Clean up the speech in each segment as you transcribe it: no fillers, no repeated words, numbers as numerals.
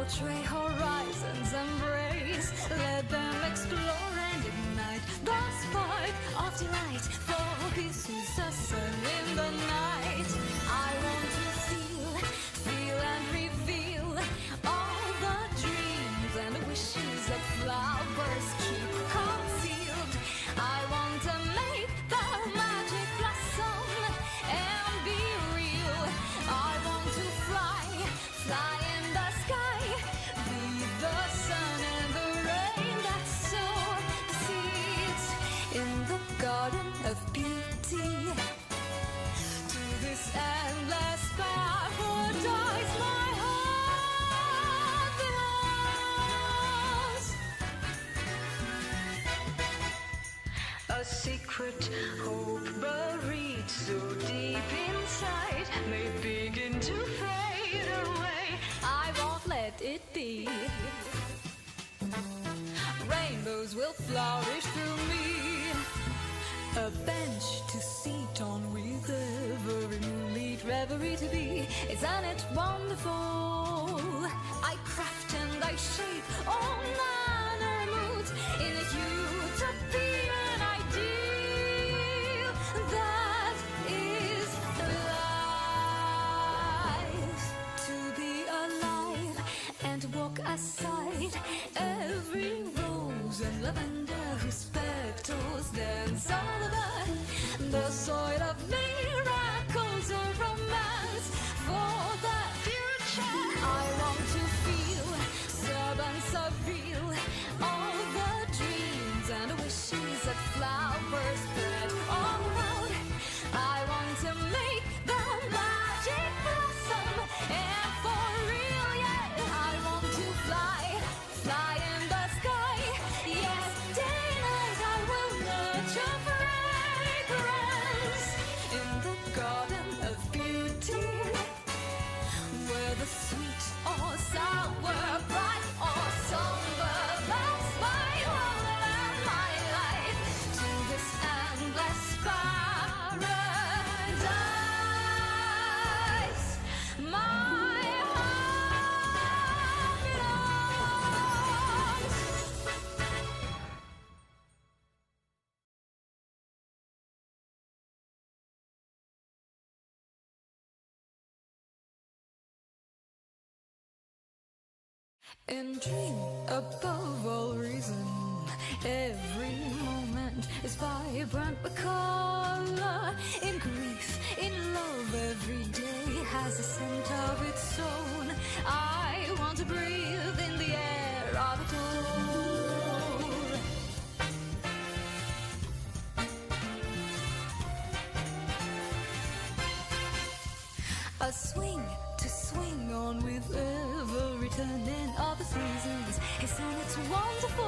portray horizons, embrace. Let them explore and ignite the spark of delight. For peace is the sun in the night. I want to feel and reveal all the dreams and wishes that flowers keep concealed. I want to make the magic blossom and be real. I want to fly in the sky, be the sun and the rain that sow the seeds in the garden of beauty. To this endless paradise my heart belongs. A secret hope buried so deep inside may begin to fade away. I won't let it be. Rainbows will flourish through me. A bench to sit on with every moonlit reverie to be. Isn't it wonderful? I craft and I shape all manner moods in a utopian ideal that is life. To be alive and walk aside every rose and lavender whose petals dance all over the soil of miracles or romance for the future. I want to feel surreal all the dreams and wishes that flowers spread all around. I want to make the magic blossom and for real, yeah. I want to fly in the sky. Yes, day and night I will nurture fragrance in the garden of beauty, where the sweet or sour, bright or somber, that's my world and my life. To this endless paradise my heart belongs. In dream above all reason, every moment is vibrant with color. In grief, in love, every day has a scent of its own. I want to breathe in the air of it all. A swing to swing on with every turning of the seasons. Isn't it wonderful?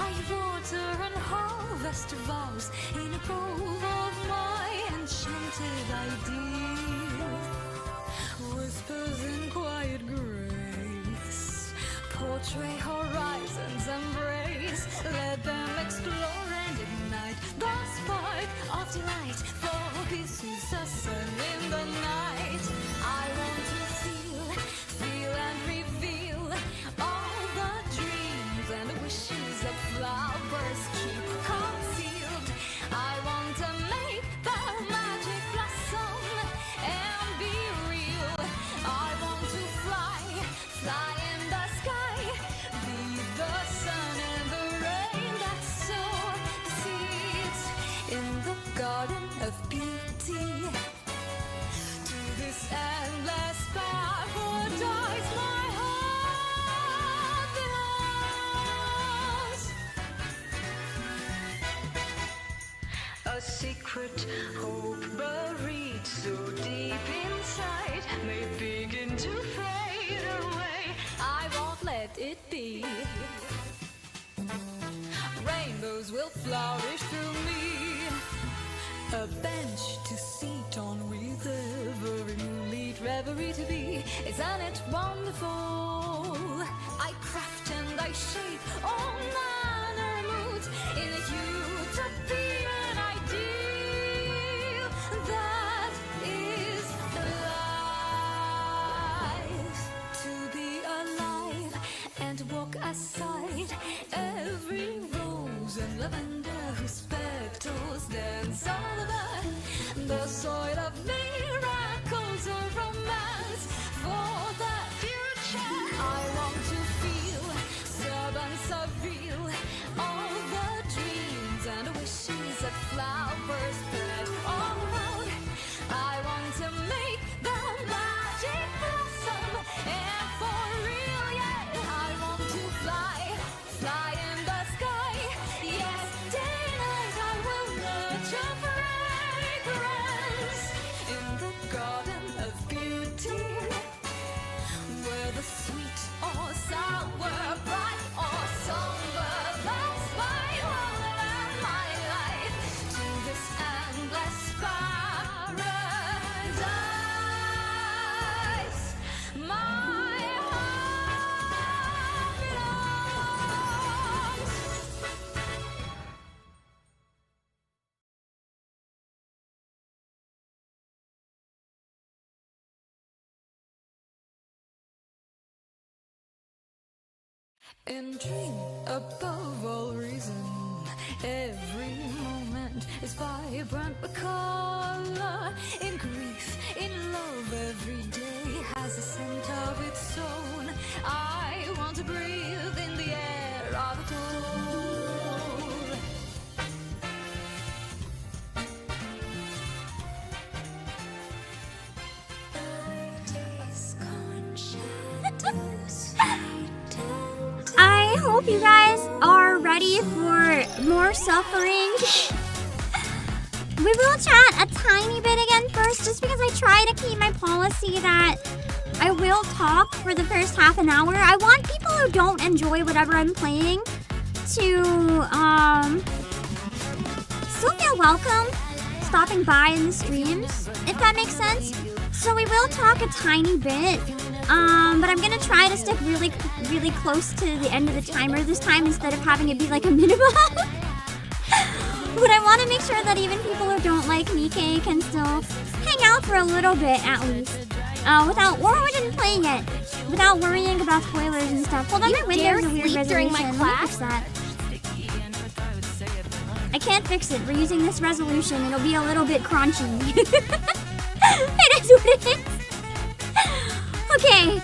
I water and harvest vows in a grove of my enchanted ideal. Whispers in quiet grace, portray horizons, embrace. Let them explore and ignite the spark of delight. For peace is the sun in the night. I want to feel and reveal all the dreams and wishes that flowers keep concealed. I want to make the magic blossom and be real. I want to fly in the sky, be the sun and the rain that sow the seeds in the garden of beauty. To this endless paradise my heart belongs. A secret hope buried so deep inside may begin to fade away. I won't let it be. Rainbows will flourish through me. A bench to sit on with every moonlit reverie to be. Isn't it wonderful? I craft and I shape all manner moods in a utopian ideal that is life. To be soil of miracles or romance for the future. I want to feel stubborn, surreal, all the dreams and wishes that flowers spread all around. I want to make the magic blossom, and for real, yeah, I want to fly, fly in the sky. Yes, day and night I will nurture fragrance in the garden of beauty, where the sweet or sour, bright or somber, that's my world and my life to this endless paradise. My heart belongs. In dream above all reason, every moment is vibrant with color. In grief, in love, every day has a scent of its own. I want to breathe in the air of it all. I hope you guys are ready for more suffering. We will chat a tiny bit again first, just because I try to keep my policy that I will talk for the first half an hour. I want people who don't enjoy whatever I'm playing to still feel welcome stopping by in the streams, if that makes sense. So we will talk a tiny bit, but I'm gonna try to stick really close to the end of the timer this time instead of having it be like a minimum. But I want to make sure that even people who don't like Nikke can still hang out for a little bit at least, without, or who didn't play yet, without worrying about spoilers and stuff. Hold on, my window's a weird resolution. Let me fix that. I can't fix it. We're using this resolution. It'll be a little bit crunchy. It is what it is. Okay.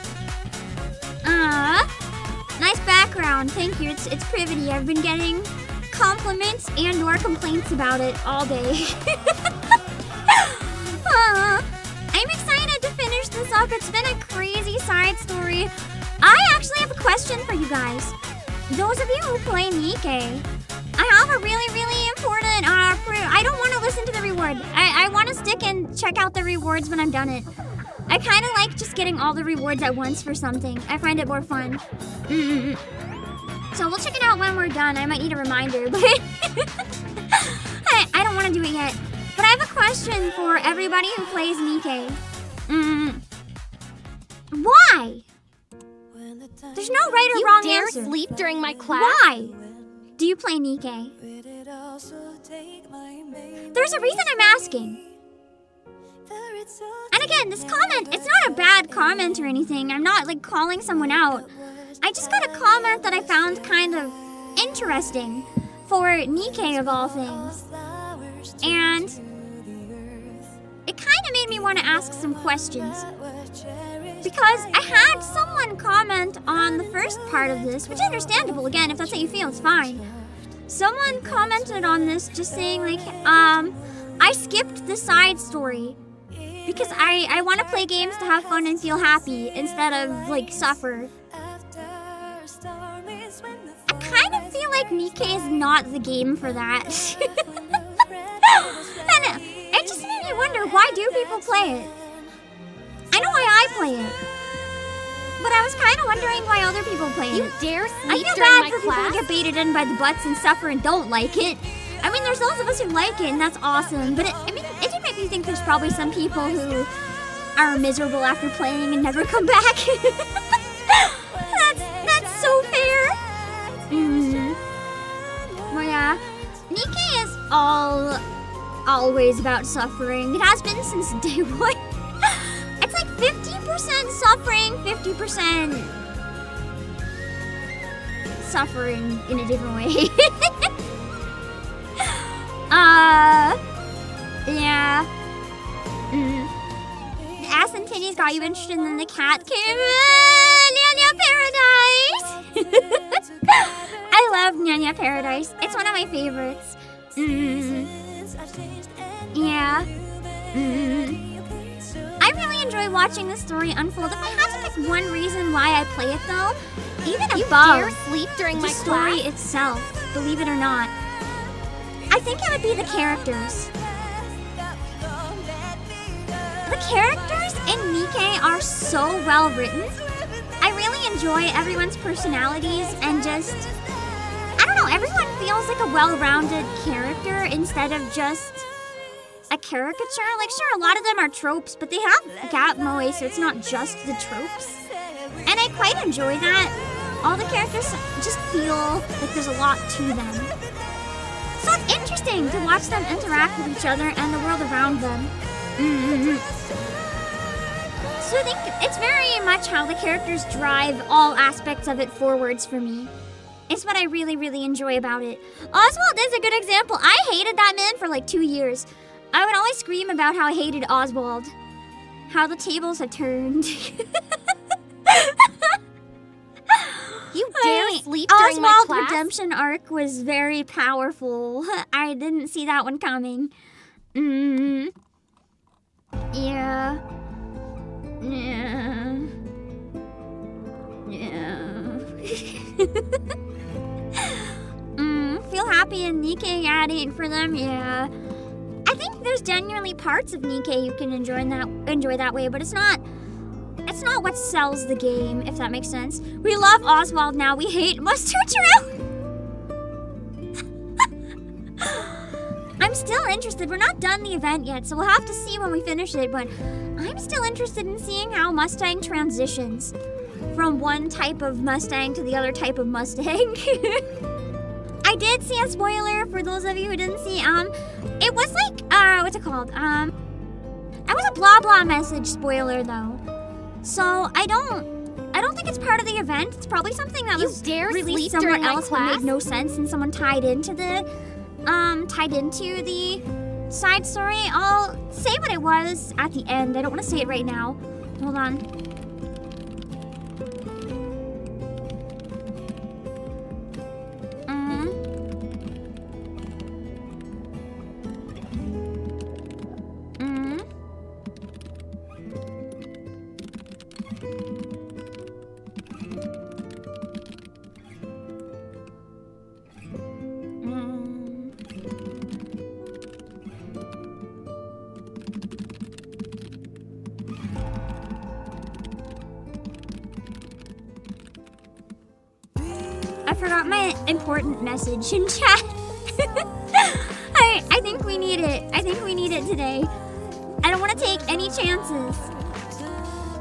Nice background. Thank you. It's pretty. I've been getting compliments and or complaints about it all day. I'm excited to finish this up. It's been a crazy side story. I actually have a question for you guys. Those of you who play Nikke, I have a really important, I don't want to listen to the reward. I want to stick and check out the rewards when I'm done it. I kind of like just getting all the rewards at once for something. I find it more fun. So we'll check it out when we're done. I might need a reminder, but I don't want to do it yet. But I have a question for everybody who plays Nikke. Why? There's no right or wrong answer. You dare sleep during my class? Why do you play Nikke? There's a reason I'm asking. And again, this comment, it's not a bad comment or anything. I'm not like calling someone out. I just got a comment that I found kind of interesting for Nikke of all things. And it kind of made me want to ask some questions. Because I had someone comment on the first part of this, which is understandable. Again, if that's how you feel, it's fine. Someone commented on this just saying like, I skipped the side story because I want to play games to have fun and feel happy instead of like suffer. I kind of feel like Nikke is not the game for that. And it just made me wonder, why do people play it? I know why I play it, but I was kind of wondering why other people play it. You dare sleep I feel during bad my for class? people who get baited in by the butts and suffer and don't like it. I mean, there's those of us who like it, and that's awesome. But it did make me think there's probably some people who are miserable after playing and never come back. That's so fair. Well, yeah, Nikke is always about suffering. It has been since day one. It's like 50% suffering, 50% suffering in a different way. Yeah. titties got you interested in the cat cave. Nyanya Paradise! I love Nyanya Paradise. It's one of my favorites. Yeah. I really enjoy watching the story unfold. If I had to pick one reason why I play it though, even above sleep during the story itself, believe it or not, I think it would be the characters. The characters in Nikke are so well written. I really enjoy everyone's personalities and just, I don't know, everyone feels like a well-rounded character instead of just a caricature. Like, sure, a lot of them are tropes, but they have gap moe, so it's not just the tropes. And I quite enjoy that. All the characters just feel like there's a lot to them. So it's interesting to watch them interact with each other and the world around them. So I think it's very much how the characters drive all aspects of it forwards for me. It's what I really, really enjoy about it. Oswald is a good example. I hated that man for like 2 years. I would always scream about how I hated Oswald. How the tables had turned. You dare sleep during my Oswald's class? redemption arc was very powerful. I didn't see that one coming. Yeah. Yeah. Feel happy in Nikke adding for them, yeah. I think there's genuinely parts of Nikke you can enjoy that way, but it's not what sells the game, if that makes sense. We love Oswald now, we hate Mustard Trail. I'm still interested. We're not done the event yet, so we'll have to see when we finish it, but I'm still interested in seeing how Mustang transitions from one type of Mustang to the other type of Mustang. I did see a spoiler for those of you who didn't see. It was like, what's it called? It was a blah blah message spoiler though. So I don't think it's part of the event. It's probably something that was released somewhere else but made no sense and someone tied into the side story. I'll say what it was at the end. I don't want to say it right now. Hold on. I forgot my important message in chat. I think we need it. I think we need it today. I don't want to take any chances.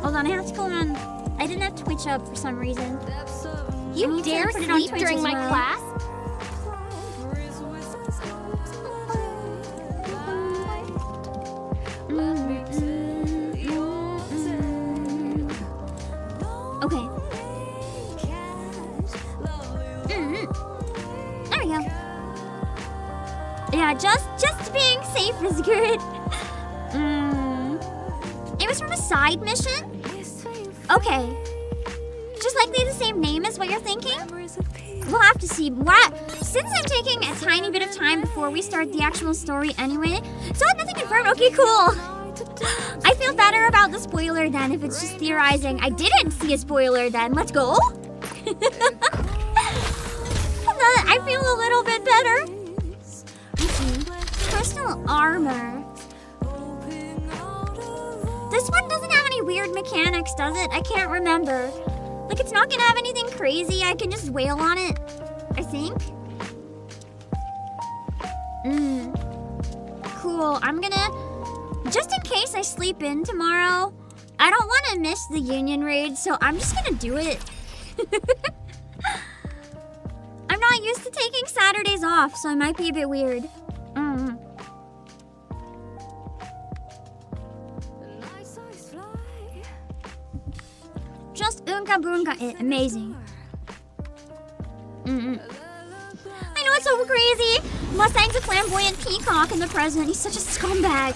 Hold on, I have to go on. I didn't have Twitch up for some reason. You dare sleep during my class? Okay. There we go. Yeah, just being safe is good. It was from a side mission? Okay. Just likely the same name as what you're thinking? We'll have to see. Since I'm taking a tiny bit of time before we start the actual story anyway, so nothing confirmed. Okay, cool. I feel better about the spoiler then if it's just theorizing. I didn't see a spoiler then. Let's go. I feel a little bit better. Let's see. Personal armor. This one doesn't have any weird mechanics, does it? I can't remember. Like, it's not gonna have anything crazy. I can just wail on it, I think. Cool. I'm gonna... Just in case I sleep in tomorrow, I don't want to miss the Union raid, so I'm just gonna do it. I'm not used to taking Saturdays off, so it might be a bit weird. Just Oonka Boonka, amazing. I know, it's so crazy. Mustang's a flamboyant peacock in the present. He's such a scumbag.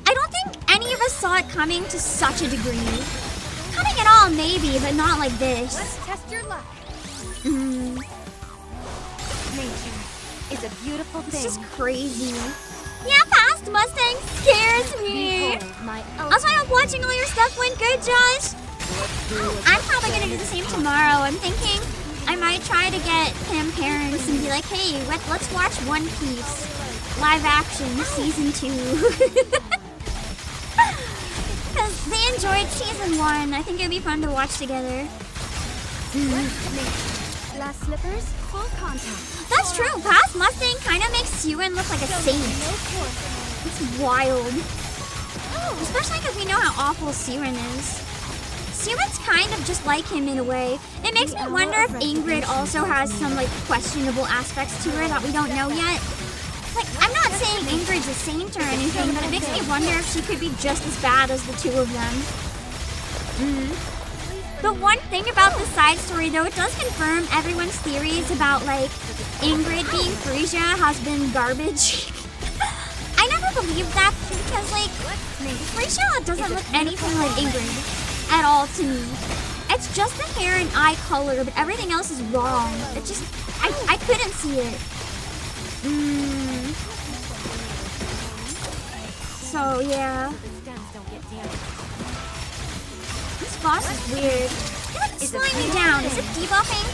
I don't think any of us saw it coming to such a degree. Coming at all, maybe, but not like this. Let's test your luck. Nature is a beautiful thing. This is crazy. Yeah, past Mustang scares me. Also, I hope watching all your stuff went good, Josh. I'm probably gonna do the same tomorrow. I'm thinking I might try to get Pam parents and be like, hey, let's watch One Piece live action season 2. Because they enjoyed season 1. I think it'd be fun to watch together. Last slippers, full contact. That's true. Past Mustang kind of makes Sewin look like a saint. It's wild. Especially because we know how awful Sewin is. Sewin's kind of just like him in a way. It makes me wonder if Ingrid also has some like questionable aspects to her that we don't know yet. Like, I'm not saying Ingrid's a saint or anything, but it makes me wonder if she could be just as bad as the two of them. The one thing about this side story, though, it does confirm everyone's theories about, like, Ingrid being Frisia has been garbage. I never believed that because, like, Frisia doesn't look anything like Ingrid at all to me. It's just the hair and eye color, but everything else is wrong. It just, I couldn't see it. So, yeah. This boss is weird. It's slowing me down. Is it debuffing?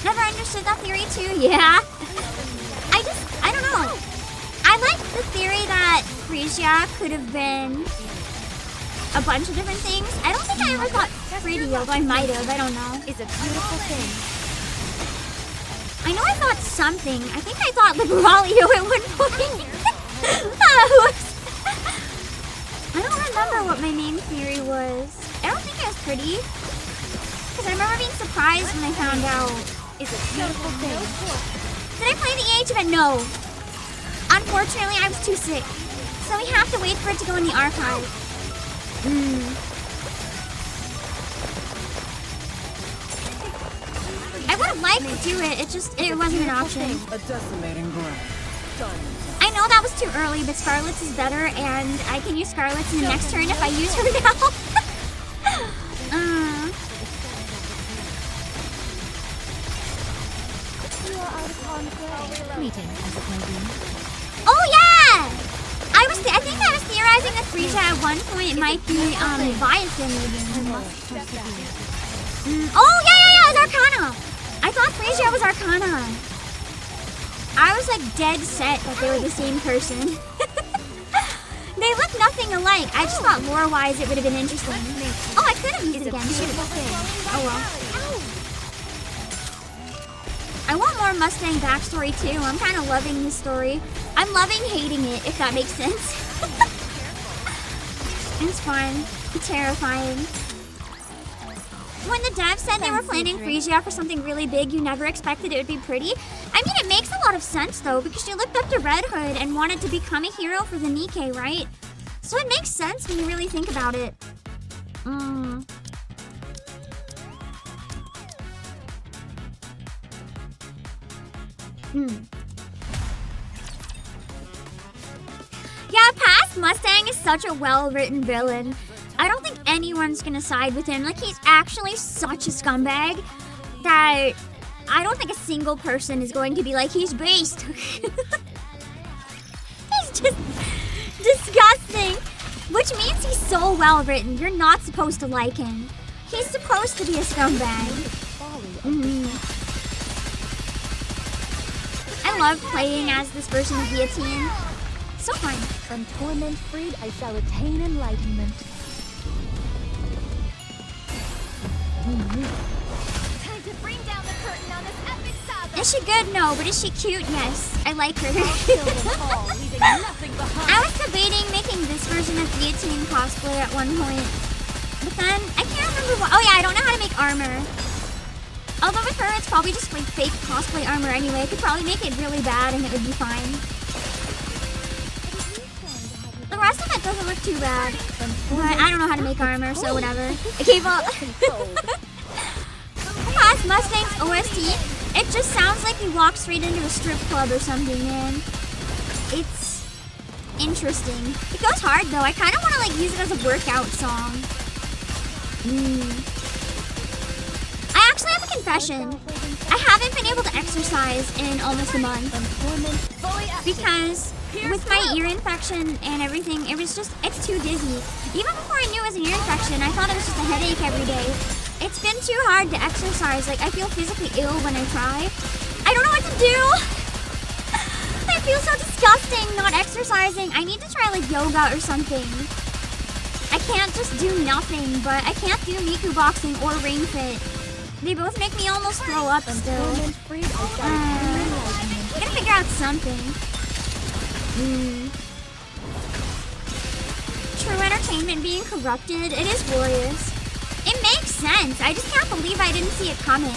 Never understood that theory too. Yeah. I don't know. I like the theory that Frisia could have been a bunch of different things. I don't think I ever thought pretty, although I might have. I don't know. Is a beautiful thing. I know I thought something. I think I thought Liberalio at one point. I don't remember what my main theory was. I don't think it was pretty. Because I remember being surprised when I found out. Is a beautiful thing. Did I play the EH event? No. Unfortunately, I was too sick. So we have to wait for it to go in the archive. I would have liked to do it, it wasn't an option. I know that was too early, but Scarlet's is better, and I can use Scarlet's in the next turn if I use her now. Oh yeah! I think I was theorizing that Frisia at one point it might be Leviathan even. Oh yeah, it was Arcana! I thought Frisia was Arcana. I was like dead set that they were the same person. They look nothing alike. I just thought lore-wise it would have been interesting. Oh, I could have used it again. Oh well. I want more Mustang backstory too. I'm kind of loving this story. I'm loving hating it, if that makes sense. It's fun. Terrifying. When the devs said they were planning Frisia for something really big, you never expected it would be pretty. I mean, it makes a lot of sense though, because she looked up to Red Hood and wanted to become a hero for the Nikke, right? So it makes sense when you really think about it. Yeah, past Mustang is such a well-written villain. I don't think anyone's gonna side with him. Like, he's actually such a scumbag that I don't think a single person is going to be like, he's based. He's just disgusting. Which means he's so well-written. You're not supposed to like him. He's supposed to be a scumbag. I love playing as this version of Guillotine. So fun. From torment freed, I shall attain enlightenment. Time to bring down the curtain on this epic saga. Is she good? No, but is she cute? Yes. I like her. Leaving nothing behind. I was debating making this version of Guillotine cosplay at one point. But then, I can't remember what. Oh yeah, I don't know how to make armor. Although with her, it's probably just like fake cosplay armor anyway. I could probably make it really bad and it would be fine. The rest of it doesn't look too bad. But I don't know how to make armor, so whatever. I gave up. Past Mustang's OST It just sounds like he walked straight into a strip club or something, man. It's interesting. It goes hard though. I kind of want to like use it as a workout song. I actually have a confession. I haven't been able to exercise in almost a month because with my ear infection and everything, it's too dizzy. Even before I knew it was an ear infection, I thought it was just a headache every day. It's been too hard to exercise. Like, I feel physically ill when I try. I don't know what to do. I feel so disgusting not exercising. I need to try like yoga or something. I can't just do nothing, but I can't do Miku boxing or ring fit. They both make me almost throw up still. Gotta figure out something. True entertainment being corrupted, it is glorious. It makes sense. I just can't believe I didn't see it coming.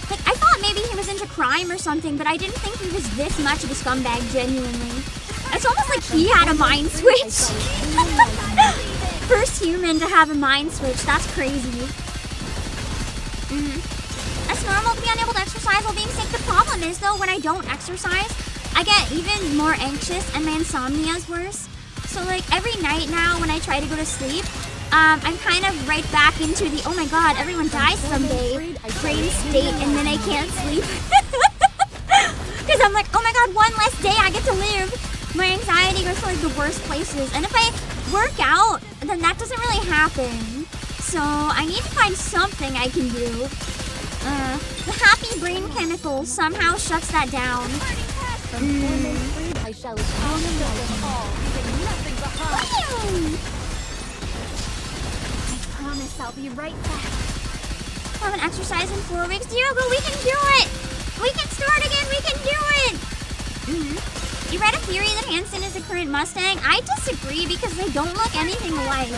Like, I thought maybe he was into crime or something, but I didn't think he was this much of a scumbag, genuinely. It's almost like he had a mind switch. First human to have a mind switch. That's crazy. It's normal to be unable to exercise while being sick. The problem is, though, when I don't exercise, I get even more anxious and my insomnia is worse. So, like, every night now when I try to go to sleep, I'm kind of right back into the, oh my god, everyone dies someday, brain state, and then I can't sleep. Because I'm like, oh my god, one less day I get to live. My anxiety goes to like the worst places. And if I work out, then that doesn't really happen. So I need to find something I can do. The happy brain chemical somehow shuts that down. I shall all, leaving nothing behind. I promise I'll be right back. I haven't exercised in 4 weeks. Diogo, we can do it! We can start again, we can do it! You read a theory that Hanson is the current Mustang? I disagree because they don't look anything alike.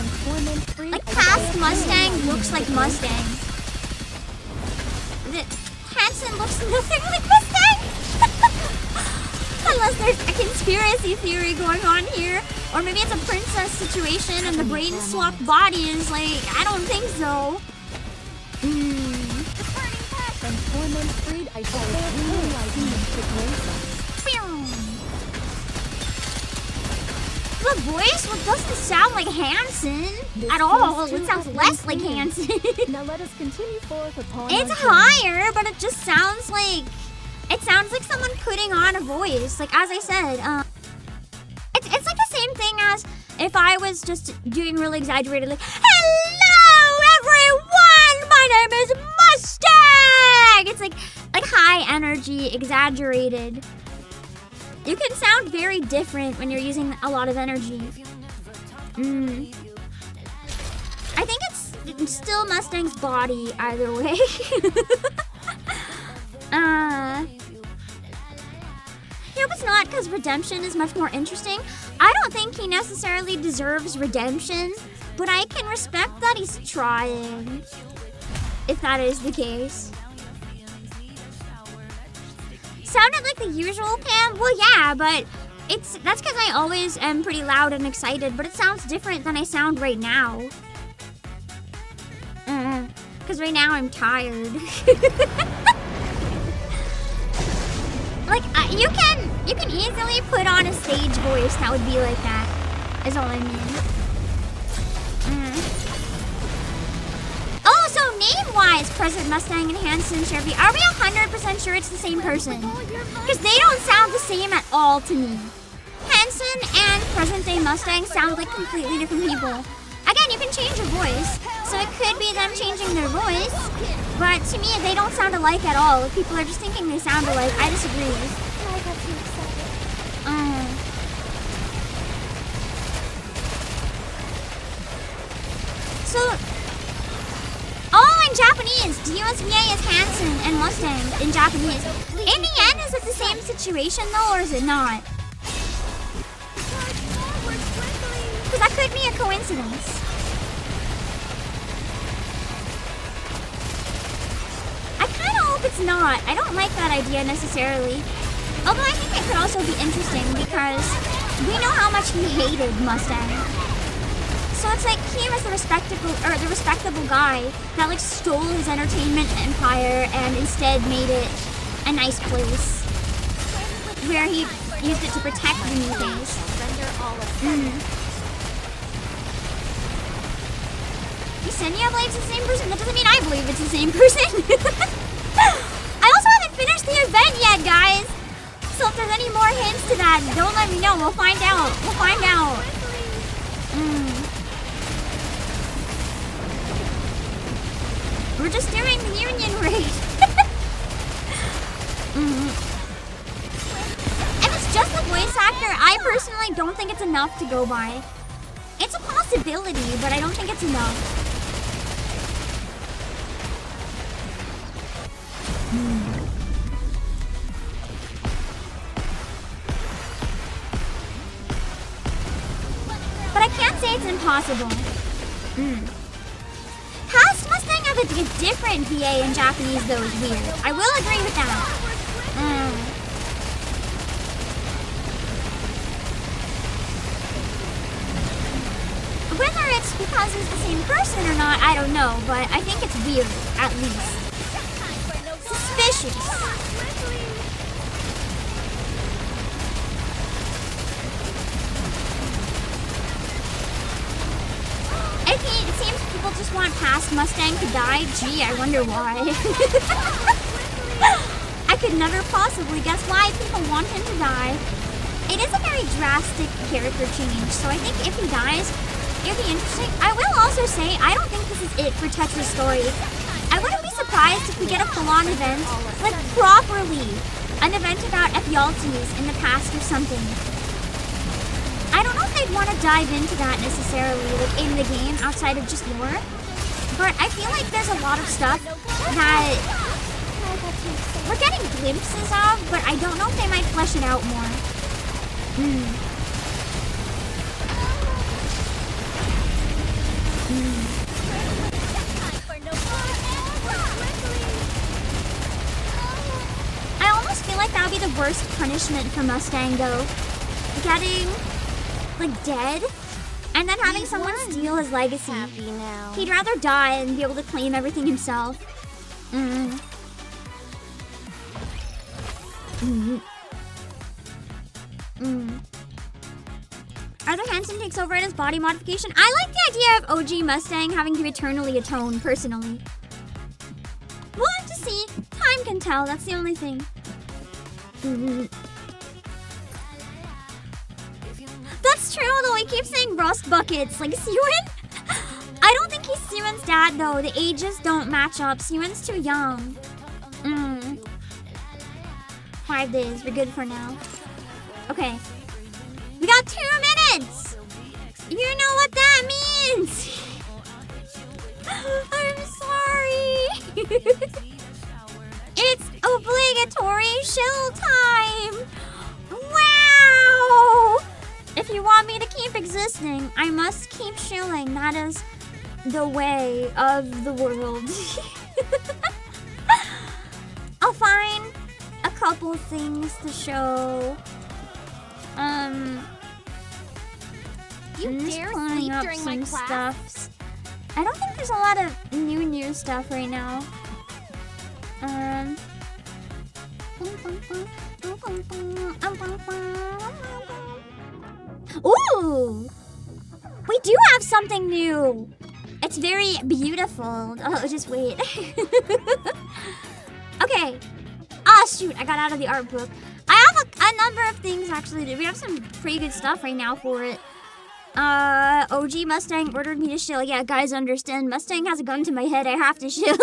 Like, past Mustang looks like Mustang. Hanson looks nothing like Mustang! Unless there's a conspiracy theory going on here. Or maybe it's a princess situation and the brain swapped bodies. Like, I don't think so. The voice doesn't sound like Hanson at all. It sounds less like Hanson. Now let us continue forth upon It's higher, but it just sounds like... It sounds like someone putting on a voice. Like, as I said, it's like the same thing as if I was just doing really exaggerated, like, hello, everyone! My name is Mustang! It's like high energy, exaggerated. You can sound very different when you're using a lot of energy. I think it's still Mustang's body either way. I hope it's not, because redemption is much more interesting. I don't think he necessarily deserves redemption, but I can respect that he's trying, if that is the case. Sounded like the usual Cam? Well, yeah, but that's because I always am pretty loud and excited, but it sounds different than I sound right now. Because right now I'm tired. Like, you can easily put on a stage voice that would be like that, is all I mean. Oh, so name-wise, President Mustang and Hanson Chevy, are we 100% sure it's the same person? Because they don't sound the same at all to me. Hanson and present-day Mustang sound like completely different people. Again, you can change your voice, so it could be them changing their voice, but to me, they don't sound alike at all. If people are just thinking they sound alike, I disagree. So, in Japanese, DUSVA is Hanson and Mustang in Japanese. In the end, is it the same situation though, or is it not? Because that could be a coincidence. I kind of hope it's not. I don't like that idea necessarily. Although I think it could also be interesting because we know how much he hated Mustang. So it's like he was the respectable guy that like stole his entertainment empire and instead made it a nice place where he used it to protect the Nikkes. You said you believe it's the same person. That doesn't mean I believe it's the same person. I also haven't finished the event yet, guys. So if there's any more hints to that, don't let me know. We'll find out. We'll find out. We're just doing the union raid. If it's just the voice actor, I personally don't think it's enough to go by. It's a possibility, but I don't think it's enough. But I can't say it's impossible. Past Mustang have a different VA in Japanese though is weird. I will agree with that. Whether it's because he's the same person or not, I don't know, but I think it's weird, at least. Suspicious. It seems people just want past Mustang to die. Gee, I wonder why. I could never possibly guess why people want him to die. It is a very drastic character change, so I think if he dies, it'll be interesting. I will also say, I don't think this is it for Tetra's story. I wouldn't be surprised if we get a full-on event, like properly, an event about Ephialtes in the past or something. I don't know if I'd want to dive into that necessarily, like in the game, outside of just lore. But I feel like there's a lot of stuff that we're getting glimpses of, but I don't know if they might flesh it out more. I almost feel like that would be the worst punishment for Mustang, though. Getting, like, dead, and then having someone steal his legacy. He'd rather die and be able to claim everything himself. Arthur Hansen takes over in his body modification. I like the idea of OG Mustang having to eternally atone, personally. We'll have to see. Time can tell, that's the only thing. That's true, although he keeps saying rust buckets. Like, Siwon? I don't think he's Siwon's dad, though. The ages don't match up. Siwon's too young. 5 days. We're good for now. Okay. We got 2 minutes! You know what that means! I'm sorry! It's obligatory shill time! Wow! If you want me to keep existing, I must keep shilling. That is the way of the world. I'll find a couple things to show. You dare sleep during my class? Stuffs. I don't think there's a lot of new stuff right now. Ooh! We do have something new! It's very beautiful. Oh, just wait. Okay. Ah, shoot, I got out of the art book. I have a number of things, actually. We have some pretty good stuff right now for it. OG Mustang ordered me to shill. Yeah, guys understand. Mustang has a gun to my head. I have to shill.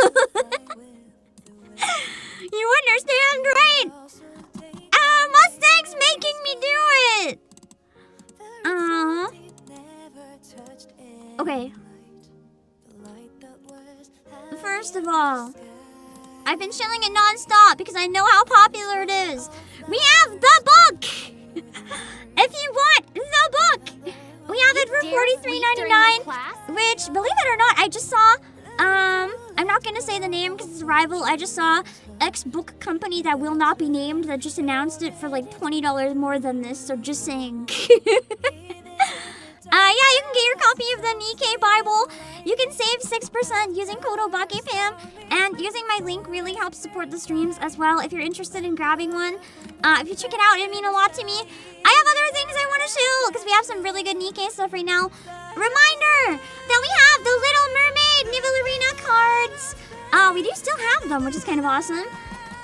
You understand, right? Mustang's making me do it! Okay. First of all, I've been shilling it non-stop because I know how popular it is. We have the book! If you want the book! We have it for $43.99, which, believe it or not, I just saw, I'm not gonna say the name because it's a rival. I just saw X book company that will not be named that just announced it for like $20 more than this, so just saying. Yeah, you can get your copy of the Nikke Bible. You can save 6% using code ObakePam, and using my link really helps support the streams as well. If you're interested in grabbing one, if you check it out, it'd mean a lot to me. I have other things I want to show because we have some really good Nikke stuff right now. Reminder that we have the Little Mermaid Nivel Arena cards. We do still have them, which is kind of awesome.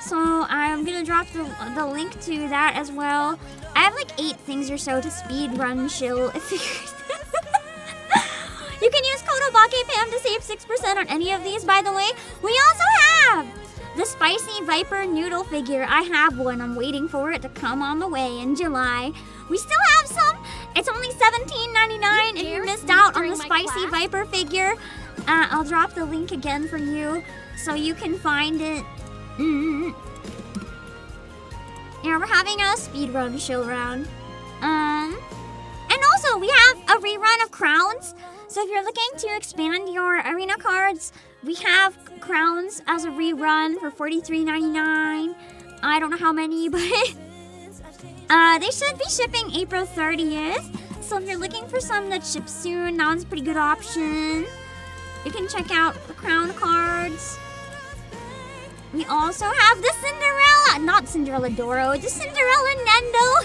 So I'm gonna drop the link to that as well. I have like 8 things or so to speed run Shill. You can use code ObakePam to save 6% on any of these, by the way. We also have the Spicy Viper Noodle figure. I have one. I'm waiting for it to come on the way in July. We still have some. It's only $17.99 if you missed out on the Spicy Viper figure. I'll drop the link again for you so you can find it. Yeah, we're having a speedrun show round. And also, we have a rerun of Crowns. So if you're looking to expand your arena cards, we have Crowns as a rerun for $43.99. I don't know how many, but they should be shipping April 30th. So if you're looking for some that ship soon, that one's a pretty good option. You can check out the Crown cards. We also have the not Cinderella Doro, the Cinderella Nendo.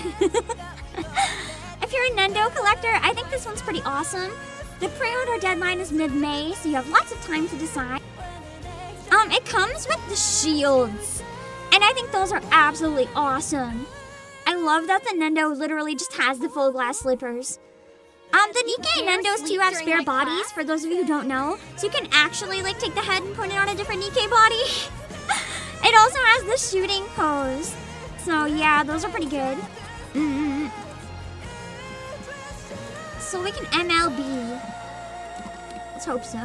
If you're a Nendo collector, I think this one's pretty awesome. The pre-order deadline is mid-May, so you have lots of time to decide. It comes with the shields, and I think those are absolutely awesome. I love that the Nendo literally just has the full glass slippers. The Nikke Nendos too have spare bodies, for those of you who don't know, so you can actually like take the head and put it on a different Nikke body. It also has the shooting pose. So yeah, those are pretty good. So we can MLB. Let's hope so.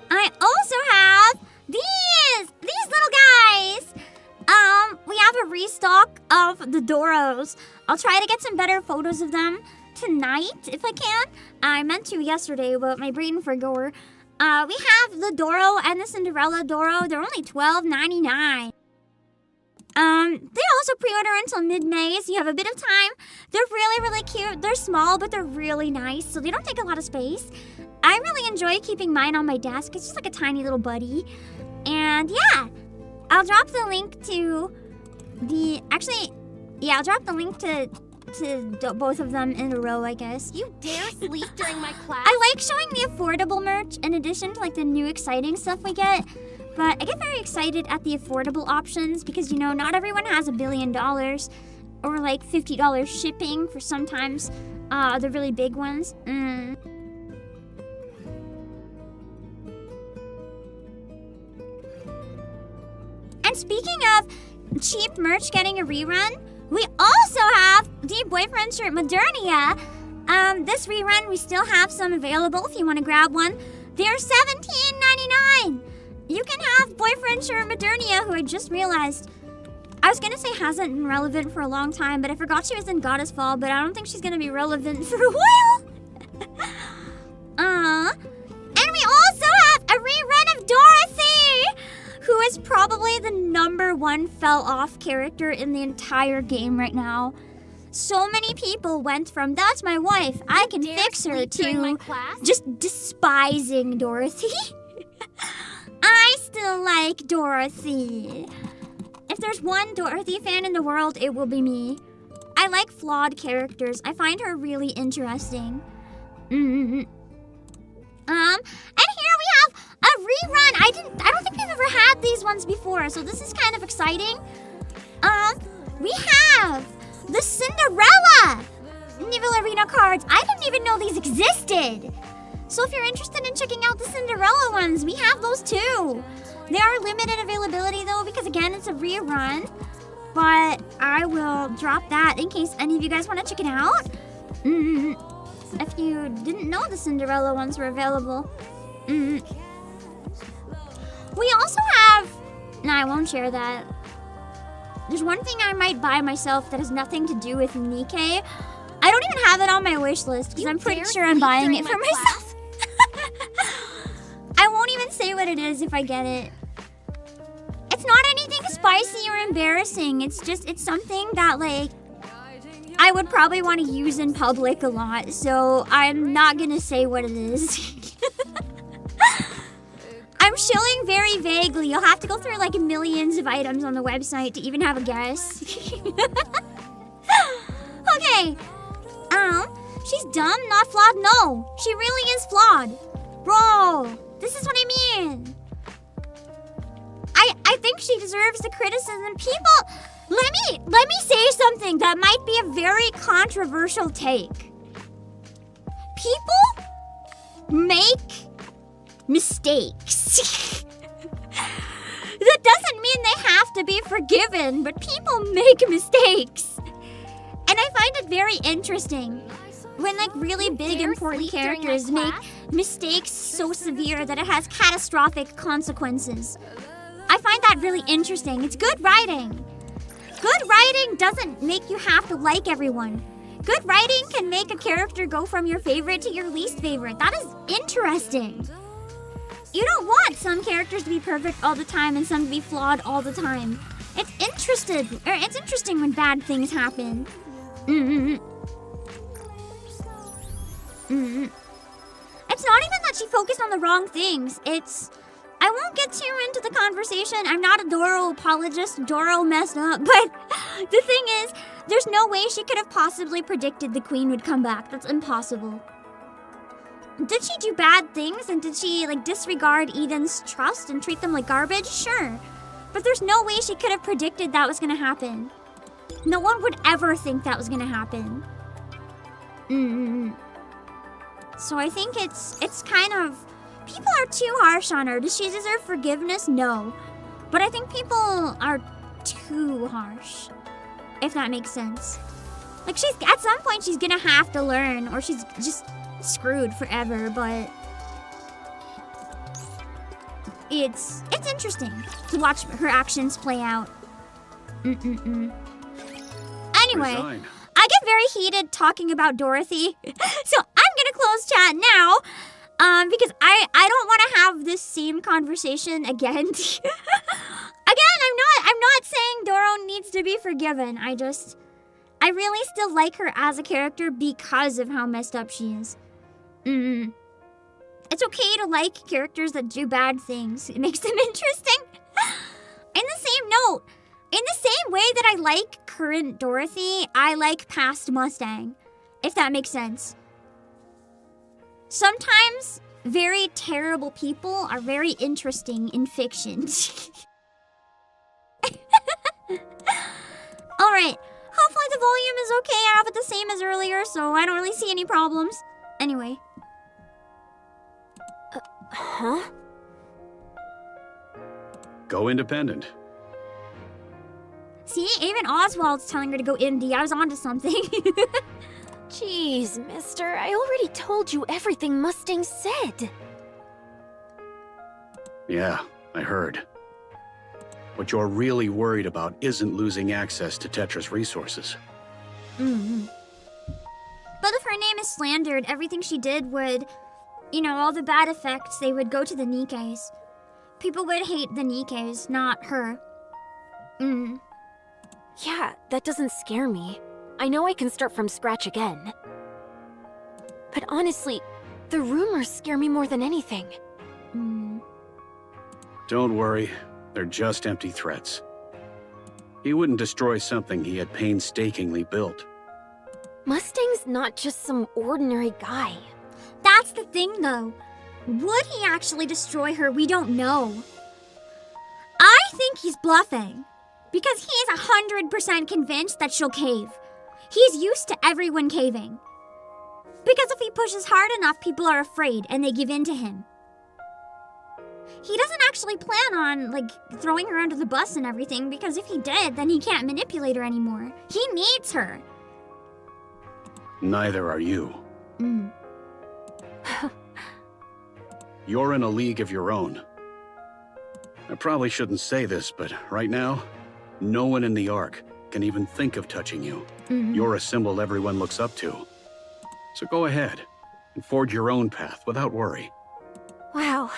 I also have these little guys. We have a restock of the Doros. I'll try to get some better photos of them tonight if I can. I meant to yesterday, but my brain forgot. We have the Doro and the Cinderella Doro. They're only $12.99. They also pre-order until mid-May, so you have a bit of time. They're really, really cute. They're small, but they're really nice, so they don't take a lot of space. I really enjoy keeping mine on my desk. It's just like a tiny little buddy. And yeah, I'll drop the link to the... Actually, yeah, I'll drop the link to both of them in a row, I guess. You dare sleep during my class? I like showing the affordable merch in addition to like the new exciting stuff we get. But I get very excited at the affordable options because, you know, not everyone has $1 billion or like $50 shipping for sometimes the really big ones. And speaking of cheap merch getting a rerun, we also have the boyfriend shirt Modernia. This rerun, we still have some available if you want to grab one. They're $17.99. You can have boyfriend shirt Modernia, who I just realized, I was gonna say hasn't been relevant for a long time, but I forgot she was in Goddess Fall, but I don't think she's gonna be relevant for a while. And we also have a rerun of Dorothy, who is probably the #1 fell-off character in the entire game right now. So many people went from, that's my wife, I can fix her, to just despising Dorothy. I still like Dorothy. If there's one Dorothy fan in the world, it will be me. I like flawed characters. I find her really interesting. And here we have a rerun. I don't think we've ever had these ones before, so this is kind of exciting. We have the Cinderella Nivel Arena cards. I didn't even know these existed. So if you're interested in checking out the Cinderella ones, we have those too. They are limited availability though, because again, it's a rerun. But I will drop that in case any of you guys want to check it out. If you didn't know the Cinderella ones were available. We also have... No, I won't share that. There's one thing I might buy myself that has nothing to do with Nikke. I don't even have it on my wish list because I'm pretty sure I'm buying it for myself. I won't even say what it is if I get it. It's not anything spicy or embarrassing. It's something that like I would probably want to use in public a lot, so I'm not gonna say what it is. I'm shilling very vaguely. You'll have to go through like millions of items on the website to even have a guess. Okay. She's dumb, not flawed? No. She really is flawed. Bro, this is what I mean. I think she deserves the criticism. People, let me say something that might be a very controversial take. People make mistakes. That doesn't mean they have to be forgiven, but people make mistakes. And I find it very interesting when like really big important characters make mistakes so severe that it has catastrophic consequences. I find that really interesting. It's good writing. Good writing doesn't make you have to like everyone. Good writing can make a character go from your favorite to your least favorite. That is interesting. You don't want some characters to be perfect all the time and some to be flawed all the time. It's interesting when bad things happen. It's not even that she focused on the wrong things. I won't get too into the conversation. I'm not a Doro apologist. Doro messed up. But the thing is, there's no way she could have possibly predicted the queen would come back. That's impossible. Did she do bad things? And did she like disregard Eden's trust and treat them like garbage? Sure. But there's no way she could have predicted that was going to happen. No one would ever think that was going to happen. So I think it's kind of... People are too harsh on her. Does she deserve forgiveness? No. But I think people are too harsh. If that makes sense. Like at some point she's gonna have to learn or she's just screwed forever, but... It's interesting to watch her actions play out. Anyway, Resign. I get very heated talking about Dorothy. So I'm gonna close chat now. Because I don't want to have this same conversation again. Again, I'm not saying Doro needs to be forgiven. I really still like her as a character because of how messed up she is. It's okay to like characters that do bad things. It makes them interesting. In the same note, in the same way that I like current Dorothy, I like past Mustang. If that makes sense. Sometimes very terrible people are very interesting in fiction. Alright, hopefully the volume is okay. I have it the same as earlier, so I don't really see any problems. Anyway. Huh? Go independent. See, even Oswald's telling her to go indie. I was onto something. Jeez, mister, I already told you everything Mustang said. Yeah, I heard. What you're really worried about isn't losing access to Tetra's resources. But if her name is slandered, everything she did would, all the bad effects, they would go to the Nikkes. People would hate the Nikkes, not her. Yeah, that doesn't scare me. I know I can start from scratch again. But honestly, the rumors scare me more than anything. Don't worry, they're just empty threats. He wouldn't destroy something he had painstakingly built. Mustang's not just some ordinary guy. That's the thing, though. Would he actually destroy her? We don't know. I think he's bluffing. Because he's 100% convinced that she'll cave. He's used to everyone caving. Because if he pushes hard enough, people are afraid and they give in to him. He doesn't actually plan on, throwing her under the bus and everything, because if he did, then he can't manipulate her anymore. He needs her. Neither are you. You're in a league of your own. I probably shouldn't say this, but right now, no one in the Ark can even think of touching you. You're a symbol everyone looks up to. So go ahead and forge your own path without worry. Wow.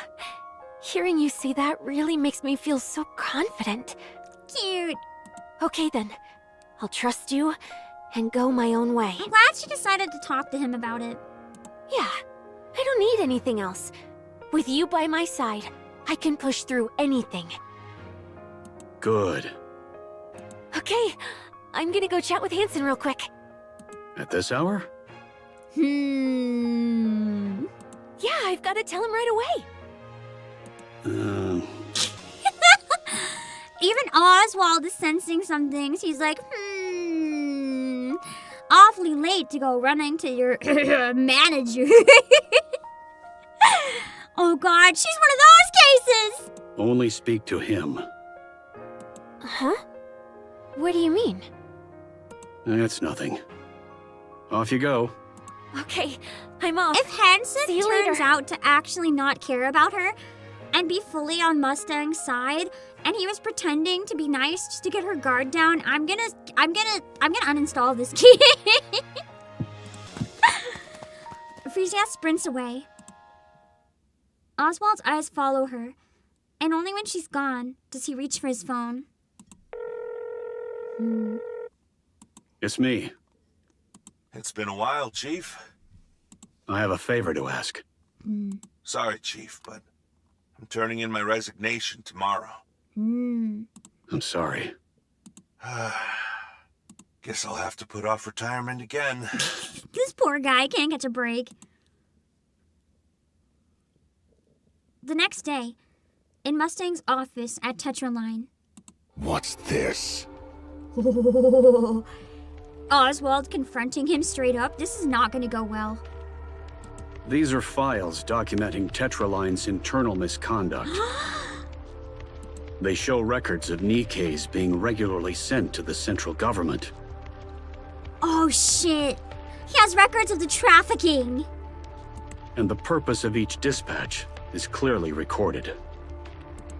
Hearing you say that really makes me feel so confident. Cute. Okay then. I'll trust you, and go my own way. I'm glad she decided to talk to him about it. Yeah, I don't need anything else. With you by my side, I can push through anything. Good. Okay, I'm gonna go chat with Hanson real quick. At this hour? Yeah, I've gotta tell him right away. Even Oswald is sensing some things. He's like, awfully late to go running to your manager. Oh God, she's one of those cases! Only speak to him. Huh? What do you mean? It's nothing. Off you go. Okay, I'm off. If Hanson See you turns later. out to actually not care about her and be fully on Mustang's side, and he was pretending to be nice just to get her guard down, I'm gonna uninstall this key. Frisia sprints away. Oswald's eyes follow her, and only when she's gone does he reach for his phone. It's me. It's been a while, Chief. I have a favor to ask. Sorry, Chief, but I'm turning in my resignation tomorrow. I'm sorry. Guess I'll have to put off retirement again. This poor guy can't catch a break. The next day, in Mustang's office at Tetraline. What's this? Oswald confronting him straight up. This is not going to go well. These are files documenting Tetraline's internal misconduct. They show records of Nikke's being regularly sent to the central government. Oh shit. He has records of the trafficking. And the purpose of each dispatch is clearly recorded.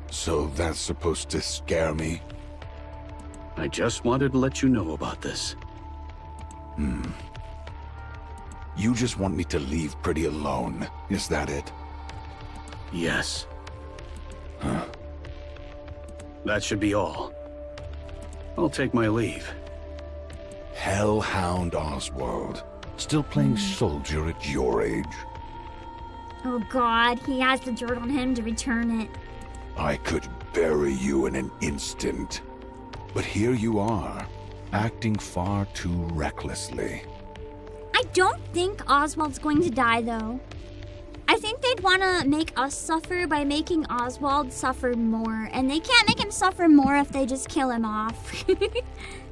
So that's supposed to scare me? I just wanted to let you know about this. You just want me to leave Pretty alone, is that it? Yes. Huh. That should be all. I'll take my leave. Hellhound Oswald. Still playing soldier at your age? Oh god, he has the dirt on him to return it. I could bury you in an instant. But here you are, acting far too recklessly. I don't think Oswald's going to die, though. I think they'd want to make us suffer by making Oswald suffer more, and they can't make him suffer more if they just kill him off.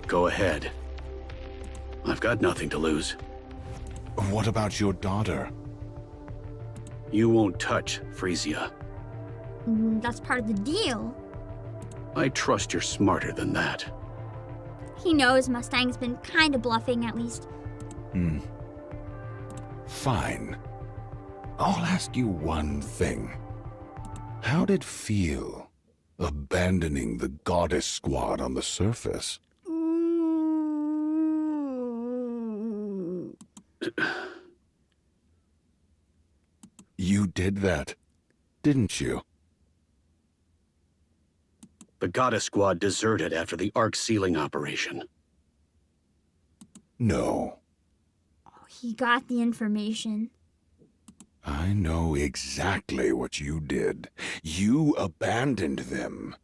Go ahead. I've got nothing to lose. What about your daughter? You won't touch Frisia. That's part of the deal. I trust you're smarter than that. He knows Mustang's been kind of bluffing, at least. Fine. I'll ask you one thing. How'd it feel, abandoning the goddess squad on the surface? You did that, didn't you? The Goddess Squad deserted after the Ark sealing operation. No. He got the information. I know exactly what you did. You abandoned them.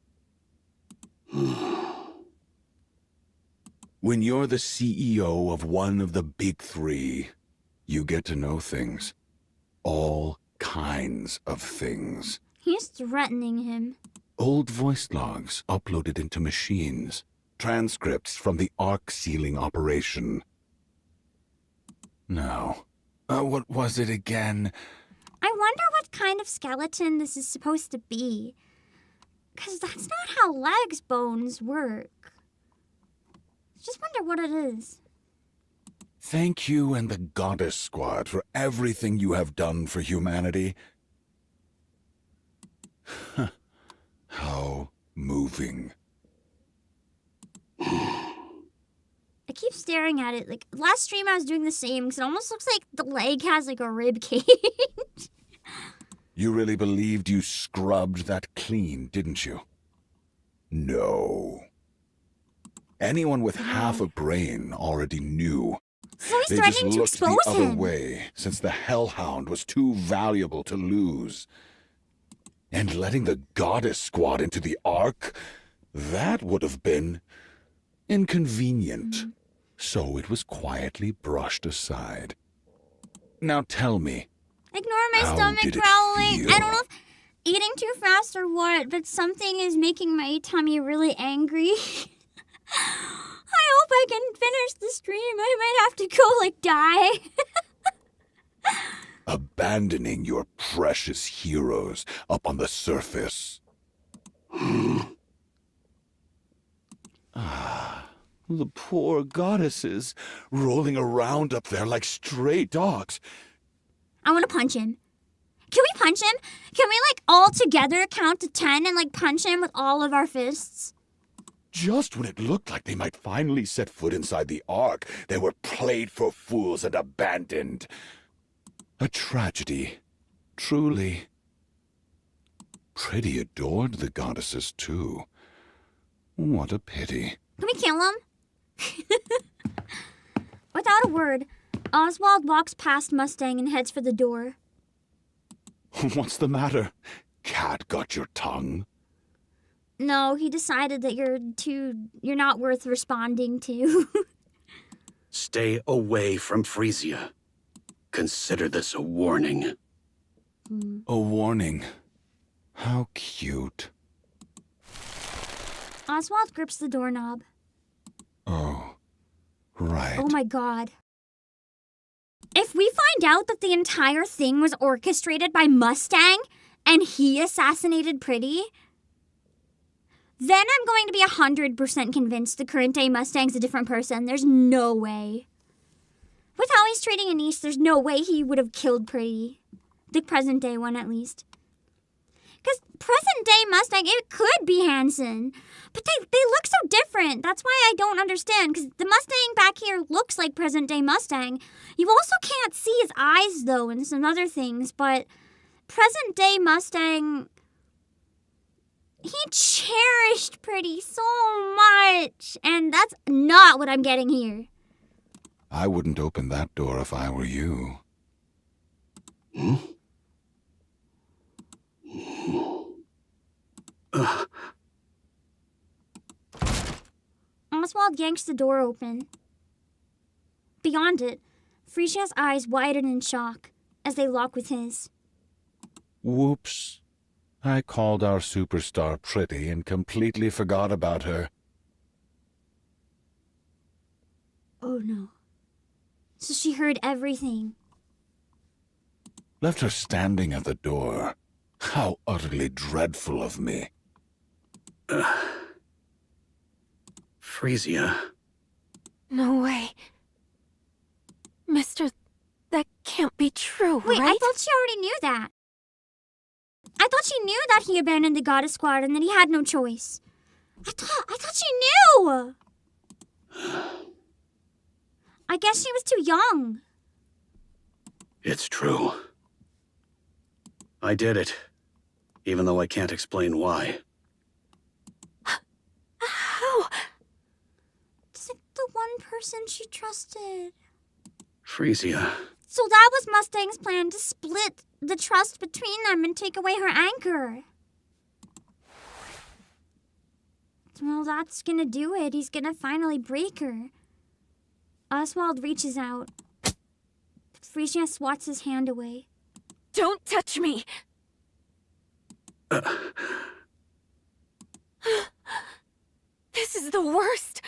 When you're the CEO of one of the big three, you get to know things. All kinds of things. He's threatening him. Old voice logs uploaded into machines. Transcripts from the Ark sealing operation. Now, what was it again? I wonder what kind of skeleton this is supposed to be. 'Cause that's not how legs bones work. Just wonder what it is. Thank you and the Goddess Squad for everything you have done for humanity. How moving. I keep staring at it. Like, last stream I was doing the same because it almost looks like the leg has like a rib cage. You really believed you scrubbed that clean, didn't you? No. Anyone with half a brain already knew. So he's They just threatening to looked the expose other him. way, since the Hellhound was too valuable to lose. And letting the Goddess Squad into the Ark, that would have been inconvenient. So it was quietly brushed aside. Now tell me, Ignore my how stomach did it growling. feel? I don't know if eating too fast or what, but something is making my tummy really angry. I hope I can finish the stream. I might have to go, like, die. abandoning your precious heroes up on the surface. The poor goddesses, rolling around up there like stray dogs. I want to punch him. Can we punch him? Can we, like, all together count to 10 and, like, punch him with all of our fists? Just when it looked like they might finally set foot inside the Ark, they were played for fools and abandoned. A tragedy, truly. Pretty adored the goddesses, too. What a pity. Can we kill him? Without a word, Oswald walks past Mustang and heads for the door. What's the matter? Cat got your tongue? No, he decided that you're not worth responding to. Stay away from Frisia. Consider this a warning. A warning. How cute. Oswald grips the doorknob. Oh, right. Oh my god. If we find out that the entire thing was orchestrated by Mustang and he assassinated Pretty, then I'm going to be 100% convinced the current day Mustang's a different person. There's no way. With how he's treating Anish, there's no way he would have killed Pretty. The present day one, at least. Because present day Mustang, it could be Hanson. But they look so different. That's why I don't understand. Because the Mustang back here looks like present day Mustang. You also can't see his eyes, though, and some other things. But present day Mustang, he cherished Pretty so much. And that's not what I'm getting here. I wouldn't open that door if I were you. Oswald yanks the door open. Beyond it, Frisia's eyes widen in shock as they lock with his. Whoops. I called our superstar pretty and completely forgot about her. Oh no. So she heard everything. Left her standing at the door. How utterly dreadful of me. Frisia. No way. Mister, that can't be true, Wait, right? I thought she already knew that. I thought she knew that he abandoned the Goddess Squad and that he had no choice. I thought she knew! I guess she was too young. It's true. I did it, even though I can't explain why. How? It's like the one person she trusted. Frisia. So that was Mustang's plan, to split the trust between them and take away her anchor. Well, that's gonna do it. He's gonna finally break her. Oswald reaches out. Frisia swats his hand away. Don't touch me! This is the worst!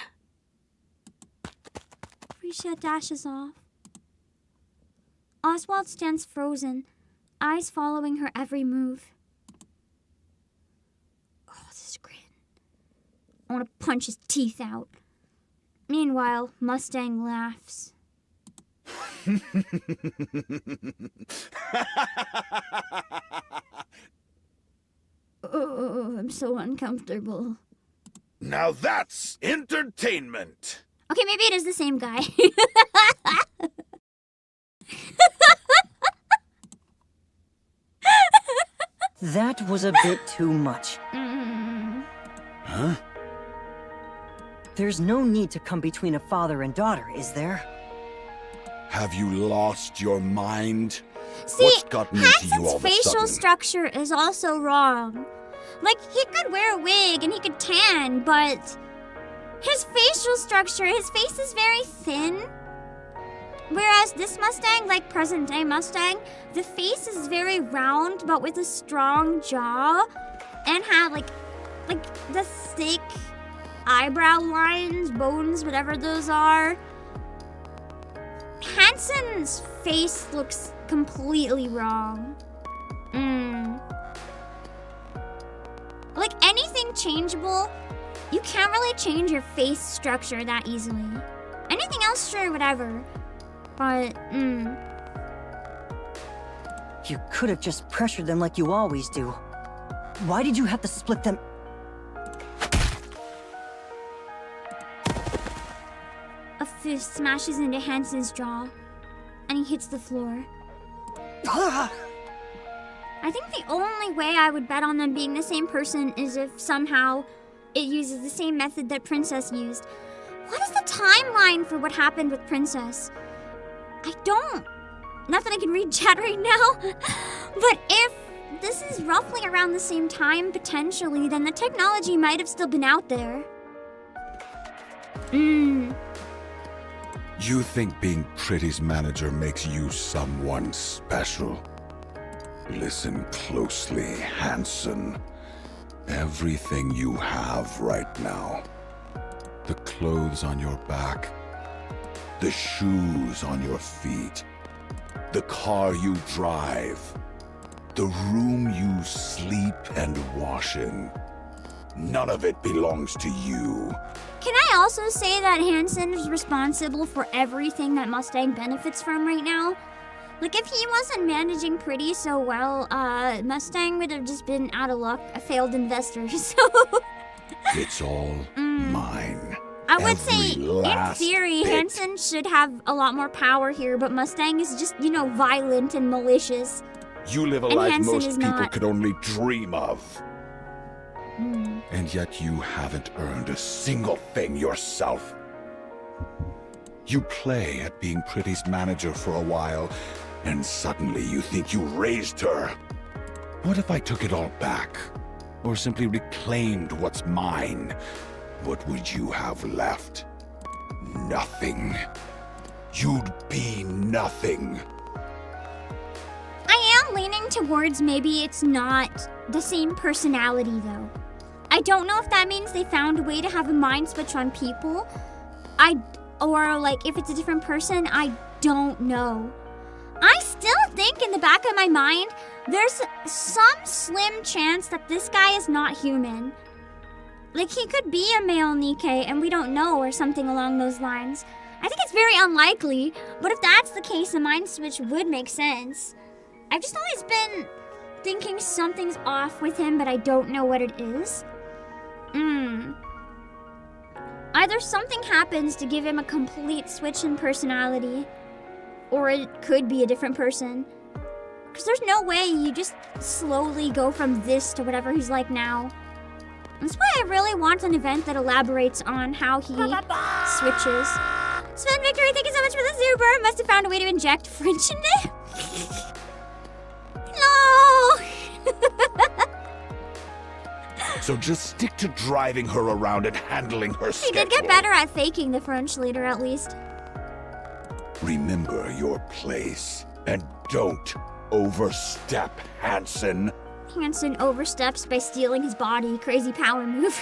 Frisia dashes off. Oswald stands frozen, eyes following her every move. Oh, this grin. I want to punch his teeth out. Meanwhile, Mustang laughs. Oh, I'm so uncomfortable. Now that's entertainment. Okay, maybe it is the same guy. That was a bit too much. Huh? There's no need to come between a father and daughter, is there? Have you lost your mind? See, What's gotten into you Hanson's all of a facial sudden? structure is also wrong. Like, he could wear a wig and he could tan, but his facial structure, his face is very thin. Whereas this Mustang, like present day Mustang, the face is very round but with a strong jaw and have like the thick eyebrow lines, bones, whatever those are. Hanson's face looks completely wrong. Like anything changeable, you can't really change your face structure that easily. Anything else, sure, whatever. But, You could have just pressured them like you always do. Why did you have to split them? a fist smashes into Hanson's jaw, and he hits the floor. I think the only way I would bet on them being the same person is if somehow it uses the same method that Princess used. What is the timeline for what happened with Princess? I don't. Not that I can read chat right now. But if this is roughly around the same time, potentially, then the technology might have still been out there. You think being Pretty's manager makes you someone special? Listen closely, Hanson. Everything you have right now. The clothes on your back. The shoes on your feet. The car you drive. The room you sleep and wash in. None of it belongs to you. Can I also say that Hanson is responsible for everything that Mustang benefits from right now? Like, if he wasn't managing Pretty so well, Mustang would have just been out of luck, a failed investor, so... It's all mine. I would say, Every in last theory, bit. Hanson should have a lot more power here, but Mustang is just, you know, violent and malicious. You live a And life Hanson most is people not. could only dream of. And yet you haven't earned a single thing yourself. You play at being Pretty's manager for a while, and suddenly you think you raised her. What if I took it all back? Or simply reclaimed what's mine? What would you have left? Nothing. You'd be nothing. I am leaning towards maybe it's not the same personality, though. I don't know if that means they found a way to have a mind switch on people. Or, like, if it's a different person, I don't know. I still think in the back of my mind, there's some slim chance that this guy is not human. Like, he could be a male Nikke, and we don't know, or something along those lines. I think it's very unlikely, but if that's the case, a mind switch would make sense. I've just always been thinking something's off with him, but I don't know what it is. Either something happens to give him a complete switch in personality, or it could be a different person. Because there's no way you just slowly go from this to whatever he's like now. That's why I really want an event that elaborates on how he switches. Sven Victory, thank you so much for the super. Must have found a way to inject French in it. No! So just stick to driving her around and handling her He schedule. did get better at faking the French leader, at least. Remember your place, and don't overstep, Hanson. Hanson oversteps by stealing his body. Crazy power move.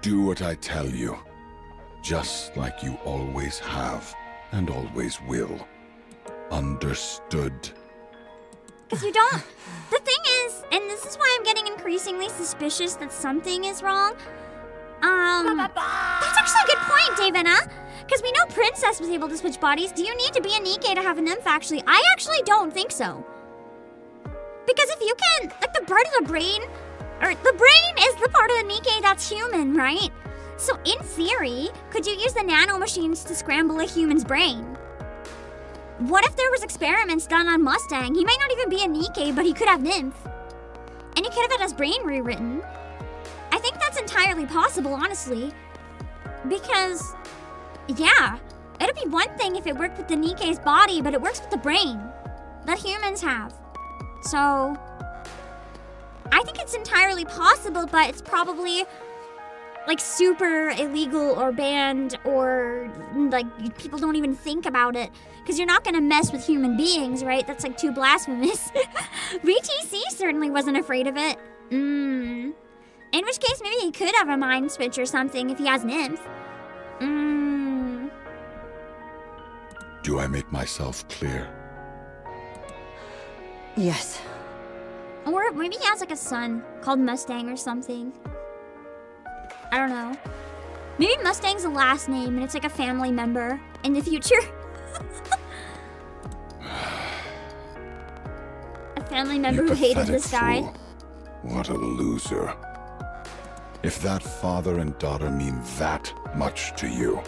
Do what I tell you, just like you always have and always will. Understood? Because you don't... The thing is, and this is why I'm getting increasingly suspicious that something is wrong. That's actually a good point, Davina. Because we know Princess was able to switch bodies. Do you need to be a Nikke to have a nymph, actually? I actually don't think so. Because if you can... Like, the part of the brain... Or, the brain is the part of the Nikke that's human, right? So, in theory, could you use the nanomachines to scramble a human's brain? What if there was experiments done on Mustang? He might not even be a Nikke, but he could have nymph. And he could have had his brain rewritten. I think entirely possible, honestly. Because, yeah, it'd be one thing if it worked with the Nikke's body, but it works with the brain that humans have. So, I think it's entirely possible, but it's probably like super illegal or banned, or like people don't even think about it because you're not gonna mess with human beings, right? That's like too blasphemous. VTC certainly wasn't afraid of it. In which case maybe he could have a mind switch or something if he has nymph. Do I make myself clear? Yes. Or maybe he has like a son called Mustang or something. I don't know. Maybe Mustang's a last name and it's like a family member in the future. A family member You who hated pathetic this guy. fool. What a loser. If that father and daughter mean that much to you,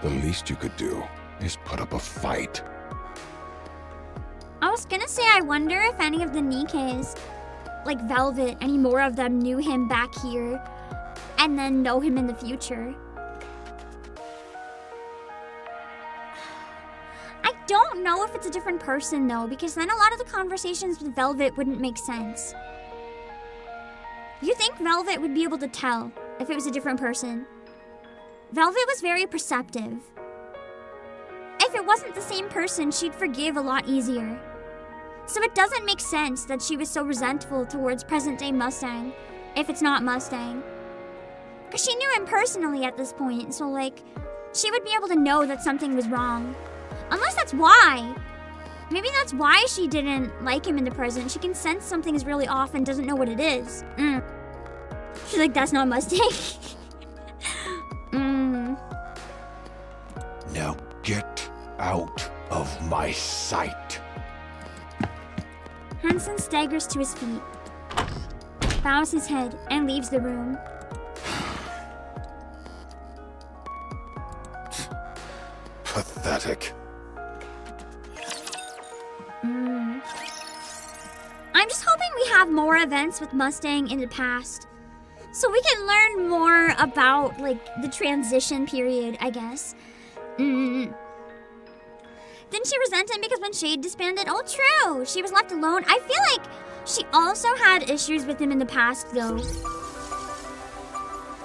the least you could do is put up a fight. I was gonna say, I wonder if any of the Nikkes, like Velvet, any more of them knew him back here and then know him in the future. I don't know if it's a different person though, because then a lot of the conversations with Velvet wouldn't make sense. You think Velvet would be able to tell if it was a different person? Velvet was very perceptive. If it wasn't the same person, she'd forgive a lot easier. So it doesn't make sense that she was so resentful towards present-day Mustang, if it's not Mustang. Because she knew him personally at this point, so like, she would be able to know that something was wrong. Unless that's why. Maybe that's why she didn't like him in the present. She can sense something is really off and doesn't know what it is. She's like, that's not Mustang. Now get out of my sight. Hansen staggers to his feet, bows his head, and leaves the room. Pathetic. I'm just hoping we have more events with Mustang in the past, so we can learn more about, like, the transition period, I guess. Didn't she resent him because when Shade disbanded? Oh, true! She was left alone. I feel like she also had issues with him in the past, though.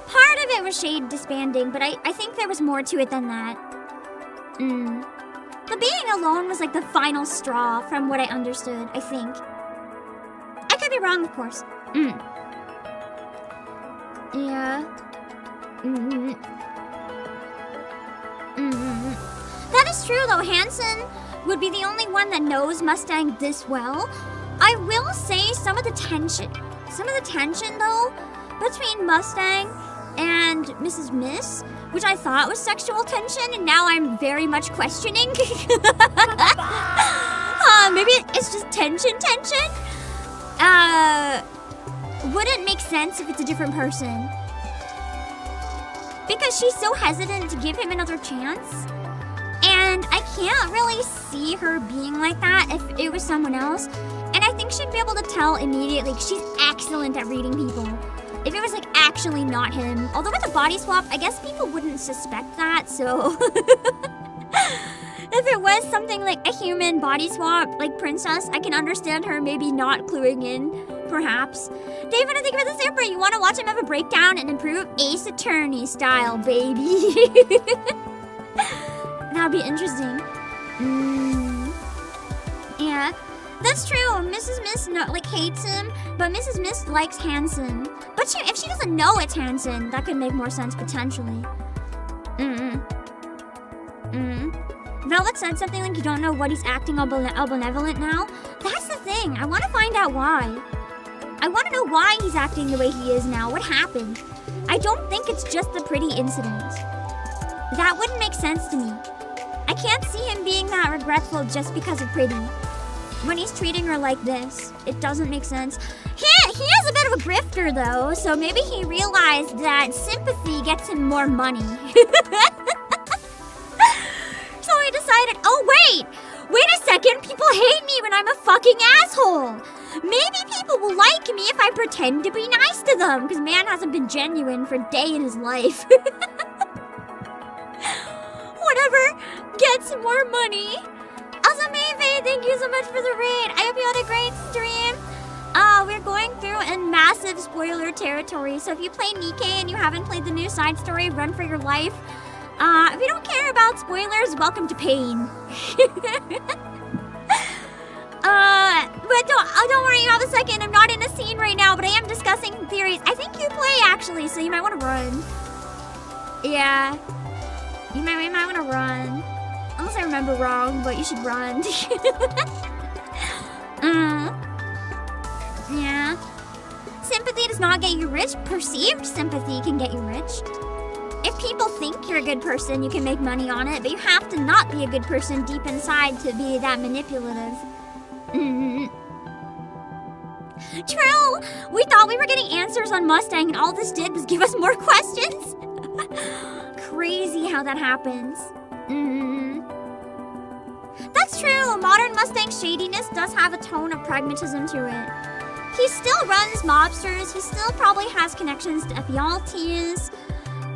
Part of it was Shade disbanding, but I think there was more to it than that. The being alone was like the final straw, from what I understood, I think. I could be wrong, of course. Yeah. That is true, though. Hansen would be the only one that knows Mustang this well. I will say some of the tension, though, between Mustang and Mrs. Miss, which I thought was sexual tension, and now I'm very much questioning. Maybe it's just tension. Wouldn't make sense if it's a different person. Because she's so hesitant to give him another chance. And I can't really see her being like that if it was someone else. And I think she'd be able to tell immediately. She's excellent at reading people. If it was like actually not him. Although with a body swap, I guess people wouldn't suspect that, so... If it was something like a human body swap, like Princess, I can understand her maybe not cluing in, perhaps. David, I think about this Emperor. You want to watch him have a breakdown and improve Ace Attorney style, baby. That'd be interesting. Yeah, that's true. Mrs. Miss hates him, but Mrs. Miss likes Hansen. But if she doesn't know it's Hansen, that could make more sense potentially. Velvet said something like you don't know what he's acting all benevolent now. That's the thing. I want to find out why. I want to know why he's acting the way he is now. What happened? I don't think it's just the pretty incident. That wouldn't make sense to me. I can't see him being that regretful just because of Pretty. When he's treating her like this, it doesn't make sense. He has a bit of a grifter though, so maybe he realized that sympathy gets him more money. So he decided, oh wait a second, people hate me when I'm a fucking asshole. Maybe people will like me if I pretend to be nice to them, because man hasn't been genuine for a day in his life. Whatever, get some more money. Also, Mayvey, thank you so much for the raid. I hope you had a great stream. We're going through in massive spoiler territory, so if you play Nikke and you haven't played the new side story, run for your life. If you don't care about spoilers, welcome to pain. But don't worry about the second. I'm not in a scene right now, but I am discussing theories. I think you play, actually, so you might want to run. Yeah. You might want to run. Unless I remember wrong, but you should run. Yeah. Sympathy does not get you rich. Perceived sympathy can get you rich. If people think you're a good person, you can make money on it, but you have to not be a good person deep inside to be that manipulative. True! We thought we were getting answers on Mustang, and all this did was give us more questions. Crazy how that happens. That's true. Modern Mustang shadiness does have a tone of pragmatism to it. He still runs mobsters. He still probably has connections to Ephialtes.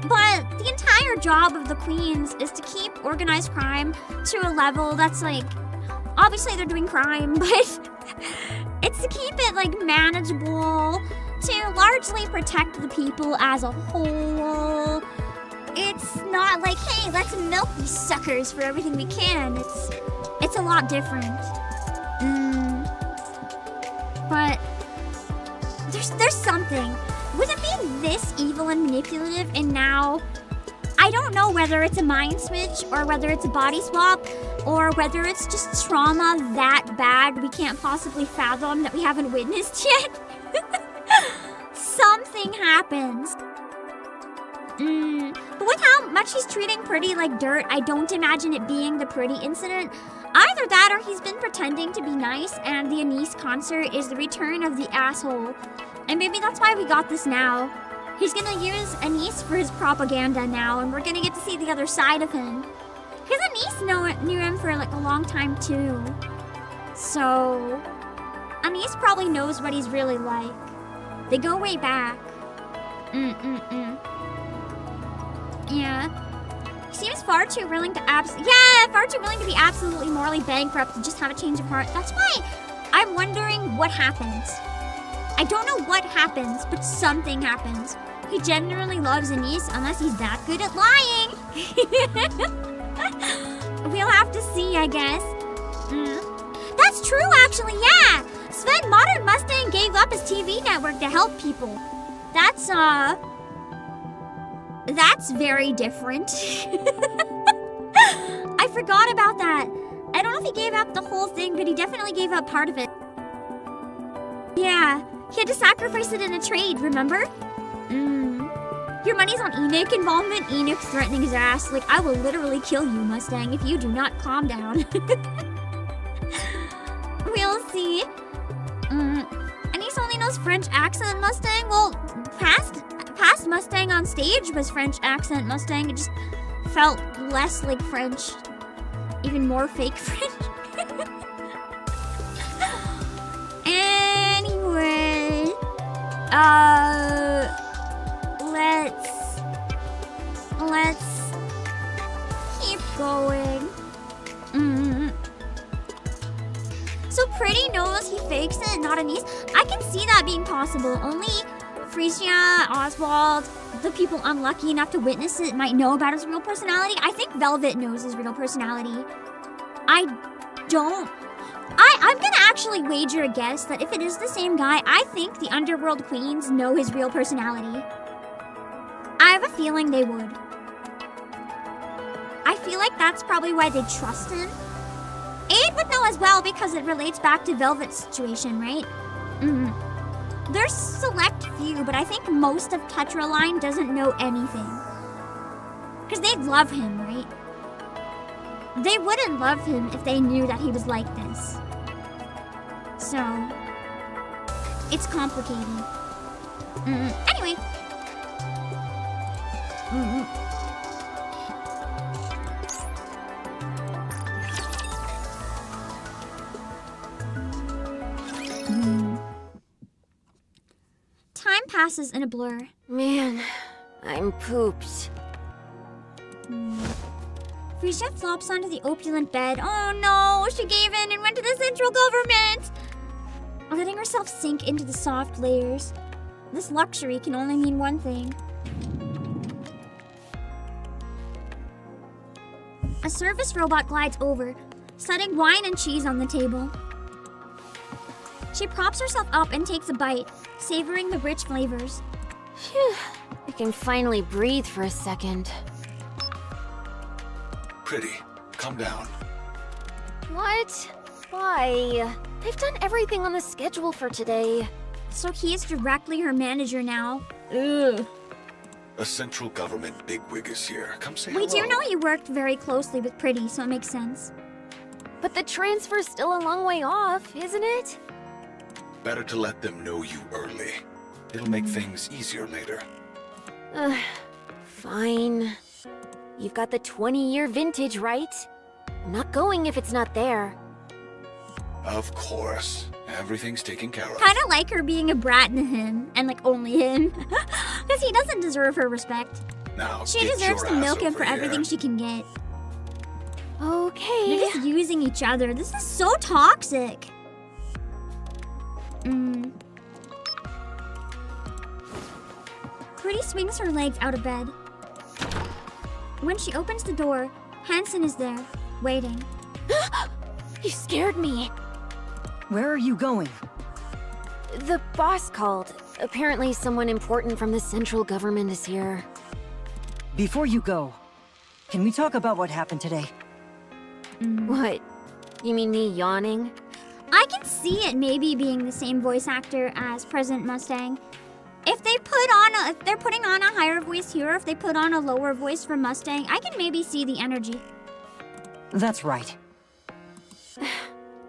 But the entire job of the Queens is to keep organized crime to a level that's like, obviously they're doing crime, but it's to keep it like manageable, to largely protect the people as a whole. It's not like, hey, let's milk these suckers for everything we can. It's a lot different. But there's something. With it being this evil and manipulative, and now I don't know whether it's a mind switch or whether it's a body swap or whether it's just trauma that bad we can't possibly fathom that we haven't witnessed yet. Something happens. But with how much he's treating Pretty like dirt, I don't imagine it being the Pretty incident. Either that or he's been pretending to be nice and the Anise concert is the return of the asshole. And maybe that's why we got this now. He's gonna use Anise for his propaganda now, and we're gonna get to see the other side of him. Because Anise knew him for like a long time too. So, Anise probably knows what he's really like. They go way back. Yeah. He seems far too willing to far too willing to be absolutely morally bankrupt to just have a change of heart. That's why I'm wondering what happens. I don't know what happens, but something happens. He genuinely loves Anise unless he's that good at lying. We'll have to see, I guess. That's true, actually, yeah. Sven, Modern Mustang gave up his TV network to help people. That's very different. I forgot about that. I don't know if he gave up the whole thing, but he definitely gave up part of it. Yeah, he had to sacrifice it in a trade, remember? Your money's on Enoch involvement? Enoch threatening his ass. Like, I will literally kill you, Mustang, if you do not calm down. We'll see. Anise only knows French accent Mustang. Well, past Mustang on stage was French accent Mustang. It just felt less like French. Even more fake French. Anyway, let's keep going. So Pretty knows he fakes it, not Anise. I can see that being possible. Only Frisia, Oswald, the people unlucky enough to witness it might know about his real personality. I think Velvet knows his real personality. I'm gonna actually wager a guess that if it is the same guy, I think the Underworld Queens know his real personality. I have a feeling they would. I feel like that's probably why they trust him. Aid would know as well because it relates back to Velvet's situation, right? There's select few, but I think most of Tetraline doesn't know anything. Because they'd love him, right? They wouldn't love him if they knew that he was like this. So, it's complicated. Anyway. passes in a blur. Man, I'm pooped. Frisia flops onto the opulent bed. Oh no, she gave in and went to the central government! Letting herself sink into the soft layers. This luxury can only mean one thing. A service robot glides over, setting wine and cheese on the table. She props herself up and takes a bite, savoring the rich flavors. Phew, I can finally breathe for a second. Pretty, come down. What? Why? I've done everything on the schedule for today. So he is directly her manager now. Ugh. A central government bigwig is here. Come say We hello. do know he worked very closely with Pretty, so it makes sense. But the transfer's still a long way off, isn't it? Better to let them know you early. It'll make things easier later. Fine. You've got the 20-year vintage, right? I'm not going if it's not there. Of course. Everything's taken care of. Kinda like her being a brat to him, and like only him. Because he doesn't deserve her respect. Now, She get deserves your to ass milk him over for here. everything she can get. Okay. They're just using each other. This is so toxic. Pretty swings her legs out of bed. When she opens the door, Hansen is there, waiting. You scared me. Where are you going? The boss called. Apparently someone important from the central government is here. Before you go, can we talk about what happened today? What? You mean me yawning? I can see it maybe being the same voice actor as President Mustang. If they're putting on a higher voice here, if they put on a lower voice for Mustang, I can maybe see the energy. That's right.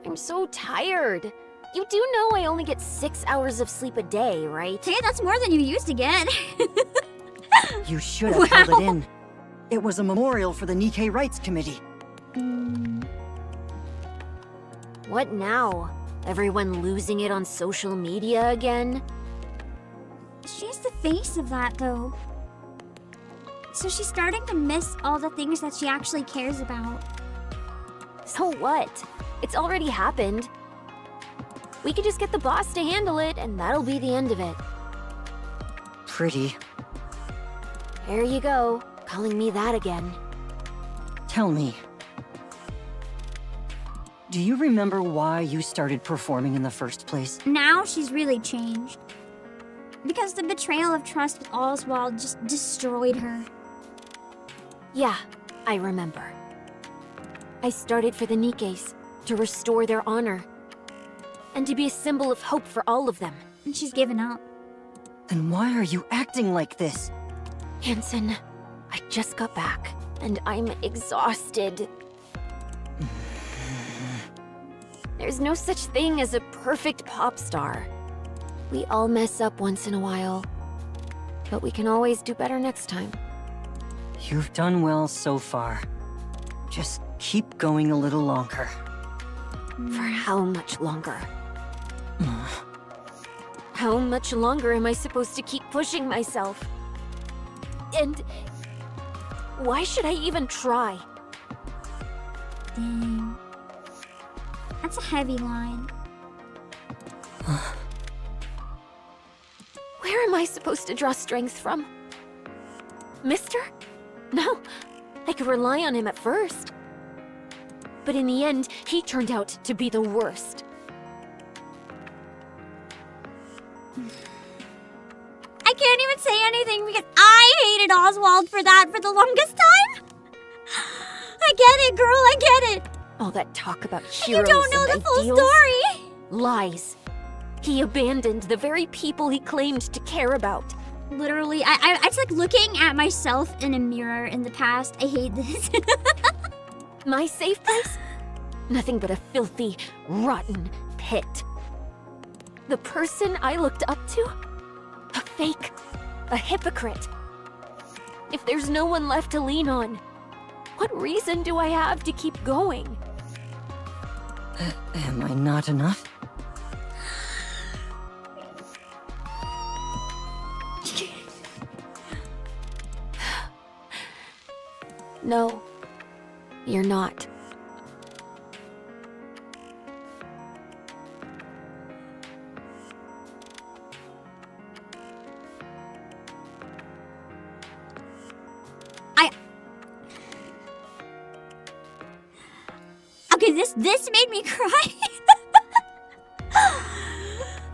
I'm so tired. You do know I only get 6 hours of sleep a day, right? Hey, that's more than you used to get. You should have held it in. It was a memorial for the Nikke Rights Committee. What now? Everyone losing it on social media again? She's the face of that, though. So she's starting to miss all the things that she actually cares about. So what? It's already happened. We could just get the boss to handle it, and that'll be the end of it. Pretty. There you go, calling me that again. Tell me. Do you remember why you started performing in the first place? Now she's really changed. Because the betrayal of trust with Oswald just destroyed her. Yeah, I remember. I started for the Nikkes, to restore their honor. And to be a symbol of hope for all of them. And she's given up. Then why are you acting like this? Hansen, I just got back, and I'm exhausted. There's no such thing as a perfect pop star. We all mess up once in a while, but we can always do better next time. You've done well so far. Just keep going a little longer. For how much longer? How much longer am I supposed to keep pushing myself? And why should I even try? Dang. That's a heavy line. Where am I supposed to draw strength from? Mister? No, I could rely on him at first. But in the end, he turned out to be the worst. I can't even say anything because I hated Oswald for that for the longest time. I get it, girl, I get it. All that talk about You heroes don't know and the full ideals? story. Lies. He abandoned the very people he claimed to care about. Literally, I it's like looking at myself in a mirror in the past. I hate this. My safe place? Nothing but a filthy, rotten pit. The person I looked up to? A fake, a hypocrite. If there's no one left to lean on, what reason do I have to keep going? Am I not enough? No, you're not. Okay, this made me cry.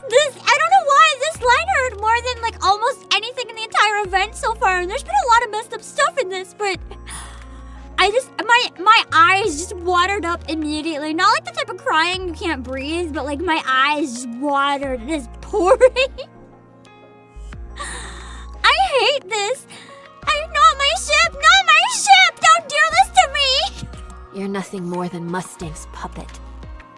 I don't know why this line hurt more than like almost anything in the entire event so far. And there's been a lot of messed up stuff in this, but my eyes just watered up immediately. Not like the type of crying you can't breathe, but like my eyes just watered and it's pouring. I hate this. Not my ship, not my ship! Don't do this to me! You're nothing more than Mustang's puppet.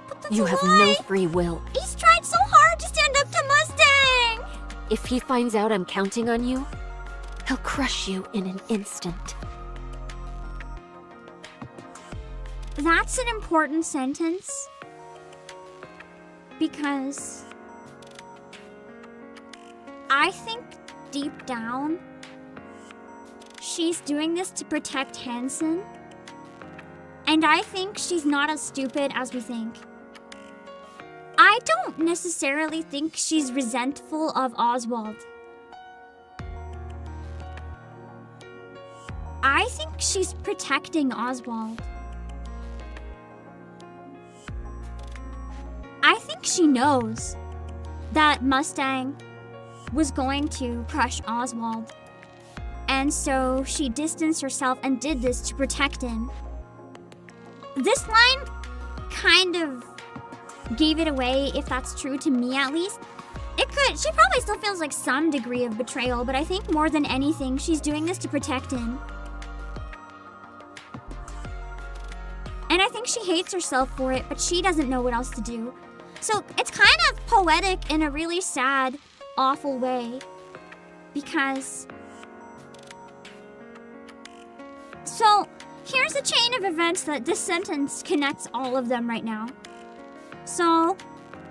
But that's You a have lie. no free will. He's tried so hard to stand up to Mustang! If he finds out I'm counting on you, he'll crush you in an instant. That's an important sentence. Because I think deep down, she's doing this to protect Hansen. And I think she's not as stupid as we think. I don't necessarily think she's resentful of Oswald. I think she's protecting Oswald. I think she knows that Mustang was going to crush Oswald. And so she distanced herself and did this to protect him. This line kind of gave it away, if that's true to me at least. It could. She probably still feels like some degree of betrayal, but I think more than anything, she's doing this to protect him. And I think she hates herself for it, but she doesn't know what else to do. So it's kind of poetic in a really sad, awful way. Because... So, here's a chain of events that this sentence connects all of them right now. So,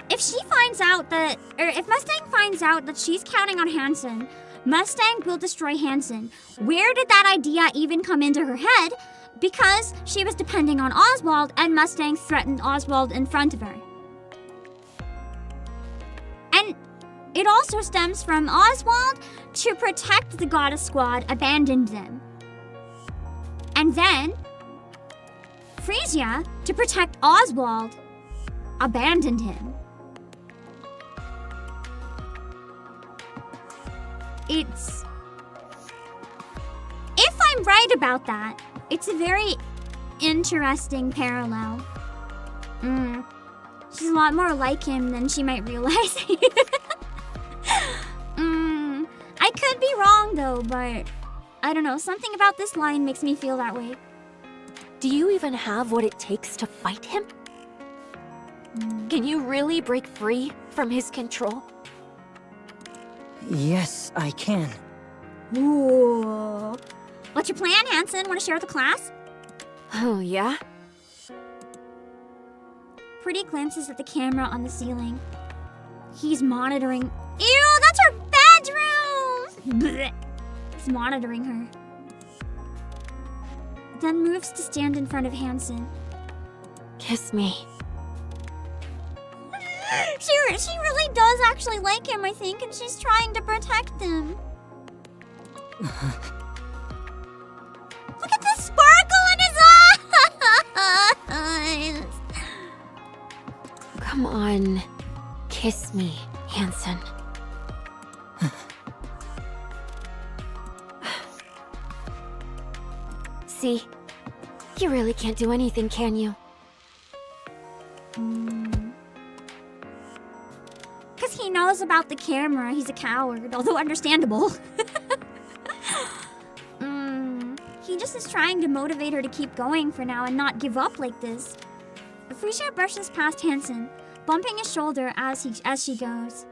if she finds out that, or if Mustang finds out that she's counting on Hansen, Mustang will destroy Hansen. Where did that idea even come into her head? Because she was depending on Oswald and Mustang threatened Oswald in front of her. And it also stems from Oswald, to protect the Goddess Squad, abandoned them. And then, Frisia, to protect Oswald, abandoned him. It's... If I'm right about that, it's a very interesting parallel. She's a lot more like him than she might realize. I could be wrong though, but I don't know. Something about this line makes me feel that way. Do you even have what it takes to fight him? Can you really break free from his control? Yes, I can. Ooh. What's your plan, Hansen? Want to share with the class? Oh, yeah? Pretty glances at the camera on the ceiling. He's monitoring. Ew, that's her bedroom! Blech. He's monitoring her. Then moves to stand in front of Hansen. Kiss me. She really does actually like him, I think, and she's trying to protect him. Look at the sparkle in his eyes! Come on. Kiss me, Hansen. See? You really can't do anything, can you? Because he knows about the camera, he's a coward, although understandable. He just is trying to motivate her to keep going for now and not give up like this. Frisia brushes past Hansen, bumping his shoulder as she goes.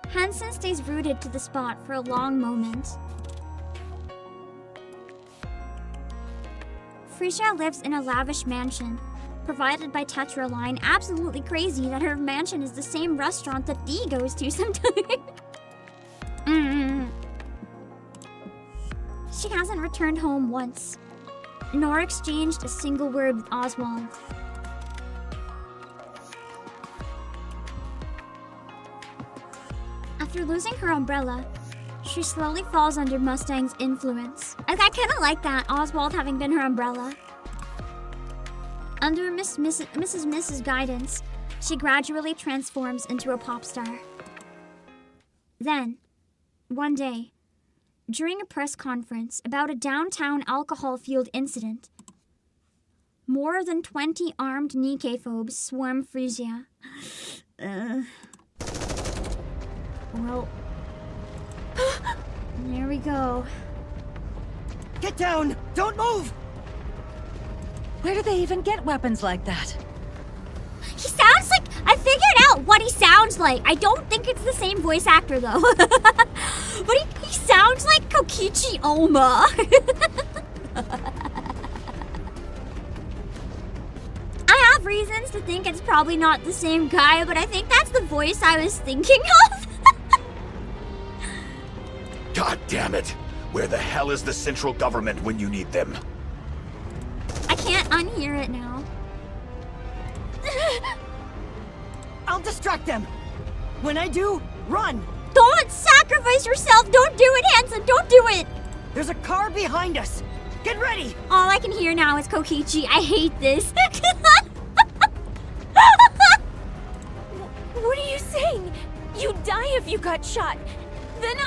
Hansen stays rooted to the spot for a long moment. Frisia lives in a lavish mansion, provided by Tetra Line. Absolutely crazy that her mansion is the same restaurant that Dee goes to sometimes. She hasn't returned home once, nor exchanged a single word with Oswald. After losing her umbrella, she slowly falls under Mustang's influence. I kind of like that, Oswald having been her umbrella. Under Mrs.'s guidance, she gradually transforms into a pop star. Then, one day, during a press conference about a downtown alcohol-fueled incident, more than 20 armed Nikke-phobes swarm Frisia. Well, there we go. Get down! Don't move! Where do they even get weapons like that? He sounds like... I figured out what he sounds like. I don't think it's the same voice actor, though. But he sounds like Kokichi Oma. I have reasons to think it's probably not the same guy, but I think that's the voice I was thinking of. God damn it! Where the hell is the central government when you need them? I can't unhear it now. I'll distract them! When I do, run! Don't sacrifice yourself! Don't do it, Hanson! Don't do it! There's a car behind us! Get ready! All I can hear now is Kokichi. I hate this. What are you saying? You'd die if you got shot. Then,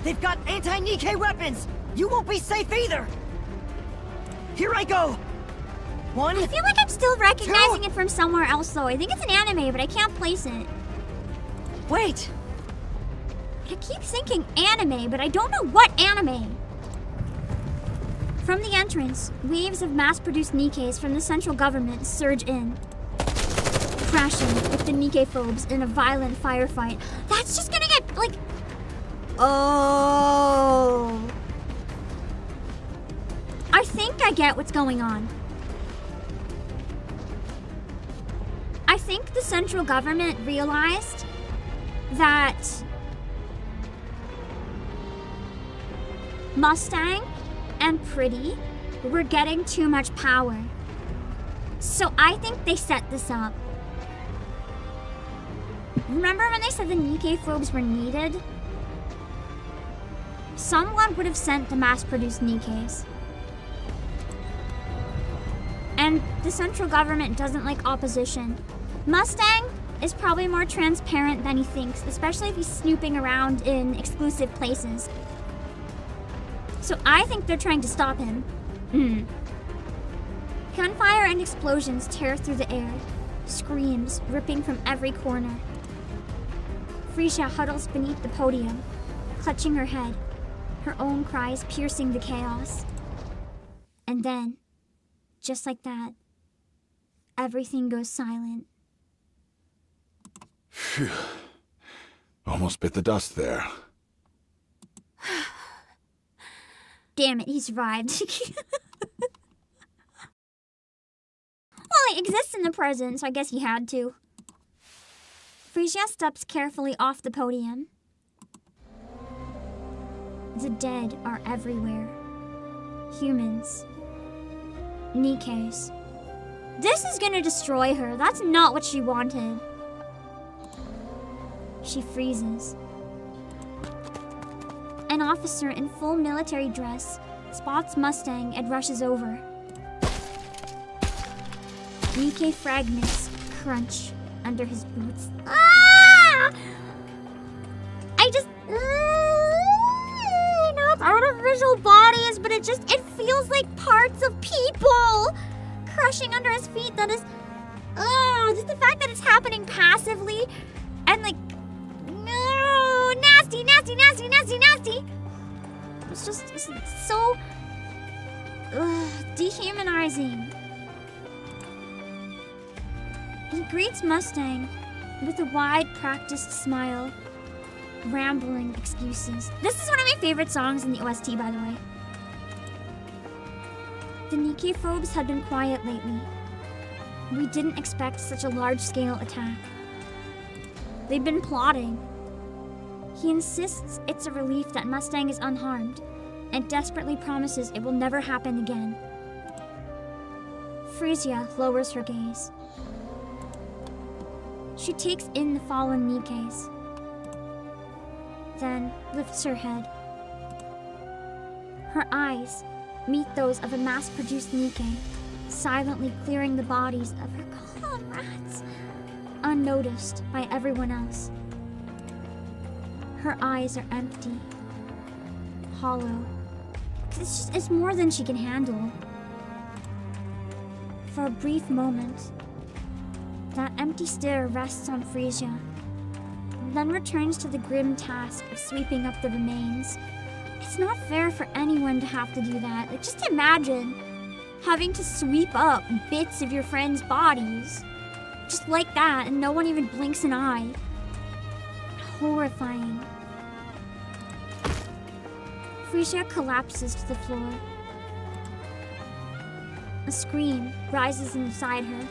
They've got anti-Nikke weapons! You won't be safe either! Here I go! One, I feel like I'm still recognizing it from somewhere else, though. I think it's an anime, but I can't place it. wait! I keep thinking anime, but I don't know what anime. From the entrance, waves of mass-produced Nikkes from the central government surge in, crashing with the Nikke-phobes in a violent firefight. That's just gonna get, like... Oh... I think I get what's going on. I think the central government realized that Mustang and Pretty were getting too much power. So I think they set this up. Remember when they said the Nikke-phobes were needed? Someone would have sent the mass-produced Nikkes. And the central government doesn't like opposition. Mustang is probably more transparent than he thinks, especially if he's snooping around in exclusive places. So I think they're trying to stop him. Gunfire and explosions tear through the air, screams ripping from every corner. Frisia huddles beneath the podium, clutching her head, her own cries piercing the chaos. And then, just like that, everything goes silent. Phew. Almost bit the dust there. Damn it, he survived. Well, he exists in the present, so I guess he had to. Frisia steps carefully off the podium. The dead are everywhere. Humans. Nikkes. This is gonna destroy her. That's not what she wanted. She freezes. An officer in full military dress spots Mustang and rushes over. Nikke fragments crunch under his boots. Ah! I know it's artificial bodies, but it feels like parts of people crushing under his feet. That is, just the fact that it's happening passively and like, no, nasty. It's so dehumanizing. He greets Mustang with a wide, practiced smile, rambling excuses. This is one of my favorite songs in the OST, by the way. The Nikke-phobes had been quiet lately. We didn't expect such a large-scale attack. They'd been plotting. He insists it's a relief that Mustang is unharmed, and desperately promises it will never happen again. Frisia lowers her gaze. She takes in the fallen Nikkes, then lifts her head. Her eyes meet those of a mass-produced Nikke, silently clearing the bodies of her comrades, unnoticed by everyone else. Her eyes are empty, hollow. It's more than she can handle. For a brief moment, that empty stare rests on Frisia, then returns to the grim task of sweeping up the remains. It's not fair for anyone to have to do that. Like, just imagine having to sweep up bits of your friends' bodies. Just like that, and no one even blinks an eye. Horrifying. Frisia collapses to the floor. A scream rises inside her,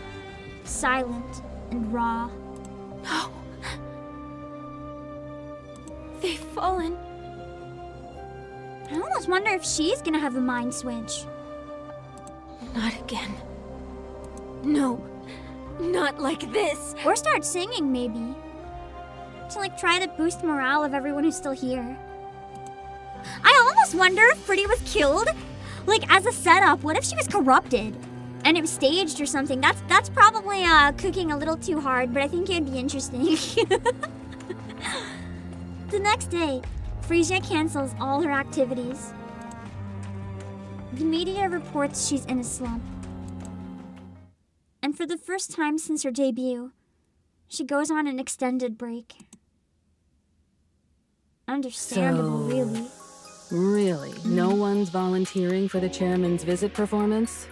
silent and raw. No. They've fallen. I almost wonder if she's gonna have a mind switch. Not again. No. Not like this. Or start singing, maybe. To, like, try to boost morale of everyone who's still here. I almost wonder if Pretty was killed. Like, as a setup, what if she was corrupted? And it was staged or something? That's probably cooking a little too hard, but I think it'd be interesting. The next day, Frisia cancels all her activities. The media reports she's in a slump. And for the first time since her debut, she goes on an extended break. Understandable, really. Really? No one's volunteering for the chairman's visit performance?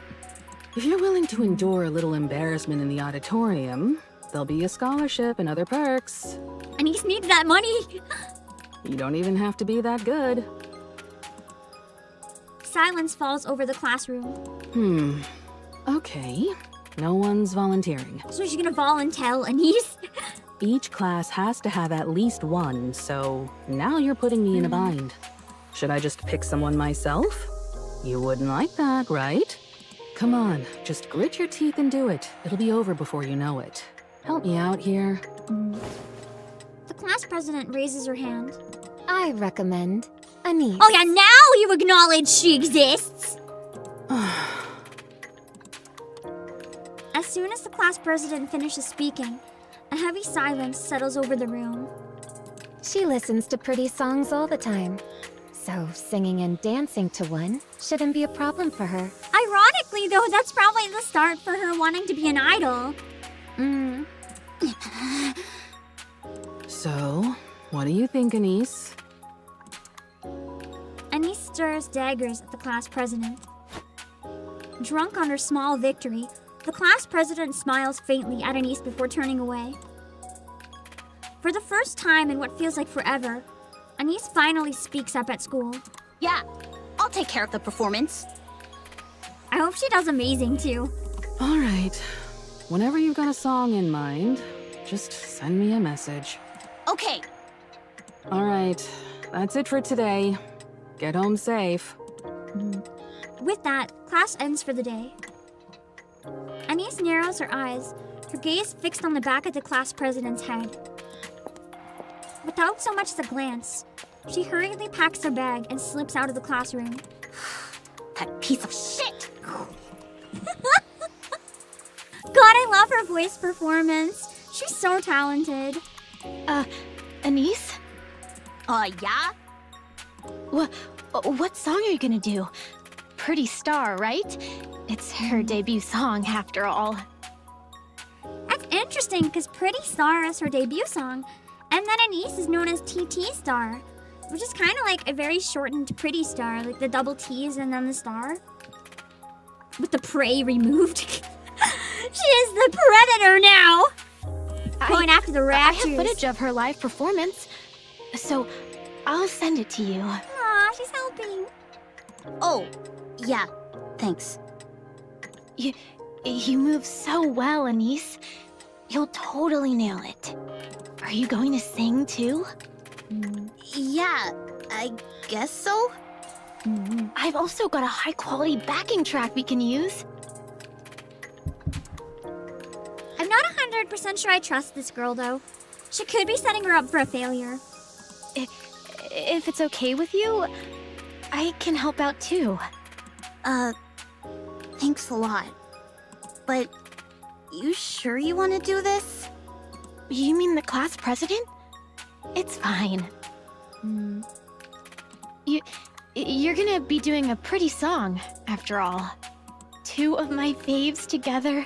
If you're willing to endure a little embarrassment in the auditorium, there'll be a scholarship and other perks. And he just needs that money. You don't even have to be that good. Silence falls over the classroom. Okay. No one's volunteering. So she's gonna volunteer Anise? Each class has to have at least one, so now you're putting me in a bind. Should I just pick someone myself? You wouldn't like that, right? Come on, just grit your teeth and do it. It'll be over before you know it. Help me out here. The class president raises her hand. I recommend Anise. Oh yeah, now you acknowledge she exists! As soon as the class president finishes speaking, a heavy silence settles over the room. She listens to pretty songs all the time. So singing and dancing to one shouldn't be a problem for her. Ironically, though, that's probably the start for her wanting to be an idol. So, what do you think, Anise? Anise stirs daggers at the class president. Drunk on her small victory, the class president smiles faintly at Anise before turning away. For the first time in what feels like forever, Anise finally speaks up at school. Yeah, I'll take care of the performance. I hope she does amazing, too. All right. Whenever you've got a song in mind, just send me a message. Okay. All right. That's it for today. Get home safe. With that, class ends for the day. Anise narrows her eyes, her gaze fixed on the back of the class president's head. Without so much as a glance, she hurriedly packs her bag and slips out of the classroom. That piece of shit! God, I love her voice performance. She's so talented. Anise? Yeah? What song are you gonna do? Pretty Star, right? It's her debut song, after all. That's interesting, because Pretty Star is her debut song, and then Anise is known as TT Star, which is kind of like a very shortened Pretty Star, like the double T's and then the star. With the prey removed. She is the predator now! Going after the raptors. I have footage of her live performance, so I'll send it to you. Aw, she's helping. Oh, yeah, thanks. You move so well, Anise. You'll totally nail it. Are you going to sing too? Yeah, I guess so. I've also got a high-quality backing track we can use. I'm not 100% sure I trust this girl, though. She could be setting her up for a failure. If it's okay with you, I can help out too. Thanks a lot. But you sure you want to do this? You mean the class president? It's fine. You're gonna be doing a pretty song, after all. Two of my faves together.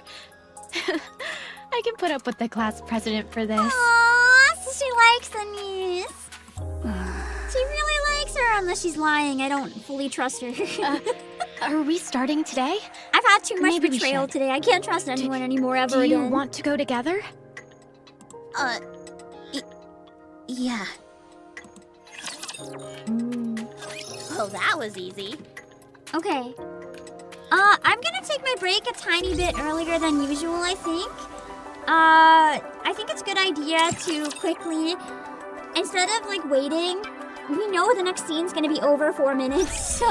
I can put up with the class president for this. Aww, so she likes the niece. She really likes her, unless she's lying. I don't fully trust her. Are we starting today? I've had too much Maybe we betrayal should. today. I can't trust anyone anymore ever Do you again. want to go together? Yeah. Well, that was easy. Okay. I'm gonna take my break a tiny bit earlier than usual, I think. I think it's a good idea to quickly, instead of like waiting, we know the next scene's gonna be over 4 minutes, so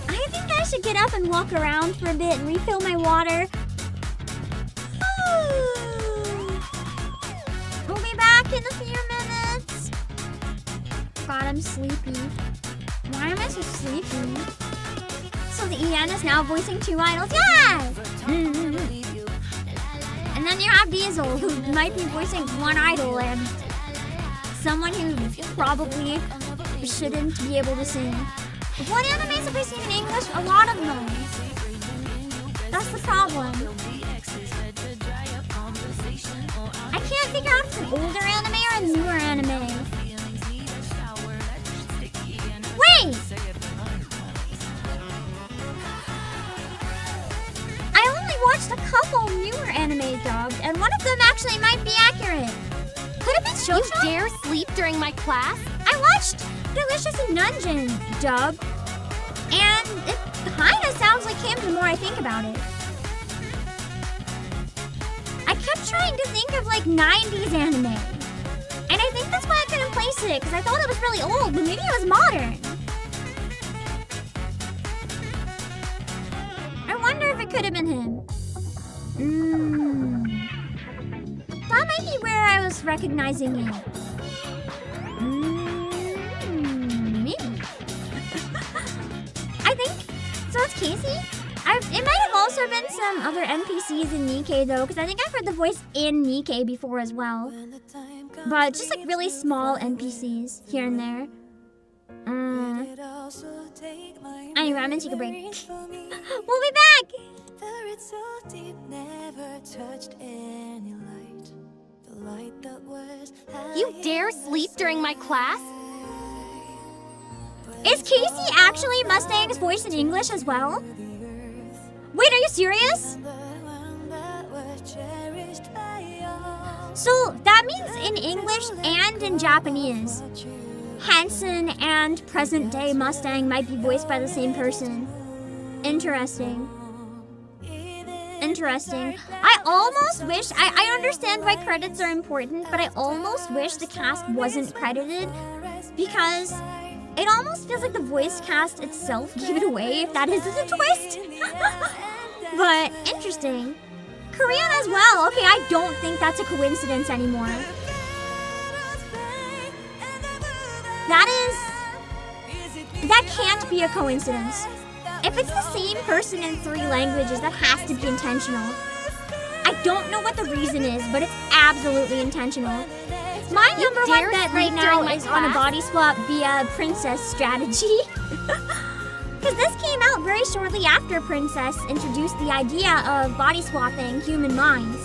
I think I should get up and walk around for a bit and refill my water. We'll be back in a few minutes. God, I'm sleepy. Why am I so sleepy? So the EN is now voicing 2 idols. Yes! And then you have Diesel, who might be voicing 1 idol and someone who probably shouldn't be able to sing. What animes have we seen in English? A lot of them. That's the problem. I can't figure out if it's an older anime or a newer anime. Wait! I only watched a couple newer anime dubbed, and one of them actually might be accurate. Could it be You Shoujo? dare sleep during my class? I watched Delicious in Dungeon dub, and it kinda sounds like him the more I think about it. I kept trying to think of like 90s anime, and I think that's why I couldn't place it, because I thought it was really old, but maybe it was modern. I wonder if it could have been him. That might be where I was recognizing it. Maybe. I think, so it's Casey? It might have also been some other NPCs in Nikke though, because I think I've heard the voice in Nikke before as well. But just like really small NPCs here and there. Anyway, I'm gonna take a break. We'll be back! You dare sleep during my class? Is Casey actually Mustang's voice in English as well? Wait, are you serious? So that means in English and in Japanese, Hanson and present-day Mustang might be voiced by the same person. Interesting. Interesting. I almost wish, I understand why credits are important, but I almost wish the cast wasn't credited, because it almost feels like the voice cast itself gave it away, if that isn't a twist. But interesting. Korean as well. Okay, I don't think that's a coincidence anymore. That can't be a coincidence. If it's the same person in 3 languages, that has to be intentional. I don't know what the reason is, but it's absolutely intentional. My number 1 bet right now is on a body swap via Princess strategy. Because this came out very shortly after Princess introduced the idea of body swapping human minds.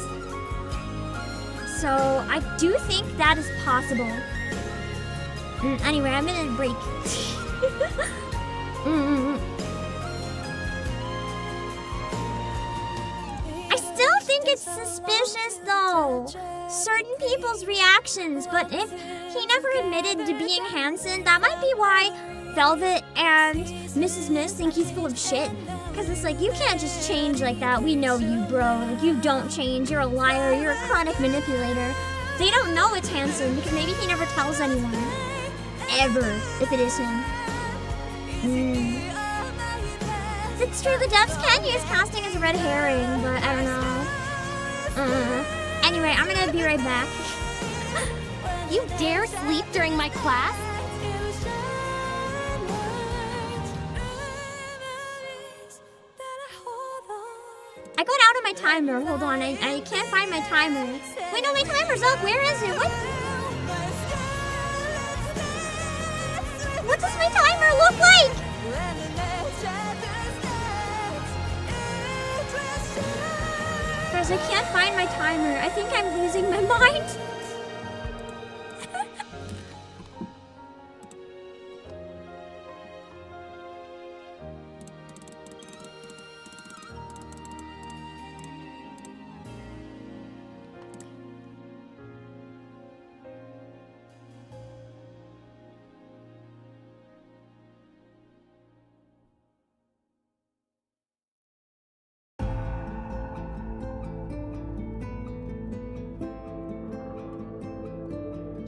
So I do think that is possible. Anyway, I'm gonna break. I still think it's suspicious though. Certain people's reactions, but if he never admitted to being Hanson, that might be why Velvet and Mrs. Miss think he's full of shit. Because it's like, you can't just change like that. We know you, bro. Like, you don't change. You're a liar. You're a chronic manipulator. They don't know it's Hanson because maybe he never tells anyone. Ever, if it is him. It's true, the devs can use casting as a red herring, but I don't know. Anyway, I'm gonna be right back. You dare sleep during my class? I got out of my timer. Hold on, I can't find my timer. Wait, no, my timer's up. Where is it? What does my timer look like? Guys, I can't find my timer. I think I'm losing my mind.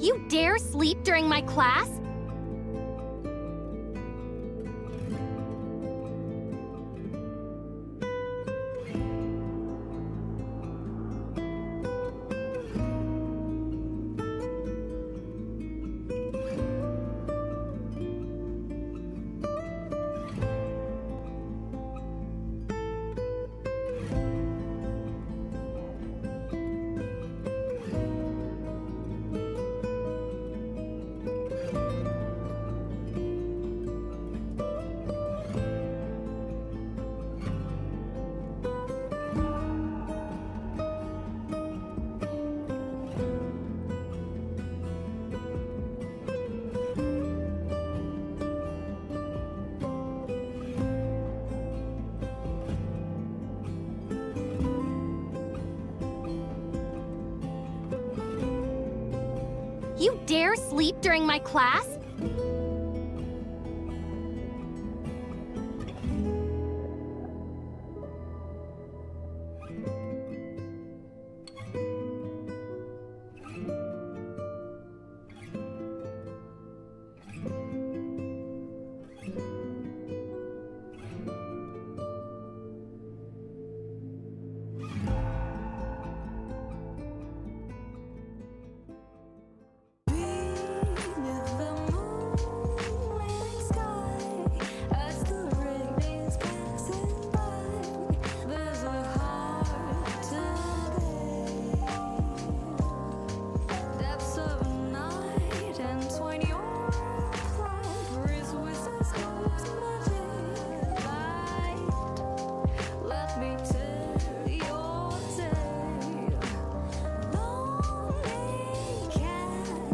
You dare sleep during my class? You dare sleep during my class?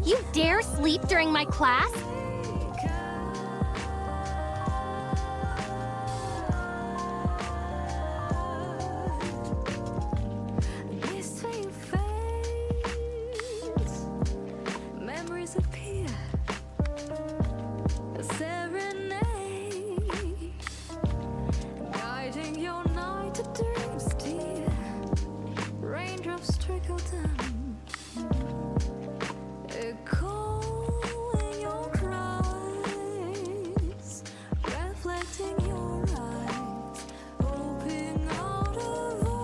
You dare sleep during my class? Memories appear. A serenade, guiding your night to dreams, dear. Raindrops trickle down, echoing your cries, reflecting your eyes, hoping out of all.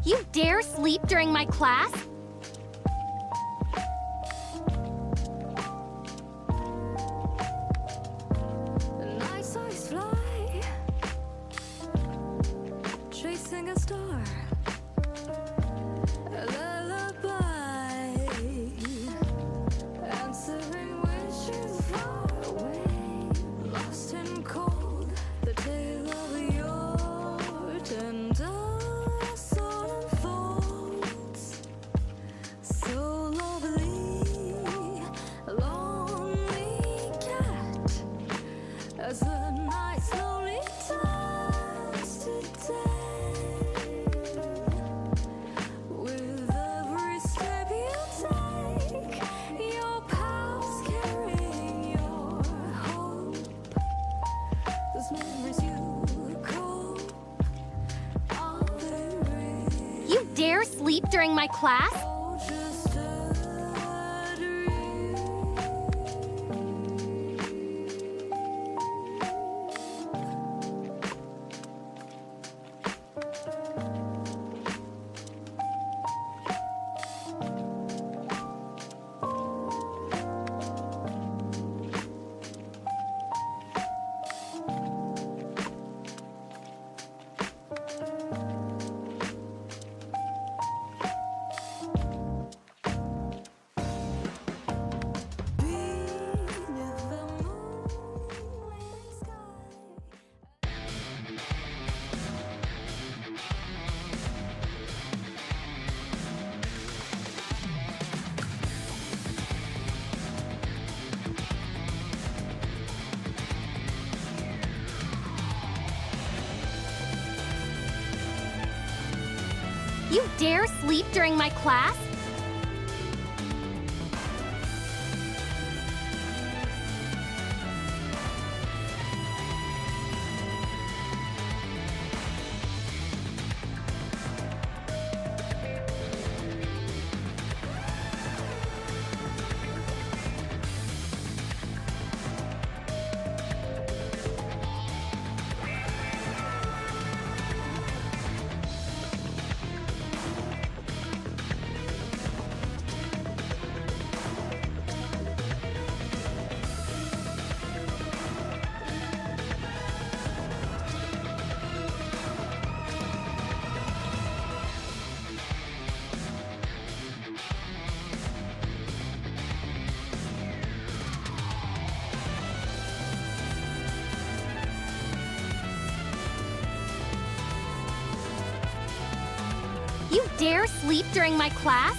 You dare sleep during my class? Nice eyes fly, chasing a star, a lullaby, answering wishes far away, lost and cold, the tale of your tender soul unfolds. sleep during my class? You dare sleep during my class? You dare sleep during my class?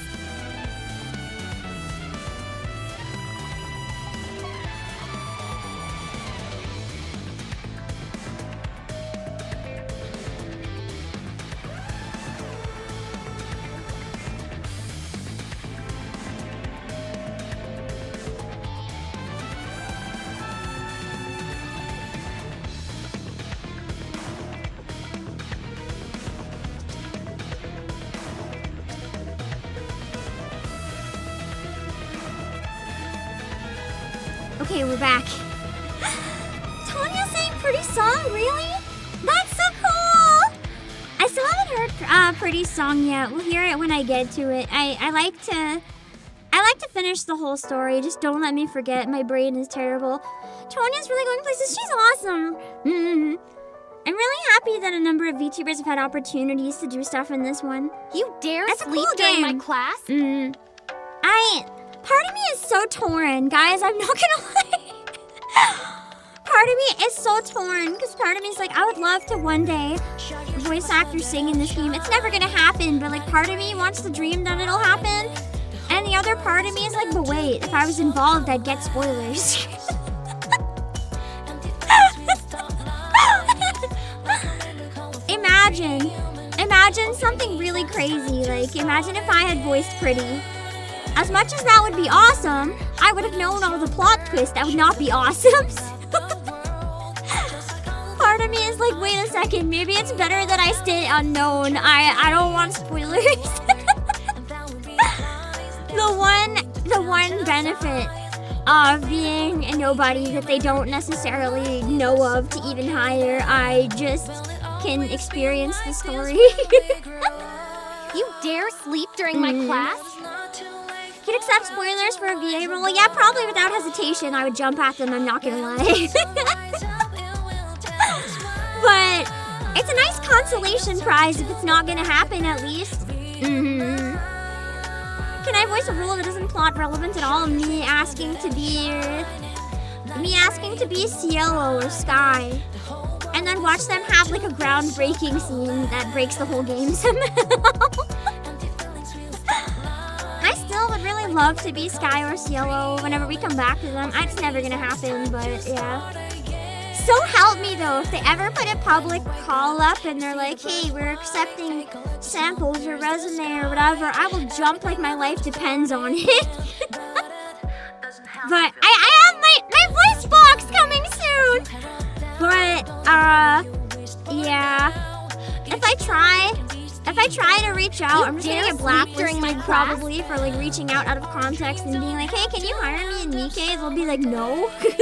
Okay, we're back. Tanya sang Pretty Song, really? That's so cool! I still haven't heard Pretty Song yet. We'll hear it when I get to it. I like to finish the whole story. Just don't let me forget. My brain is terrible. Tanya's really going places. She's awesome. I'm really happy that a number of VTubers have had opportunities to do stuff in this one. You dare That's a sleep cool during game. my class? Part of me is so torn, guys. I'm not gonna lie. Part of me is so torn because part of me is like, I would love to one day voice actor sing in this game. It's never gonna happen, but like part of me wants to dream that it'll happen. And the other part of me is like, but wait, if I was involved, I'd get spoilers. Imagine something really crazy. Like, imagine if I had voiced Pretty. As much as that would be awesome, I would have known all the plot twists. That would not be awesome. Part of me is like, wait a second, maybe it's better that I stay unknown. I don't want spoilers. The one benefit of being a nobody that they don't necessarily know of to even hire, I just can experience the story. You dare sleep during my class? Could accept spoilers for a VA role? Yeah, probably without hesitation. I would jump at them, I'm not gonna lie. But it's a nice consolation prize if it's not gonna happen, at least. Can I voice a role that isn't plot relevant at all? Me asking to be Cielo or Sky. And then watch them have like a groundbreaking scene that breaks the whole game somehow. I still would really love to be Sky or Cielo whenever we come back to them. It's never gonna happen, but yeah. So help me though, if they ever put a public call up and they're like, hey, we're accepting samples or resume or whatever, I will jump like my life depends on it. But I have my voice box coming soon. But yeah. If I I try to reach out, I'm just gonna get during my blacklisted class? probably for like reaching out of context and being like, hey, can you hire me in Nikke? They'll be like, no. And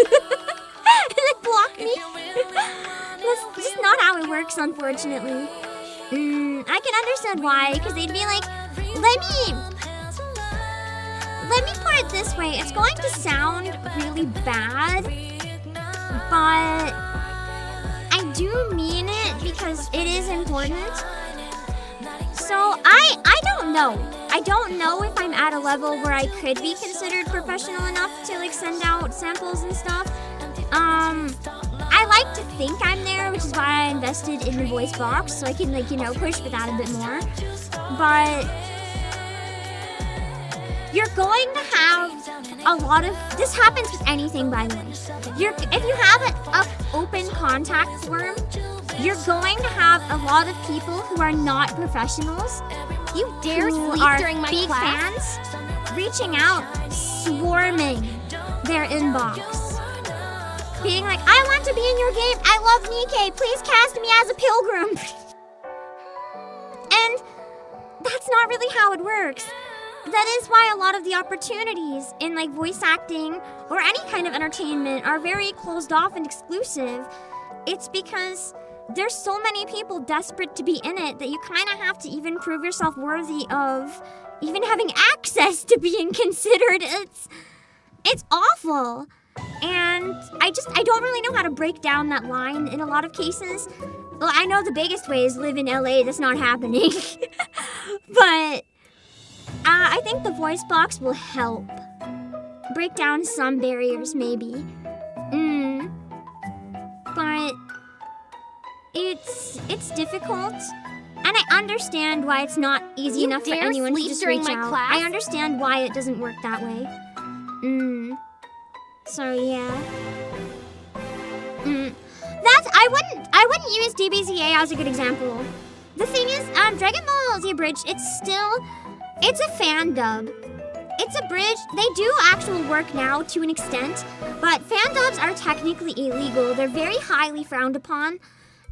then block me. That's just not how it works, unfortunately. I can understand why, because they'd be like, let me put it this way. It's going to sound really bad, but I do mean it because it is important. So I don't know. I don't know if I'm at a level where I could be considered professional enough to like send out samples and stuff. I like to think I'm there, which is why I invested in the voice box, so I can like, you know, push for that a bit more. But you're going to have a lot of, this happens with anything, by the way. If you have an open contact form, you're going to have a lot of people who are not professionals. You dare who sleep are during my big class? fans, reaching out, swarming their inbox. Being like, I want to be in your game, I love Nikke, please cast me as a pilgrim. And that's not really how it works. That is why a lot of the opportunities in like voice acting or any kind of entertainment are very closed off and exclusive. It's because there's so many people desperate to be in it that you kind of have to even prove yourself worthy of even having access to being considered. It's awful. And I don't really know how to break down that line in a lot of cases. Well, I know the biggest way is live in LA, that's not happening. But I think the voice box will help break down some barriers, maybe. But it's difficult, and I understand why it's not easy enough for anyone to just reach out. I understand why it doesn't work that way. So yeah. I wouldn't use DBZA as a good example. The thing is, Dragon Ball Z Bridge, it's a fan dub. It's a bridge. They do actual work now to an extent, but fan dubs are technically illegal. They're very highly frowned upon.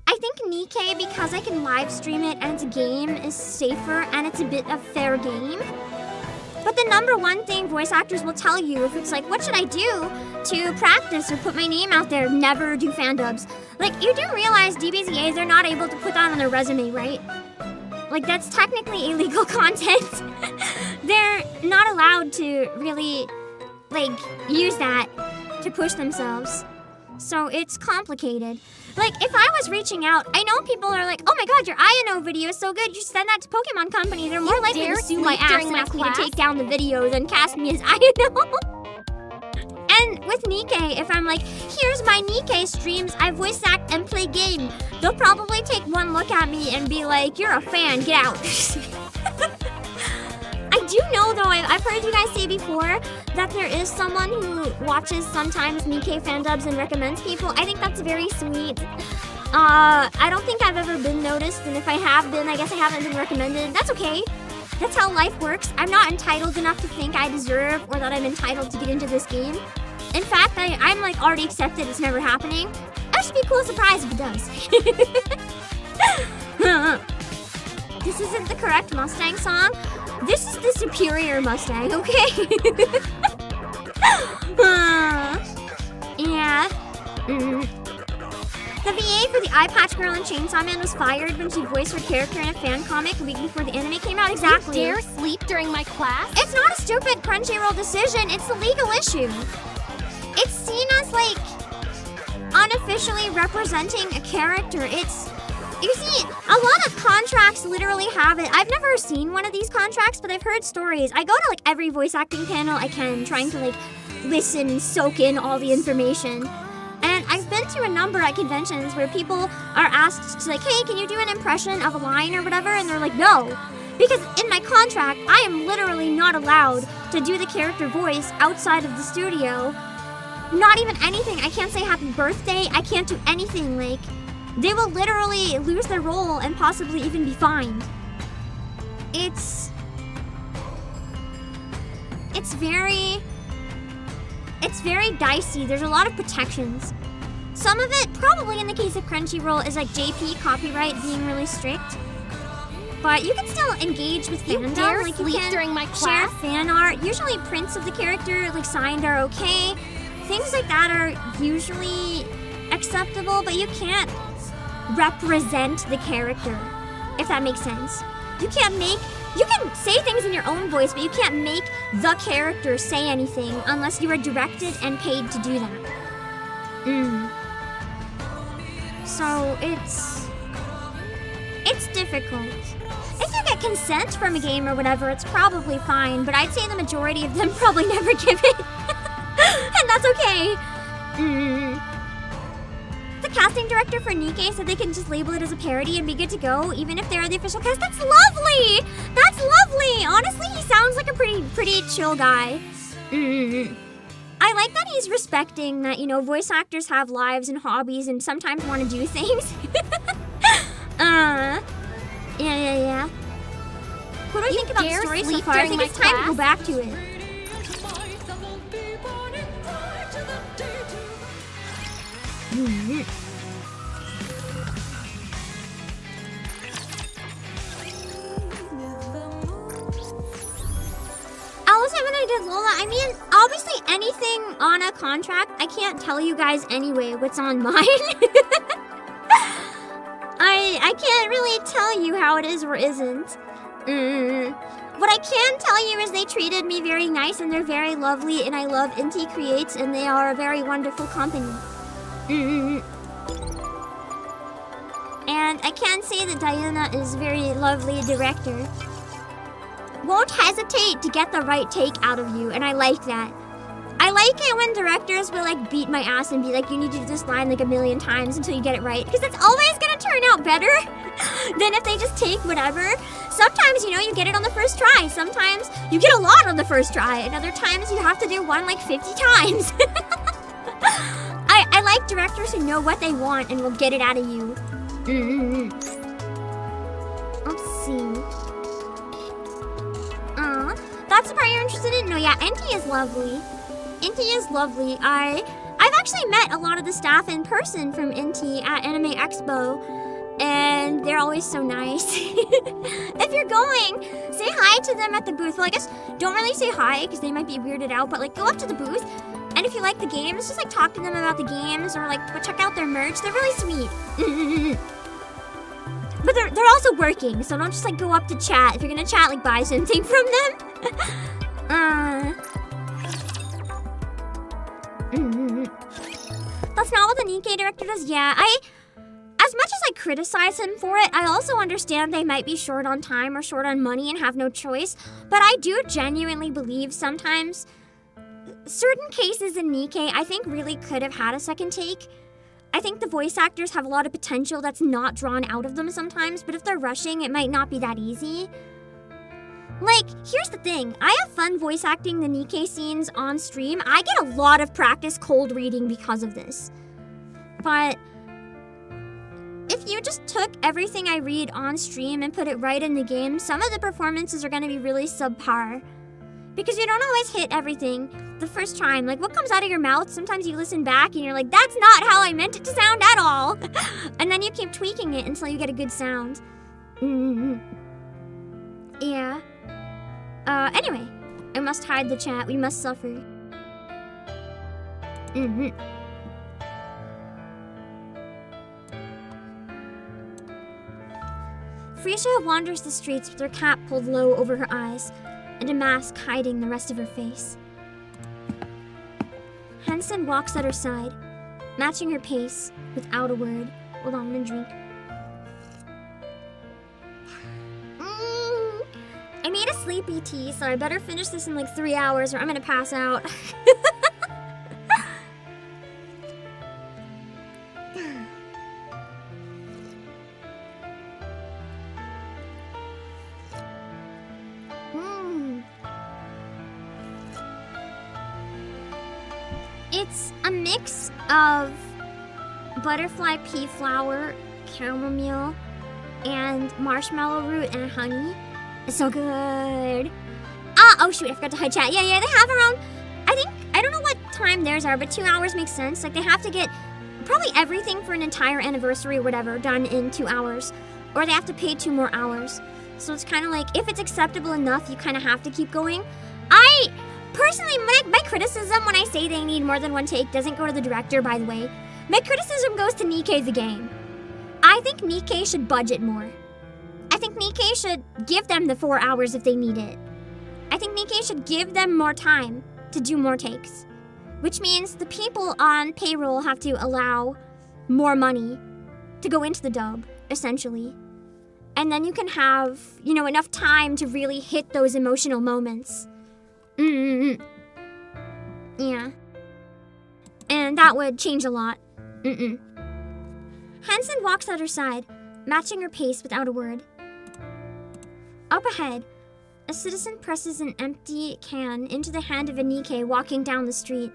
I think Nikke, because I can live stream it and it's a game, is safer and it's a bit of fair game. But the number one thing voice actors will tell you if it's like, what should I do to practice or put my name out there? Never do fan dubs. Like, you do realize DBZAs, they're not able to put that on their resume, right? Like, that's technically illegal content. They're not allowed to really, like, use that to push themselves. So it's complicated. Like, if I was reaching out, I know people are like, oh my god, your INO video is so good, you should send that to Pokemon Company. They're more likely to sue my ass and ask me to take down the video than cast me as INO. And with Nikke, if I'm like, here's my Nikke streams, I voice act and play game, they'll probably take one look at me and be like, you're a fan, get out. I do know though, I've heard you guys say before that there is someone who watches sometimes Nikke fan dubs and recommends people. I think that's very sweet. I don't think I've ever been noticed, and if I have been, I guess I haven't been recommended. That's okay. That's how life works. I'm not entitled enough to think I deserve or that I'm entitled to get into this game. In fact, I'm like already accepted it's never happening. That should be a cool surprise if it does. This isn't the correct Mustang song. This is the superior Mustang, okay? Yeah. The VA for the Eye Patch Girl and Chainsaw Man was fired when she voiced her character in a fan comic a week before the anime came out. Exactly. You dare sleep during my class? It's not a stupid Crunchyroll decision. It's a legal issue. It's seen as, like, unofficially representing a character. You see, a lot of contracts literally have it. I've never seen one of these contracts, but I've heard stories. I go to, like, every voice acting panel I can, trying to, like, listen and soak in all the information. And I've been to a number at conventions where people are asked to, like, hey, can you do an impression of a line or whatever? And they're like, no. Because in my contract, I am literally not allowed to do the character voice outside of the studio. Not even anything. I can't say happy birthday. I can't do anything, like... They will literally lose their role and possibly even be fined. It's very dicey. There's a lot of protections. Some of it, probably in the case of Crunchyroll, is like JP copyright being really strict. But you can still engage with fandom. dare Like you sleep can during my share class? fan art. Usually prints of the character, like signed, are okay. Things like that are usually acceptable, but you can't represent the character, if that makes sense. You can say things in your own voice, but you can't make the character say anything unless you are directed and paid to do that. So it's difficult. If you get consent from a game or whatever, it's probably fine, but I'd say the majority of them probably never give it. And that's okay. The casting director for Nikke said they can just label it as a parody and be good to go, even if they're the official cast. That's lovely! That's lovely! Honestly, he sounds like a pretty chill guy. I like that he's respecting that, you know, voice actors have lives and hobbies and sometimes want to do things. Yeah. What do I think about the story so far? I think it's time to go back to it. When I did Lola, I mean, obviously anything on a contract, I can't tell you guys anyway what's on mine. I can't really tell you how it is or isn't. What I can tell you is they treated me very nice and they're very lovely, and I love ETIQUETTE and they are a very wonderful company. And I can say that Diana is a very lovely director. Won't hesitate to get the right take out of you, and I like that. I like it when directors will like beat my ass and be like, you need to do this line like a million times until you get it right, because it's always gonna turn out better than if they just take whatever. Sometimes, you know, you get it on the first try. Sometimes you get a lot on the first try, and other times you have to do one like 50 times. I like directors who know what they want and will get it out of you. Let's see. That's the part you're interested in? No, yeah, Enti is lovely. Enti is lovely. I've actually met a lot of the staff in person from Enti at Anime Expo, and they're always so nice. If you're going, say hi to them at the booth. Well, I guess don't really say hi because they might be weirded out, but like go up to the booth, and if you like the games, just like talk to them about the games or like check out their merch. They're really sweet. But they're also working, so don't just like go up to chat. If you're gonna chat, like buy something from them. That's not what the Nikke director does. Yeah, as much as I criticize him for it, I also understand they might be short on time or short on money and have no choice. But I do genuinely believe sometimes certain cases in Nikke I think really could have had a second take. I think the voice actors have a lot of potential that's not drawn out of them sometimes, but if they're rushing, it might not be that easy. Like, here's the thing. I have fun voice acting the Nikke scenes on stream. I get a lot of practice cold reading because of this. But if you just took everything I read on stream and put it right in the game, some of the performances are going to be really subpar. Because you don't always hit everything the first time. Like, what comes out of your mouth, sometimes you listen back and you're like, that's not how I meant it to sound at all. And then you keep tweaking it until you get a good sound. Yeah. Anyway, I must hide the chat. We must suffer. Freesia wanders the streets with her cap pulled low over her eyes and a mask hiding the rest of her face. Henson walks at her side, matching her pace without a word. Hold on, I'm gonna drink. I made a sleepy tea, so I better finish this in like 3 hours or I'm gonna pass out. It's a mix of butterfly pea flower, chamomile, and marshmallow root and honey. It's so good. Oh shoot, I forgot to hide chat. Yeah, they have around, I don't know what time theirs are, but 2 hours makes sense. Like, they have to get probably everything for an entire anniversary or whatever done in 2 hours, or they have to pay 2 more hours. So it's kind of like, if it's acceptable enough, you kind of have to keep going. I, personally, my criticism when I say they need more than one take doesn't go to the director, by the way. My criticism goes to Nikke the game. I think Nikke should budget more. I think Nikke should give them the 4 hours if they need it. I think Nikke should give them more time to do more takes. Which means the people on payroll have to allow more money to go into the dub, essentially. And then you can have, you know, enough time to really hit those emotional moments. Yeah. And that would change a lot. Hansen walks at her side, matching her pace without a word. Up ahead, a citizen presses an empty can into the hand of a Nikke walking down the street.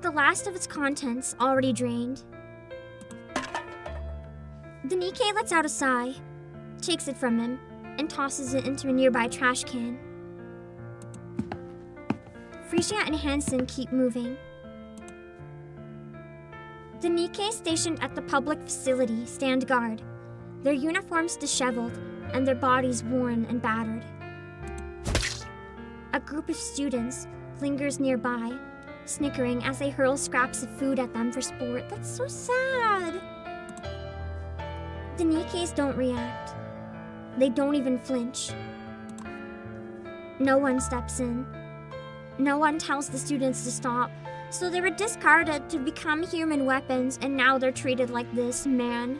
The last of its contents already drained. The Nikke lets out a sigh, takes it from him, and tosses it into a nearby trash can. Frisia and Hansen keep moving. The Nikke stationed at the public facility stand guard, their uniforms disheveled and their bodies worn and battered. A group of students lingers nearby, snickering as they hurl scraps of food at them for sport. That's so sad. The Nikkes don't react. They don't even flinch. No one steps in. No one tells the students to stop, so they were discarded to become human weapons, and now they're treated like this, man.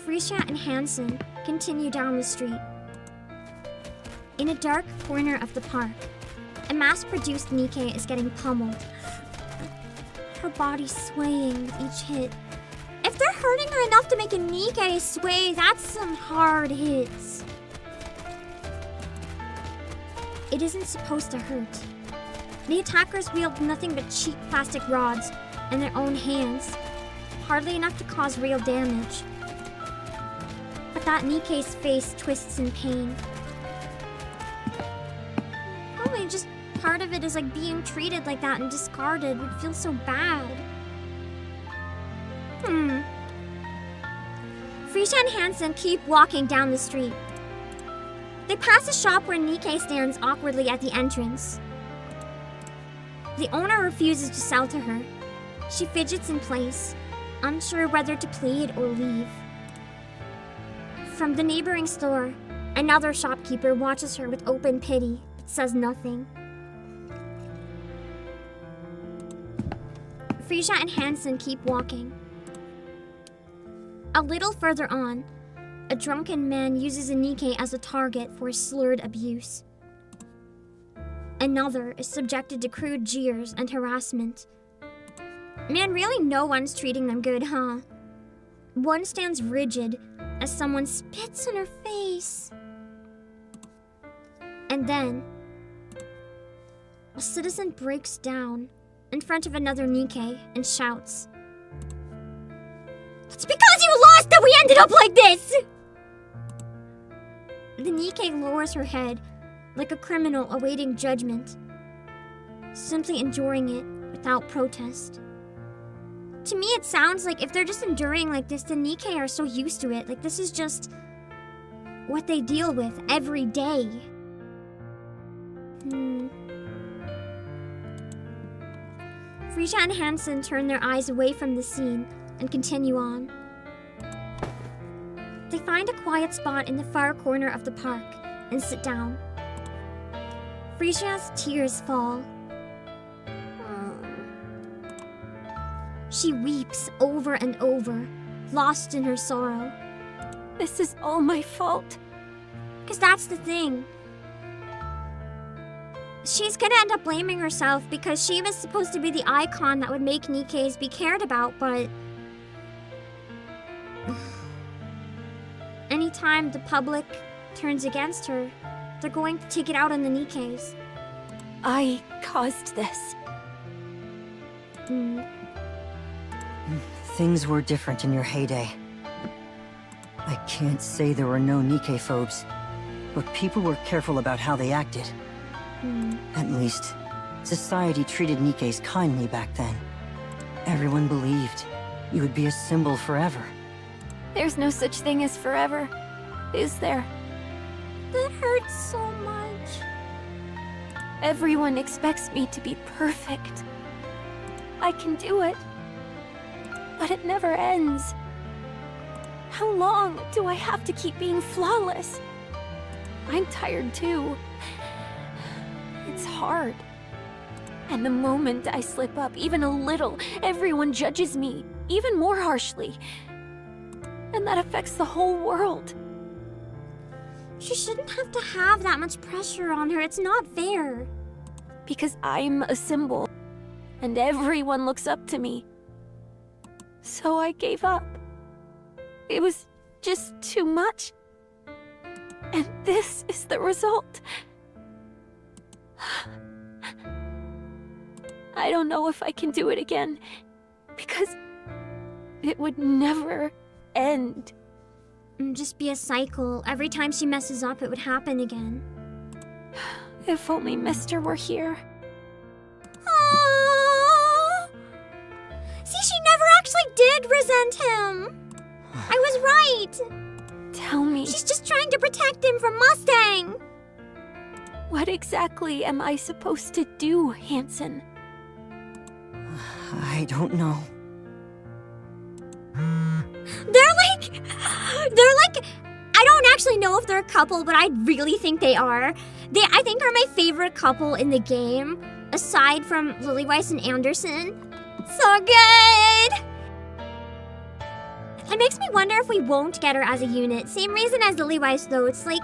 Frisia and Hansen continue down the street. In a dark corner of the park, a mass-produced Nikke is getting pummeled. Her body swaying with each hit. If they're hurting her enough to make a Nikke sway, that's some hard hits. It isn't supposed to hurt. The attackers wield nothing but cheap plastic rods in their own hands, hardly enough to cause real damage. But that Nikke's face twists in pain. Probably just part of it is like being treated like that and discarded would feel so bad. Frisia and Hansen keep walking down the street. They pass a shop where Nikke stands awkwardly at the entrance. The owner refuses to sell to her. She fidgets in place, unsure whether to plead or leave. From the neighboring store, another shopkeeper watches her with open pity, but says nothing. Frisia and Hansen keep walking. A little further on, a drunken man uses a Nikke as a target for slurred abuse. Another is subjected to crude jeers and harassment. Man, really no one's treating them good, huh? One stands rigid as someone spits in her face. And then, a citizen breaks down in front of another Nikke and shouts, "It's because you lost that we ended up like this!" The Nikke lowers her head like a criminal awaiting judgment, simply enduring it without protest. To me, it sounds like if they're just enduring like this, the Nikke are so used to it. Like, this is just what they deal with every day. Frisia and Hansen turn their eyes away from the scene and continue on. They find a quiet spot in the far corner of the park and sit down. Frisia's tears fall. She weeps over and over, lost in her sorrow. This is all my fault. 'Cause that's the thing. She's gonna end up blaming herself because she was supposed to be the icon that would make Nikkes be cared about, but anytime the public turns against her, they're going to take it out on the Nikkes. I caused this. Things were different in your heyday. I can't say there were no Nikke phobes, but people were careful about how they acted. At least, society treated Nikkes kindly back then. Everyone believed, you would be a symbol forever. There's no such thing as forever, is there? That hurts so much. Everyone expects me to be perfect. I can do it. But it never ends. How long do I have to keep being flawless? I'm tired too. It's hard. And the moment I slip up even a little, everyone judges me even more harshly. And that affects the whole world. She shouldn't have to have that much pressure on her. It's not fair. Because I'm a symbol, and everyone looks up to me. So I gave up. It was just too much. And this is the result. I don't know if I can do it again, because it would never end. Just be a cycle. Every time she messes up, it would happen again. If only Mister were here. Aww. See, she never actually did resent him. I was right. Tell me. She's just trying to protect him from Mustang. What exactly am I supposed to do, Hansen? I don't know. They're like, I don't actually know if they're a couple, but I really think they are. They, I think, are my favorite couple in the game, aside from Lillyweiss and Anderson. So good! It makes me wonder if we won't get her as a unit. Same reason as Lillyweiss, though. It's like,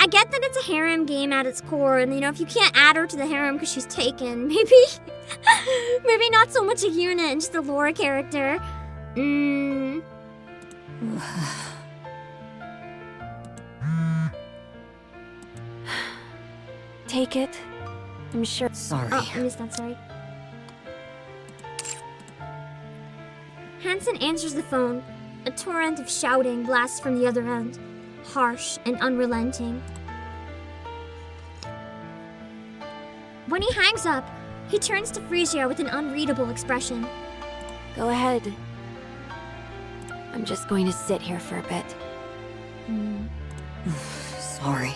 I get that it's a harem game at its core, and you know, if you can't add her to the harem because she's taken, maybe not so much a unit and just a lore character. Take it. I'm sure. Sorry. Oh, I missed that, sorry. Hansen answers the phone. A torrent of shouting blasts from the other end, harsh and unrelenting. When he hangs up, he turns to Frisia with an unreadable expression. Go ahead. I'm just going to sit here for a bit. Sorry.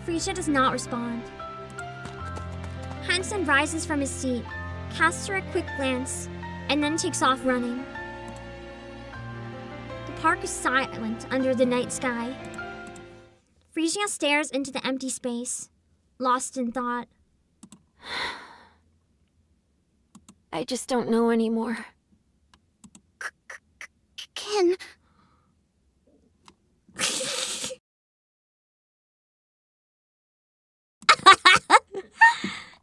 Frisia does not respond. Hansen rises from his seat, casts her a quick glance, and then takes off running. The park is silent under the night sky. Frisia stares into the empty space, lost in thought. I just don't know anymore. Ken...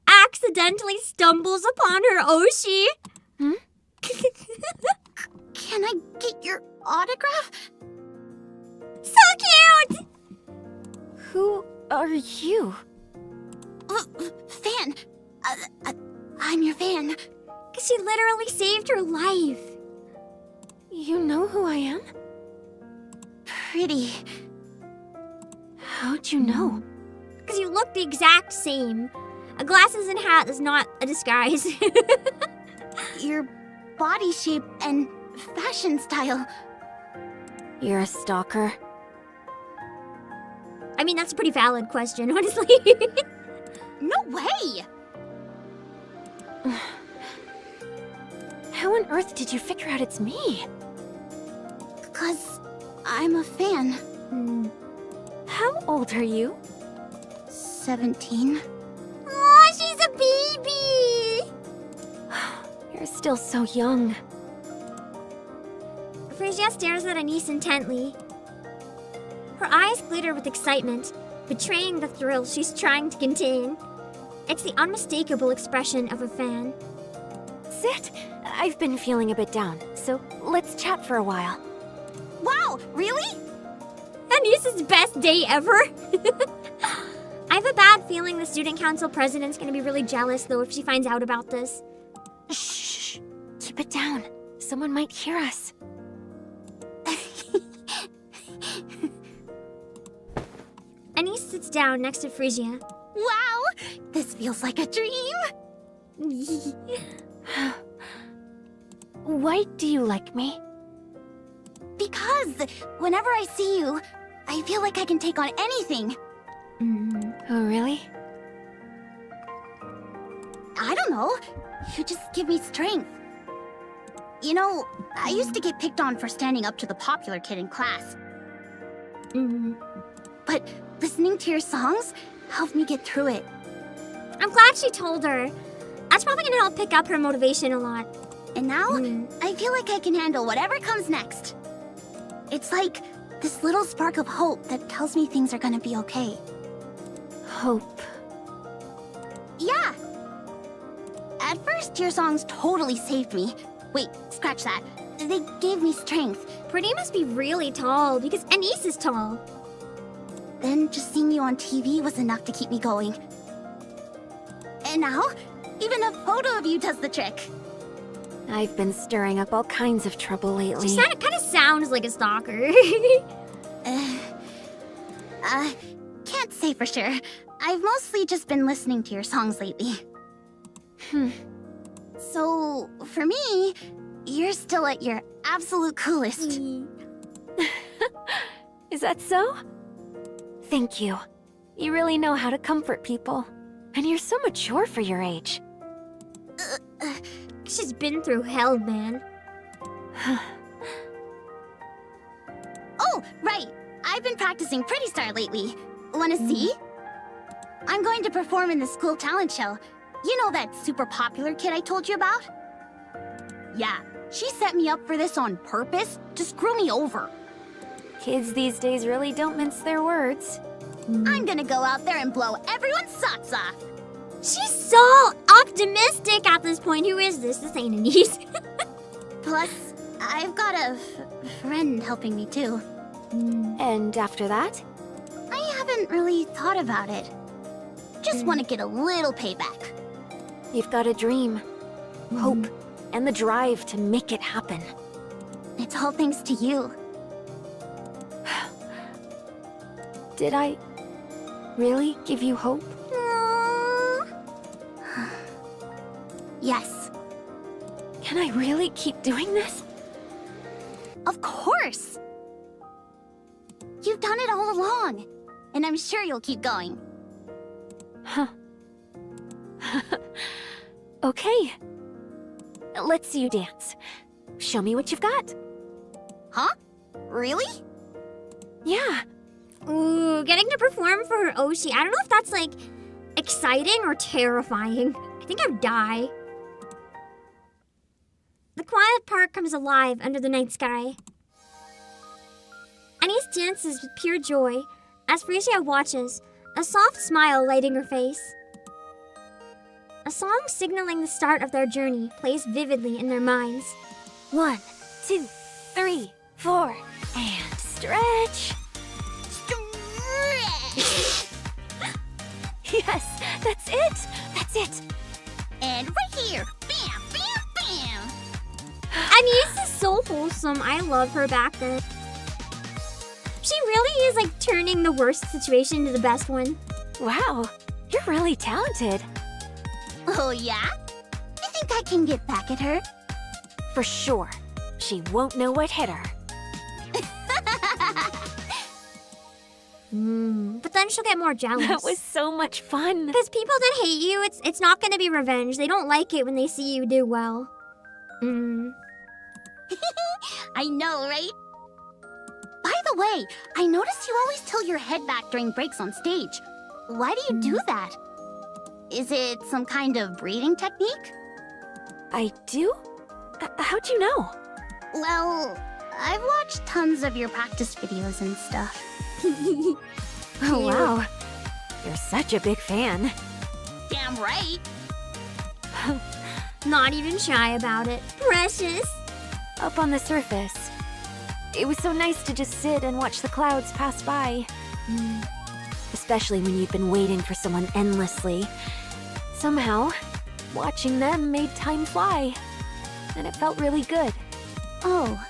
Accidentally stumbles upon her Oshi. Can I get your autograph? So cute! Who are you? Fan. I'm your fan. She literally saved her life. You know who I am? Pretty. How'd you know? Because you look the exact same. A glasses and hat is not a disguise. Your body shape and fashion style. You're a stalker? I mean, that's a pretty valid question, honestly. No way! How on earth did you figure out it's me? 'Cause I'm a fan. How old are you? 17. Aw, she's a baby! You're still so young. Frisia stares at Anise intently. Her eyes glitter with excitement, betraying the thrill she's trying to contain. It's the unmistakable expression of a fan. Sit. I've been feeling a bit down, so let's chat for a while. Wow, really? Anise's best day ever! I have a bad feeling the student council president's gonna be really jealous, though, if she finds out about this. Shh. Keep it down. Someone might hear us. Anise sits down next to Frisia. Wow! This feels like a dream! Why do you like me? Because whenever I see you, I feel like I can take on anything. Oh, really? I don't know. You just give me strength. You know, I used to get picked on for standing up to the popular kid in class. But listening to your songs helped me get through it. I'm glad she told her. That's probably gonna help pick up her motivation a lot. And now, I feel like I can handle whatever comes next. It's like this little spark of hope that tells me things are gonna be okay. Hope. Yeah! At first, your songs totally saved me. Wait, scratch that. They gave me strength. Brittany must be really tall, because Anise is tall. Then just seeing you on TV was enough to keep me going. And now, even a photo of you does the trick. I've been stirring up all kinds of trouble lately. She kind of sounds like a stalker. Can't say for sure. I've mostly just been listening to your songs lately. So, for me, you're still at your absolute coolest. Is that so? Thank you. You really know how to comfort people. And you're so mature for your age. She's been through hell, man. Oh, right. I've been practicing Pretty Star lately. Wanna see? I'm going to perform in the school talent show. You know that super popular kid I told you about? Yeah, she set me up for this on purpose to screw me over. Kids these days really don't mince their words. I'm gonna go out there and blow everyone's socks off. She's so optimistic at this point. Who is this? This ain't Anise. Plus, I've got a friend helping me too. And after that? I haven't really thought about it. Just want to get a little payback. You've got a dream, hope, and the drive to make it happen. It's all thanks to you. Did I really give you hope? Yes. Can I really keep doing this? Of course! You've done it all along, and I'm sure you'll keep going. Huh. Okay. Let's see you dance. Show me what you've got. Huh? Really? Yeah. Ooh, getting to perform for her Oshi. I don't know if that's like exciting or terrifying. I think I'd die. The quiet park comes alive under the night sky. Anise dances with pure joy as Frisia watches, a soft smile lighting her face. A song signaling the start of their journey plays vividly in their minds. 1, 2, 3, 4, and stretch. Yes, that's it. That's it. And right here. Bam, bam, bam. Anise is so wholesome. I love her back then. She really is like turning the worst situation into the best one. Wow, you're really talented. Oh yeah? You think I can get back at her? For sure. She won't know what hit her. But then she'll get more jealous. That was so much fun. Because people that hate you, it's not going to be revenge. They don't like it when they see you do well. I know, right? By the way, I noticed you always tilt your head back during breaks on stage. Why do you do that? Is it some kind of breathing technique? I do? How'd you know? Well, I've watched tons of your practice videos and stuff. Oh, wow. You're such a big fan. Damn right. Not even shy about it. Precious. Up on the surface. It was so nice to just sit and watch the clouds pass by. Especially when you've been waiting for someone endlessly. Somehow, watching them made time fly. And it felt really good. Oh.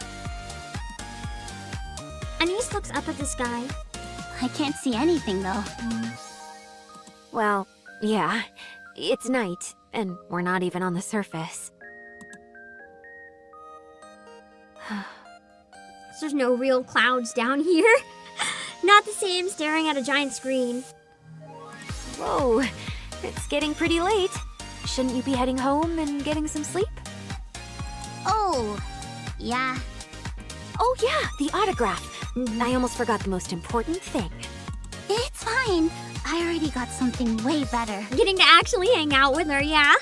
Anise looks up at the sky. I can't see anything, though. Well, yeah. It's night, and we're not even on the surface. There's no real clouds down here. Not the same staring at a giant screen. Whoa, it's getting pretty late. Shouldn't you be heading home and getting some sleep? Oh, yeah. Oh yeah, the autograph. I almost forgot the most important thing. It's fine. I already got something way better. Getting to actually hang out with her, yeah?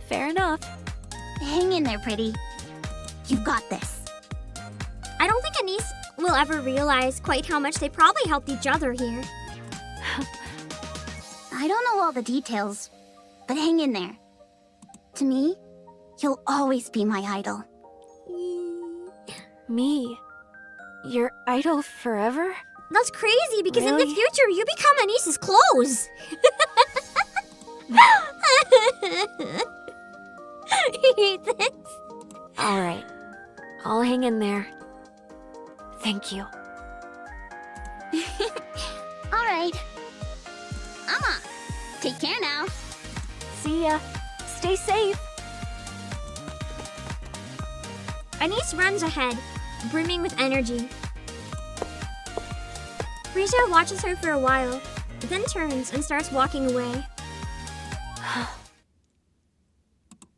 Fair enough. Hang in there, pretty. You got this. I don't think Anise will ever realize quite how much they probably helped each other here. I don't know all the details, but hang in there. To me, you'll always be my idol. Me? Your idol forever? That's crazy because in the Really? future you become Anise's clothes. I hate this. Alright. I'll hang in there. Thank you. All right. Amma, take care now. See ya. Stay safe. Anise runs ahead, brimming with energy. Risha watches her for a while, then turns and starts walking away.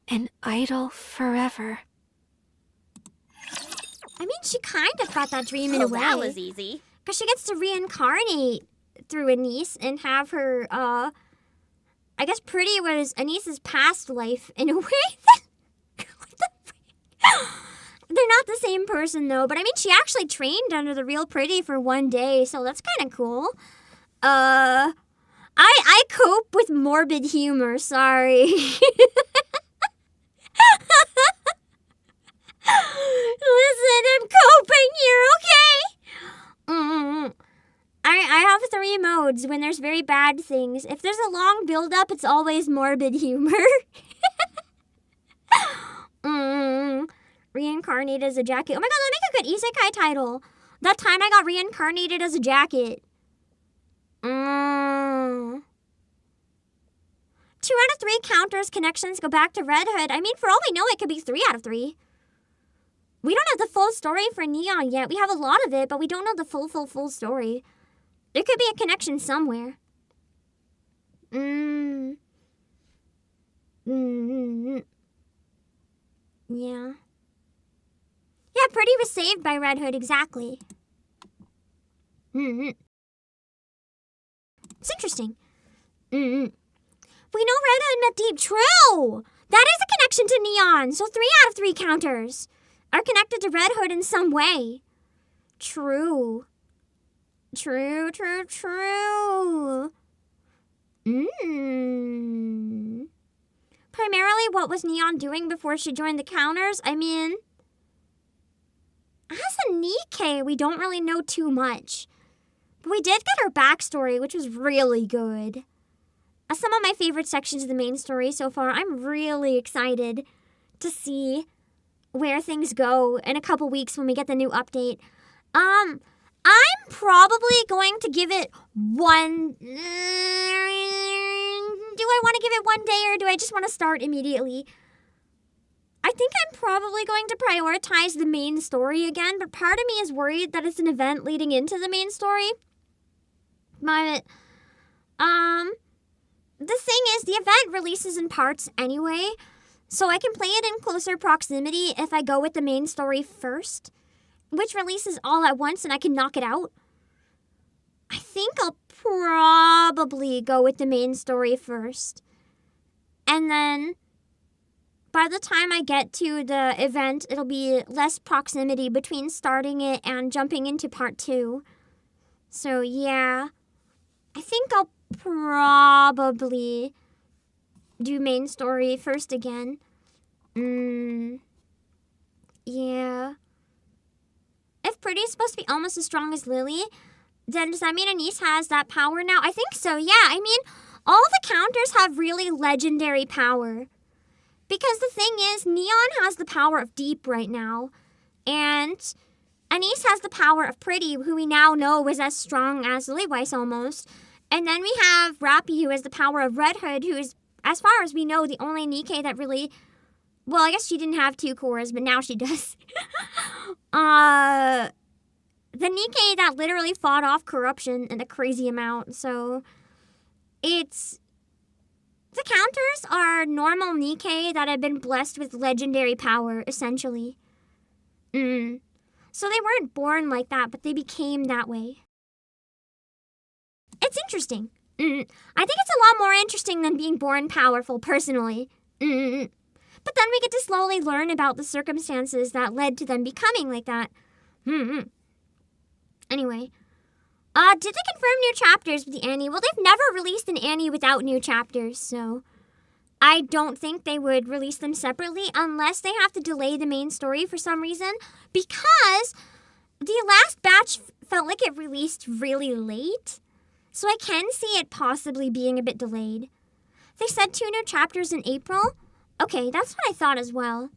An idol forever. I mean, she kind of got that dream in a way. That was easy. Because she gets to reincarnate through Anise and have her, I guess Pretty was Anise's past life in a way. What the frick? They're not the same person, though. But I mean, she actually trained under the real Pretty for one day, so that's kind of cool. I cope with morbid humor, sorry. Listen, I'm coping here, okay? I have 3 modes when there's very bad things. If there's a long build-up, it's always morbid humor. Reincarnated as a jacket. Oh my god, that'd make a good isekai title. That time I got reincarnated as a jacket. 2 out of 3 counters connections go back to Red Hood. I mean, for all we know, it could be 3 out of 3. We don't have the full story for Neon yet. We have a lot of it, but we don't know the full story. There could be a connection somewhere. Yeah. Yeah, Pretty was saved by Red Hood, exactly. It's interesting. We know Red Hood met Deep. True! That is a connection to Neon, so 3 out of 3 counters are connected to Red Hood in some way. True. True. Primarily, what was Neon doing before she joined the counters? I mean, as a Nikke, we don't really know too much. But we did get her backstory, which was really good. Some of my favorite sections of the main story so far. I'm really excited to see where things go in a couple weeks when we get the new update. I'm probably going to give it one... Do I want to give it one day or do I just want to start immediately? I think I'm probably going to prioritize the main story again, but part of me is worried that it's an event leading into the main story. But, the thing is, the event releases in parts anyway, so I can play it in closer proximity if I go with the main story first, which releases all at once and I can knock it out. I think I'll probably go with the main story first. And then, by the time I get to the event, it'll be less proximity between starting it and jumping into part 2. So yeah, I think I'll probably do main story first again. Yeah. If Pretty's supposed to be almost as strong as Lily, then does that mean Anise has that power now? I think so, yeah. I mean, all the counters have really legendary power. Because the thing is, Neon has the power of Deep right now. And Anise has the power of Pretty, who we now know is as strong as Lilyweiss almost. And then we have Rappy, who has the power of Red Hood, who is, as far as we know, the only Nikke that really well, I guess she didn't have 2 cores, but now she does. The Nikke that literally fought off corruption in a crazy amount, so it's... The counters are normal Nikke that have been blessed with legendary power, essentially. So they weren't born like that, but they became that way. It's interesting. I think it's a lot more interesting than being born powerful, personally. But then we get to slowly learn about the circumstances that led to them becoming like that. Anyway. Did they confirm new chapters with the Annie? Well, they've never released an Annie without new chapters, so... I don't think they would release them separately unless they have to delay the main story for some reason, because the last batch felt like it released really late, so I can see it possibly being a bit delayed. They said 2 new chapters in April? Okay, that's what I thought as well.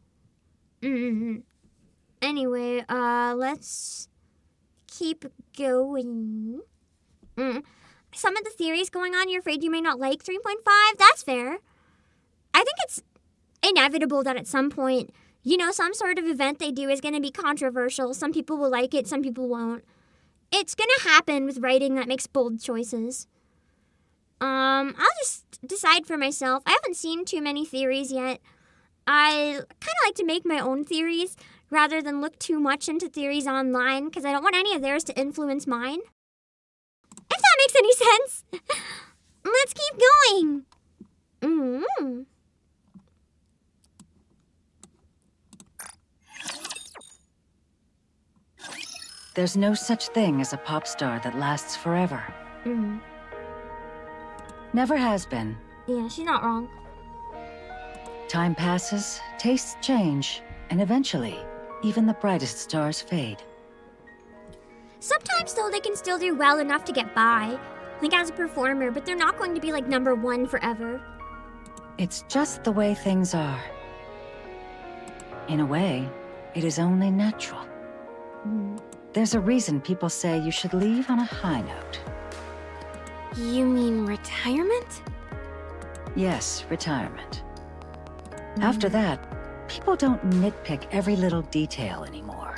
Anyway, let's keep going. Some of the theories going on, you're afraid you may not like 3.5? That's fair. I think it's inevitable that at some point, you know, some sort of event they do is going to be controversial. Some people will like it, some people won't. It's going to happen with writing that makes bold choices. I'll just decide for myself. I haven't seen too many theories yet. I kind of like to make my own theories rather than look too much into theories online because I don't want any of theirs to influence mine. If that makes any sense. Let's keep going. There's no such thing as a pop star that lasts forever. Never has been. Yeah, she's not wrong. Time passes, tastes change, and eventually, even the brightest stars fade. Sometimes, though, they can still do well enough to get by, like as a performer, but they're not going to be like #1 forever. It's just the way things are. In a way, it is only natural. There's a reason people say you should leave on a high note. You mean retirement? Yes, retirement. After that, people don't nitpick every little detail anymore.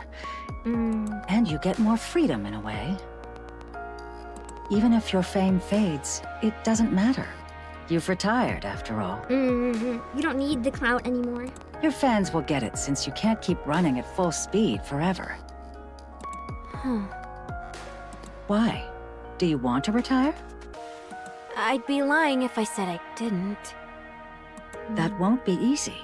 And you get more freedom in a way. Even if your fame fades, it doesn't matter. You've retired, after all. You don't need the clout anymore. Your fans will get it since you can't keep running at full speed forever. Why? Do you want to retire? I'd be lying if I said I didn't. That won't be easy.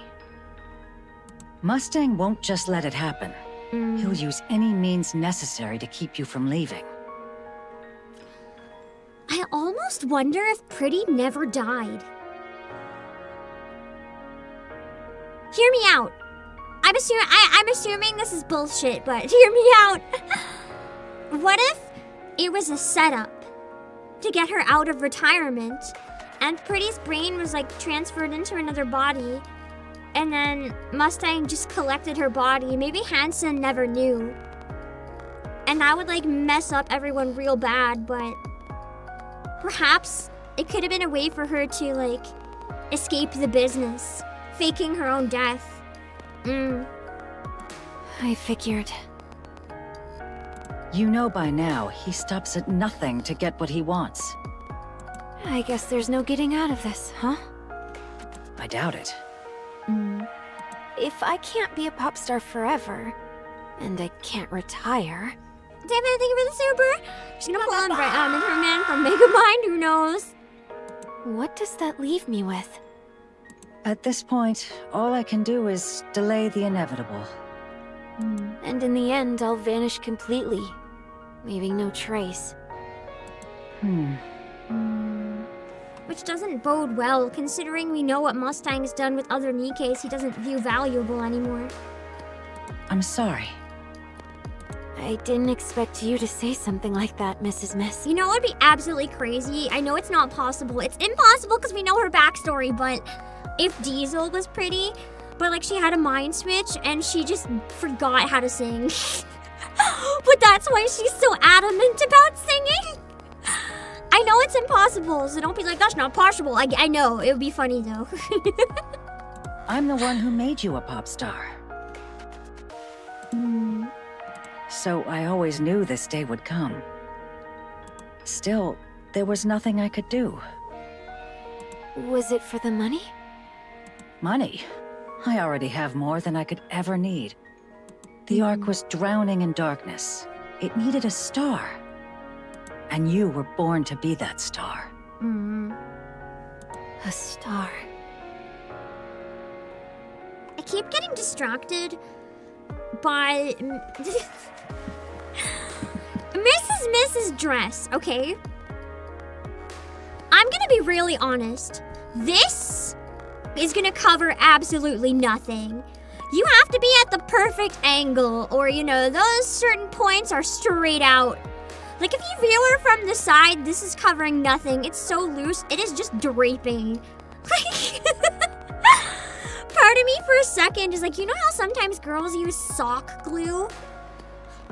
Mustang won't just let it happen. He'll use any means necessary to keep you from leaving. I almost wonder if Pretty never died. Hear me out. I'm assuming this is bullshit, but hear me out. What if it was a setup to get her out of retirement, and Pretty's brain was like transferred into another body, and then Mustang just collected her body? Maybe Hansen never knew. And that would like mess up everyone real bad, but perhaps it could have been a way for her to like escape the business, faking her own death. I figured. You know by now, he stops at nothing to get what he wants. I guess there's no getting out of this, huh? I doubt it. If I can't be a pop star forever, and I can't retire... David, thank you for the super! She's gonna pull on Herman from Megamind, who knows? What does that leave me with? At this point, all I can do is delay the inevitable. And in the end, I'll vanish completely, leaving no trace. Which doesn't bode well, considering we know what Mustang's done with other Nikkes he doesn't view valuable anymore. I'm sorry. I didn't expect you to say something like that, Mrs. Miss. You know what would be absolutely crazy? I know it's not possible. It's impossible because we know her backstory, but if Diesel was pretty, but like she had a mind switch and she just forgot how to sing. But that's why she's so adamant about singing. I know it's impossible, so don't be like, that's not possible. I know, it would be funny though. I'm the one who made you a pop star. So I always knew this day would come. Still, there was nothing I could do. Was it for the money? Money? I already have more than I could ever need. The Ark was drowning in darkness. It needed a star. And you were born to be that star. A star. I keep getting distracted by Mrs. dress, okay? I'm gonna be really honest. This is gonna cover absolutely nothing. You have to be at the perfect angle, or, you know, those certain points are straight out. Like, if you view her from the side, this is covering nothing. It's so loose, it is just draping. Like, part of me for a second is like, you know how sometimes girls use sock glue?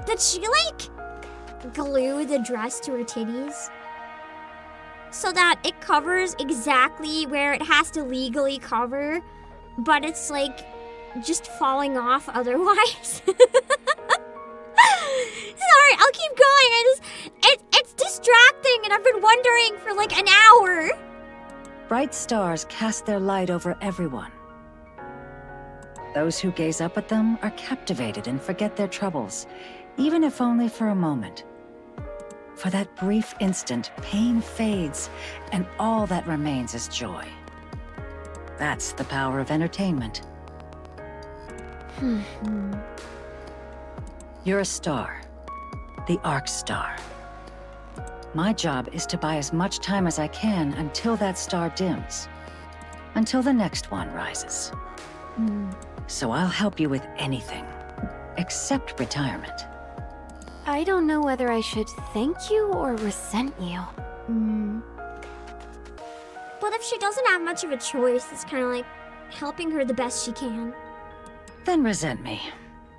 Did she, like, glue the dress to her titties? So that it covers exactly where it has to legally cover, but it's, like, just falling off otherwise. Sorry, I'll keep going. It's distracting, and I've been wondering for like an hour. Bright stars cast their light over everyone. Those who gaze up at them are captivated and forget their troubles, even if only for a moment. For that brief instant, pain fades, and all that remains is joy. That's the power of entertainment. You're a star. The Ark star. My job is to buy as much time as I can until that star dims. Until the next one rises. So I'll help you with anything. Except retirement. I don't know whether I should thank you or resent you. But if she doesn't have much of a choice, it's kind of like helping her the best she can. Then resent me.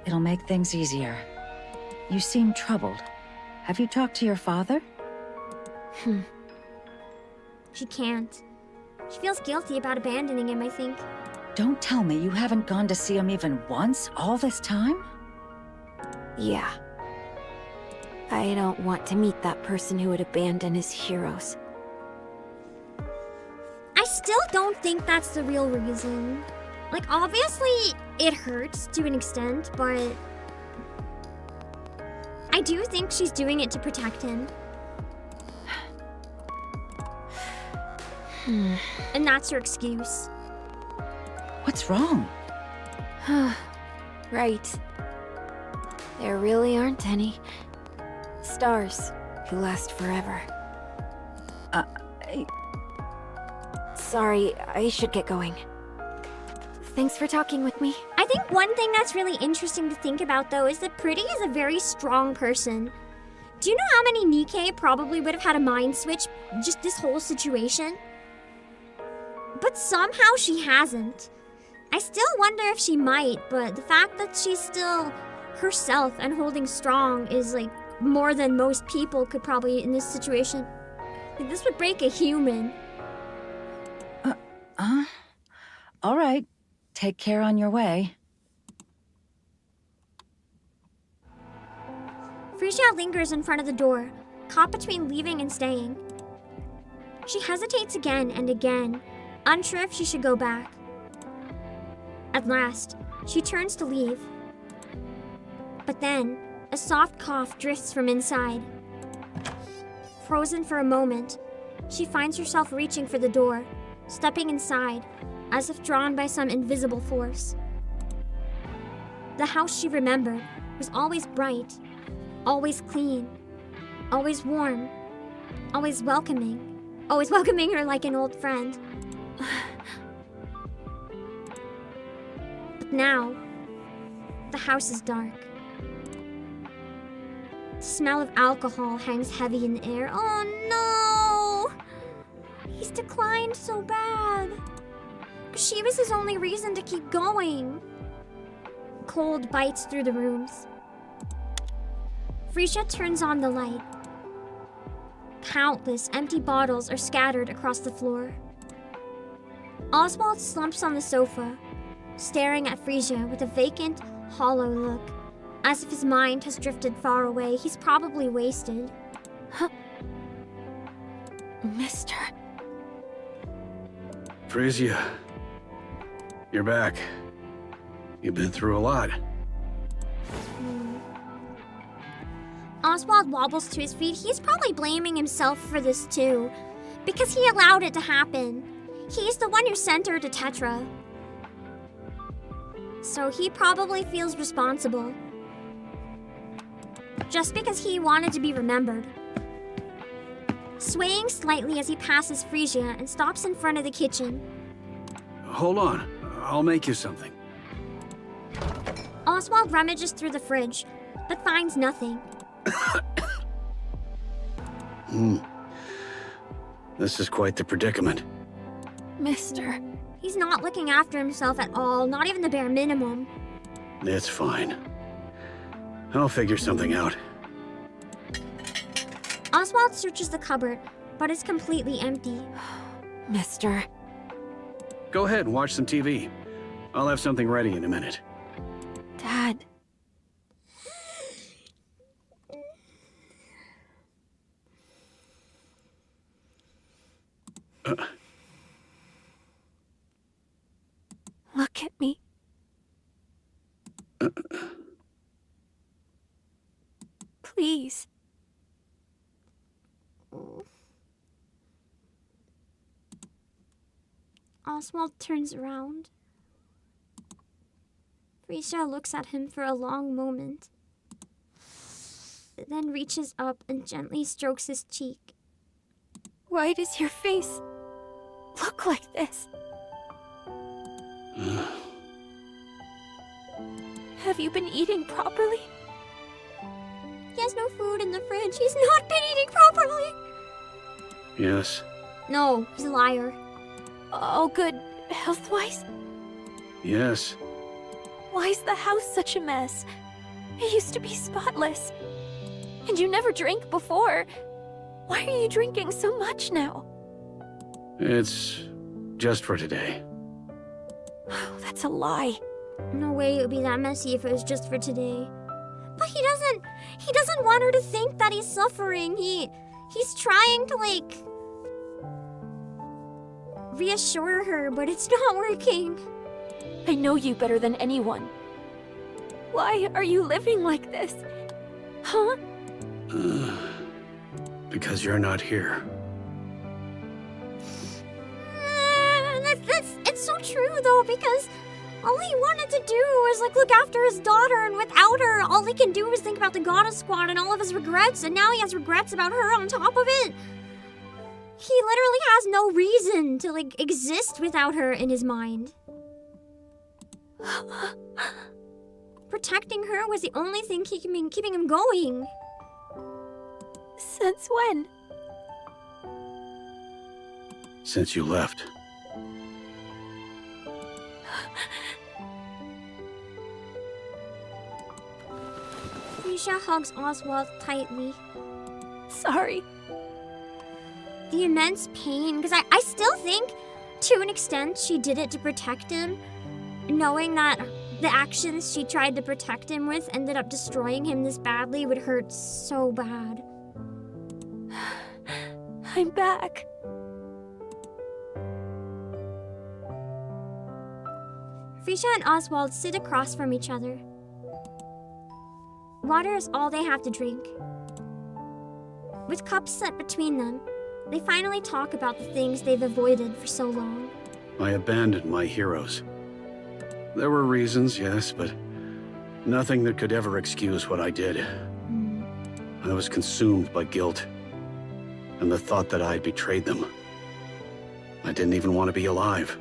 It'll make things easier. You seem troubled. Have you talked to your father? She can't. She feels guilty about abandoning him, I think. Don't tell me you haven't gone to see him even once all this time? Yeah. I don't want to meet that person who would abandon his heroes. I still don't think that's the real reason. Like, obviously, it hurts to an extent, but I do think she's doing it to protect him. And that's her excuse. What's wrong? Right. There really aren't any stars who last forever. Sorry, I should get going. Thanks for talking with me. I think one thing that's really interesting to think about, though, is that Pretty is a very strong person. Do you know how many Nikke probably would have had a mind switch just this whole situation? But somehow she hasn't. I still wonder if she might, but the fact that she's still herself and holding strong is, like, more than most people could probably in this situation. Like, this would break a human. All right. Take care on your way. Frisia lingers in front of the door, caught between leaving and staying. She hesitates again and again, unsure if she should go back. At last, she turns to leave. But then, a soft cough drifts from inside. Frozen for a moment, she finds herself reaching for the door, stepping inside, as if drawn by some invisible force. The house she remembered was always bright, always clean, always warm, always welcoming her like an old friend. But now, the house is dark. The smell of alcohol hangs heavy in the air. Oh no! He's declined so bad. She was his only reason to keep going. Cold bites through the rooms. Frisia turns on the light. Countless empty bottles are scattered across the floor. Oswald slumps on the sofa, staring at Frisia with a vacant, hollow look, as if his mind has drifted far away. He's probably wasted. Mister. Frisia, you're back. You've been through a lot. Oswald wobbles to his feet. He's probably blaming himself for this too, because he allowed it to happen. He's the one who sent her to Tetra. So he probably feels responsible. Just because he wanted to be remembered. Swaying slightly as he passes Frisia and stops in front of the kitchen. Hold on, I'll make you something. Oswald rummages through the fridge, but finds nothing. This is quite the predicament. Mister. He's not looking after himself at all, not even the bare minimum. It's fine. I'll figure something out. Oswald searches the cupboard, but it's completely empty. Mister. Go ahead and watch some TV. I'll have something ready in a minute. Dad. Look at me. Please. Oswald turns around. Frisia looks at him for a long moment, then reaches up and gently strokes his cheek. Why does your face look like this? Have you been eating properly? He has no food in the fridge. He's not been eating properly. Yes. No, he's a liar. All good health-wise? Yes. Why's the house such a mess? It used to be spotless. And you never drank before. Why are you drinking so much now? It's just for today. Oh, that's a lie. No way it would be that messy if it was just for today. But he doesn't want her to think that he's suffering. He's trying to, like, reassure her, but it's not working. I know you better than anyone. Why are you living like this? Huh? Because you're not here. It's so true, though, because all he wanted to do was, like, look after his daughter, and without her, all he can do is think about the Goddess Squad and all of his regrets, and now he has regrets about her on top of it. He literally has no reason to, like, exist without her in his mind. Protecting her was the only thing keeping him going. Since when? Since you left. Frisia hugs Oswald tightly. Sorry. The immense pain, because I still think, to an extent, she did it to protect him, knowing that the actions she tried to protect him with ended up destroying him this badly would hurt so bad. I'm back. Frisia and Oswald sit across from each other. Water is all they have to drink. With cups set between them, they finally talk about the things they've avoided for so long. I abandoned my heroes. There were reasons, yes, but nothing that could ever excuse what I did. I was consumed by guilt and the thought that I had betrayed them. I didn't even want to be alive.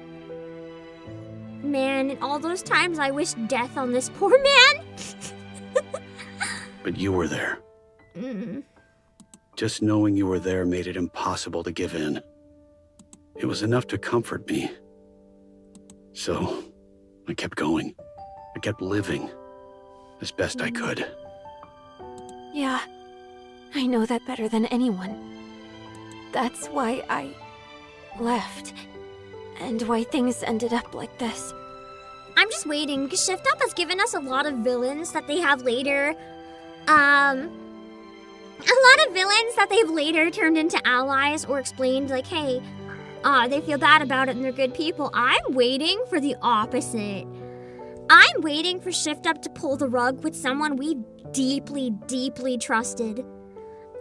Man, in all those times I wished death on this poor man. But you were there. Just knowing you were there made it impossible to give in. It was enough to comfort me. So, I kept going. I kept living as best I could. Yeah, I know that better than anyone. That's why I left, and why things ended up like this. I'm just waiting, because Shift Up has given us a lot of villains that they have later, a lot of villains that they've later turned into allies or explained, like, hey, they feel bad about it and they're good people. I'm waiting for the opposite. I'm waiting for Shift Up to pull the rug with someone we deeply, deeply trusted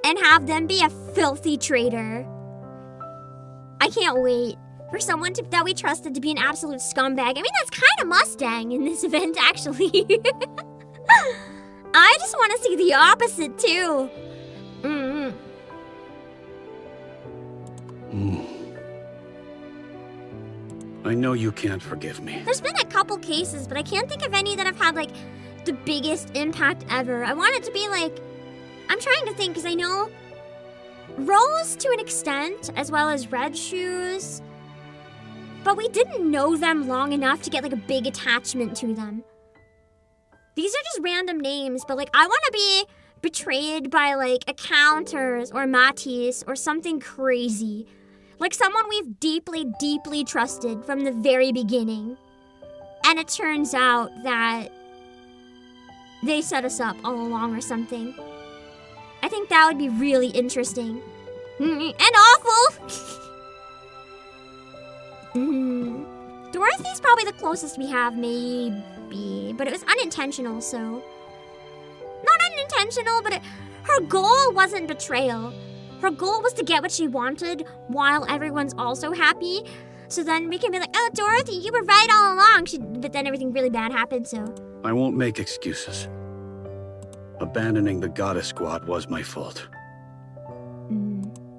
and have them be a filthy traitor. I can't wait for someone that we trusted to be an absolute scumbag. I mean, that's kind of Mustang in this event, actually. I just want to see the opposite, too. I know you can't forgive me. There's been a couple cases, but I can't think of any that have had, like, the biggest impact ever. I want it to be, like... I'm trying to think, because I know Rose to an extent, as well as Red Shoes. But we didn't know them long enough to get, like, a big attachment to them. These are just random names, but, like, I want to be betrayed by, like, Accounters or Matisse or something crazy. Like someone we've deeply, deeply trusted from the very beginning. And it turns out that they set us up all along or something. I think that would be really interesting. And awful! Dorothy's probably the closest we have, maybe. But it was unintentional, so... Not unintentional, but her goal wasn't betrayal. Her goal was to get what she wanted while everyone's also happy. So then we can be like, oh, Dorothy, you were right all along. But then everything really bad happened, so... I won't make excuses. Abandoning the Goddess Squad was my fault.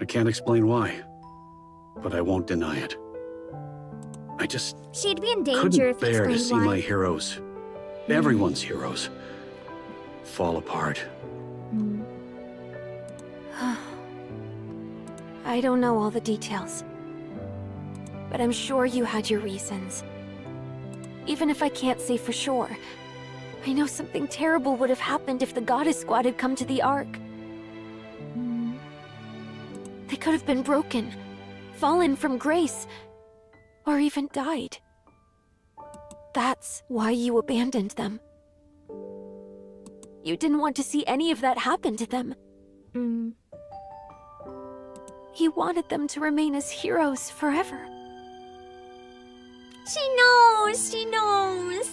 I can't explain why, but I won't deny it. I just She'd be in danger if couldn't you bear to explained see why. my heroes, everyone's heroes, fall apart. I don't know all the details, but I'm sure you had your reasons. Even if I can't say for sure, I know something terrible would have happened if the Goddess Squad had come to the Ark. They could have been broken, fallen from grace, or even died. That's why you abandoned them. You didn't want to see any of that happen to them. You wanted them to remain as heroes forever. She knows, she knows.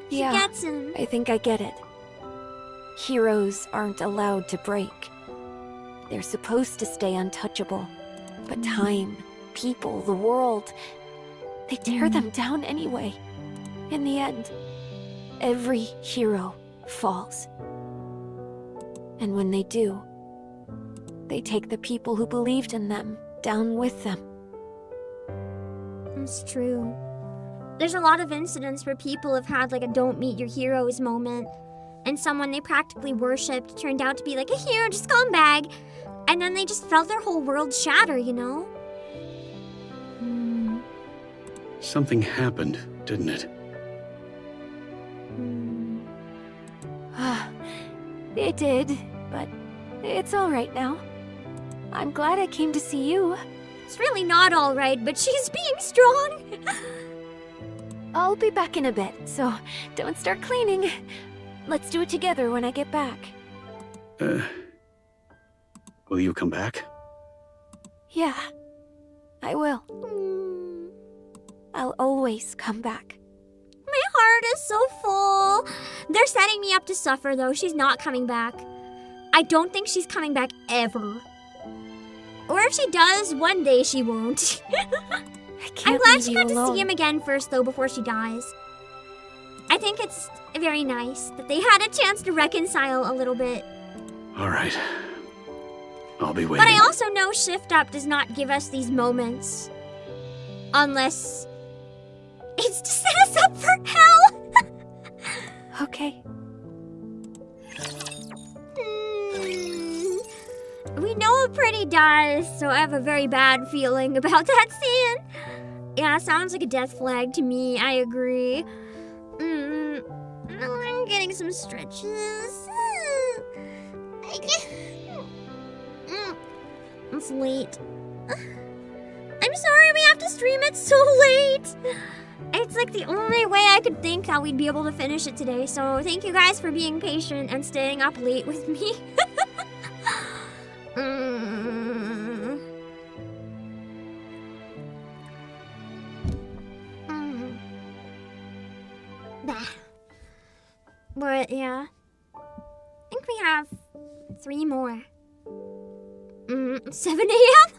Yeah, Gets him. I think I get it. Heroes aren't allowed to break. They're supposed to stay untouchable. But time, people, the world, they tear them down anyway. In the end, every hero falls. And when they do, they take the people who believed in them down with them. It's true. There's a lot of incidents where people have had like a don't meet your heroes moment, and someone they practically worshipped turned out to be like a huge scumbag, and then they just felt their whole world shatter, you know? Something happened, didn't it? It did, but it's all right now. I'm glad I came to see you. It's really not all right, but she's being strong. I'll be back in a bit, so don't start cleaning. Let's do it together when I get back. Will you come back? Yeah, I will. I'll always come back. My heart is so full. They're setting me up to suffer, though. She's not coming back. I don't think she's coming back ever. Or if she does, one day she won't. I'm glad she got to see him again first, though, before she dies. I think it's very nice that they had a chance to reconcile a little bit. All right. I'll be waiting. But I also know Shift Up does not give us these moments. Unless it's to set us up for hell. Okay. We know Pretty dies, so I have a very bad feeling about that scene. Yeah, sounds like a death flag to me. I agree. I'm getting some stretches. It's late. I'm sorry we have have to stream it so late. It's like the only way I could think that we'd be able to finish it today. So thank you guys for being patient and staying up late with me. But yeah, I think we have 3 more. 7 a.m.?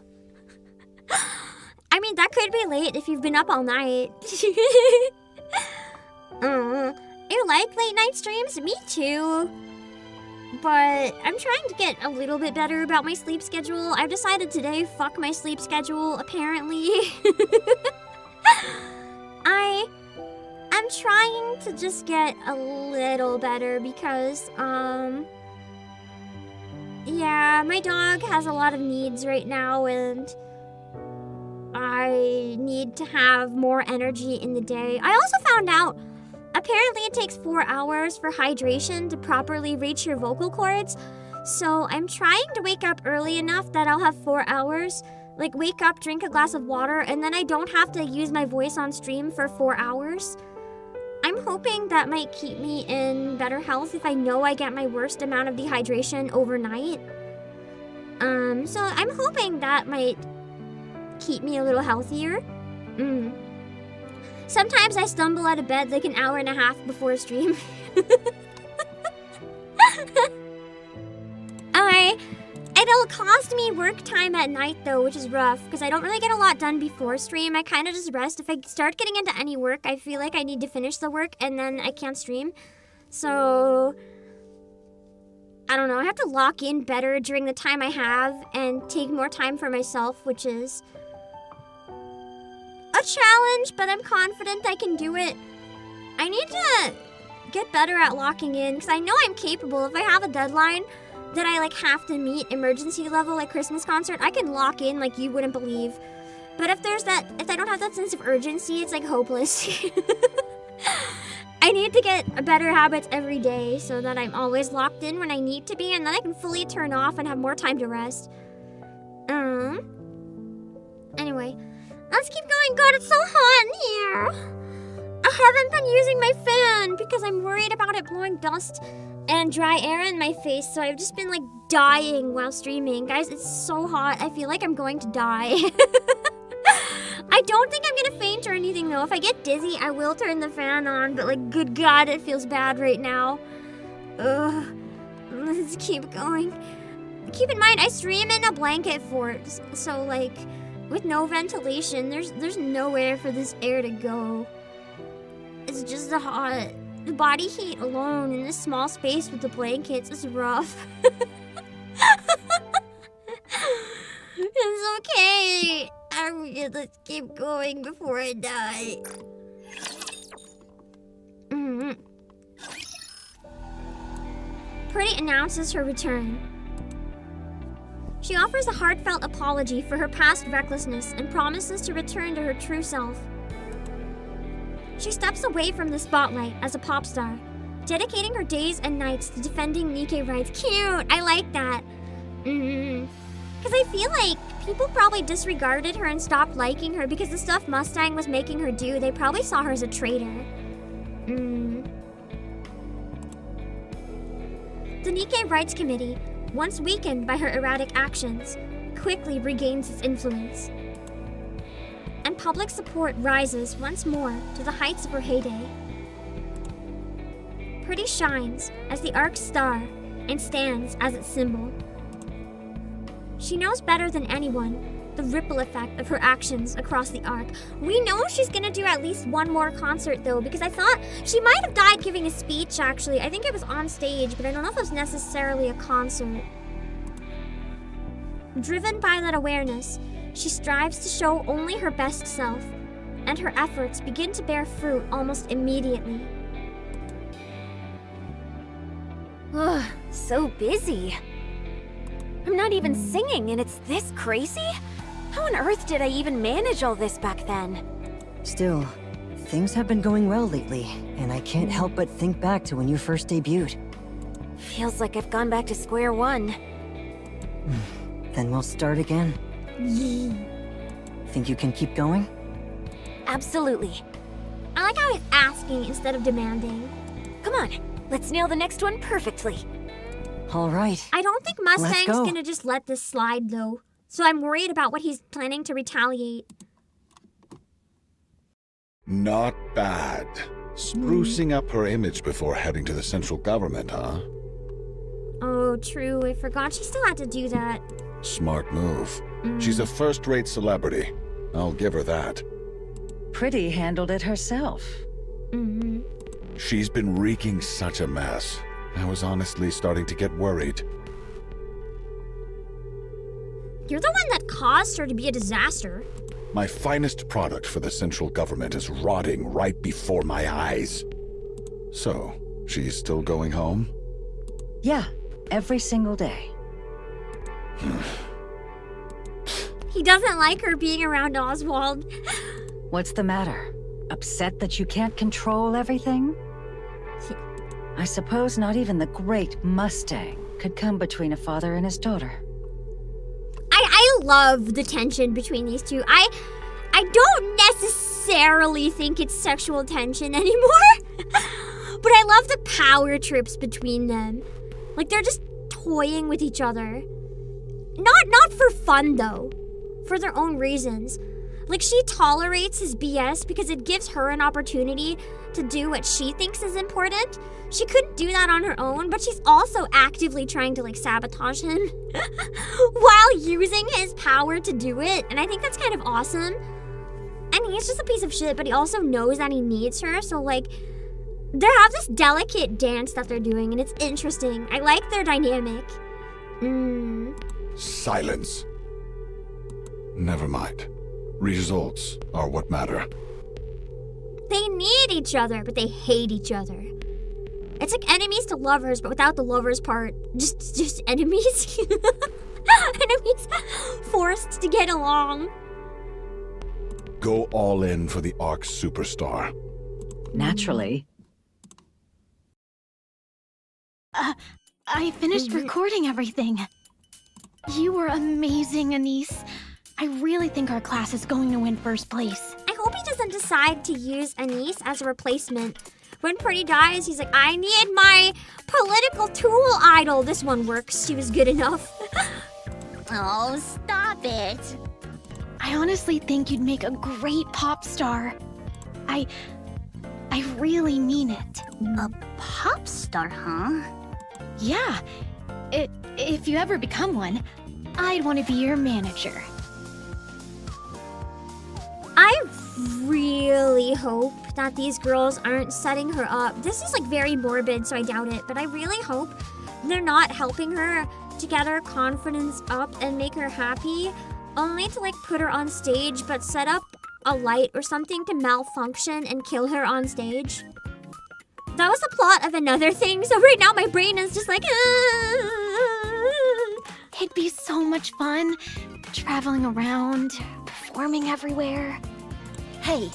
I mean, that could be late if you've been up all night. You like late night streams? Me too. But I'm trying to get a little bit better about my sleep schedule. I've decided today, fuck my sleep schedule, apparently. I'm trying to just get a little better because, yeah, my dog has a lot of needs right now and I need to have more energy in the day. I also found out, apparently it takes 4 hours for hydration to properly reach your vocal cords. So I'm trying to wake up early enough that I'll have 4 hours. Like, wake up, drink a glass of water, and then I don't have to use my voice on stream for 4 hours. I'm hoping that might keep me in better health if I know I get my worst amount of dehydration overnight. So I'm hoping that might keep me a little healthier. Sometimes I stumble out of bed like an hour and a half before stream. It'll cost me work time at night though, which is rough, because I don't really get a lot done before stream. I kind of just rest. If I start getting into any work, I feel like I need to finish the work and then I can't stream. So, I don't know. I have to lock in better during the time I have and take more time for myself, which is a challenge, but I'm confident I can do it. I need to get better at locking in, because I know I'm capable. If I have a deadline that I like have to meet emergency level, like Christmas concert, I can lock in like you wouldn't believe. But if I don't have that sense of urgency, it's like hopeless. I need to get better habits every day so that I'm always locked in when I need to be, and then I can fully turn off and have more time to rest. Anyway, let's keep going. God, it's so hot in here. I haven't been using my fan because I'm worried about it blowing dust and dry air in my face, so I've just been like dying while streaming. Guys, it's so hot. I feel like I'm going to die. I don't think I'm gonna faint or anything though. If I get dizzy, I will turn the fan on, but like, good God, it feels bad right now. Ugh. Let's keep going. Keep in mind, I stream in a blanket fort, so like, with no ventilation, there's nowhere for this air to go. It's just the body heat alone in this small space with the blankets is rough. It's okay. Let's keep going before I die. Pretty announces her return. She offers a heartfelt apology for her past recklessness and promises to return to her true self. She steps away from the spotlight as a pop star, dedicating her days and nights to defending Nikke rights. Cute! I like that. Because I feel like people probably disregarded her and stopped liking her because the stuff Mustang was making her do, they probably saw her as a traitor. The Nikke Rights Committee, once weakened by her erratic actions, quickly regains its influence. And public support rises once more to the heights of her heyday. Pretty shines as the Ark's star and stands as its symbol. She knows better than anyone the ripple effect of her actions across the Ark. We know she's gonna do at least one more concert though, because I thought she might have died giving a speech actually. I think it was on stage, but I don't know if it was necessarily a concert. Driven by that awareness, she strives to show only her best self, and her efforts begin to bear fruit almost immediately. Ugh, so busy. I'm not even singing and it's this crazy? How on earth did I even manage all this back then? Still, things have been going well lately, and I can't help but think back to when you first debuted. Feels like I've gone back to square one. Then we'll start again. Think you can keep going? Absolutely. I like how he's asking instead of demanding. Come on, let's nail the next one perfectly. All right. I don't think Mustang's go. gonna just let this slide though. So I'm worried about what he's planning to retaliate. Not bad. Sprucing up her image before heading to the central government, huh? Oh, true. I forgot she still had to do that. Smart move. She's a first-rate celebrity. I'll give her that. Pretty handled it herself. She's been wreaking such a mess. I was honestly starting to get worried. You're the one that caused her to be a disaster. My finest product for the central government is rotting right before my eyes. So, she's still going home? Yeah, every single day. He doesn't like her being around Oswald. What's the matter? Upset that you can't control everything? I suppose not even the great Mustang could come between a father and his daughter. I love the tension between these two. I don't necessarily think it's sexual tension anymore. But I love the power trips between them. Like they're just toying with each other. Not for fun though. For their own reasons. Like she tolerates his BS because it gives her an opportunity to do what she thinks is important. She couldn't do that on her own, but she's also actively trying to like sabotage him while using his power to do it. And I think that's kind of awesome. And he's just a piece of shit, but he also knows that he needs her. So like, they have this delicate dance that they're doing and it's interesting. I like their dynamic. Silence. Never mind. Results are what matter. They need each other, but they hate each other. It's like enemies to lovers, but without the lovers part. Just enemies. Enemies forced to get along. Go all in for the Ark superstar. Naturally. I finished recording everything. You were amazing, Anise. I really think our class is going to win first place. I hope he doesn't decide to use Anise as a replacement. When Pretty dies, he's like, I need my political tool idol. This one works. She was good enough. Oh, stop it. I honestly think you'd make a great pop star. I really mean it. A pop star, huh? Yeah. If you ever become one, I'd want to be your manager. I really hope that these girls aren't setting her up. This is like very morbid, so I doubt it, but I really hope they're not helping her to get her confidence up and make her happy, only to like put her on stage, but set up a light or something to malfunction and kill her on stage. That was the plot of another thing, so right now my brain is just like, It'd be so much fun, traveling around, performing everywhere. Hey,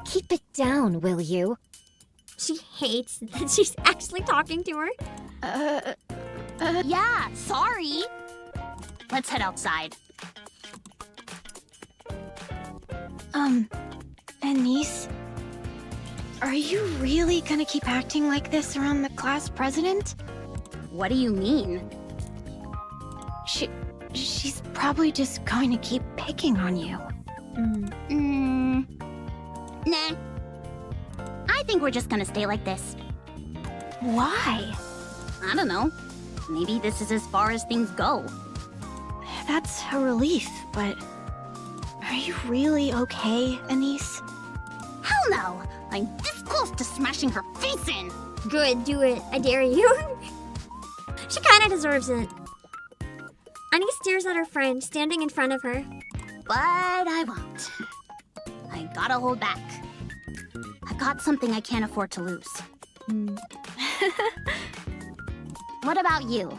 keep it down, will you? She hates that she's actually talking to her. Yeah, sorry. Let's head outside. Anise? Are you really gonna keep acting like this around the class president? What do you mean? She's probably just going to keep picking on you. Nah. I think we're just gonna stay like this. Why? I don't know. Maybe this is as far as things go. That's a relief, but... Are you really okay, Anise? Hell no! I'm this close to smashing her face in! Good, do it. I dare you. She kinda deserves it. Annie stares at her friend, standing in front of her. But I won't. I gotta hold back. I got something I can't afford to lose. What about you?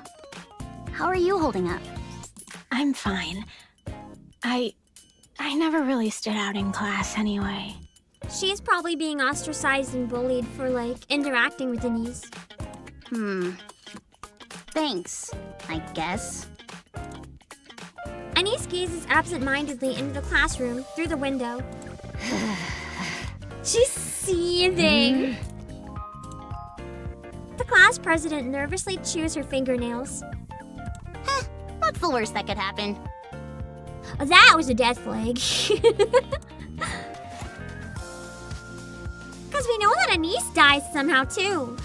How are you holding up? I'm fine. I never really stood out in class anyway. She's probably being ostracized and bullied for, like, interacting with Denise. Thanks, I guess. I Anise gazes absent-mindedly into the classroom through the window. She's seething. The class president nervously chews her fingernails. What's the worst that could happen? That was a death flag. Because we know that Anise dies somehow too.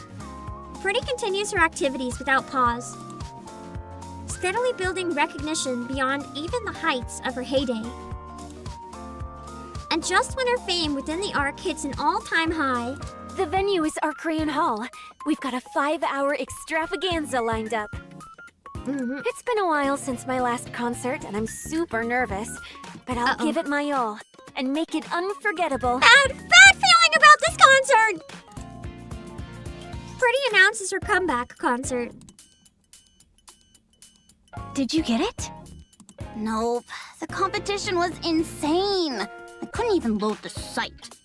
Pretty continues her activities without pause, steadily building recognition beyond even the heights of her heyday. And just when her fame within the Ark hits an all-time high, The venue is Arcrayon Hall. We've got a 5-hour extravaganza lined up. It's been a while since my last concert, and I'm super nervous. But I'll give it my all and make it unforgettable. Bad feeling about this concert! Pretty announces her comeback concert. Did you get it? Nope. The competition was insane. I couldn't even load the site.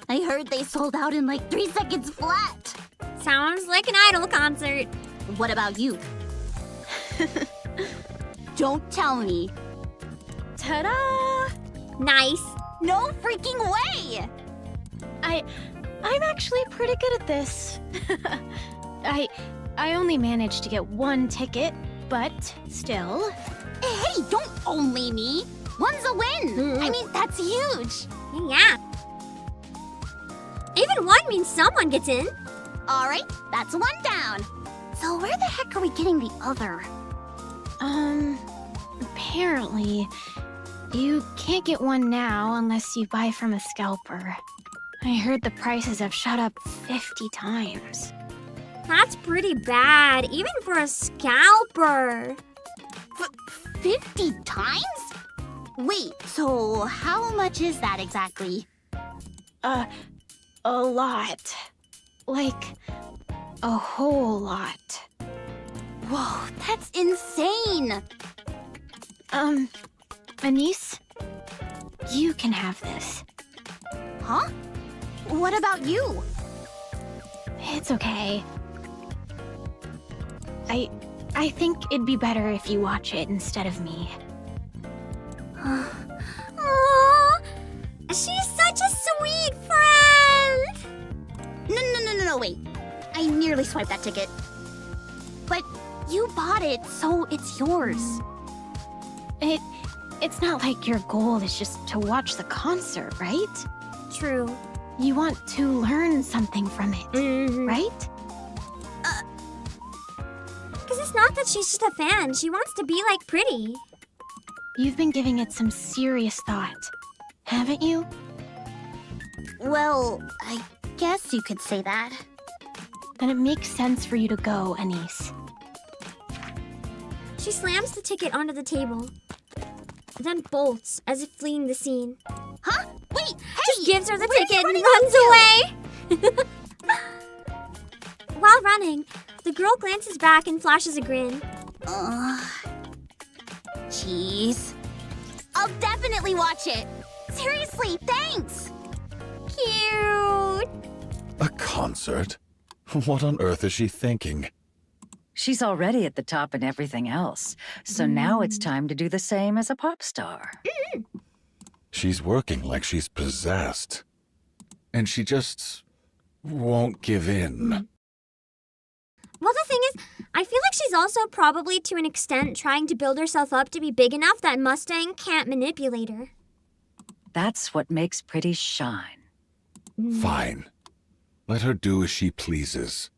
I heard they sold out in like 3 seconds flat. Sounds like an Idol concert. What about you? Don't tell me. Ta-da! Nice. No freaking way! I'm actually pretty good at this. I only managed to get 1 ticket, but still. Hey, don't only me. One's a win. I mean, that's huge. Yeah. Even 1 means someone gets in. All right, that's 1 down. So where the heck are we getting the other? Apparently, you can't get 1 now unless you buy from a scalper. I heard the prices have shot up 50 times. That's pretty bad, even for a scalper. 50 times? Wait, so how much is that exactly? A lot. Like, a whole lot. Whoa, that's insane! Anise? You can have this. Huh? What about you? It's okay. I think it'd be better if you watch it instead of me. Aww, she's such a sweet friend. No, wait. I nearly swiped that ticket. But you bought it, so it's yours. It's not like your goal is just to watch the concert, right? True. You want to learn something from it, right? Because it's not that she's just a fan. She wants to be like Pretty. You've been giving it some serious thought, haven't you? Well, I guess you could say that. Then it makes sense for you to go, Anise. She slams the ticket onto the table, then bolts as if fleeing the scene. Huh? Wait, hey! Just gives her the where are ticket you and running runs away. While running, the girl glances back and flashes a grin. Jeez. I'll definitely watch it. Seriously, thanks. Cute. A concert? What on earth is she thinking? She's already at the top in everything else, so now it's time to do the same as a pop star. She's working like she's possessed. And she just won't give in. Well, the thing is, I feel like she's also probably, to an extent, trying to build herself up to be big enough that Mustang can't manipulate her. That's what makes Pretty shine. Fine. Let her do as she pleases.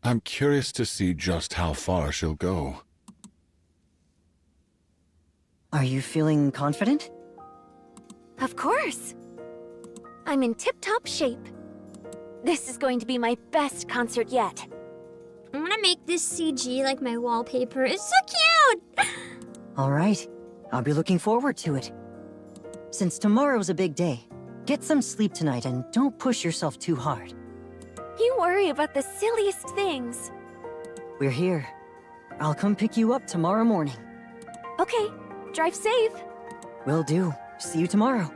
I'm curious to see just how far she'll go. Are you feeling confident? Of course. I'm in tip-top shape. This is going to be my best concert yet. I'm gonna make this CG like my wallpaper. It's so cute! All right. I'll be looking forward to it. Since tomorrow's a big day, get some sleep tonight and don't push yourself too hard. You worry about the silliest things. We're here. I'll come pick you up tomorrow morning. Okay, drive safe. Will do. See you tomorrow.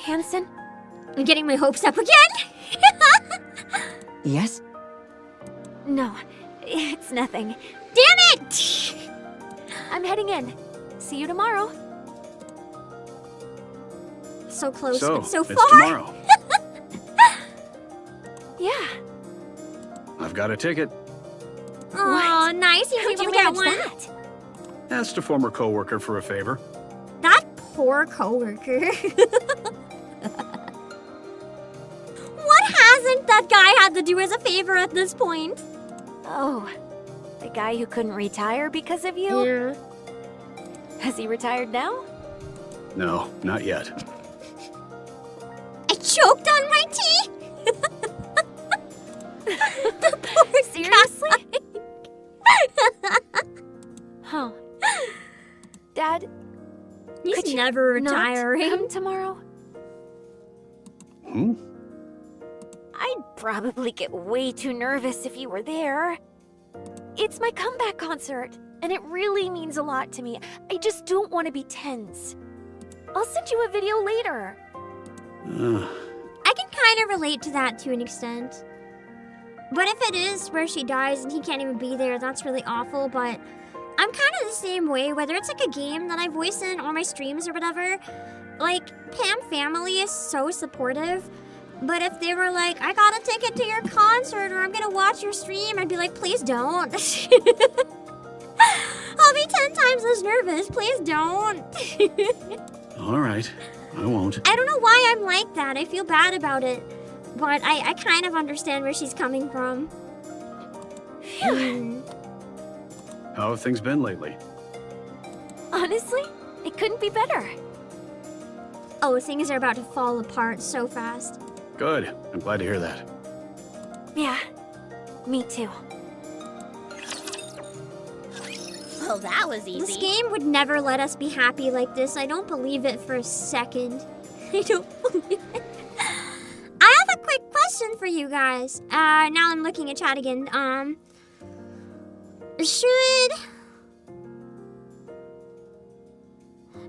Hansen? I'm getting my hopes up again! Yes? No, it's nothing. Damn it! I'm heading in. See you tomorrow. So close, So, but so it's far. tomorrow. Yeah. I've got a ticket. Oh, nice. He was How'd able you to get manage one. that? Asked a former coworker for a favor. That poor coworker. What hasn't that guy had to do as a favor at this point? Oh, the guy who couldn't retire because of you? Yeah. Has he retired now? No, not yet. I choked on my tea. The poor Seriously? guy. Huh. Dad, He's could you never not retiring. come tomorrow? Hmm? I'd probably get way too nervous if you were there. It's my comeback concert, and it really means a lot to me. I just don't want to be tense. I'll send you a video later. I can kind of relate to that to an extent. But if it is where she dies and he can't even be there, that's really awful. But I'm kind of the same way, whether it's like a game that I voice in or my streams or whatever. Like, Pam family is so supportive. But if they were like, I got a ticket to your concert or I'm gonna watch your stream, I'd be like, please don't. I'll be 10 times as nervous. Please don't. All right, I won't. I don't know why I'm like that. I feel bad about it. But I kind of understand where she's coming from. How have things been lately? Honestly, it couldn't be better. Oh, things are about to fall apart so fast. Good. I'm glad to hear that. Yeah, me too. Well, that was easy. This game would never let us be happy like this. I don't believe it for a second. I don't believe it. I have a quick question for you guys. Now I'm looking at chat again.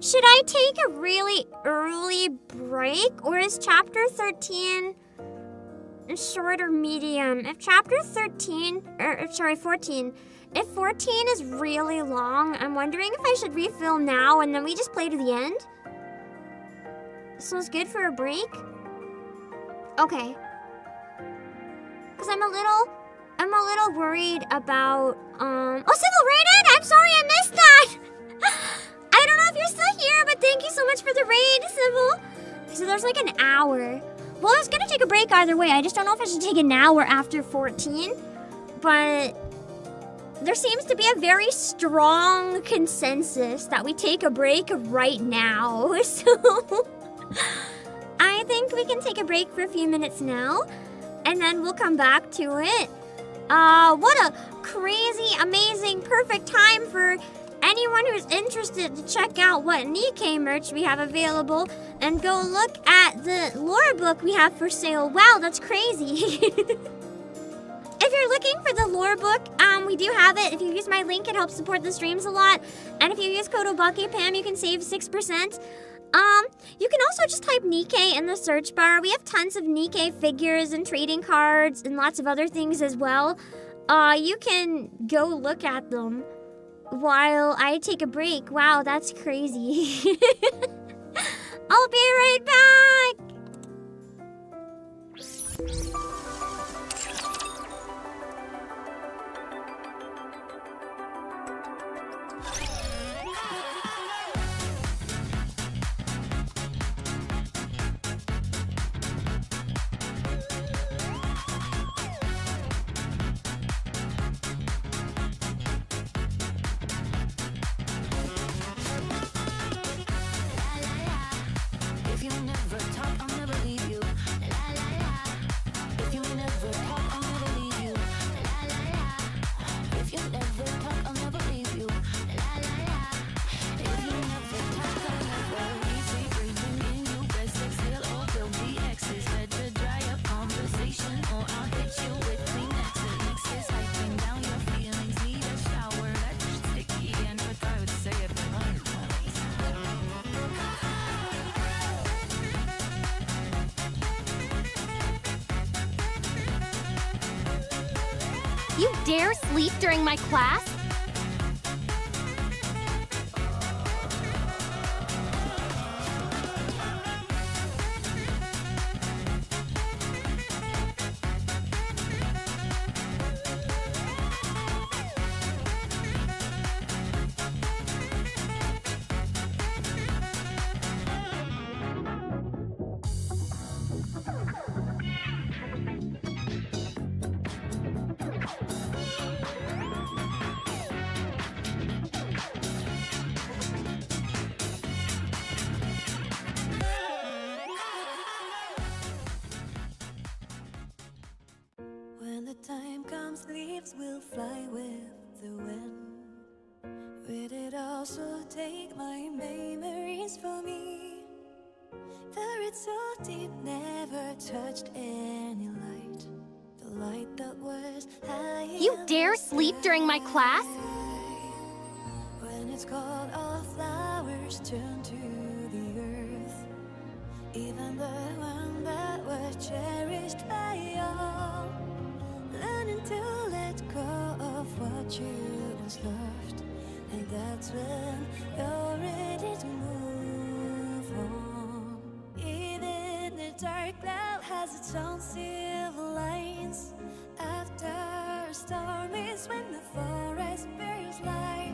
Should I take a really early break, or is chapter 13 short or medium? If chapter 13, sorry, 14, if 14 is really long, I'm wondering if I should refill now and then we just play to the end? So it's good for a break? Okay. Because I'm a little worried about, oh, Civil Raiden! I'm sorry I missed that! I don't know if you're still here, but thank you so much for the raid, Civil. So there's like an hour. Well, I was gonna take a break either way. I just don't know if I should take an hour after 14. But there seems to be a very strong consensus that we take a break right now. So I think we can take a break for a few minutes now, and then we'll come back to it. What a crazy, amazing, perfect time for anyone who's interested to check out what Nikke merch we have available and go look at the lore book we have for sale. Wow, that's crazy. If you're looking for the lore book, we do have it. If you use my link, it helps support the streams a lot. And if you use code Obake, Pam, you can save 6%. You can also just type Nikke in the search bar. We have tons of Nikke figures and trading cards and lots of other things as well. You can go look at them while I take a break. Wow, that's crazy. I'll be right back. You dare sleep during my class? also take my memories from me. Buried so deep, never touched any light. The light that was high. You dare sleep during my class? When it's cold, all flowers turn to the earth. Even the one that was cherished by all. Learning to let go of what you once loved. And that's when you're ready to move on. Even the dark cloud has its own silver lines. After a storm is when the forest bears life.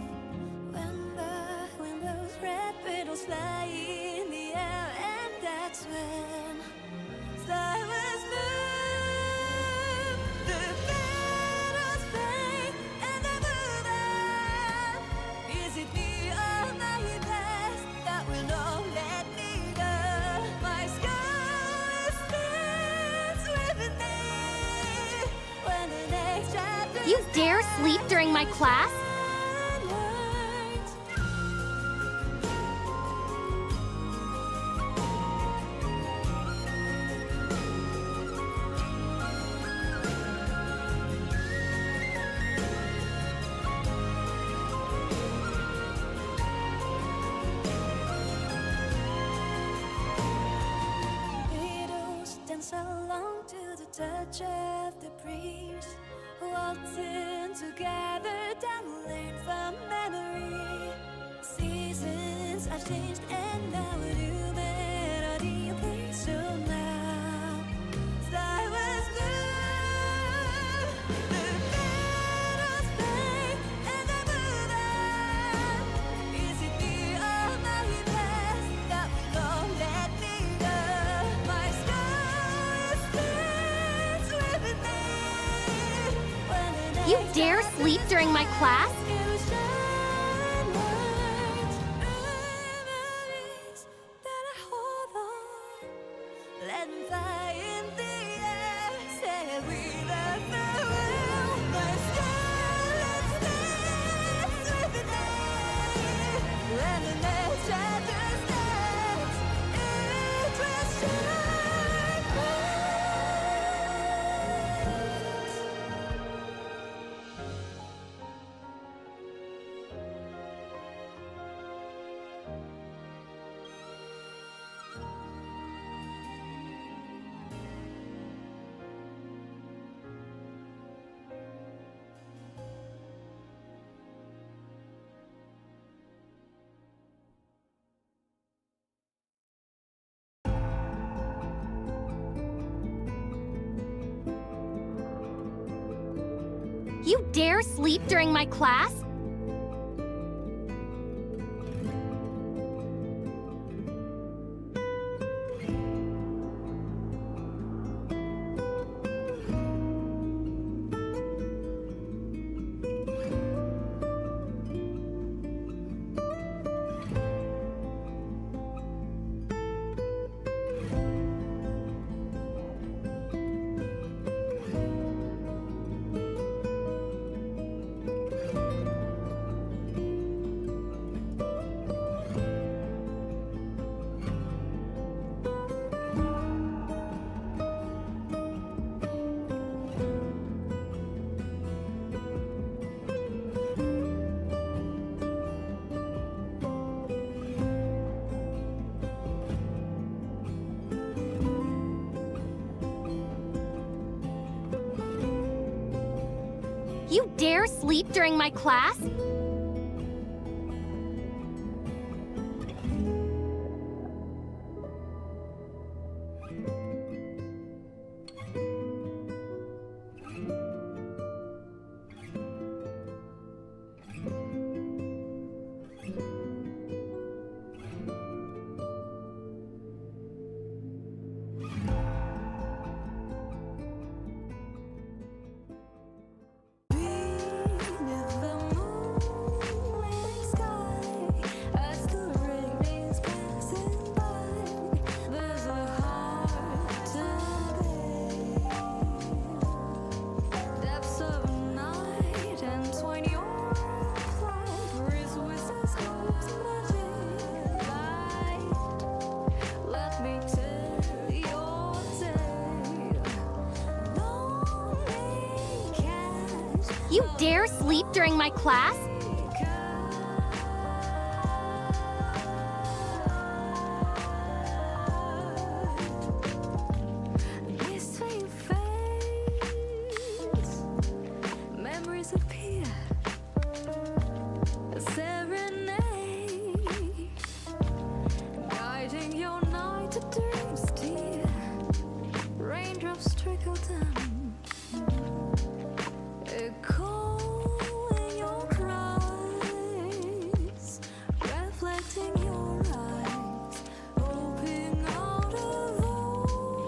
When those red petals fly in the air, and that's when flowers bloom. The petals fade and they move on. Is it me or my past that will not let me go? My sky spins with me when the next chapter. You dare sleep during my class? Along to the touch of the breeze, waltzing together down the lane from memory. Seasons have changed and now a new melody plays. So now flowers bloom, the petals fade and they move on. Is it me or my past that will not let me go? My You dare sleep during my class? You dare sleep during my class? You dare sleep during my class? Beneath the moon. You dare sleep during my class? Misty fades, memories appear, a serenade, guiding your night to dreams, dear. Raindrops trickle down, echoing your cries, reflecting your eyes, hoping out of all.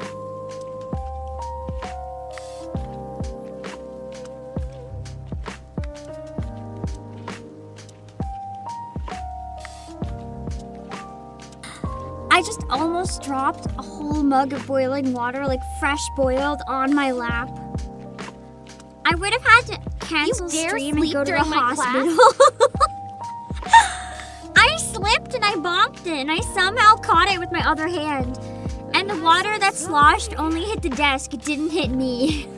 I just almost dropped a whole mug of boiling water, like fresh boiled, on my lap. I would have had to cancel dare stream and sleep go to the during my hospital. I slipped and I bonked it, and I somehow caught it with my other hand. And the water that sloshed only hit the desk, it didn't hit me.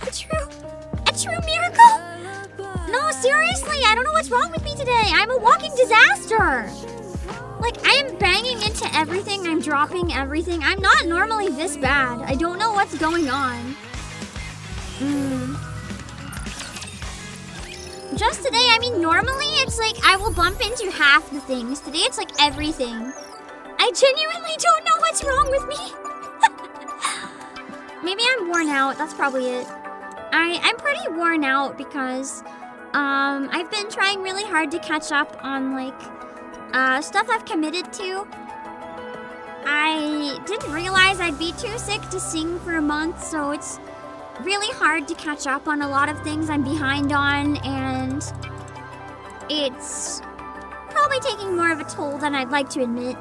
A true miracle? No, seriously, I don't know what's wrong with me today. I'm a walking disaster. Like, I am banging into everything, I'm dropping everything. I'm not normally this bad. I don't know what's going on. Just today, I mean, normally it's like I will bump into half the things. Today it's like everything. I genuinely don't know what's wrong with me. Maybe I'm worn out, that's probably it. I'm pretty worn out because I've been trying really hard to catch up on like stuff I've committed to. I didn't realize I'd be too sick to sing for a month, so it's really hard to catch up on a lot of things I'm behind on, and it's probably taking more of a toll than I'd like to admit.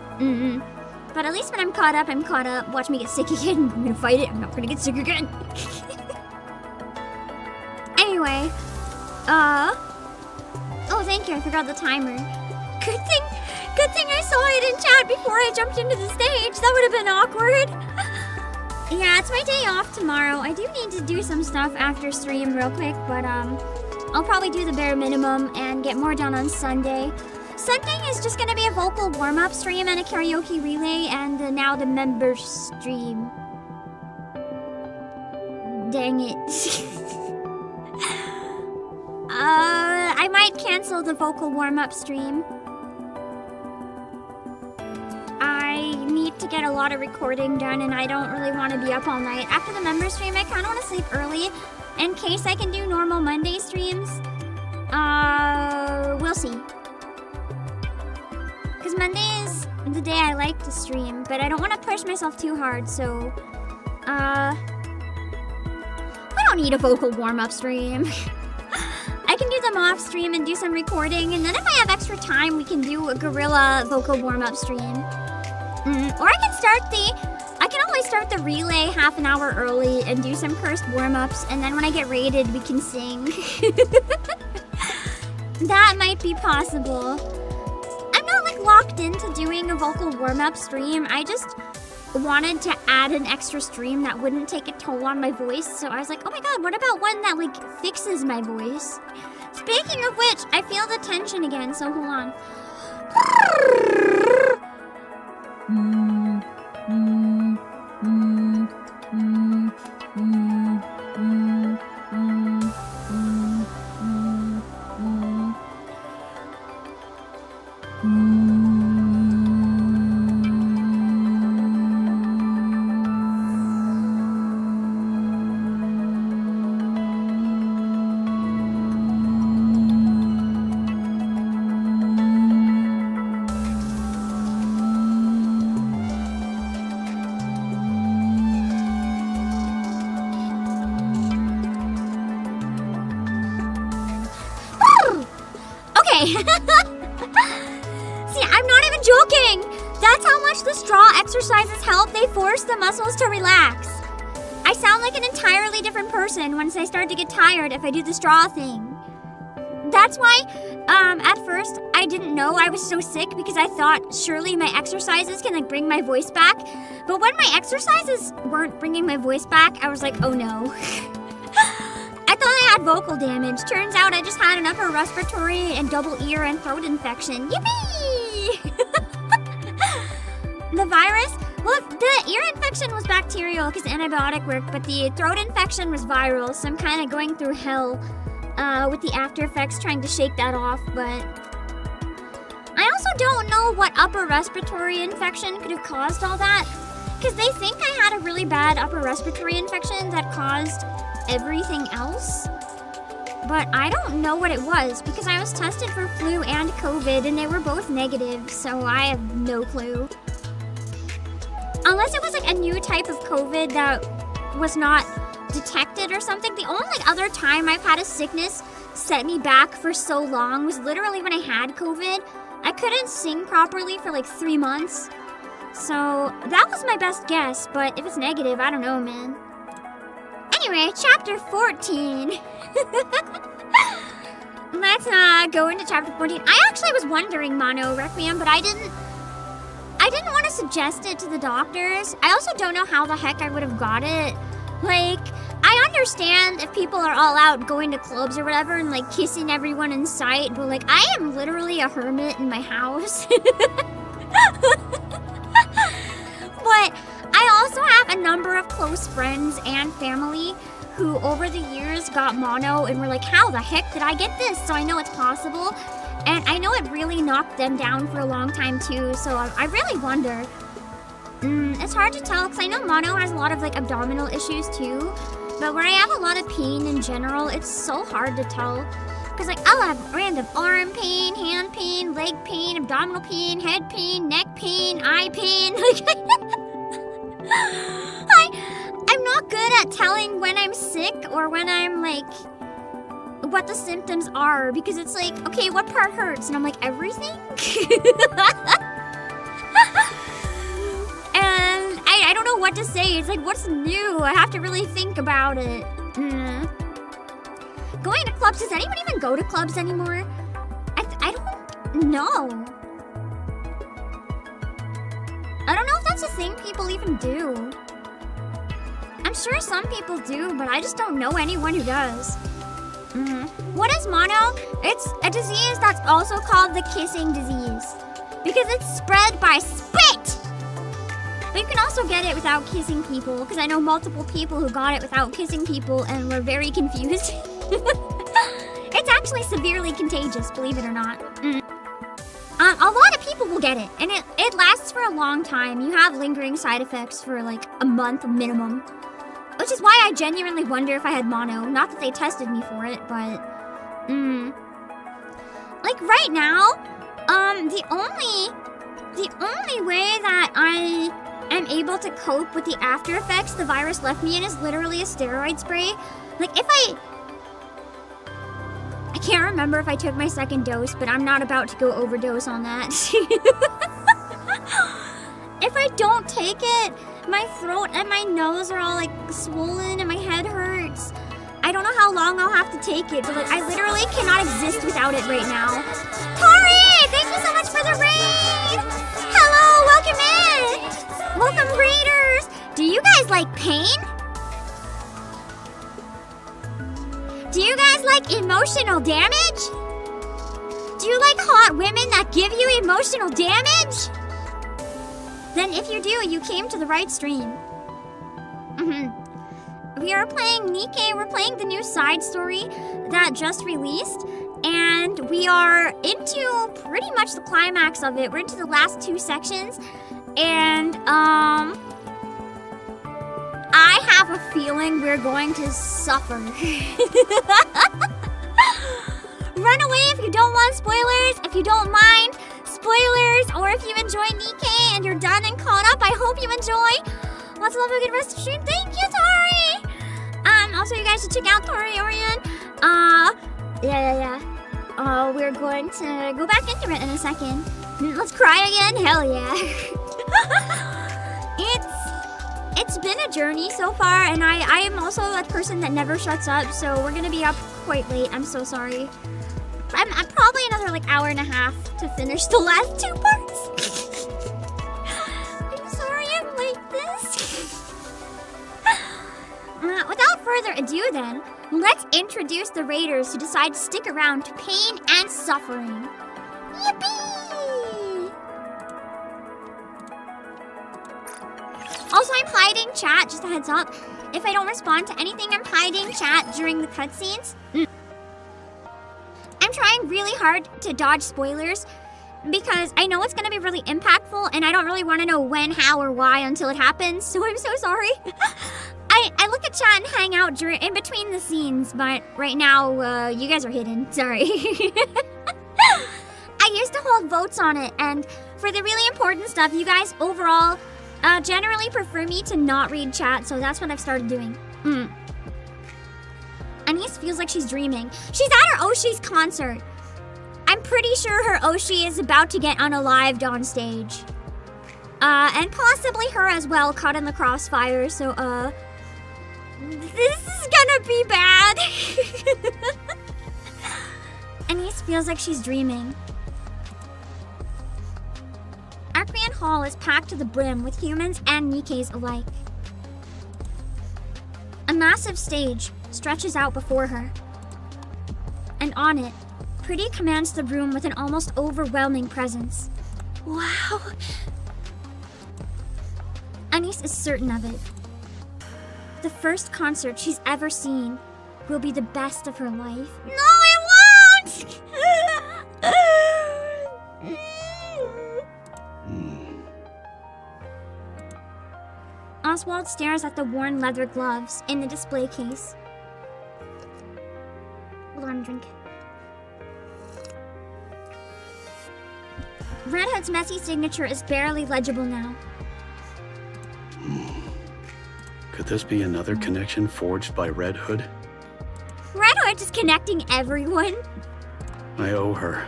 But at least when I'm caught up, I'm caught up. Watch me get sick again. I'm gonna fight it. I'm not gonna get sick again. Anyway, oh, thank you. I forgot the timer. Good thing I saw it in chat before I jumped into the stage. That would have been awkward. Yeah, it's my day off tomorrow. I do need to do some stuff after stream real quick, but I'll probably do the bare minimum and get more done on Sunday. Sunday is just gonna be a vocal warm-up stream and a karaoke relay, and now the member stream. Dang it. I might cancel the vocal warm-up stream. I need to get a lot of recording done, and I don't really want to be up all night. After the member stream, I kind of want to sleep early in case I can do normal Monday streams. We'll see. Because Monday is the day I like to stream, but I don't want to push myself too hard, so... I don't need a vocal warm-up stream. I can do them off stream and do some recording, and then if I have extra time, we can do a guerrilla vocal warm-up stream. Or I can always start the relay half an hour early and do some cursed warm-ups, and then when I get raided, we can sing. That might be possible. I'm not like locked into doing a vocal warm-up stream. I just wanted to add an extra stream that wouldn't take a toll on my voice, so I was like, oh my god, what about one that like fixes my voice? Speaking of which, I feel the tension again, so hold on. See, I'm not even joking! That's how much the straw exercises help. They force the muscles to relax. I sound like an entirely different person once I start to get tired if I do the straw thing. That's why, at first, I didn't know I was so sick because I thought surely my exercises can, like, bring my voice back. But when my exercises weren't bringing my voice back, I was like, oh no. I thought had vocal damage. Turns out I just had an upper respiratory and double ear and throat infection. Yippee! The virus? Well, the ear infection was bacterial because antibiotic worked, but the throat infection was viral, so I'm kind of going through hell with the after effects trying to shake that off, but I also don't know what upper respiratory infection could have caused all that, because they think I had a really bad upper respiratory infection that caused everything else, but I don't know what it was because I was tested for flu and COVID and they were both negative, so I have no clue. Unless it was like a new type of COVID that was not detected or something. The only other time I've had a sickness set me back for so long was literally when I had COVID. I couldn't sing properly for like 3 months. So that was my best guess, but if it's negative, I don't know, man. Anyway, chapter 14. Let's go into chapter 14. I actually was wondering, Mono Requiem, but I didn't want to suggest it to the doctors. I also don't know how the heck I would have got it. Like, I understand if people are all out going to clubs or whatever and like kissing everyone in sight, but like I am literally a hermit in my house. But I also have a number of close friends and family who over the years got mono and were like, how the heck did I get this? So I know it's possible. And I know it really knocked them down for a long time too, so I really wonder. It's hard to tell because I know mono has a lot of like abdominal issues too, but where I have a lot of pain in general, it's so hard to tell. Because like I'll have random arm pain, hand pain, leg pain, abdominal pain, head pain, neck pain, eye pain. I'm not good at telling when I'm sick or when I'm like what the symptoms are, because it's like, okay, what part hurts? And I'm like, everything? And I don't know what to say. It's like, what's new? I have to really think about it. Going to clubs, does anyone even go to clubs anymore? I don't know. I don't know if that's a thing people even do. I'm sure some people do, but I just don't know anyone who does. What is mono? It's a disease that's also called the kissing disease because it's spread by spit. But you can also get it without kissing people, because I know multiple people who got it without kissing people and were very confused. It's actually severely contagious, believe it or not. A lot of people will get it, and it lasts for a long time. You have lingering side effects for like a month minimum. Which is why I genuinely wonder if I had mono. Not that they tested me for it, but... Like, right now, the only way that I am able to cope with the after effects the virus left me in is literally a steroid spray. Like, if I can't remember if I took my second dose, but I'm not about to go overdose on that. If I don't take it, my throat and my nose are all like swollen and my head hurts. I don't know how long I'll have to take it, but like I literally cannot exist without it right now. Tori, thank you so much for the raid! Hello, welcome in! Welcome raiders! Do you guys like pain? Do you guys like emotional damage? Do you like hot women that give you emotional damage? Then if you do, you came to the right stream. We are playing Nikke. We're playing the new side story that just released. And we are into pretty much the climax of it. We're into the last 2 sections. And, I have a feeling we're going to suffer. Run away if you don't want spoilers. If you don't mind spoilers, or if you enjoy Nikke and you're done and caught up, I hope you enjoy. Lots of love, have a good rest of the stream. Thank you, Tori. Also, you guys should check out Tori Orion. We're going to go back into it in a second. Let's cry again. Hell yeah. It's been a journey so far, and I am also a person that never shuts up, so we're gonna be up quite late. I'm so sorry. I'm probably another like hour and a half to finish the last 2 parts. I'm sorry I'm like this. Without further ado then, Let's introduce the raiders who decide to stick around to pain and suffering. Yippee! Also, I'm hiding chat, just a heads up. If I don't respond to anything, I'm hiding chat during the cutscenes. I'm trying really hard to dodge spoilers because I know it's going to be really impactful and I don't really want to know when, how, or why until it happens, so I'm so sorry. I look at chat and hang out in between the scenes, but right now, you guys are hidden. Sorry. I used to hold votes on it, and for the really important stuff, you guys overall generally prefer me to not read chat, so that's what I've started doing. Anise feels like she's dreaming. She's at her Oshi's concert. I'm pretty sure her Oshi is about to get unalived on stage. And possibly her as well, caught in the crossfire, so, this is gonna be bad. Anise feels like she's dreaming. Arcrean Hall is packed to the brim with humans and Nikkes alike. A massive stage stretches out before her. And on it, Pretty commands the room with an almost overwhelming presence. Wow. Anise is certain of it. The first concert she's ever seen will be the best of her life. No, it won't! Oswald stares at the worn leather gloves in the display case. Hold on, drink. Red Hood's messy signature is barely legible now. Could this be another connection forged by Red Hood? Red Hood is connecting everyone. I owe her.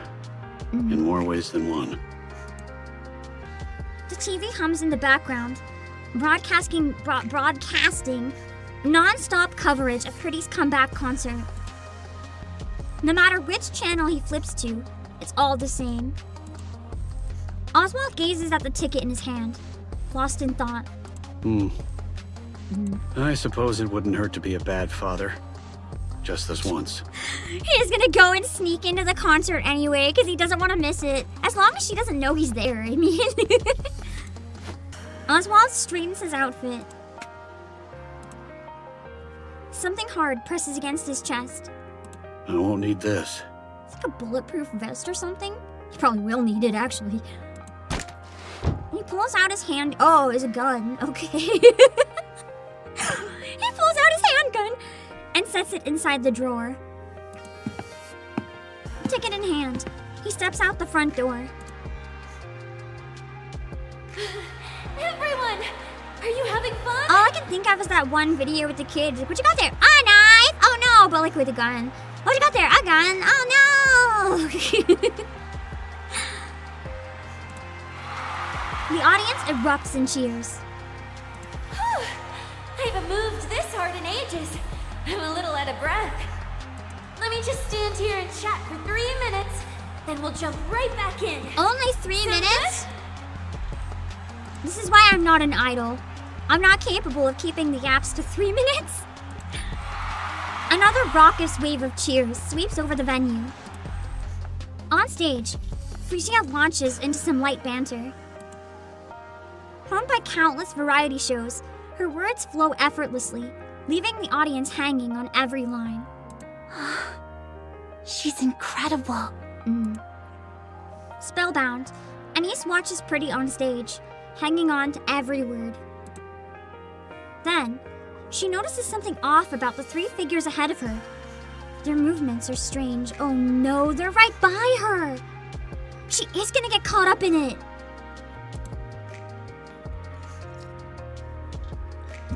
In more ways than one. The TV hums in the background, broadcasting non-stop coverage of Pretty's comeback concert. No matter which channel he flips to, it's all the same. Oswald gazes at the ticket in his hand, lost in thought. I suppose it wouldn't hurt to be a bad father. Just this once. He's gonna go and sneak into the concert anyway, because he doesn't want to miss it. As long as she doesn't know he's there, I mean. Oswald straightens his outfit. Something hard presses against his chest. I won't need this. It's like a bulletproof vest or something. He probably will need it, actually. He pulls out his hand. Oh, it's a gun. Okay. He pulls out his handgun and sets it inside the drawer. Ticket in hand, he steps out the front door. Everyone, are you having fun? All I can think of is that one video with the kids. Like, what you got there? A knife! Oh no! But like with a gun. What you got there? A gun! Oh no! The audience erupts in cheers. I haven't moved this hard in ages. I'm a little out of breath. Let me just stand here and chat for 3 minutes, then we'll jump right back in. Only 3 minutes? This is why I'm not an idol. I'm not capable of keeping the yaps to 3 minutes. Another raucous wave of cheers sweeps over the venue. On stage, Frisia launches into some light banter. Honed by countless variety shows, her words flow effortlessly, leaving the audience hanging on every line. She's incredible. Spellbound, Anise watches Pretty on stage, hanging on to every word. Then, she notices something off about the 3 figures ahead of her. Their movements are strange. Oh no, they're right by her! She is gonna get caught up in it!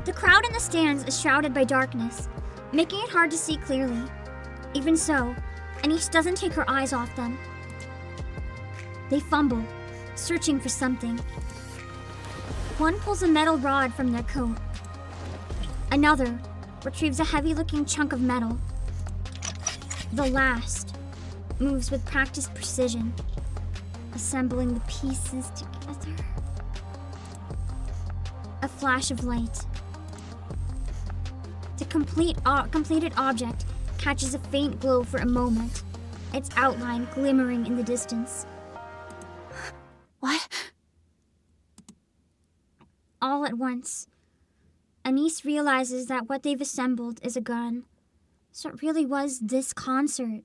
The crowd in the stands is shrouded by darkness, making it hard to see clearly. Even so, Anise doesn't take her eyes off them. They fumble, searching for something. One pulls a metal rod from their coat. Another retrieves a heavy-looking chunk of metal. The last moves with practiced precision, assembling the pieces together. A flash of light. The completed object catches a faint glow for a moment, its outline glimmering in the distance. What? All at once, Anise realizes that what they've assembled is a gun. So it really was this concert.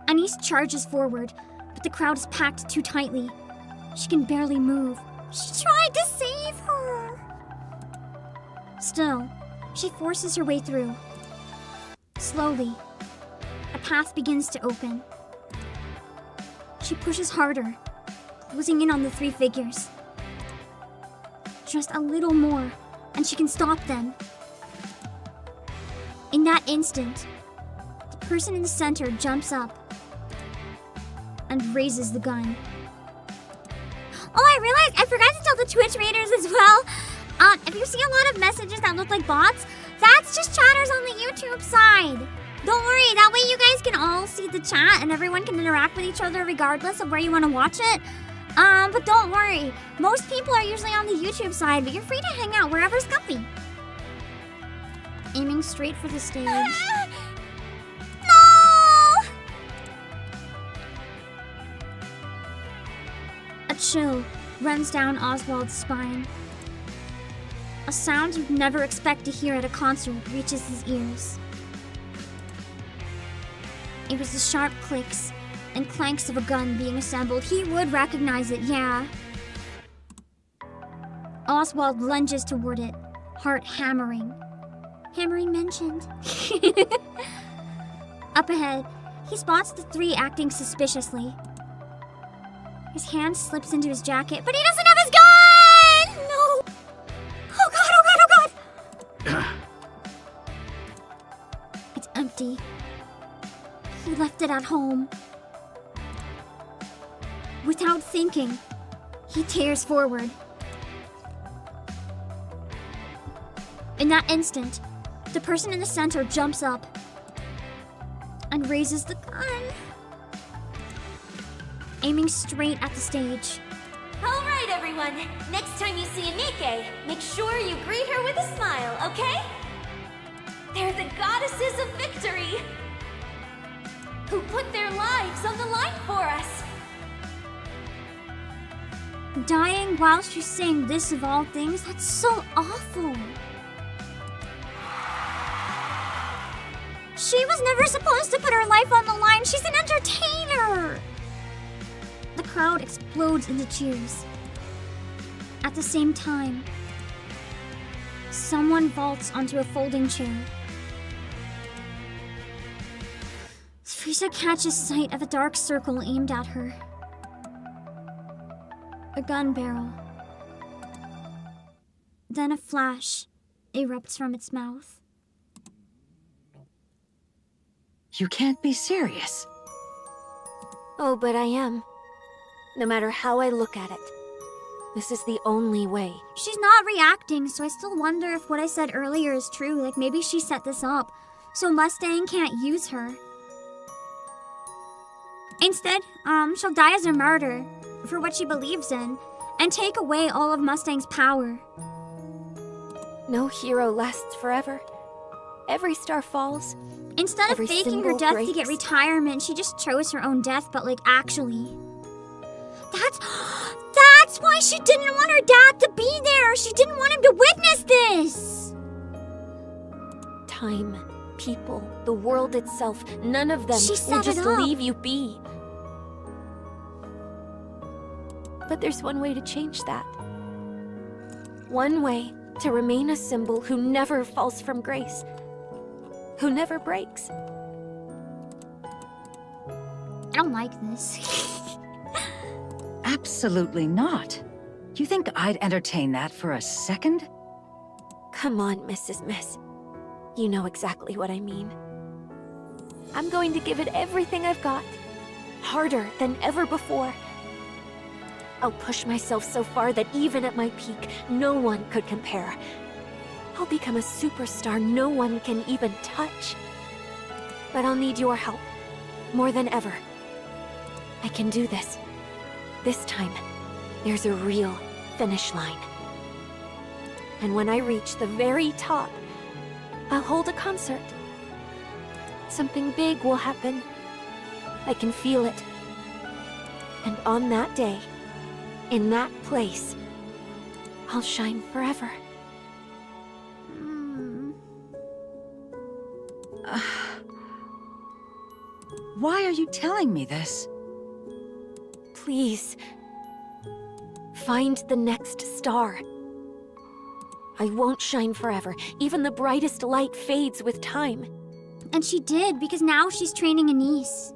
Anise charges forward, but the crowd is packed too tightly. She can barely move. She tried to save her! Still, she forces her way through. Slowly, a path begins to open. She pushes harder, closing in on the three figures. Just a little more, and she can stop them. In that instant, the person in the center jumps up and raises the gun. Oh, I realized I forgot to tell the Twitch raiders as well. If you see a lot of messages that look like bots, that's just chatters on the YouTube side. Don't worry, that way you guys can all see the chat and everyone can interact with each other regardless of where you want to watch it. But don't worry, most people are usually on the YouTube side, but you're free to hang out wherever's comfy. Aiming straight for the stage. No! A chill runs down Oswald's spine. A sound you'd never expect to hear at a concert reaches his ears. It was the sharp clicks and clanks of a gun being assembled. He would recognize it, yeah. Oswald lunges toward it, heart hammering. Hammering mentioned. Up ahead, he spots the three acting suspiciously. His hand slips into his jacket, but he doesn't have his gun! No! Oh god, oh god, oh god! It's empty. He left it at home. Without thinking, he tears forward. In that instant, the person in the center jumps up and raises the gun, aiming straight at the stage. Alright, everyone. Next time you see a Nikke, make sure you greet her with a smile, okay? They're the goddesses of victory, who put their lives on the line for us. Dying whilst you sing this of all things, that's so awful. She was never supposed to put her life on the line. She's an entertainer. The crowd explodes into cheers. At the same time, someone vaults onto a folding chair. Frieza catches sight of a dark circle aimed at her. A gun barrel. Then a flash erupts from its mouth. You can't be serious. Oh, but I am. No matter how I look at it, this is the only way. She's not reacting, so I still wonder if what I said earlier is true. Like, maybe she set this up so Mustang can't use her. Instead, she'll die as a martyr for what she believes in and take away all of Mustang's power. No hero lasts forever. Every star falls. Instead of Every faking her symbol death breaks. to get retirement, she just chose her own death, but like actually. That's why she didn't want her dad to be there! She didn't want him to witness this! Time, people, the world itself, none of them She will set just it up. leave you be. But there's one way to change that. One way to remain a symbol who never falls from grace. Who never breaks. I don't like this. Absolutely not. You think I'd entertain that for a second? Come on, Mrs. Miss. You know exactly what I mean. I'm going to give it everything I've got. Harder than ever before. I'll push myself so far that even at my peak, no one could compare. I'll become a superstar no one can even touch. But I'll need your help, more than ever. I can do this. This time, there's a real finish line. And when I reach the very top, I'll hold a concert. Something big will happen. I can feel it. And on that day, in that place, I'll shine forever. Why are you telling me this? Please, find the next star. I won't shine forever. Even the brightest light fades with time. And she did, because now she's training a niece.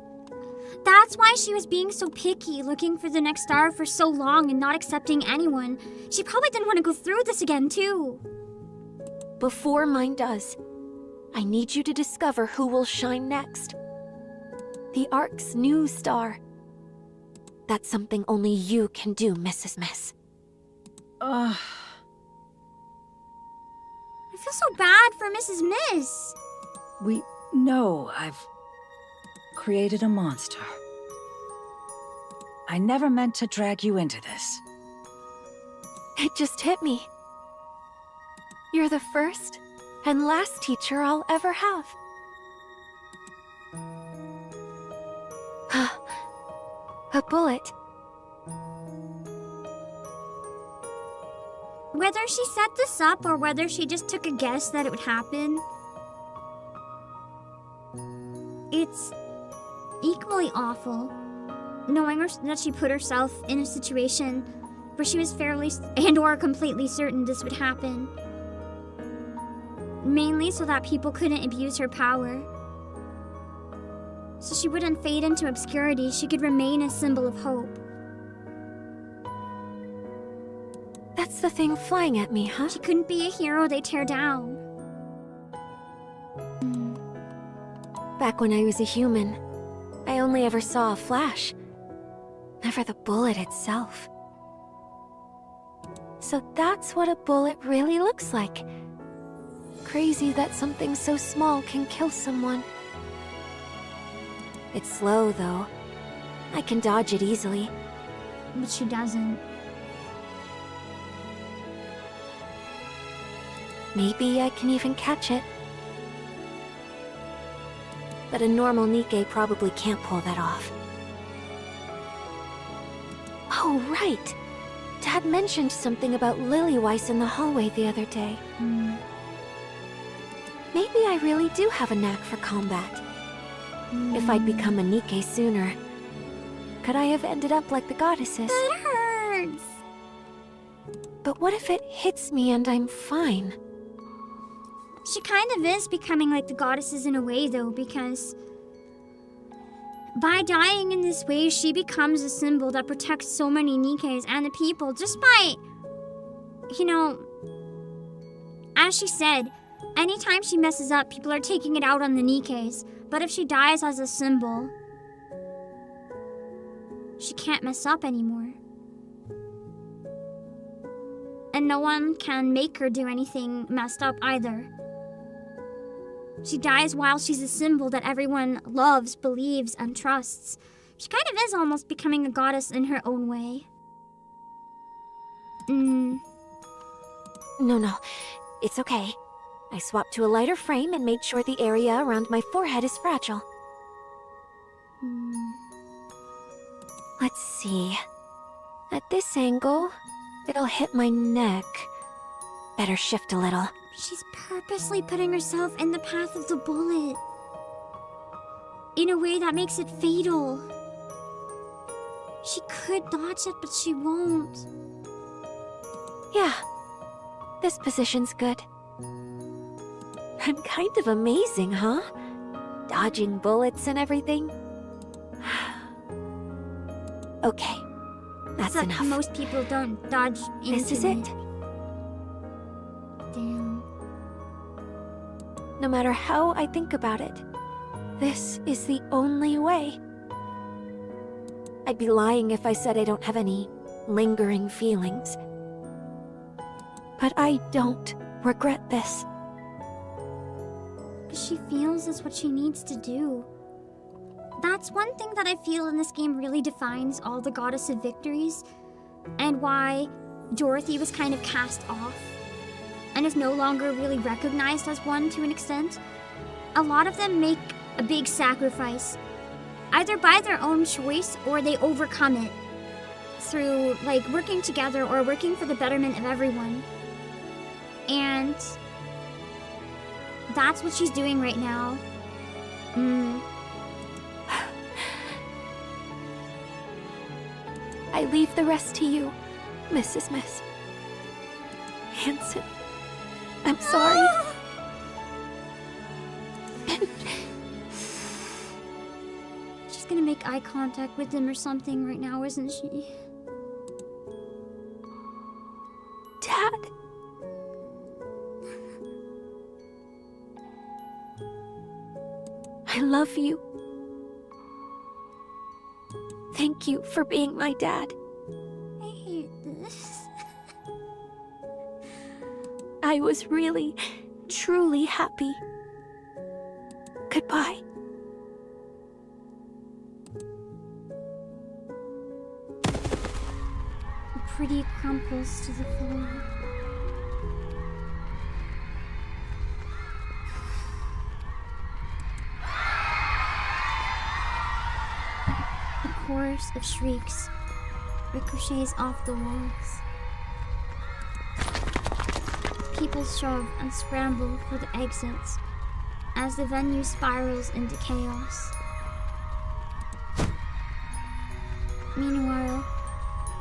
That's why she was being so picky, looking for the next star for so long and not accepting anyone. She probably didn't want to go through this again, too. Before mine does, I need you to discover who will shine next. The Ark's new star. That's something only you can do, Mrs. Miss. I feel so bad for Mrs. Miss. We know I've created a monster. I never meant to drag you into this. It just hit me. You're the first and last teacher I'll ever have. A bullet. Whether she set this up or whether she just took a guess that it would happen, it's equally awful knowing that she put herself in a situation where she was fairly and/or completely certain this would happen. Mainly so that people couldn't abuse her power. So she wouldn't fade into obscurity, she could remain a symbol of hope. That's the thing flying at me, huh? She couldn't be a hero they tear down. Back when I was a human, I only ever saw a flash. Never the bullet itself. So that's what a bullet really looks like. Crazy that something so small can kill someone. It's slow, though. I can dodge it easily. But she doesn't. Maybe I can even catch it. But a normal Nikke probably can't pull that off. Oh, right! Dad mentioned something about Lillyweiss in the hallway the other day. Maybe I really do have a knack for combat. If I'd become a Nikke sooner, could I have ended up like the goddesses? It hurts! But what if it hits me and I'm fine? She kind of is becoming like the goddesses in a way, though, because by dying in this way, she becomes a symbol that protects so many Nikkes and the people just by, you know, as she said, anytime she messes up, people are taking it out on the Nikkes. But if she dies as a symbol, she can't mess up anymore. And no one can make her do anything messed up either. She dies while she's a symbol that everyone loves, believes, and trusts. She kind of is almost becoming a goddess in her own way. No, it's okay. I swapped to a lighter frame and made sure the area around my forehead is fragile. Let's see. At this angle, it'll hit my neck. Better shift a little. She's purposely putting herself in the path of the bullet. In a way that makes it fatal. She could dodge it, but she won't. Yeah. This position's good. I'm kind of amazing, huh? Dodging bullets and everything. Okay, that's Except enough. Most people don't dodge into This is it. Damn. No matter how I think about it, this is the only way. I'd be lying if I said I don't have any lingering feelings. But I don't regret this. She feels is what she needs to do. That's one thing that I feel in this game really defines all the Goddess of Victories, and why Dorothy was kind of cast off and is no longer really recognized as one to an extent, a lot of them make a big sacrifice, either by their own choice or they overcome it through like working together or working for the betterment of everyone. And that's what she's doing right now. I leave the rest to you, Mrs. Miss Hanson. I'm sorry. She's gonna make eye contact with him or something right now, isn't she? Dad. I love you. Thank you for being my dad. I hate this. I was really, truly happy. Goodbye. Pretty crumples to the floor. A chorus of shrieks ricochets off the walls. People shove and scramble for the exits as the venue spirals into chaos. Meanwhile,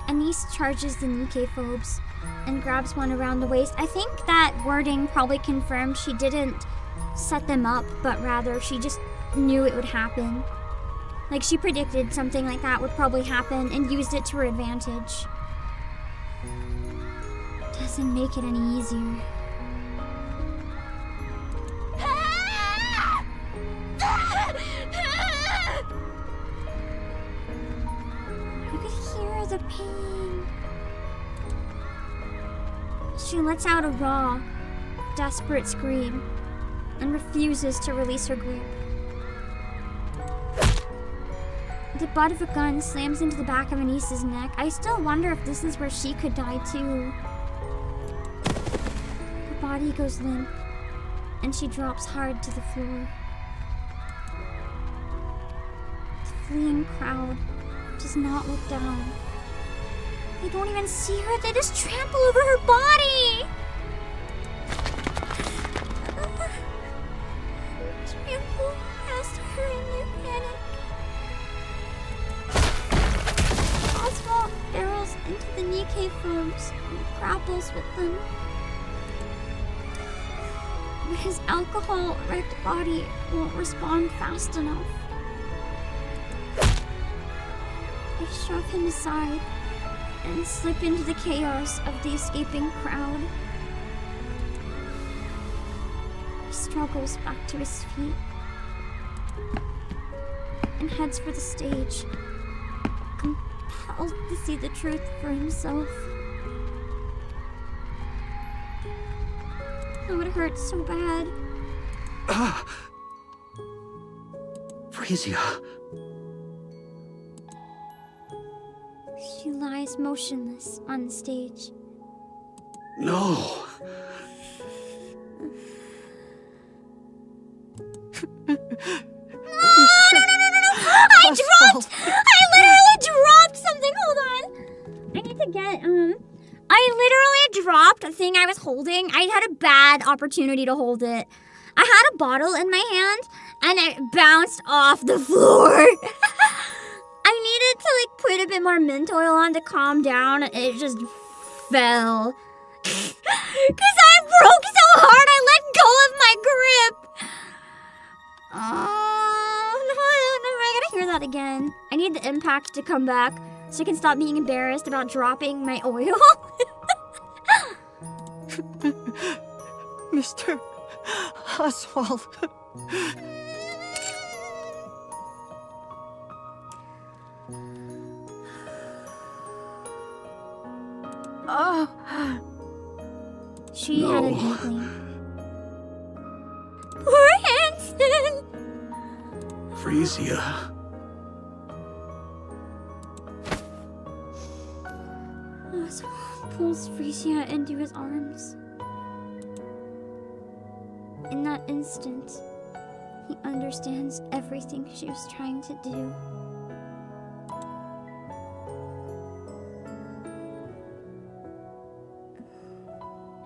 Anise charges the Nikke phobes and grabs one around the waist. I think that wording probably confirmed she didn't set them up, but rather she just knew it would happen. Like she predicted something like that would probably happen and used it to her advantage. Doesn't make it any easier. You could hear the pain. She lets out a raw, desperate scream and refuses to release her grip. The butt of a gun slams into the back of Anise's neck. I still wonder if this is where she could die too. Her body goes limp, and she drops hard to the floor. The fleeing crowd does not look down. They don't even see her, they just trample over her body! Trample past her in their panic. Oswald barrels into the Nikke phobes and grapples with them. But his alcohol-wrecked body won't respond fast enough. They shove him aside and slip into the chaos of the escaping crowd. He struggles back to his feet and heads for the stage, compelled to see the truth for himself. Oh, it hurts so bad. Frisia. She lies motionless on the stage. No. No! I literally dropped something. Hold on. I need to get, I literally dropped a thing I was holding. I had a bad opportunity to hold it. I had a bottle in my hand, and it bounced off the floor. I needed to, like, put a bit more mint oil on to calm down. It just fell. Because I broke so hard, I let go of my grip. Oh, no, I gotta hear that again. I need the impact to come back so I can stop being embarrassed about dropping my oil. Mr. Oswald. She had an inkling. Poor Hanson! Frisia. Oswald pulls Frisia into his arms. In that instant, he understands everything she was trying to do.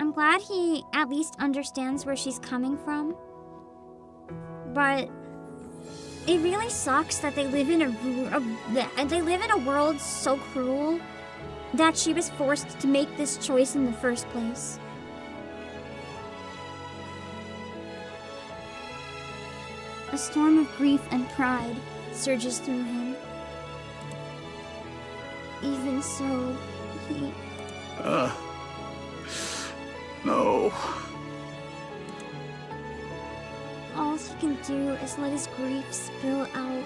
I'm glad he at least understands where she's coming from. But it really sucks that they live in a world so cruel that she was forced to make this choice in the first place. A storm of grief and pride surges through him. Even so, he... No. all he can do is let his grief spill out.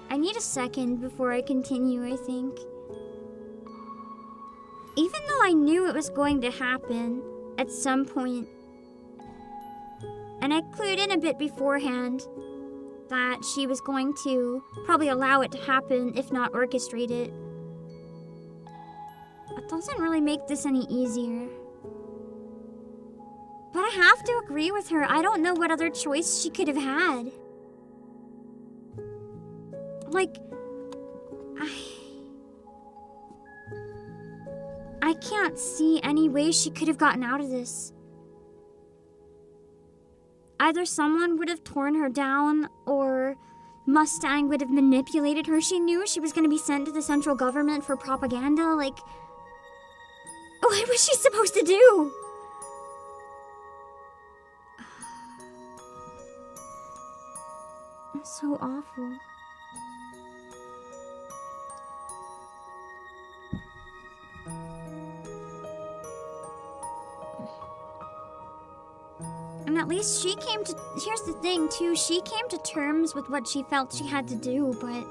I need a second before I continue, I think. Even though I knew it was going to happen at some point, and I clued in a bit beforehand that she was going to probably allow it to happen, if not orchestrate it, it doesn't really make this any easier. But I have to agree with her. I don't know what other choice she could have had. Like, I can't see any way she could have gotten out of this. Either someone would have torn her down, or Mustang would have manipulated her. She knew she was going to be sent to the central government for propaganda. Like, what was she supposed to do? It's so awful. And at least she came to... Here's the thing, too. She came to terms with what she felt she had to do, but...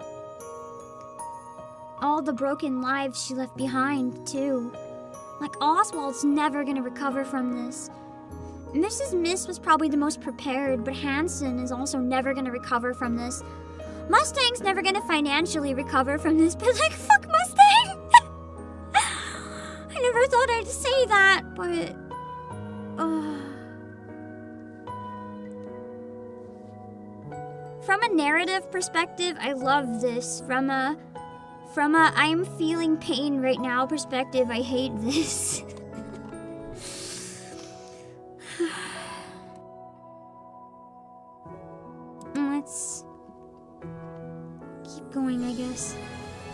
all the broken lives she left behind, too. Like, Oswald's never gonna recover from this. Mrs. Miss was probably the most prepared, but Hansen is also never gonna recover from this. Mustang's never gonna financially recover from this, but like, fuck Mustang! I never thought I'd say that, but... From a narrative perspective, I love this. From a I'm feeling pain right now perspective, I hate this. Let's keep going, I guess.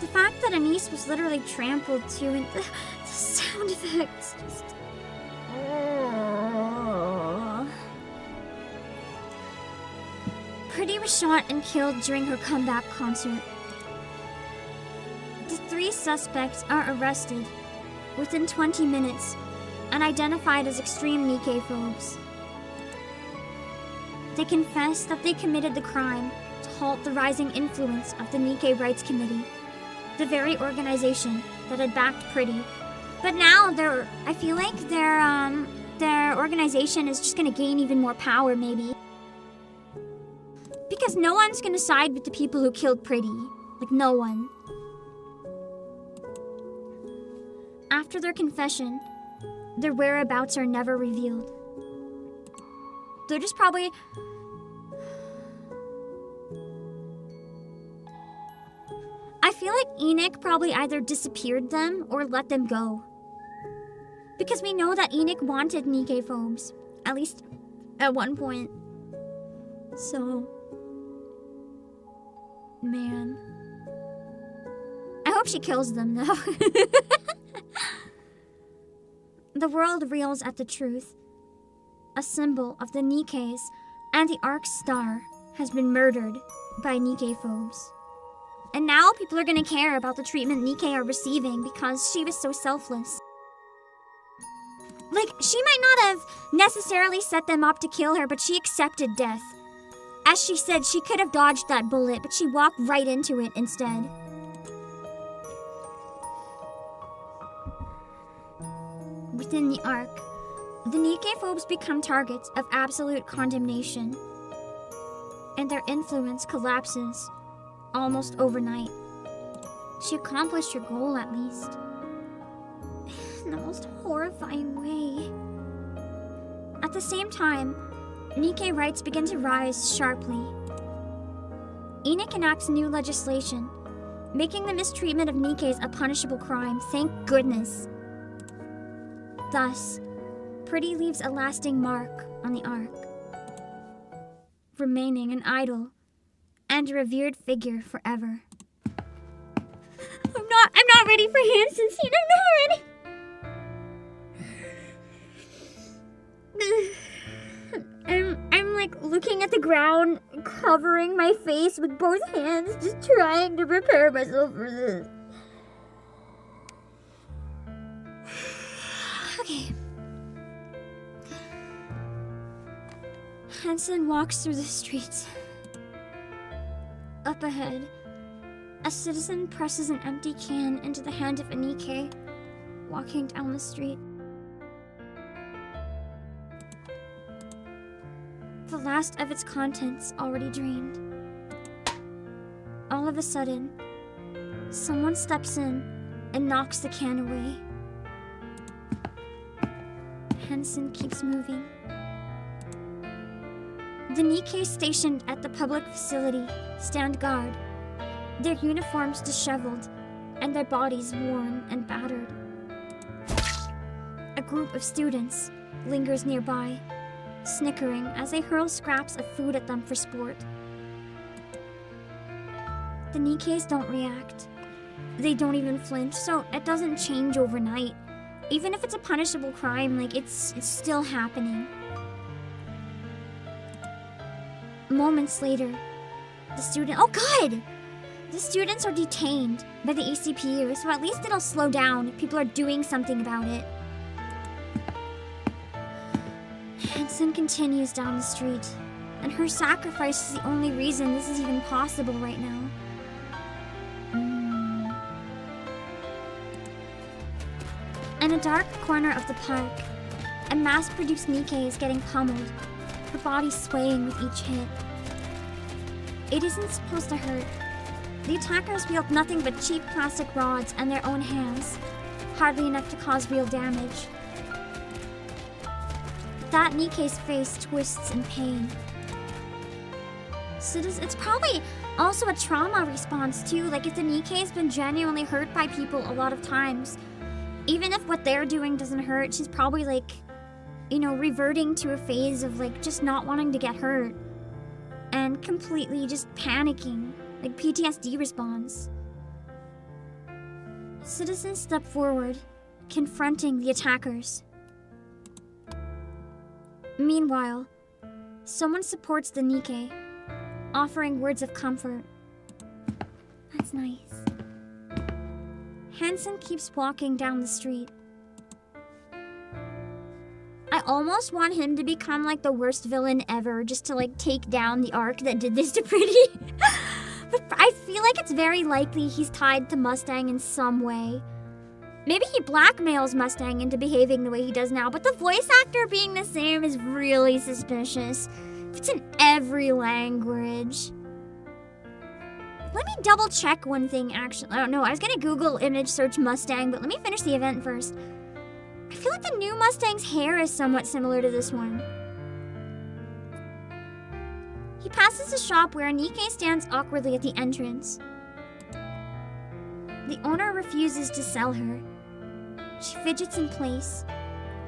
The fact that Anise was literally trampled too, and the sound effects just... Pretty was shot and killed during her comeback concert. The 3 suspects are arrested within 20 minutes and identified as extreme Nikke phobes. They confess that they committed the crime to halt the rising influence of the Nikke Rights Committee, the very organization that had backed Pretty. But now I feel like their organization is just gonna gain even more power, maybe. Because no one's gonna side with the people who killed Pretty. Like, no one. After their confession, their whereabouts are never revealed. They're just probably... I feel like Enoch probably either disappeared them or let them go. Because we know that Enoch wanted Nikke phobes. At least at one point. So... man. I hope she kills them, though. The world reels at the truth. A symbol of the Nikkes and the Ark's star has been murdered by Nikke phobes. And now people are gonna care about the treatment Nikke are receiving because she was so selfless. Like, she might not have necessarily set them up to kill her, but she accepted death. As she said, she could have dodged that bullet, but she walked right into it instead. Within the Ark, the Nikke phobes become targets of absolute condemnation, and their influence collapses almost overnight. She accomplished her goal, at least. In the most horrifying way. At the same time, Nikke rights begin to rise sharply. ENIC enacts new legislation, making the mistreatment of Nikkes a punishable crime, thank goodness. Thus, Pretty leaves a lasting mark on the Ark, remaining an idol and a revered figure forever. I'm not ready for Hansen scene. I'm not ready. I'm like looking at the ground, covering my face with both hands, just trying to prepare myself for this. Okay. Hansen walks through the streets. Up ahead, a citizen presses an empty can into the hand of a Nikke, walking down the street. The last of its contents already drained. All of a sudden, someone steps in and knocks the can away. Hansen keeps moving. The Nikke stationed at the public facility stand guard, their uniforms disheveled and their bodies worn and battered. A group of students lingers nearby, snickering as they hurl scraps of food at them for sport. The Nikkes don't react. They don't even flinch, so it doesn't change overnight. Even if it's a punishable crime, like it's still happening. Moments later, the students are detained by the ACPU, so at least it'll slow down if people are doing something about it. Hansen continues down the street, and her sacrifice is the only reason this is even possible right now. In a dark corner of the park, a mass-produced Nikke is getting pummeled, her body swaying with each hit. It isn't supposed to hurt. The attackers wield nothing but cheap plastic rods and their own hands, hardly enough to cause real damage. That Nikke's face twists in pain. It's probably also a trauma response too, like if the Nikke's been genuinely hurt by people a lot of times, even if what they're doing doesn't hurt, she's probably like, reverting to a phase of like just not wanting to get hurt and completely just panicking, like PTSD response. Citizens step forward, confronting the attackers. Meanwhile, someone supports the Nikke, offering words of comfort. That's nice. Hansen keeps walking down the street. I almost want him to become like the worst villain ever, just to like take down the Ark that did this to Pretty. But I feel like it's very likely he's tied to Mustang in some way. Maybe he blackmails Mustang into behaving the way he does now, but the voice actor being the same is really suspicious. It's in every language. Let me double check one thing, actually. I don't know, I was gonna Google image search Mustang, but let me finish the event first. I feel like the new Mustang's hair is somewhat similar to this one. He passes a shop where Nikke stands awkwardly at the entrance. The owner refuses to sell her. She fidgets in place,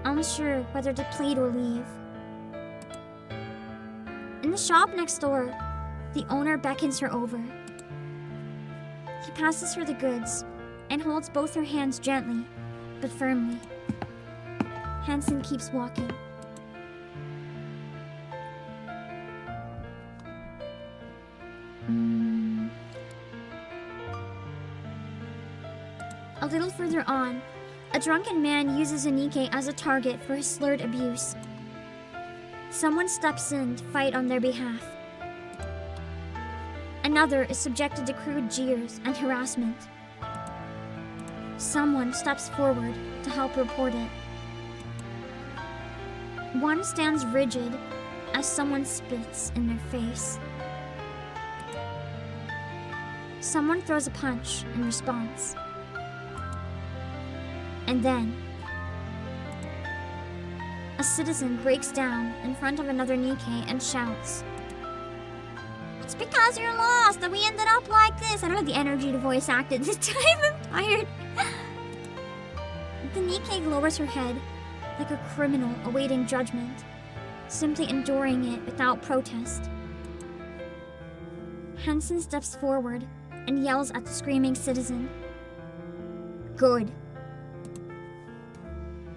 unsure whether to plead or leave. In the shop next door, the owner beckons her over. He passes her the goods and holds both her hands gently, but firmly. Hansen keeps walking. A little further on, a drunken man uses a Nikke as a target for his slurred abuse. Someone steps in to fight on their behalf. Another is subjected to crude jeers and harassment. Someone steps forward to help report it. One stands rigid as someone spits in their face. Someone throws a punch in response. And then, a citizen breaks down in front of another Nikke and shouts, "It's because you're lost that we ended up like this." I don't have the energy to voice act it this time. I'm tired. The Nikke lowers her head like a criminal awaiting judgment, simply enduring it without protest. Hansen steps forward and yells at the screaming citizen. Good.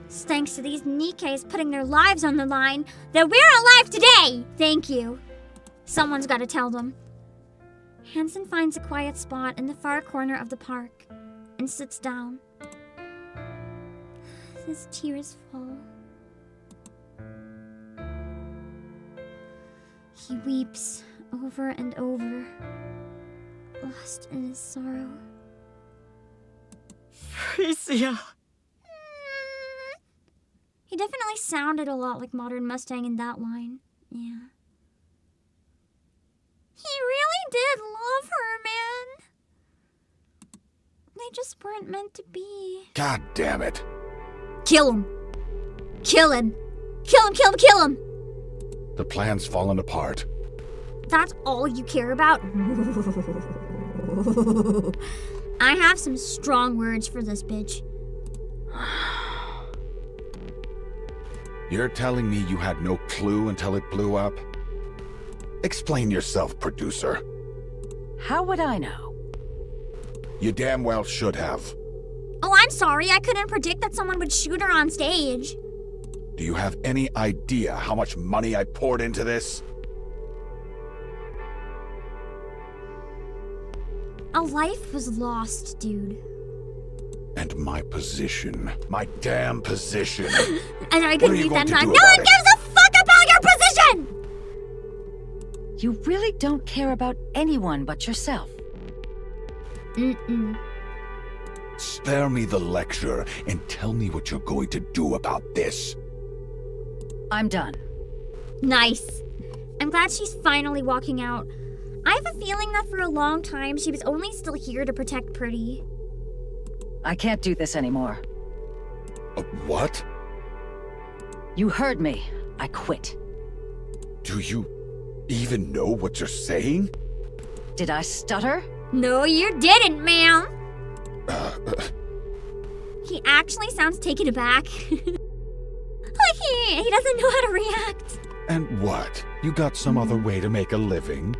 It's thanks to these Nikkes putting their lives on the line that we're alive today! Thank you. Someone's gotta tell them. Hansen finds a quiet spot in the far corner of the park and sits down. His tears fall. He weeps over and over, lost in his sorrow. Frisia. He definitely sounded a lot like Modern Mustang in that line. Yeah. He really did love her, man. They just weren't meant to be. God damn it. Kill him. Kill him. Kill him, kill him, kill him. The plan's fallen apart. That's all you care about? I have some strong words for this bitch. You're telling me you had no clue until it blew up? Explain yourself, producer. How would I know? You damn well should have. Oh, I'm sorry. I couldn't predict that someone would shoot her on stage. Do you have any idea how much money I poured into this? A life was lost, dude. And my position. My damn position. And I couldn't read that time. No one it? gives a fuck about your position! You really don't care about anyone but yourself. Mm-mm. Spare me the lecture and tell me what you're going to do about this. I'm done. Nice. I'm glad she's finally walking out. I have a feeling that for a long time she was only still here to protect Pretty. I can't do this anymore. What? You heard me. I quit. Do you even know what you're saying? Did I stutter? No, you didn't, ma'am. He actually sounds taken aback. Like he doesn't know how to react. And what? You got some other way to make a living?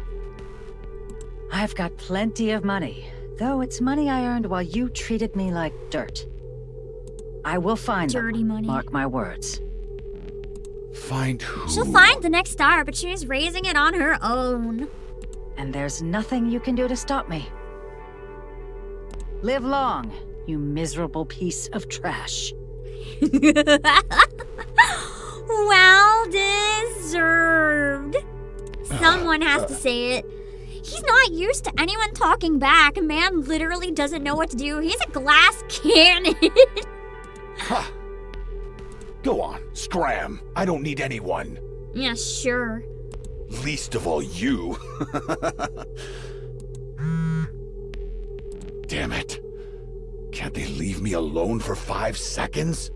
I've got plenty of money, though it's money I earned while you treated me like dirt. I will find Dirty them, money. mark my words. Find who? She'll find the next star, but she's raising it on her own. And there's nothing you can do to stop me. Live long, you miserable piece of trash. Well deserved. Someone has to say it. He's not used to anyone talking back. A man literally doesn't know what to do. He's a glass cannon. Ha! Go on, scram. I don't need anyone. Yeah, sure. Least of all you. Damn it. Can't they leave me alone for 5 seconds?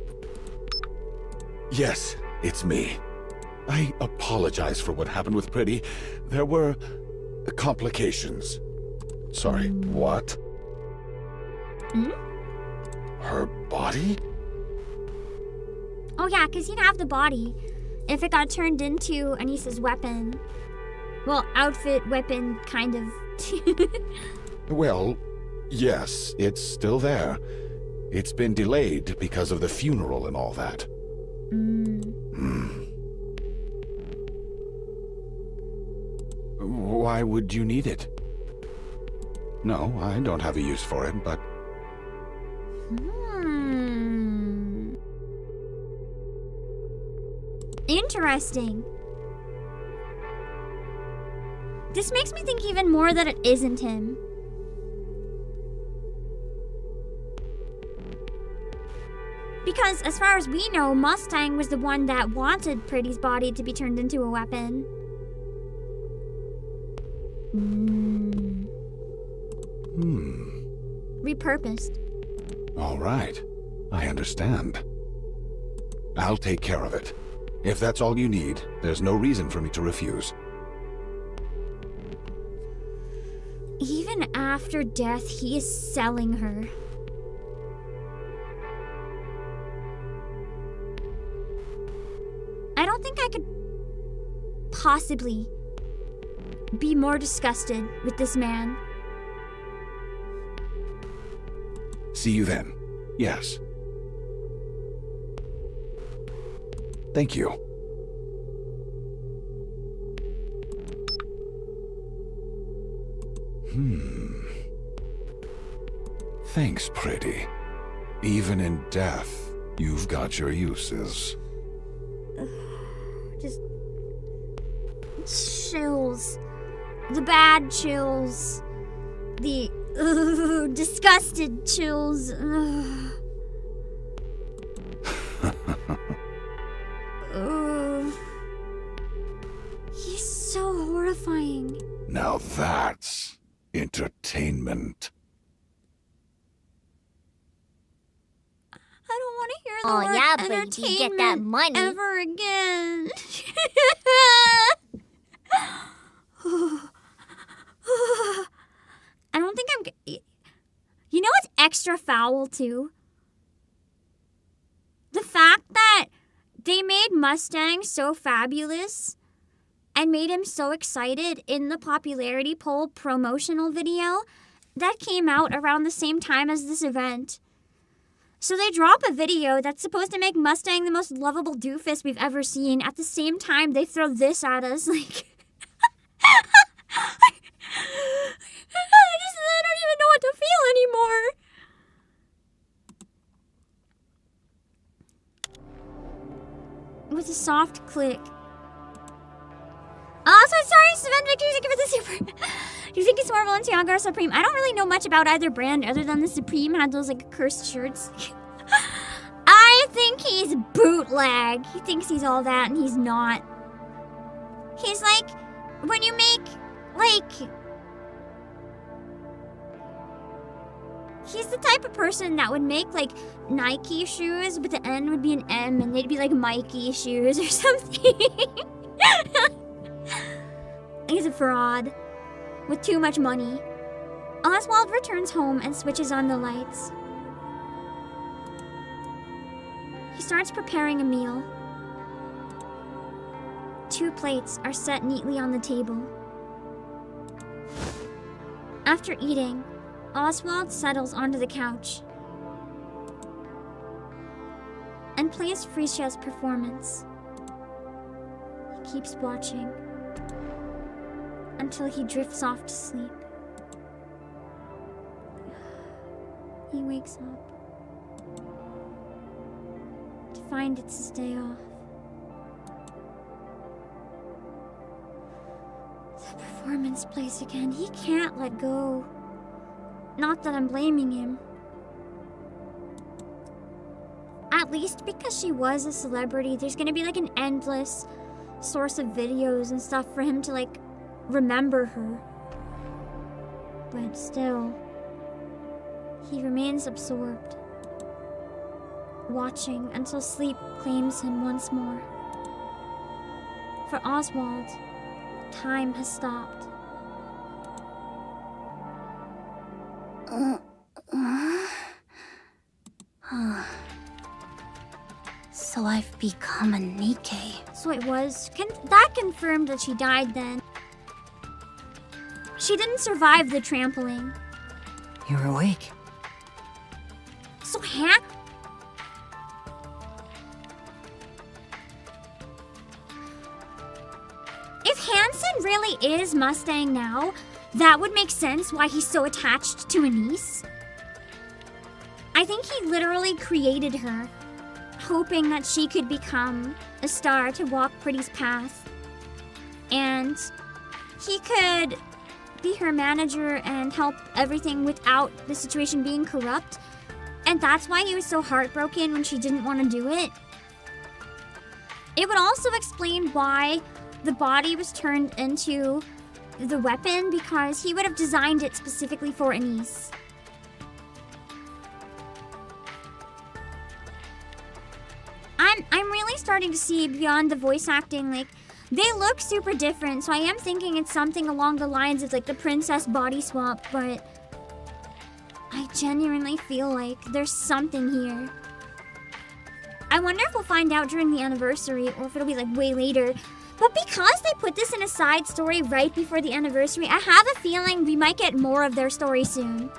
Yes, it's me. I apologize for what happened with Pretty. There were complications. Sorry, what? Hmm? Her body? Oh yeah, because he'd have the body if it got turned into Anissa's weapon. Well, outfit, weapon, kind of. Well, yes, it's still there. It's been delayed because of the funeral and all that. Why would you need it? No, I don't have a use for it, but... Interesting. This makes me think even more that it isn't him. Because as far as we know, Mustang was the one that wanted Pretty's body to be turned into a weapon. Repurposed. All right. I understand. I'll take care of it. If that's all you need, there's no reason for me to refuse. Even after death, he is selling her. I don't think I could possibly be more disgusted with this man. See you then. Yes. Thank you. Thanks, pretty. Even in death, you've got your uses. Just chills. The bad chills. The disgusted chills. He's so horrifying. Now that's entertainment. I don't want to hear the Oh, word yeah, baby, entertainment get that money. ever again. I don't think You know what's extra foul, too? The fact that they made Mustang so fabulous and made him so excited in the popularity poll promotional video that came out around the same time as this event. So they drop a video that's supposed to make Mustang the most lovable doofus we've ever seen. At the same time, they throw this at us, like... I don't even know what to feel anymore. With a soft click. Also, sorry, Savannah Victory, thank you for the super. Do you think it's more Balenciaga or Supreme? I don't really know much about either brand other than the Supreme had those like cursed shirts. I think he's bootleg. He thinks he's all that and he's not. He's like, when you make, like... He's the type of person that would make, like, Nike shoes, but the N would be an M, and they'd be, like, Mikey shoes or something. He's a fraud. With too much money. Oswald returns home and switches on the lights. He starts preparing a meal. 2 plates are set neatly on the table. After eating, Oswald settles onto the couch and plays Frisia's performance. He keeps watching until he drifts off to sleep. He wakes up to find it's his day off. The performance plays again. He can't let go. Not that I'm blaming him. At least because she was a celebrity, there's gonna be like an endless source of videos and stuff for him to like remember her. But still, he remains absorbed, watching until sleep claims him once more. For Oswald, time has stopped. So I've become a Nikke. So it was. That confirmed that she died then. She didn't survive the trampling. You're awake. So if Hansen really is Mustang now, that would make sense why he's so attached to Anise. I think he literally created her, hoping that she could become a star to walk Pretty's path. And he could be her manager and help everything without the situation being corrupt. And that's why he was so heartbroken when she didn't want to do it. It would also explain why the body was turned into the weapon because he would have designed it specifically for Anise. I'm really starting to see beyond the voice acting, like, they look super different, so I am thinking it's something along the lines of like the princess body swap, but I genuinely feel like there's something here. I wonder if we'll find out during the anniversary or if it'll be like way later. But because they put this in a side story right before the anniversary, I have a feeling we might get more of their story soon.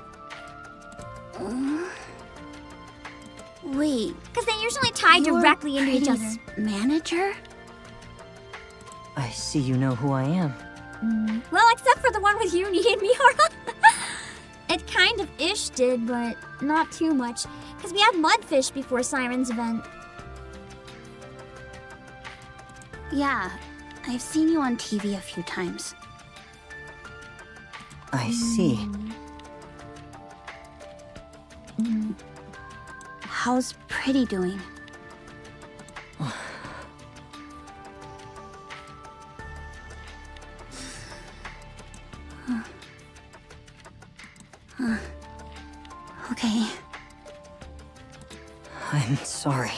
Wait. Because they usually tie directly into each other. Manager? I see you know who I am. Well, except for the one with Uni and Miura. It kind of ish did, but not too much. Because we had Mudfish before Siren's event. Yeah, I've seen you on TV a few times. I see. How's Pretty doing? Okay. I'm sorry.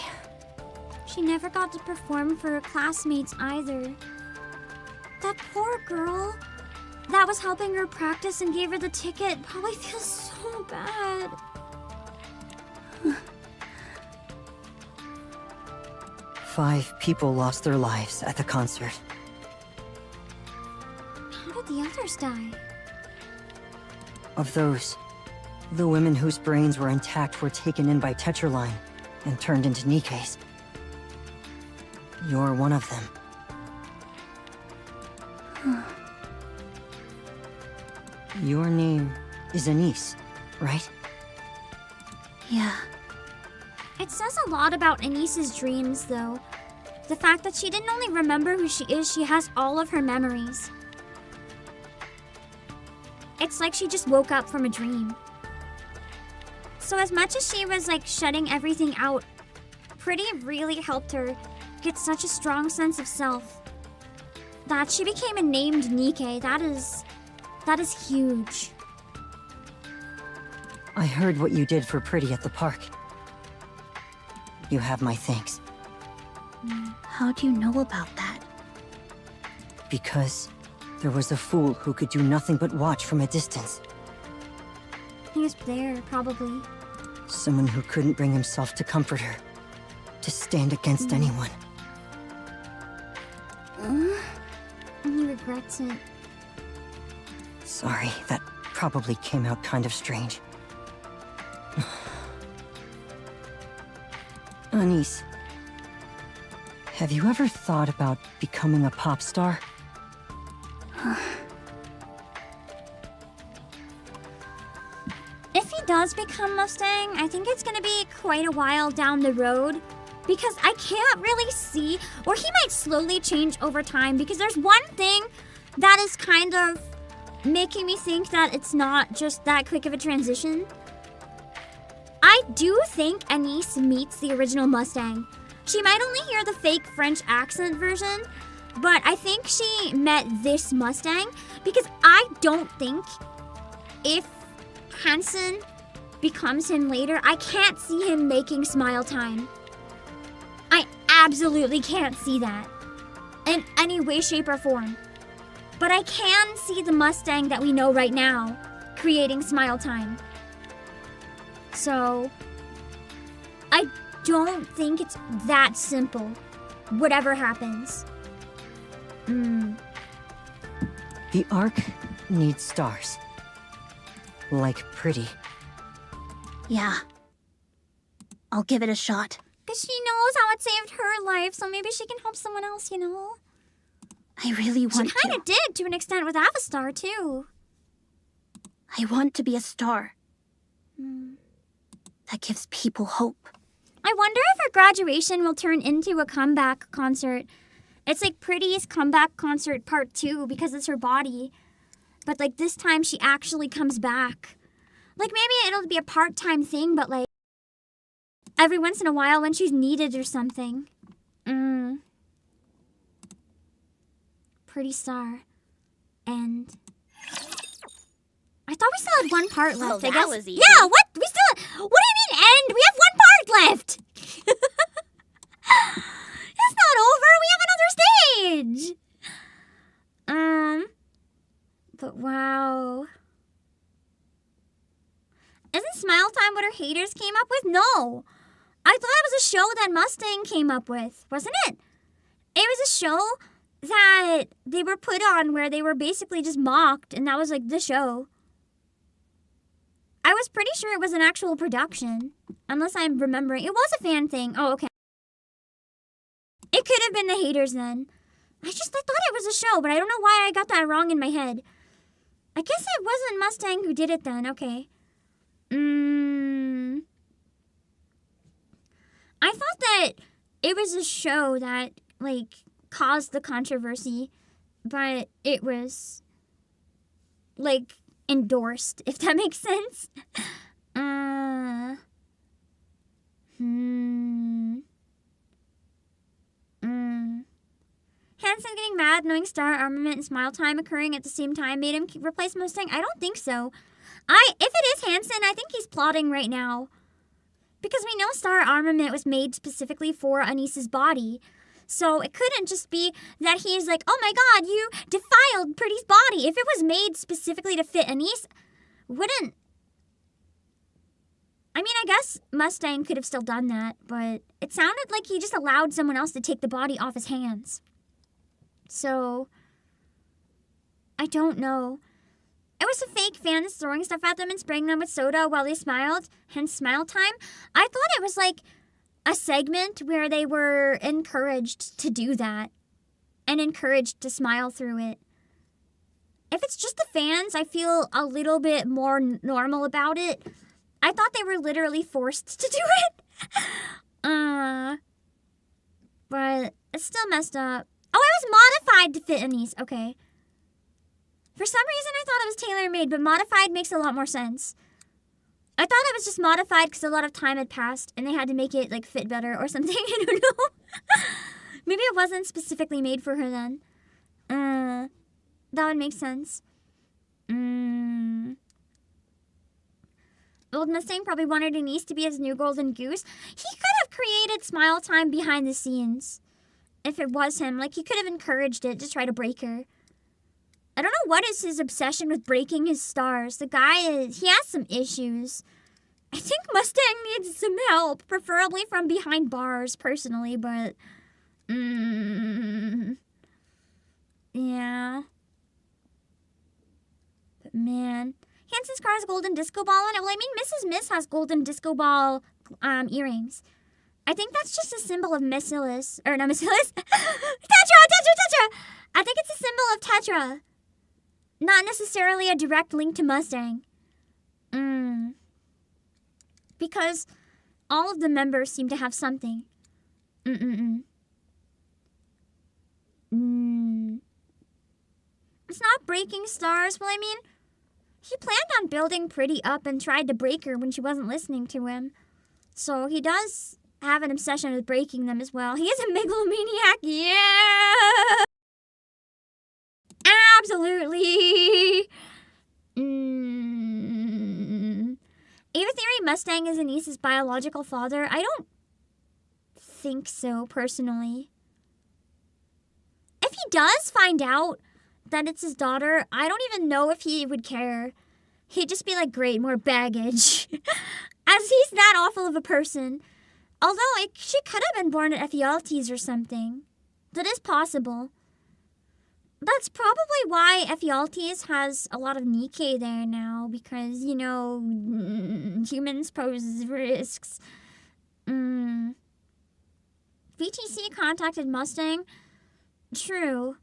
She never got to perform for her classmates either. That poor girl that was helping her practice and gave her the ticket probably feels so bad. 5 people lost their lives at the concert. How did the others die? Of those, the women whose brains were intact were taken in by Tetraline and turned into Nikke's. You're one of them. Your name is Anise, right? Yeah. It says a lot about Anise's dreams, though. The fact that she didn't only remember who she is, she has all of her memories. It's like she just woke up from a dream. So as much as she was like shutting everything out, Pretty really helped her get such a strong sense of self that she became a named Nikke. That is huge. I heard what you did for Pretty at the park. You have my thanks. How do you know about that? Because there was a fool who could do nothing but watch from a distance. He was there, probably. Someone who couldn't bring himself to comfort her. To stand against anyone. And he regrets it. Sorry, that probably came out kind of strange. Anise, have you ever thought about becoming a pop star? If he does become Mustang, I think it's gonna be quite a while down the road. Because I can't really see, or he might slowly change over time, because there's one thing that is kind of making me think that it's not just that quick of a transition. I do think Anise meets the original Mustang. She might only hear the fake French accent version, but I think she met this Mustang, because I don't think if Hansen becomes him later, I can't see him making Smile Time. I absolutely can't see that in any way, shape, or form. But I can see the Mustang that we know right now creating Smile Time. So, I don't think it's that simple, whatever happens. The Ark needs stars. Like Pretty. Yeah. I'll give it a shot. Because she knows how it saved her life, so maybe she can help someone else, you know? I really want to. She kind of did, to an extent, with Avastar, too. I want to be a star. That gives people hope. I wonder if her graduation will turn into a comeback concert. It's like Pretty's comeback concert part 2 because it's her body. But like this time she actually comes back. Like maybe it'll be a part-time thing, but like every once in a while when she's needed or something. Pretty star. end. I thought we still had one part left. Well, I that guess. was easy. Yeah, what? We still. What do you mean end? We have one part left. It's not over. We have another stage. But wow. Isn't Smile Time what her haters came up with? No. I thought it was a show that Mustang came up with, wasn't it? It was a show that they were put on where they were basically just mocked, and that was like the show. I was pretty sure it was an actual production, unless I'm remembering. It was a fan thing. Oh, okay. It could have been the haters then. I thought it was a show, but I don't know why I got that wrong in my head. I guess it wasn't Mustang who did it then. Okay. I thought that it was a show that, like, caused the controversy, but it was, like, endorsed, if that makes sense. Hanson getting mad knowing Star Armament and Smile Time occurring at the same time made him replace Mustang? I don't think so. If it is Hanson, I think he's plotting right now. Because we know Star Armament was made specifically for Anise's body. So it couldn't just be that he's like, oh my god, you defiled Pretty's body. If it was made specifically to fit Anise, wouldn't... I mean, I guess Mustang could have still done that, but it sounded like he just allowed someone else to take the body off his hands. So, I don't know. It was the fake fans throwing stuff at them and spraying them with soda while they smiled, hence Smile Time. I thought it was like a segment where they were encouraged to do that and encouraged to smile through it. If it's just the fans, I feel a little bit more normal about it. I thought they were literally forced to do it. But it's still messed up. Oh, it was modified to fit Anise. Okay. For some reason, I thought it was tailor-made, but modified makes a lot more sense. I thought it was just modified because a lot of time had passed and they had to make it, like, fit better or something. I don't know. Maybe it wasn't specifically made for her then. That would make sense. Old Mustang probably wanted Anise to be his new golden goose. He could have created Smile Time behind the scenes. If it was him. Like, he could have encouraged it to try to break her. I don't know what is his obsession with breaking his stars. The guy he has some issues. I think Mustang needs some help, preferably from behind bars, personally, but... yeah. But man... Hanson's car has a golden disco ball in it. Well, I mean, Mrs. Miss has golden disco ball earrings. I think that's just a symbol of Missilus. Or not Missilus. Tetra! I think it's a symbol of Tetra. Not necessarily a direct link to Mustang. Because all of the members seem to have something. It's not breaking stars. Well, I mean, he planned on building Pretty up and tried to break her when she wasn't listening to him. So he does have an obsession with breaking them as well. He is a megalomaniac. Yeah! Absolutely. Ava Theory Mustang is Anise's biological father. I don't think so, personally. If he does find out that it's his daughter, I don't even know if he would care. He'd just be like, great, more baggage. As he's that awful of a person. Although, she could have been born at Ephialtes or something. That is possible. That's probably why Ephialtes has a lot of Nikke there now, because, you know, humans pose risks. VTC contacted Mustang. True.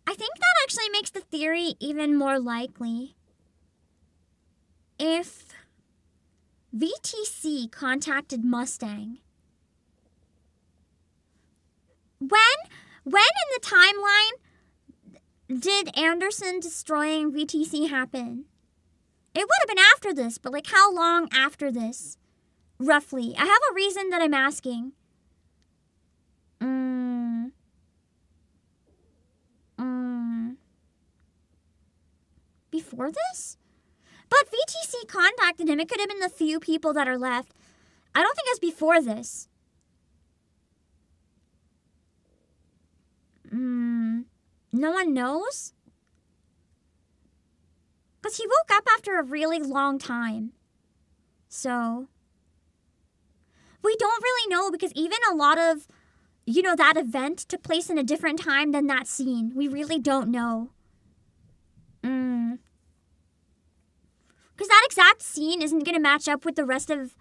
I think that actually makes the theory even more likely. If VTC contacted Mustang, when in the timeline did Anderson destroying VTC happen? It would have been after this, but like how long after this? Roughly. I have a reason that I'm asking. Before this? But VTC contacted him. It could have been the few people that are left. I don't think it was before this. No one knows? Because he woke up after a really long time. So, we don't really know because even a lot of, you know, that event took place in a different time than that scene. We really don't know. Because that exact scene isn't going to match up with the rest of,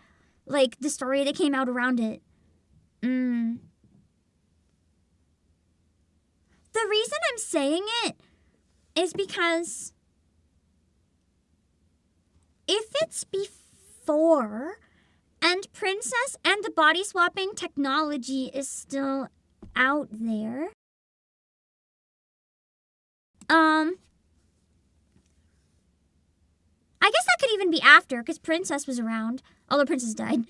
like, the story that came out around it. The reason I'm saying it is because if it's before and Princess and the body swapping technology is still out there, I guess that could even be after, because Princess was around, although Princess died.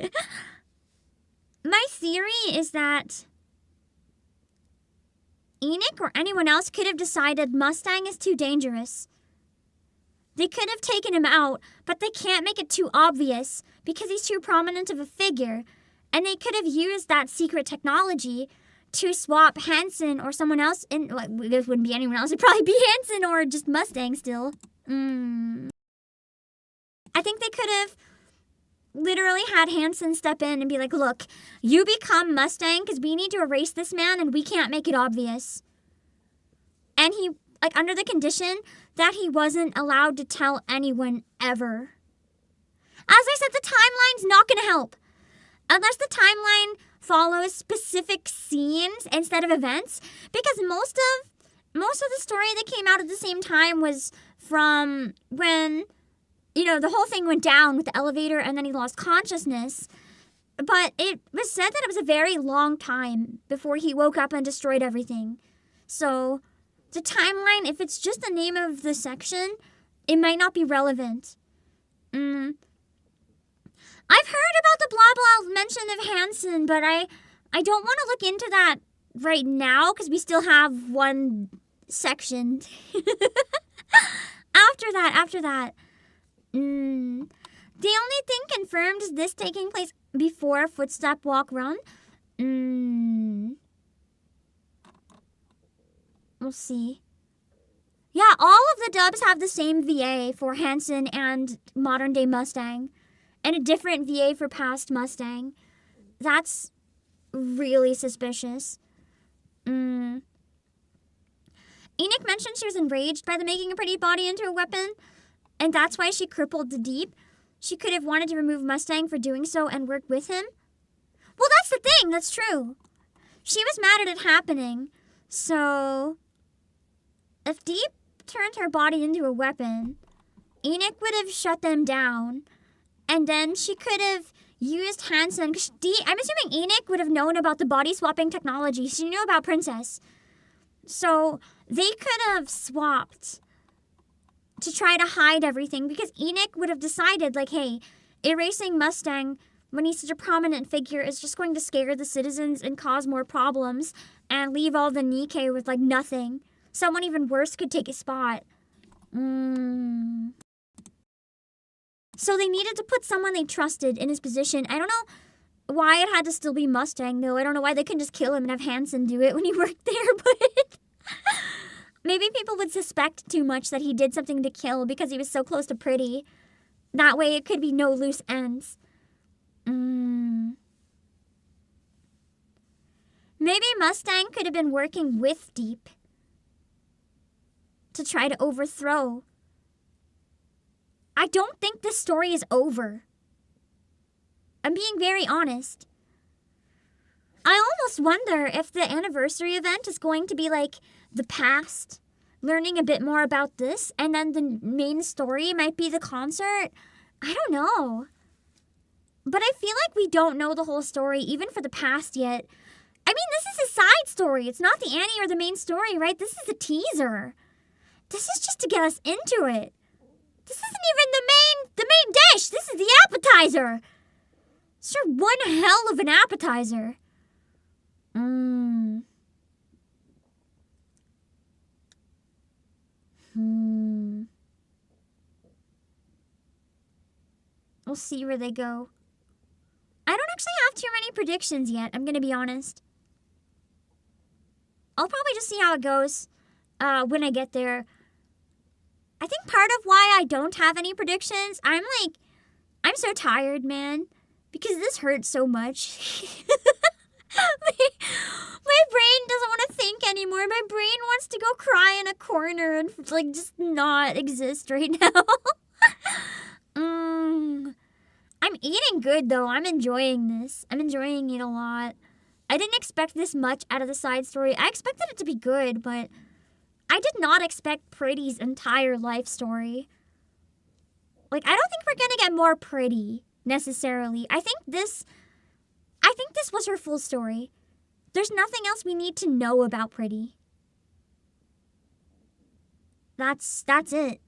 My theory is that Enoch or anyone else could have decided Mustang is too dangerous. They could have taken him out, but they can't make it too obvious because he's too prominent of a figure. And they could have used that secret technology to swap Hanson or someone else in. Well, this wouldn't be anyone else. It'd probably be Hanson or just Mustang still. I think they could have literally had Hanson step in and be like, look, you become Mustang because we need to erase this man and we can't make it obvious. And he, like, under the condition that he wasn't allowed to tell anyone ever. As I said, the timeline's not going to help. Unless the timeline follows specific scenes instead of events. Because most of the story that came out at the same time was from when, you know, the whole thing went down with the elevator and then he lost consciousness. But it was said that it was a very long time before he woke up and destroyed everything. So the timeline, if it's just the name of the section, it might not be relevant. I've heard about the blah blah mention of Hanson, but I don't want to look into that right now because we still have one section. After that. The only thing confirmed is this taking place before Footstep Walk Run. We'll see. Yeah, all of the dubs have the same VA for Hanson and modern day Mustang. And a different VA for past Mustang. That's really suspicious. Enoch mentioned she was enraged by the making a pretty body into a weapon. And that's why she crippled the Deep. She could have wanted to remove Mustang for doing so and work with him. Well, that's the thing. That's true. She was mad at it happening. So, if Deep turned her body into a weapon, Enoch would have shut them down. And then she could have used Hanson. I'm assuming Enoch would have known about the body swapping technology. She knew about Princess. So, they could have swapped to try to hide everything because Enoch would have decided, like, hey, erasing Mustang when he's such a prominent figure is just going to scare the citizens and cause more problems and leave all the Nikke with, like, nothing. Someone even worse could take his spot. So they needed to put someone they trusted in his position. I don't know why it had to still be Mustang, though. I don't know why they couldn't just kill him and have Hanson do it when he worked there, but maybe people would suspect too much that he did something to kill because he was so close to Pretty. That way it could be no loose ends. Maybe Mustang could have been working with Deep to try to overthrow. I don't think this story is over. I'm being very honest. I almost wonder if the anniversary event is going to be like the past, learning a bit more about this, and then the main story might be the concert. I don't know. But I feel like we don't know the whole story, even for the past yet. I mean, this is a side story. It's not the Annie or the main story, right? This is a teaser. This is just to get us into it. This isn't even the main dish. This is the appetizer. It's sure one hell of an appetizer. We'll see where they go. I don't actually have too many predictions yet, I'm gonna be honest. I'll probably just see how it goes when I get there. I think part of why I don't have any predictions, I'm so tired, man. Because this hurts so much. My brain doesn't want to think anymore. My brain wants to go cry in a corner and like just not exist right now. I'm eating good though. I'm enjoying this. I'm enjoying it a lot. I didn't expect this much out of the side story. I expected it to be good, but I did not expect Pretty's entire life story. Like, I don't think we're gonna get more Pretty, necessarily. I think this was her full story. There's nothing else we need to know about Pretty. That's it.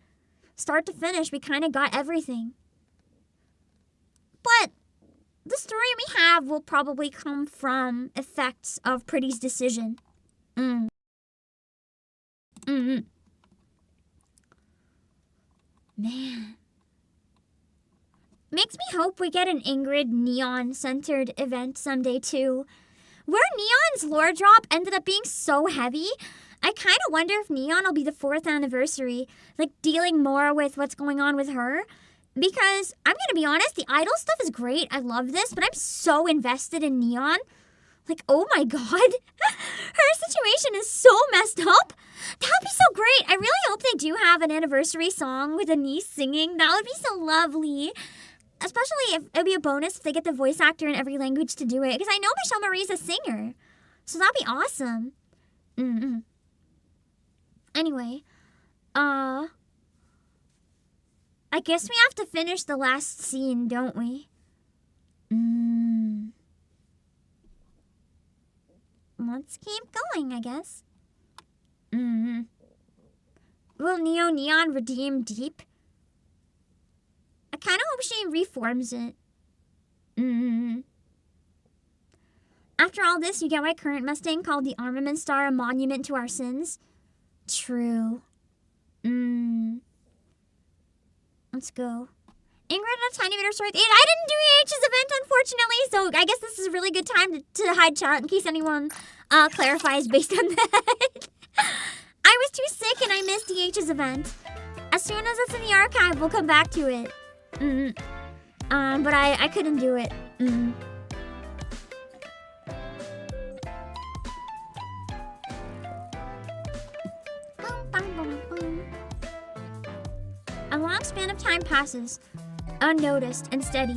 Start to finish, we kind of got everything. But the story we have will probably come from effects of Pretty's decision. Man. Makes me hope we get an Ingrid Neon-centered event someday too. Where Neon's lore drop ended up being so heavy, I kind of wonder if Neon will be the 4th anniversary, like dealing more with what's going on with her. Because, I'm gonna be honest, the idol stuff is great, I love this, but I'm so invested in Neon. Like, oh my god, her situation is so messed up. That would be so great. I really hope they do have an anniversary song with Anise singing. That would be so lovely. Especially if it would be a bonus if they get the voice actor in every language to do it. Because I know Michelle Marie's a singer. So that'd be awesome. Anyway, I guess we have to finish the last scene, don't we? Let's keep going, I guess. Will Neo Neon redeem Deep? I kind of hope she reforms it. After all this, you get why current Mustang called the Armament Star a monument to our sins? True. Let's go. Ingrid and a tiny bit of story. I didn't do EH's event, unfortunately, so I guess this is a really good time to hide chat in case anyone clarifies based on that. I was too sick and I missed EH's event. As soon as it's in the archive, we'll come back to it. But I couldn't do it. A long span of time passes, unnoticed and steady.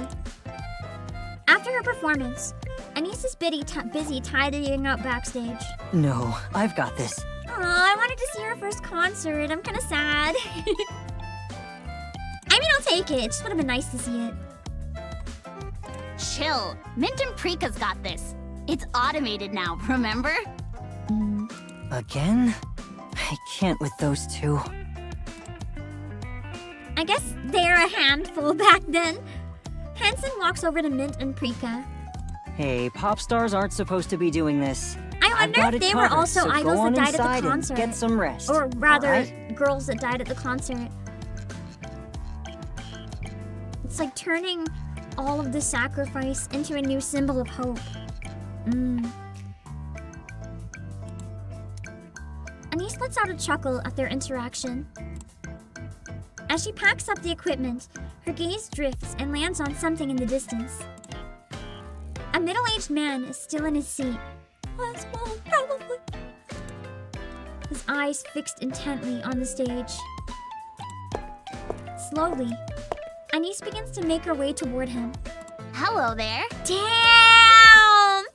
After her performance, Anise is busy tidying up backstage. No, I've got this. Aw, I wanted to see her first concert. I'm kind of sad. I mean, I'll take it. It just would have been nice to see it. Chill. Mint and Prika's got this. It's automated now, remember? Again? I can't with those two. I guess they're a handful back then. Hansen walks over to Mint and Prika. Hey, pop stars aren't supposed to be doing this. I wonder if they were also so idols that died at the and concert. get some rest. Or rather, right? girls that died at the concert. It's like turning all of the sacrifice into a new symbol of hope. Anise lets out a chuckle at their interaction. As she packs up the equipment, her gaze drifts and lands on something in the distance. A middle-aged man is still in his seat. Oswald, probably. His eyes fixed intently on the stage. Slowly, Anise begins to make her way toward him. Hello there. Damn!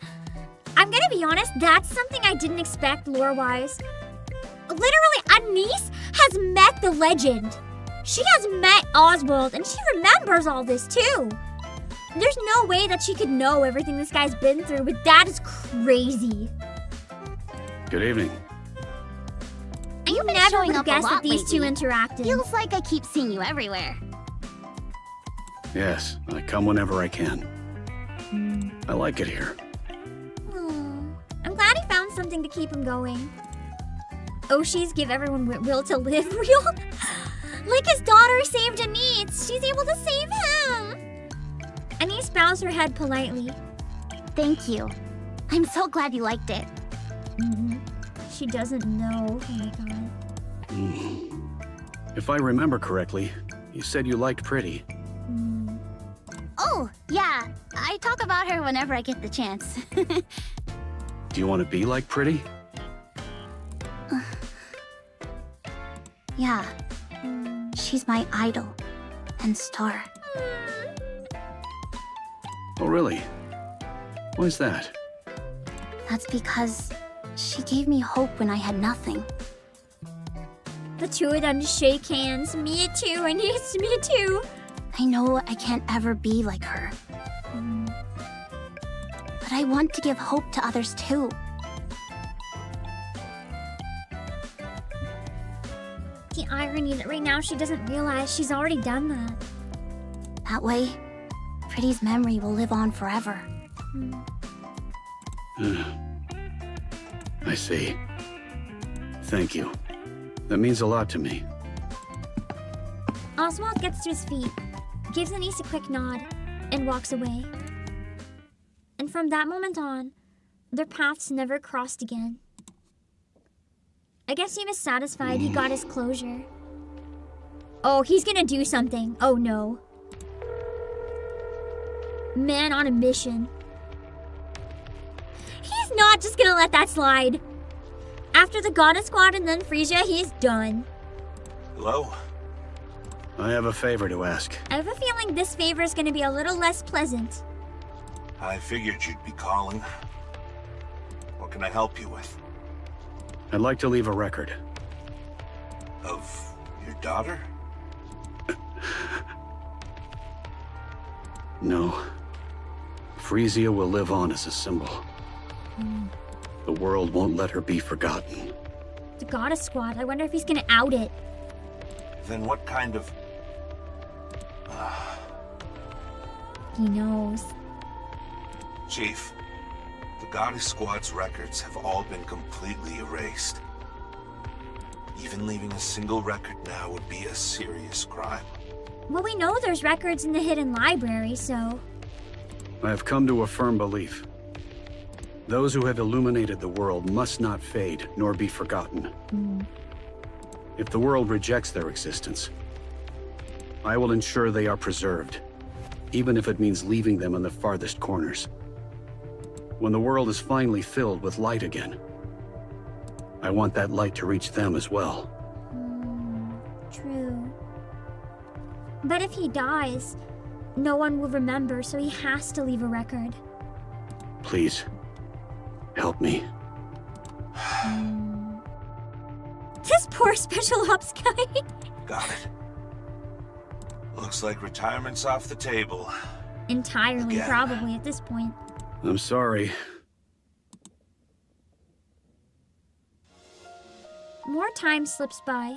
I'm gonna be honest, that's something I didn't expect lore-wise. Literally, Anise has met the legend. She has met Oswald, and she remembers all this too. There's no way that she could know everything this guy's been through, but that is crazy. Good evening. I You've been never showing would up have a guessed that lot these two lately. interacted. Feels like I keep seeing you everywhere. Yes, I come whenever I can. I like it here. I'm glad he found something to keep him going. Oshi's give everyone will to live real. Like his daughter saved Anise, she's able to save him. Anise bows her head politely. Thank you. I'm so glad you liked it. She doesn't know. Oh my god. If I remember correctly, you said you liked Pretty. Oh, yeah. I talk about her whenever I get the chance. Do you want to be like Pretty? Yeah. She's my idol and star. Oh, really? Why's that? That's because she gave me hope when I had nothing. The two of them just shake hands. Me too, Anise, me too. I know I can't ever be like her. But I want to give hope to others too. The irony that right now she doesn't realize she's already done that. That way, Pretty's memory will live on forever. I see. Thank you. That means a lot to me. Oswald gets to his feet, gives Anise a quick nod, and walks away. And from that moment on, their paths never crossed again. I guess he was satisfied he got his closure. Oh, he's gonna do something. Oh no. Man on a mission. He's not just gonna let that slide. After the Goddess Squad and then Frisia, he's done. Hello? I have a favor to ask. I have a feeling this favor is gonna be a little less pleasant. I figured you'd be calling. What can I help you with? I'd like to leave a record. Of your daughter? No. Frisia will live on as a symbol. The world won't let her be forgotten. The Goddess Squad, I wonder if he's gonna out it. Then what kind of... He knows. Chief, the Goddess Squad's records have all been completely erased. Even leaving a single record now would be a serious crime. Well, we know there's records in the hidden library, so... I have come to a firm belief. Those who have illuminated the world must not fade nor be forgotten. If the world rejects their existence, I will ensure they are preserved, even if it means leaving them in the farthest corners. When the world is finally filled with light again, I want that light to reach them as well. True. But if he dies, no one will remember, so he has to leave a record. Please, help me. This poor special ops guy. Got it. Looks like retirement's off the table. Entirely, Again. probably, at this point. I'm sorry. More time slips by.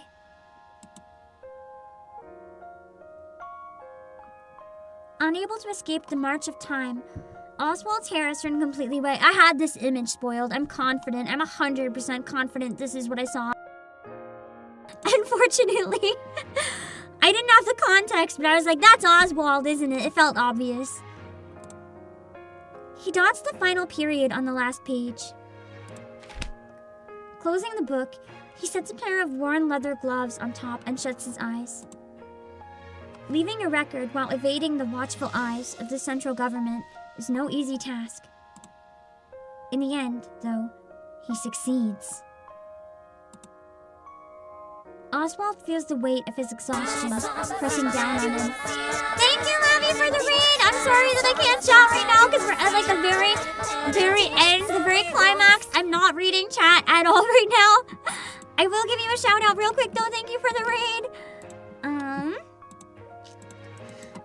Unable to escape the march of time, Oswald's hair has turned completely white. I had this image spoiled. I'm confident. I'm 100% confident this is what I saw. Unfortunately, I didn't have the context, but I was like, that's Oswald, isn't it? It felt obvious. He dots the final period on the last page. Closing the book, he sets a pair of worn leather gloves on top and shuts his eyes. Leaving a record while evading the watchful eyes of the central government is no easy task. In the end, though, he succeeds. Oswald feels the weight of his exhaustion pressing down on him. Thank you, Lavi, for the read! I'm sorry that I can't chat right now because we're at like the very end, the very climax. I'm not reading chat at all right now. I will give you a shout out real quick though. Thank you for the raid.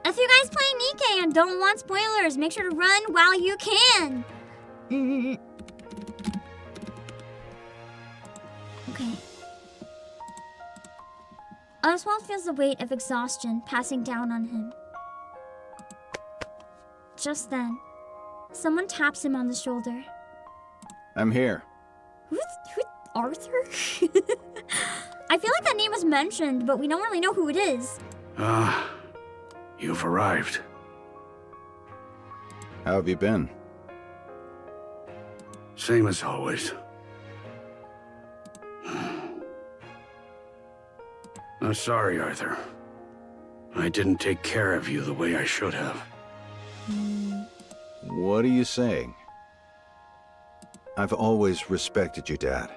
If you guys play Nikke and don't want spoilers, make sure to run while you can. Okay. Oswald feels the weight of exhaustion passing down on him. Just then, Someone taps him on the shoulder. I'm here. Who's Arthur? I feel like that name was mentioned, but we don't really know who it is. You've arrived. How have you been? Same as always. I'm sorry, Arthur. I didn't take care of you the way I should have. What are you saying? I've always respected you, Dad.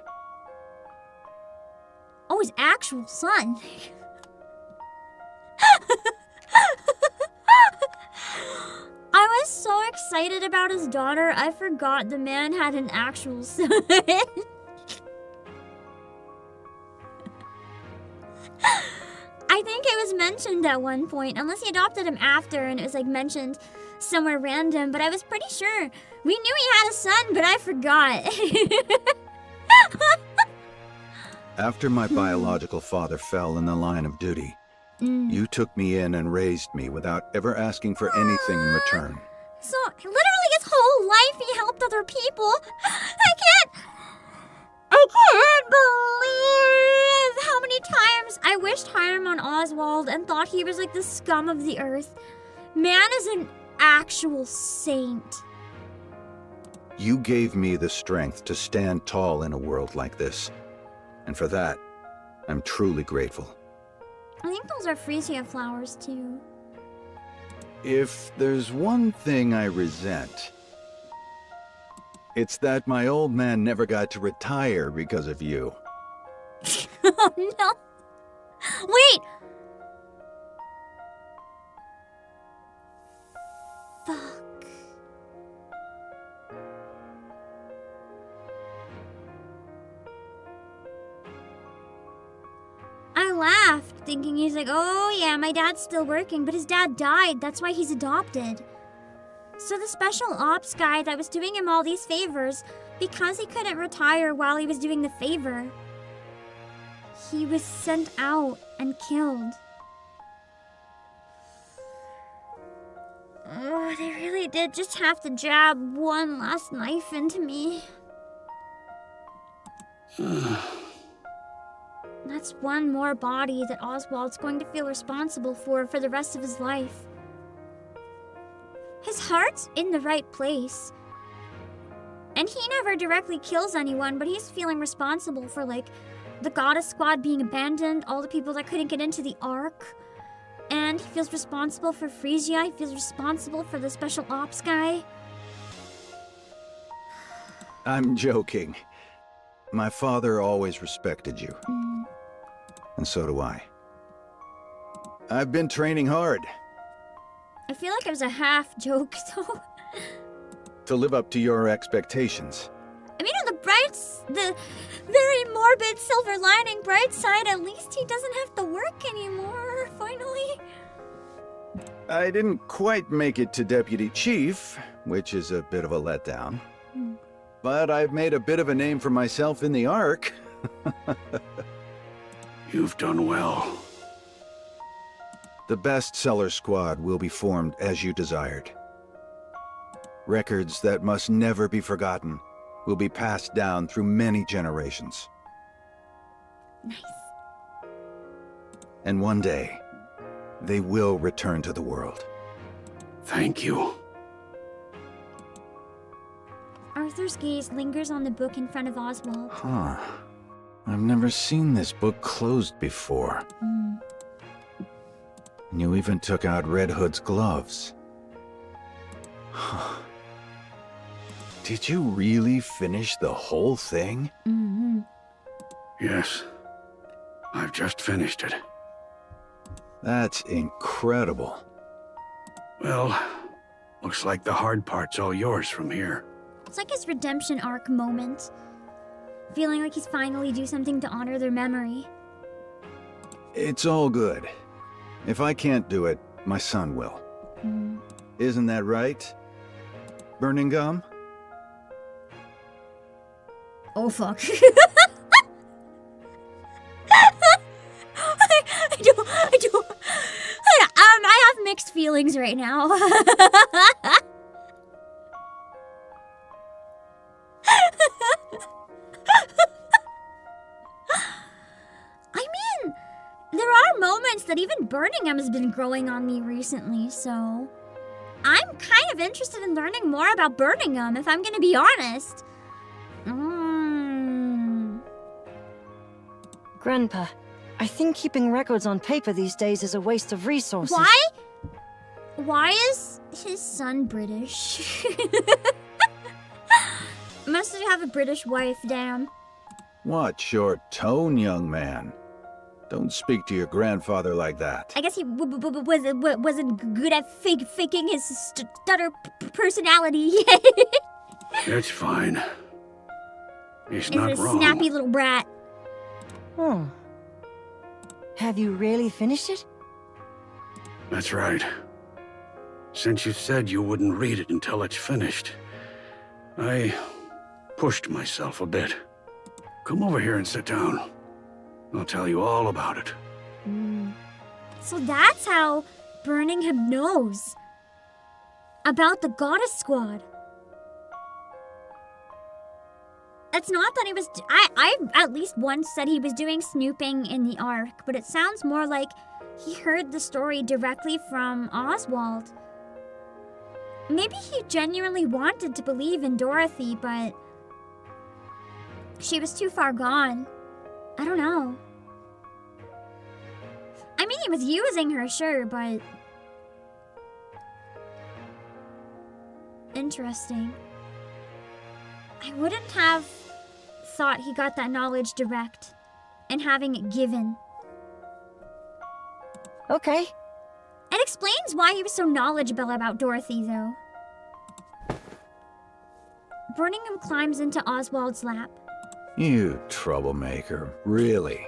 Oh, his actual son. I was so excited about his daughter, I forgot the man had an actual son. I think it was mentioned at one point, unless he adopted him after and it was like mentioned somewhere random, but I was pretty sure. We knew he had a son, but I forgot. After my biological father fell in the line of duty, you took me in and raised me without ever asking for anything in return. So, literally his whole life he helped other people. I can't believe how many times I wished Hiram on Oswald and thought he was like the scum of the earth. Man is an actual saint. You gave me the strength to stand tall in a world like this. And for that, I'm truly grateful. I think those are freesia flowers too. If there's one thing I resent, it's that my old man never got to retire because of you. Oh no. Wait! Fuck. I laughed, thinking he's like, oh yeah, my dad's still working, but his dad died, that's why he's adopted. So the special ops guy that was doing him all these favors, because he couldn't retire while he was doing the favor, he was sent out and killed. Oh, they really did just have to jab one last knife into me. That's one more body that Oswald's going to feel responsible for the rest of his life. His heart's in the right place. And he never directly kills anyone, but he's feeling responsible for, like, the Goddess Squad being abandoned, all the people that couldn't get into the Ark. And he feels responsible for Frisia, he feels responsible for the special ops guy. I'm joking. My father always respected you. And so do I. I've been training hard. I feel like it was a half joke, though. To live up to your expectations. I mean, on the very morbid silver lining bright side, at least he doesn't have to work anymore, finally. I didn't quite make it to Deputy Chief, which is a bit of a letdown. But I've made a bit of a name for myself in the Ark. You've done well. The bestseller squad will be formed as you desired. Records that must never be forgotten will be passed down through many generations. Nice. And one day, they will return to the world. Thank you. Arthur's gaze lingers on the book in front of Oswald. Huh. I've never seen this book closed before. And you even took out Red Hood's gloves. Huh. Did you really finish the whole thing? Yes. I've just finished it. That's incredible. Well, looks like the hard part's all yours from here. It's like his redemption arc moment. Feeling like he's finally do something to honor their memory. It's all good. If I can't do it, my son will. Isn't that right? Burning Gum? Oh, fuck. I have mixed feelings right now. that even Birmingham has been growing on me recently, so I'm kind of interested in learning more about Birmingham, if I'm gonna be honest. Grandpa, I think keeping records on paper these days is a waste of resources. Why is his son British? Must have a British wife, damn. Watch your tone, young man. Don't speak to your grandfather like that. I guess he wasn't good at faking his stutter personality. It's fine. He's He's not a wrong. snappy little brat. Oh. Have you really finished it? That's right. Since you said you wouldn't read it until it's finished, I pushed myself a bit. Come over here and sit down. I'll tell you all about it. So that's how Birmingham knows about the Goddess Squad. It's not that he was... I at least once said he was doing snooping in the Ark, but it sounds more like he heard the story directly from Oswald. Maybe he genuinely wanted to believe in Dorothy, but she was too far gone. I don't know. I mean, he was using her, sure, but... Interesting. I wouldn't have thought he got that knowledge direct and having it given. Okay. It explains why he was so knowledgeable about Dorothy, though. Birmingham climbs into Oswald's lap. You troublemaker, really?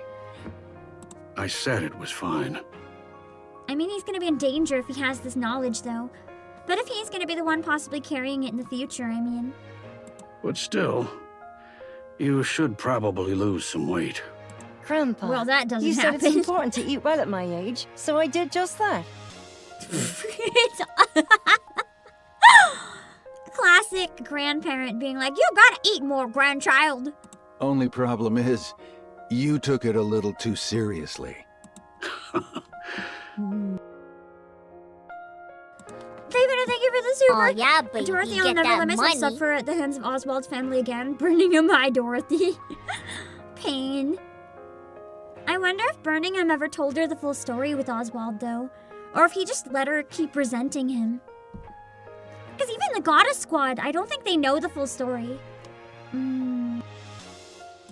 I said it was fine. I mean, he's gonna be in danger if he has this knowledge, though. But if he's gonna be the one possibly carrying it in the future, I mean... But still, you should probably lose some weight. Grandpa, Well, that doesn't you said happen. it's important to eat well at my age, so I did just that. Classic grandparent being like, you gotta eat more, grandchild. Only problem is, you took it a little too seriously. David, thank you for the super. Oh yeah, but Dorothy, you I'll get never that let myself money. suffer at the hands of Oswald's family again. Birmingham, hi, Dorothy. Pain. I wonder if Birmingham ever told her the full story with Oswald, though. Or if he just let her keep resenting him. Because even the Goddess Squad, I don't think they know the full story.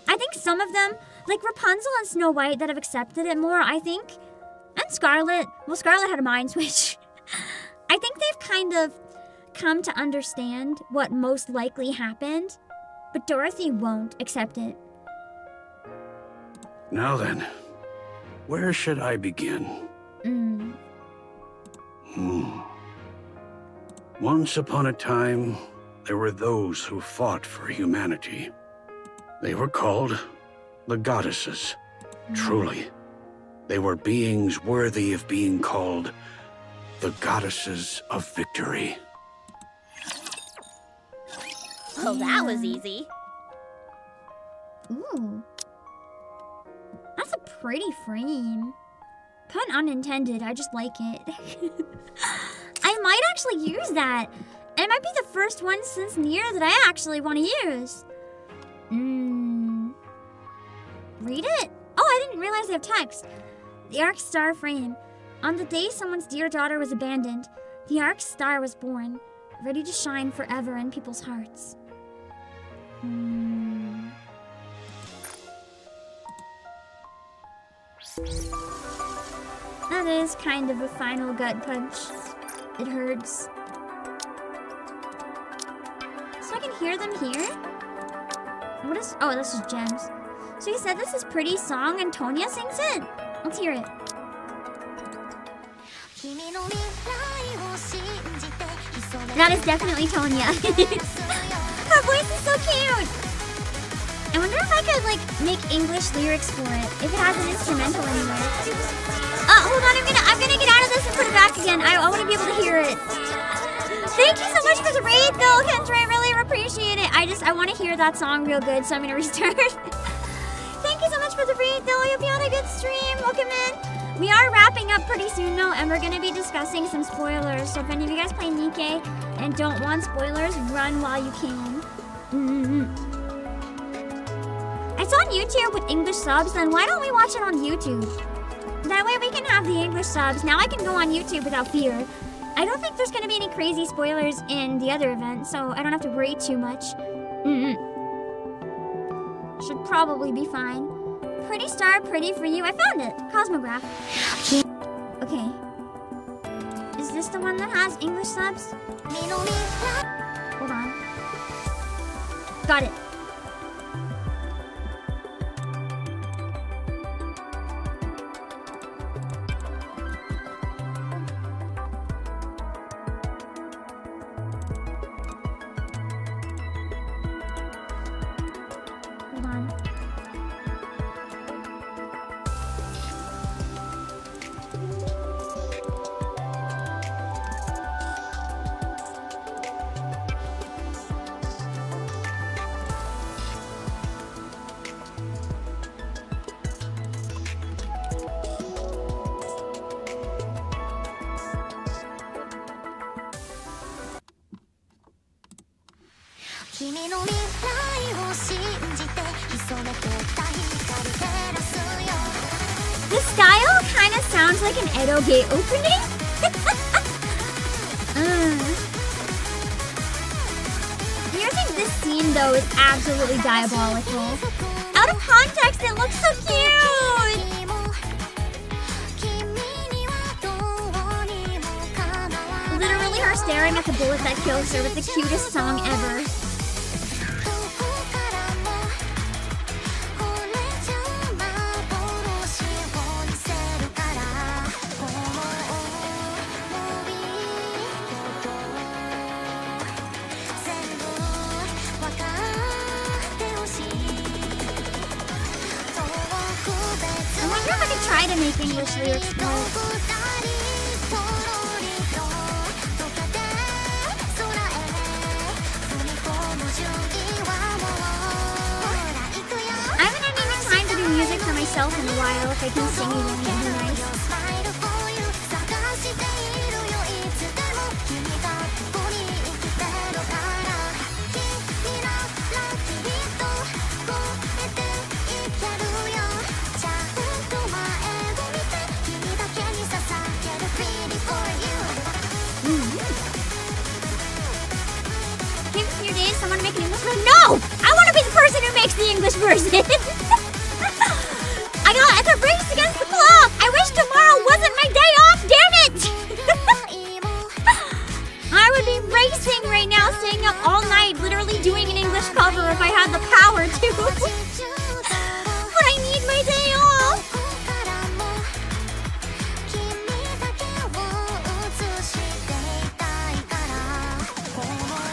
I think some of them, like Rapunzel and Snow White, that have accepted it more, I think. And Scarlet. Well, Scarlet had a mind switch. I think they've kind of come to understand what most likely happened, but Dorothy won't accept it. Now then, where should I begin? Once upon a time, there were those who fought for humanity. They were called the goddesses. Truly, they were beings worthy of being called the goddesses of victory. Oh, that was easy. Ooh. That's a pretty frame. Pun unintended, I just like it. I might actually use that. And it might be the first one since Nier that I actually want to use. Read it? Oh, I didn't realize they have text. The Ark Star frame. On the day someone's dear daughter was abandoned, the Ark Star was born, ready to shine forever in people's hearts. That is kind of a final gut punch. It hurts. So I can hear them here? What is... Oh, this is Gems. So you said this is Pretty Song and Tonya sings it? Let's hear it. That is definitely Tonya. Her voice is so cute! I wonder if I could, like, make English lyrics for it, if it has an instrumental anywhere. Hold on, I'm gonna get out of this and put it back again. I want to be able to hear it. Thank you so much for the raid, though, Kendra. I really appreciate it. I want to hear that song real good, so I'm gonna restart. Thank you so much for the raid, though. I hope you had a good stream. Welcome in. We are wrapping up pretty soon though, and we're gonna be discussing some spoilers. So if any of you guys play Nikke and don't want spoilers, run while you can. It's on YouTube with English subs, then why don't we watch it on YouTube? That way we can have the English subs. Now I can go on YouTube without fear. I don't think there's gonna be any crazy spoilers in the other event, so I don't have to worry too much. Should probably be fine. Pretty star, pretty for you. I found it. Cosmograph. Okay. Is this the one that has English subs? Hold on. Got it. Hold on. The style kind of sounds like an Edo Gate opening. Using this scene though is absolutely diabolical. Out of context, it looks so cute. Literally her staring at the bullet that kills her with the cutest song ever. I wonder if I could try to make English lyrics work. I haven't had any time to do music for myself in a while. If I can sing it, it'd be nice. Give a few days, someone make an English version. No! I want to be the person who makes the English version. I got the race against the clock. I wish tomorrow wasn't my day off. Damn it! I would be racing right now, staying up all night, literally doing an English cover if I had the power to. But I need my day off.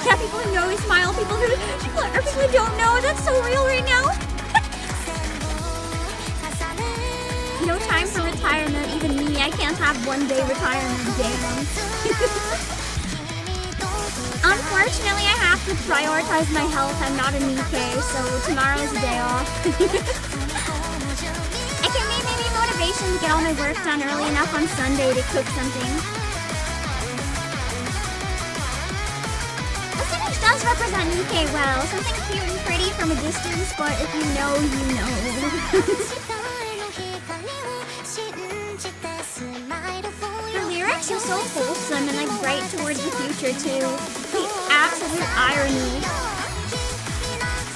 Yeah, people who know we smile, people who don't know, that's so real right now. No time for retirement, even me, I can't have 1 day retirement, damn. Unfortunately, I have to prioritize my health. I'm not a Nikke, so tomorrow's a day off. I can maybe motivation to get all my work done early enough on Sunday to cook something. This image does represent Nikke well. Something cute and pretty from a distance, but if you know, you know. The lyrics are so wholesome and like bright towards the future too. The absolute irony.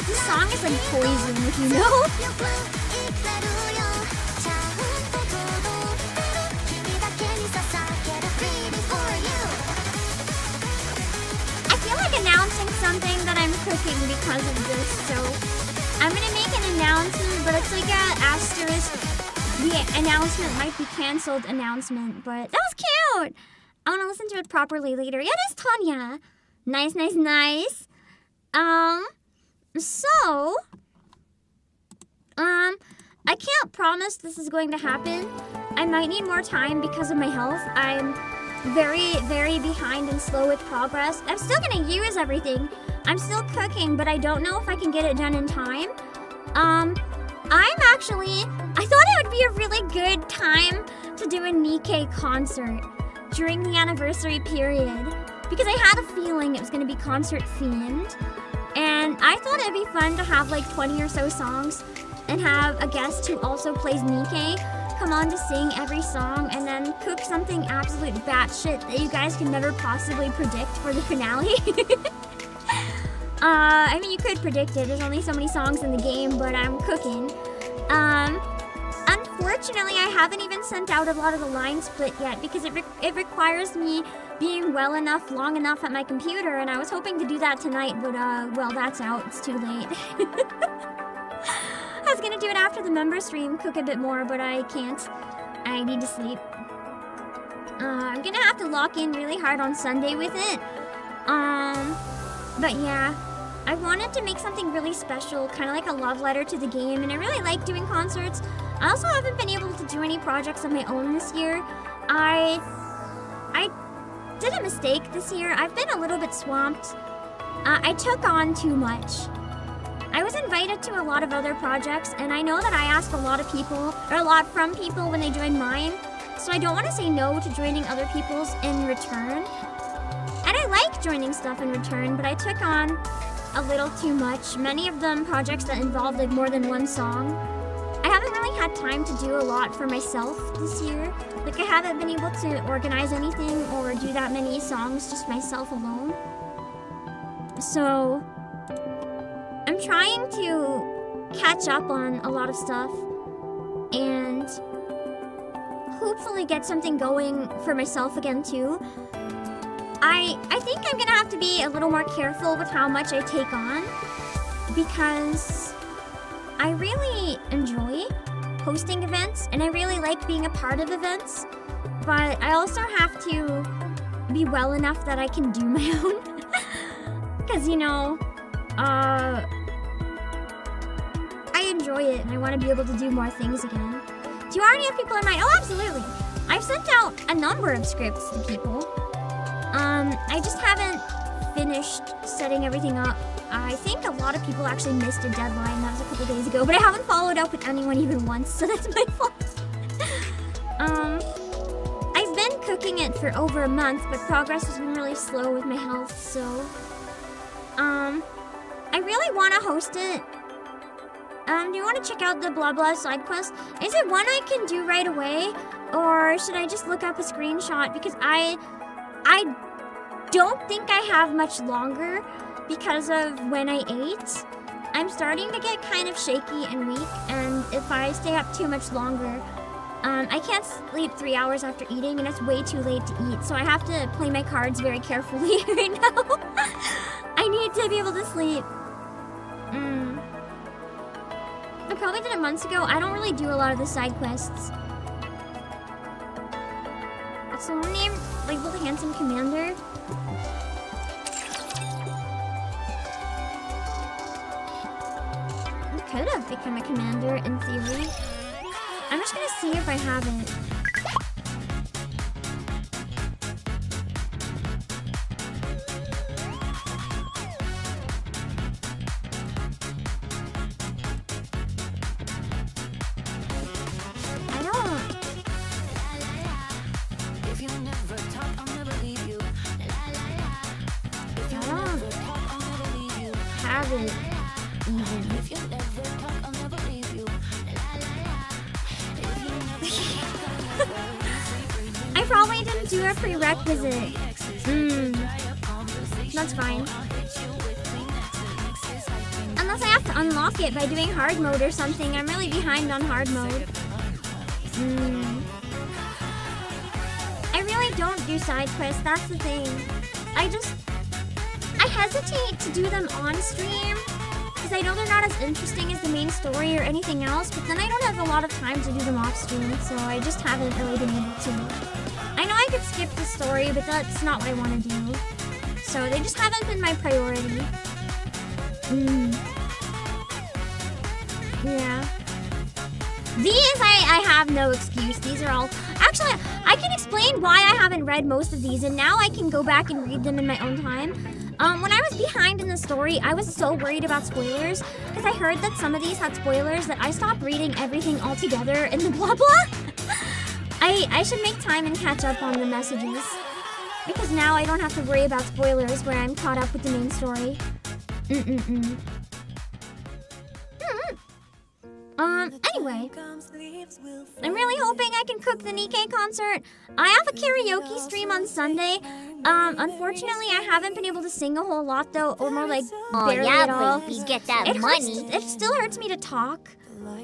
This song is like poison, if you know. I feel like announcing something that I'm cooking because of this, so I'm gonna make an announcement, but it's like an asterisk. The announcement might be cancelled announcement, but that was cute! I want to listen to it properly later. Yeah, that's Tanya. Nice, nice, nice. I can't promise this is going to happen. I might need more time because of my health. I'm very, very behind and slow with progress. I'm still gonna use everything. I'm still cooking, but I don't know if I can get it done in time. I thought it would be a really good time to do a Nikke concert during the anniversary period because I had a feeling it was going to be concert themed. And I thought it'd be fun to have like 20 or so songs and have a guest who also plays Nikke come on to sing every song and then cook something absolute batshit that you guys can never possibly predict for the finale. I mean, you could predict it. There's only so many songs in the game, but I'm cooking. Unfortunately, I haven't even sent out a lot of the line split yet because it requires me being well enough, long enough at my computer, and I was hoping to do that tonight, but, well, that's out. It's too late. I was gonna do it after the member stream, cook a bit more, but I can't. I need to sleep. I'm gonna have to lock in really hard on Sunday with it. But yeah, I wanted to make something really special, kind of like a love letter to the game, and I really like doing concerts. I also haven't been able to do any projects of my own this year. I did a mistake this year. I've been a little bit swamped. I took on too much. I was invited to a lot of other projects, and I know that I ask a lot of people, or a lot from people when they join mine, so I don't want to say no to joining other people's in return. And I like joining stuff in return, but I took on a little too much. Many of them projects that involved like more than one song. I haven't really had time to do a lot for myself this year. Like I haven't been able to organize anything or do that many songs just myself alone. So I'm trying to catch up on a lot of stuff and hopefully get something going for myself again too. I think I'm gonna have to be a little more careful with how much I take on because I really enjoy hosting events and I really like being a part of events, but I also have to be well enough that I can do my own. Because, you know, I enjoy it and I want to be able to do more things again. Do you already have people in mind? Oh, absolutely. I've sent out a number of scripts to people. I just haven't finished setting everything up. I think a lot of people actually missed a deadline. That was a couple days ago, but I haven't followed up with anyone even once, so that's my fault. I've been cooking it for over a month, but progress has been really slow with my health, so... I really want to host it. Do you want to check out the blah blah side quest? Is it one I can do right away? Or should I just look up a screenshot? Because I don't think I have much longer because of when I ate. I'm starting to get kind of shaky and weak, and if I stay up too much longer, I can't sleep 3 hours after eating, and it's way too late to eat, so I have to play my cards very carefully right now. I need to be able to sleep. I probably did it months ago. I don't really do a lot of the side quests. What's the one name? Like the handsome commander? I could have become a commander in theory. I'm just gonna see if I have it. I probably didn't do a prerequisite. That's fine. Unless I have to unlock it by doing hard mode or something. I'm really behind on hard mode. I really don't do side quests, that's the thing. I hesitate to do them on stream because I know they're not as interesting as the main story or anything else, but then I don't have a lot of time to do them off stream, so I just haven't really been able to. I know I could skip the story, but that's not what I want to do. So they just haven't been my priority. Yeah. These, I have no excuse. These are all... Actually, I can explain why I haven't read most of these, and now I can go back and read them in my own time. When I was behind in the story, I was so worried about spoilers, because I heard that some of these had spoilers that I stopped reading everything altogether in the blah blah. I should make time and catch up on the messages. Because now I don't have to worry about spoilers where I'm caught up with the main story. Anyway. I'm really hoping I can cook the Nikke concert. I have a karaoke stream on Sunday. Unfortunately, I haven't been able to sing a whole lot though, or more like barely at all. Baby, get that It money. It still hurts me to talk,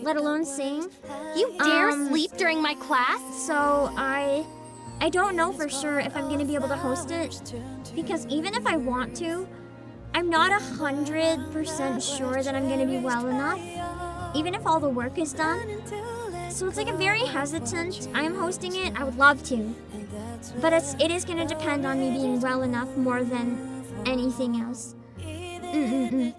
let alone sing. You dare sleep during my class? So I don't know for sure if I'm gonna be able to host it, because even if I want to, I'm not 100% sure that I'm gonna be well enough, even if all the work is done. So it's like I'm very hesitant. I am hosting it. I would love to, but it is gonna depend on me being well enough more than anything else. David,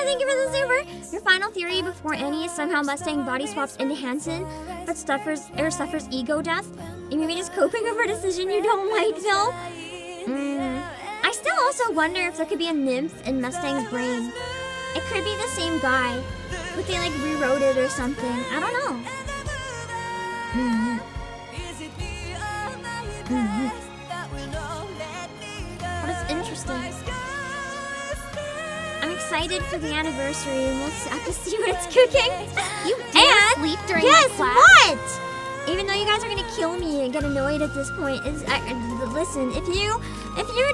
thank you for the super. Your final theory before Annie is somehow Mustang body swaps into Hanson, but suffers ego death. You maybe just coping over a decision you don't like, though. I still also wonder if there could be a nymph in Mustang's brain. It could be the same guy, but they like rewrote it or something. I don't know. But it's interesting. I'm excited for the anniversary, and we'll have to see what it's cooking. You dare sleep during my class? What? Even though you guys are gonna kill me and get annoyed at this point, listen, if you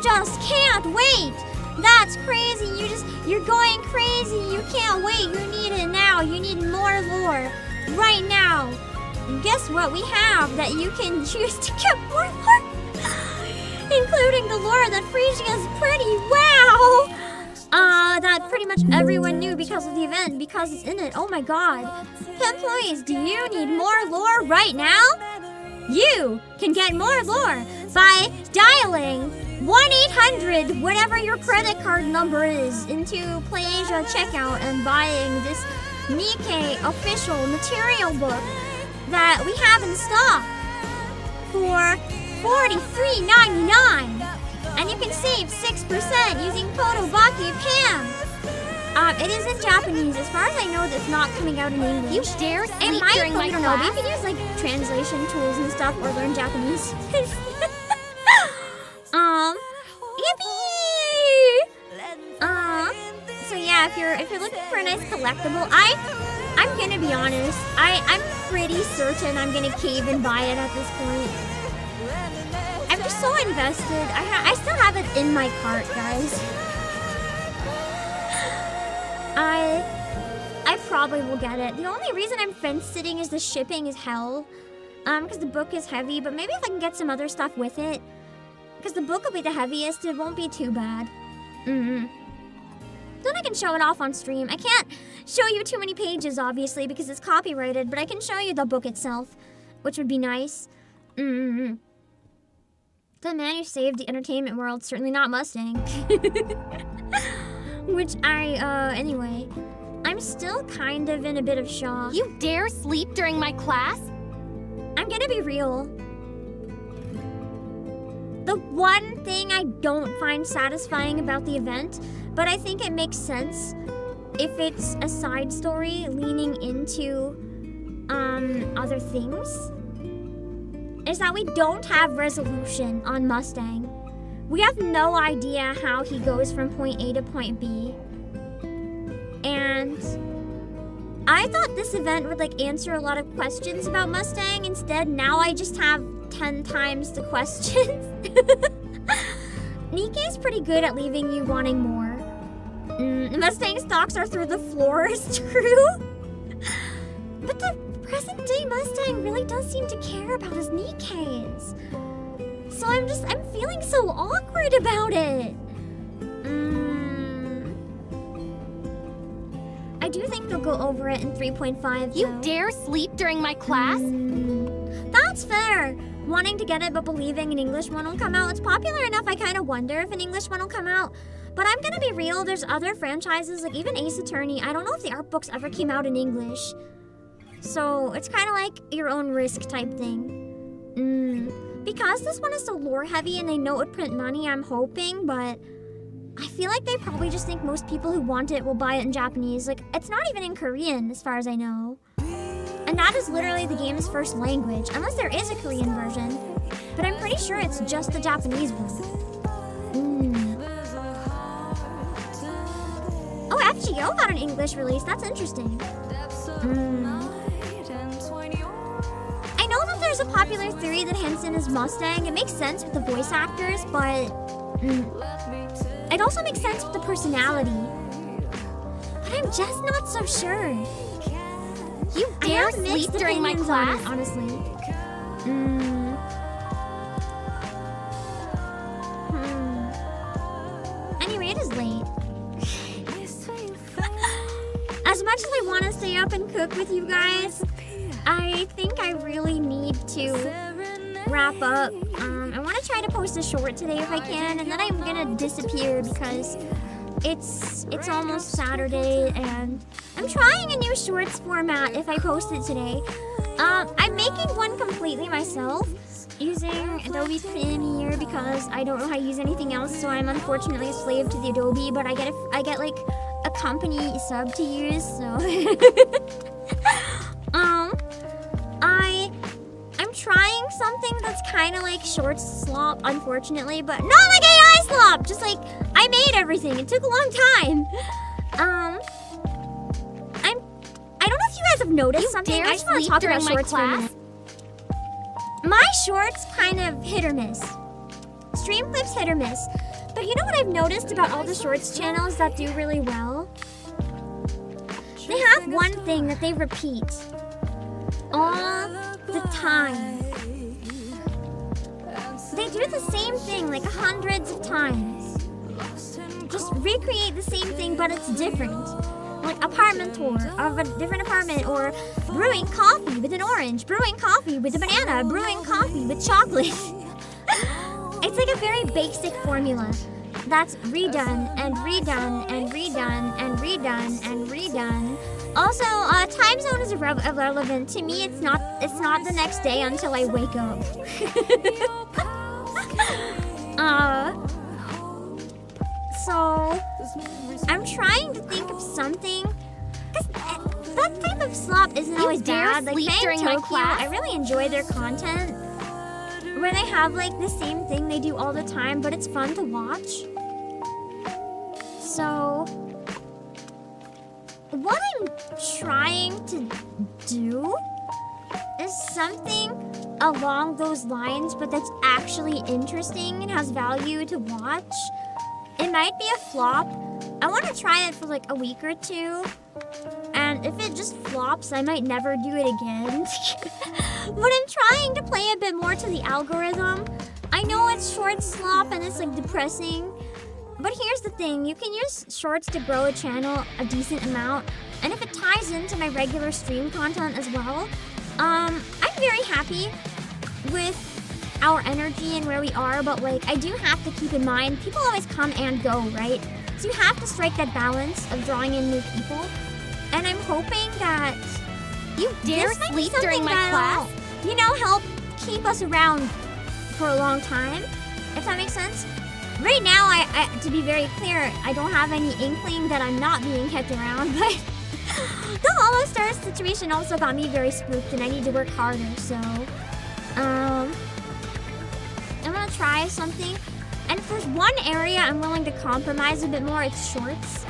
just can't wait, that's crazy. You're going crazy. You can't wait. You need it now. You need more lore right now. And guess what? We have that you can choose to get more lore, including the lore that Frisia's pretty. Wow. That pretty much everyone knew because of the event, because it's in it. Oh my god. Employees, do you need more lore right now? You can get more lore by dialing 1-800, whatever your credit card number is, into PlayAsia checkout and buying this Nikke official material book that we have in stock for $43.99. And you can save 6% using code Obake PAM. It is in Japanese. As far as I know, it's not coming out in English. You dare sleep during my class? I don't know. We can use like translation tools and stuff, or learn Japanese. Yippee! So yeah, if you're looking for a nice collectible, I'm gonna be honest. I'm pretty certain I'm gonna cave and buy it at this point. I'm just so invested. I still have it in my cart, guys. I probably will get it. The only reason I'm fence sitting is the shipping is hell. Because the book is heavy, but maybe if I can get some other stuff with it. Because the book will be the heaviest, it won't be too bad. Then I can show it off on stream. I can't show you too many pages, obviously, because it's copyrighted, but I can show you the book itself, which would be nice. The man who saved the entertainment world, certainly not Mustang. Which anyway, I'm still kind of in a bit of shock. You dare sleep during my class? I'm gonna be real. The one thing I don't find satisfying about the event, but I think it makes sense if it's a side story leaning into other things, is that we don't have resolution on Mustang. We have no idea how he goes from point A to point B. And I thought this event would like answer a lot of questions about Mustang. Instead, now I just have 10 times the questions. Nikke's pretty good at leaving you wanting more. Mustang stocks are through the floor is true. But the present day Mustang really does seem to care about his Nikkes. So I'm feeling so awkward about it. I do think they'll go over it in 3.5. You dare sleep during my class? That's fair. Wanting to get it but believing an English one will come out. It's popular enough I kind of wonder if an English one will come out. But I'm gonna be real, there's other franchises, like even Ace Attorney. I don't know if the art books ever came out in English. So it's kind of like your own risk type thing. Because this one is so lore heavy and they know it would print money, I'm hoping, but I feel like they probably just think most people who want it will buy it in Japanese. Like, it's not even in Korean, as far as I know. And that is literally the game's first language, unless there is a Korean version. But I'm pretty sure it's just the Japanese one. Oh, FGO got an English release. That's interesting. I know that there's a popular theory that Hansen is Mustang. It makes sense with the voice actors, but it also makes sense with the personality. But I'm just not so sure. You dare sleep during my class? Honestly. Anyway, it is late. As much as I want to stay up and cook with you guys, I think I really need to wrap up. I want to try to post a short today if I can, and then I'm gonna disappear because it's almost Saturday, and I'm trying a new shorts format if I post it today. I'm making one completely myself using Adobe Premiere because I don't know how to use anything else, so I'm unfortunately a slave to the Adobe, but I get like a company sub to use, so I'm trying something that's kind of like short slop, unfortunately, but not like AI slop, just like I made everything. It took a long time. I don't know if you guys have noticed something. I just want to talk about shorts for a minute. My shorts kind of hit or miss. Stream clips hit or miss. But you know what I've noticed about all the shorts channels that do really well? They have one thing that they repeat all the time. They do the same thing like hundreds of times. Just recreate the same thing, but it's different. Like apartment tour of a different apartment, or brewing coffee with an orange, brewing coffee with a banana, brewing coffee with chocolate. It's like a very basic formula that's redone and redone and redone and redone and redone. Also, time zone is irrelevant to me. It's not the next day until I wake up. So I'm trying to think of something, because that type of slop isn't always bad. Like during my class, I really enjoy their content, where they have like the same thing they do all the time, but it's fun to watch. So what I'm trying to do is something along those lines, but that's actually interesting and has value to watch. It might be a flop. I want to try it for like a week or two. And if it just flops, I might never do it again. But I'm trying to play a bit more to the algorithm. I know it's short slop and it's like depressing. But here's the thing, you can use shorts to grow a channel a decent amount. And if it ties into my regular stream content as well, I'm very happy with our energy and where we are, but like I do have to keep in mind people always come and go, right? So you have to strike that balance of drawing in new people. And I'm hoping that you dare sleep during my class, you know, help keep us around for a long time, if that makes sense. Right now, I to be very clear, I don't have any inkling that I'm not being kept around, but the Hollow Stars situation also got me very spooked and I need to work harder, so I'm gonna try something. And if there's one area I'm willing to compromise a bit more, it's shorts.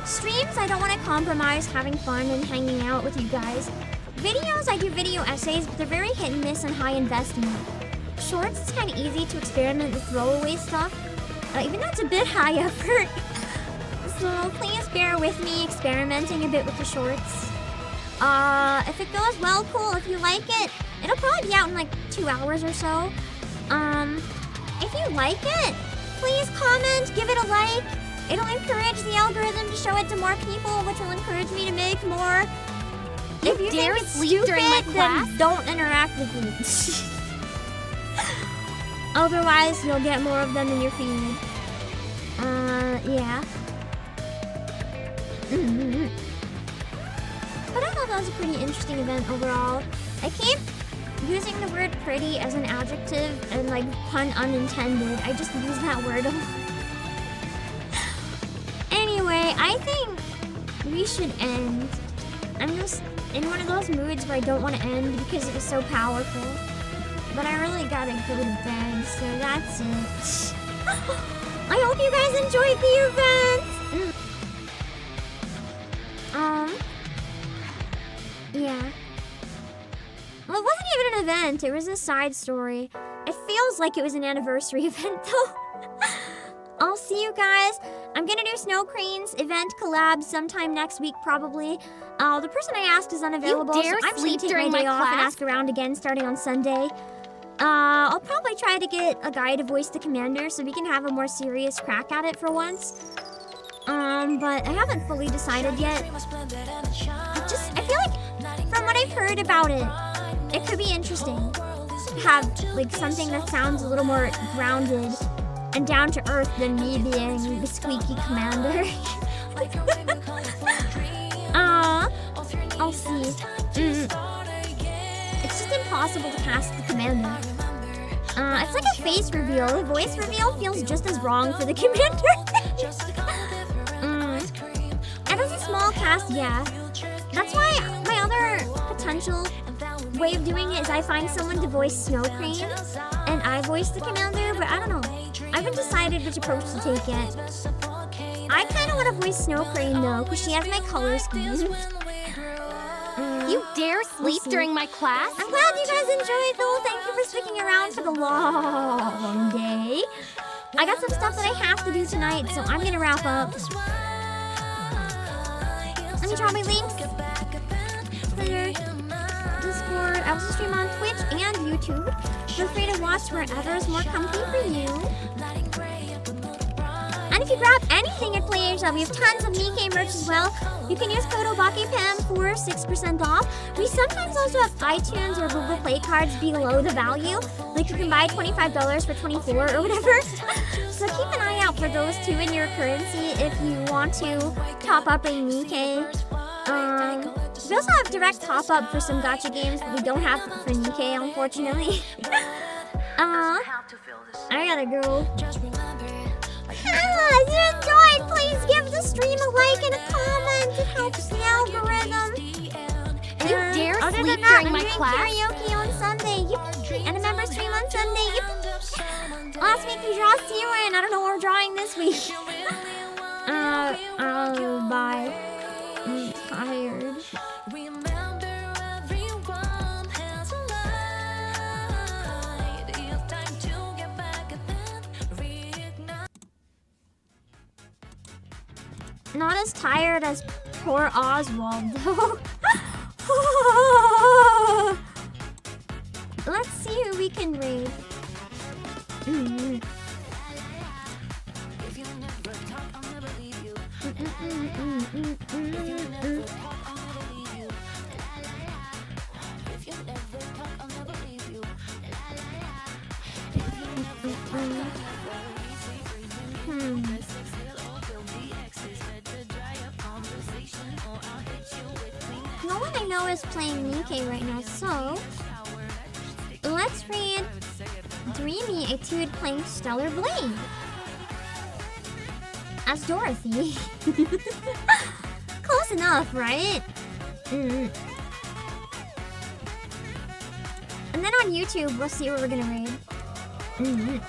Streams, I don't want to compromise having fun and hanging out with you guys. Videos, I do video essays, but they're very hit and miss and high investment. Shorts, it's kind of easy to experiment with throwaway stuff, even though it's a bit high effort. So please bear with me experimenting a bit with the shorts. If it goes well, cool. If you like it, it'll probably be out in like 2 hours or so. If you like it, please comment, give it a like. It'll encourage the algorithm to show it to more people, which will encourage me to make more. If you dare think it's sleep stupid, during my class, then don't interact with me. Otherwise, you'll get more of them in your feed. Yeah. But I thought that was a pretty interesting event overall. I keep using the word pretty as an adjective and like pun unintended. I just use that word a lot. Anyway, I think we should end. I'm just in one of those moods where I don't want to end because it was so powerful. But I really gotta go to bed, so that's it. I hope you guys enjoyed the event! Yeah. Well, it wasn't even an event, it was a side story. It feels like it was an anniversary event, though. I'll see you guys. I'm gonna do Snow Crane's event collab sometime next week, probably. The person I asked is unavailable, You dare so I'm just gonna sleep take during my day my off and class? ask around again starting on Sunday. I'll probably try to get a guy to voice the commander so we can have a more serious crack at it for once. But I haven't fully decided yet. I feel like, from what I've heard about it, it could be interesting to have, like, something that sounds a little more grounded and down to earth than me being the squeaky commander. I'll see. It's just impossible to cast the commander. It's like a face reveal. A voice reveal feels just as wrong for the commander. And as a small cast, yeah. That's why my other potential way of doing it is I find someone to voice Snow Crane, and I voice the commander, but I don't know. I haven't decided which approach to take yet. I kind of want to voice Snow Crane, though, because she has my color schemes. You dare sleep during my class? I'm glad you guys enjoyed, though. Thank you for sticking around for the long day. I got some stuff that I have to do tonight, so I'm going to wrap up. Let me drop my links. Twitter, Discord. I also stream on Twitch and YouTube. Feel free to watch wherever is more comfy for you. And if you grab anything at Players, we have tons of Nikke merch as well. You can use code OBAKEPAM for 6% off. We sometimes also have iTunes or Google Play cards below the value. Like you can buy $25 for $24 or whatever. So keep an eye out for those two in your currency if you want to top up a Nikke. We also have direct top up for some gacha games, but we don't have for Nikke, unfortunately. I gotta go. If you enjoyed, please give the stream a like and a comment. It helps the algorithm. You dare other sleep than that, during I'm my doing class? karaoke on Sunday. Yep. And a member stream on Sunday. Yep. Last week we draw zero, and I don't know what we're drawing this week. Bye. I'm tired. Not as tired as poor Oswald, though. Let's see who we can raid. No one I know is playing Nikke right now, so let's read Dreamy Etude playing Stellar Blade as Dorothy. Close enough, right? And then on YouTube, we'll see what we're gonna raid.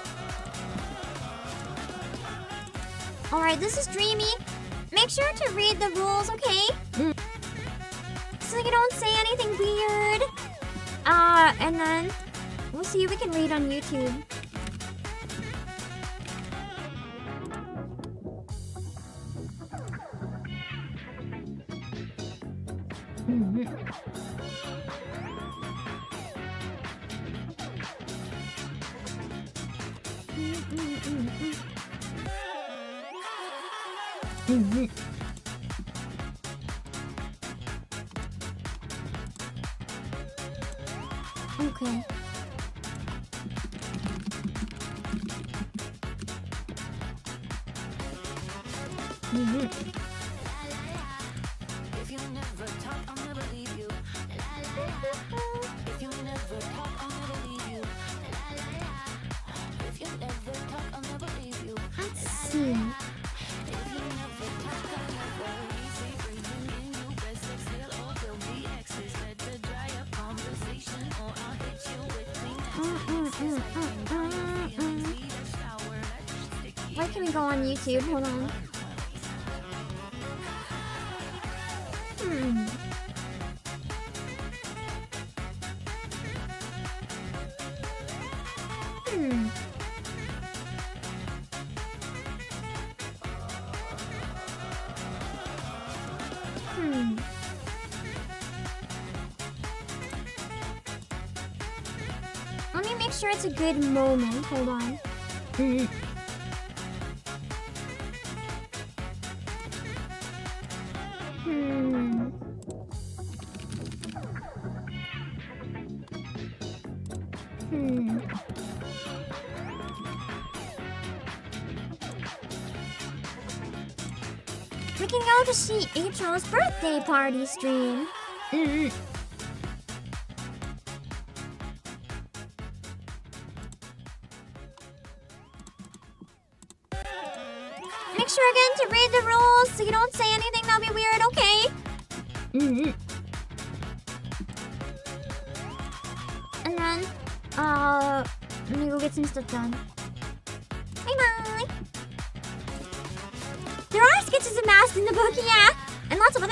Alright, this is Dreamy. Make sure to read the rules, okay? So you don't say anything weird. And then we'll see if we can read on YouTube. Okay. Let's see. Where can we go on YouTube? Hold on. Hmm. Let me make sure it's a good moment. Hold on. We can go to see Ichiro's birthday party stream. Make sure again to read the rules so you don't say anything that'll be weird, okay? And then, let me go get some stuff done. Bye-bye! There are sketches of masks in the book, yeah! And lots of other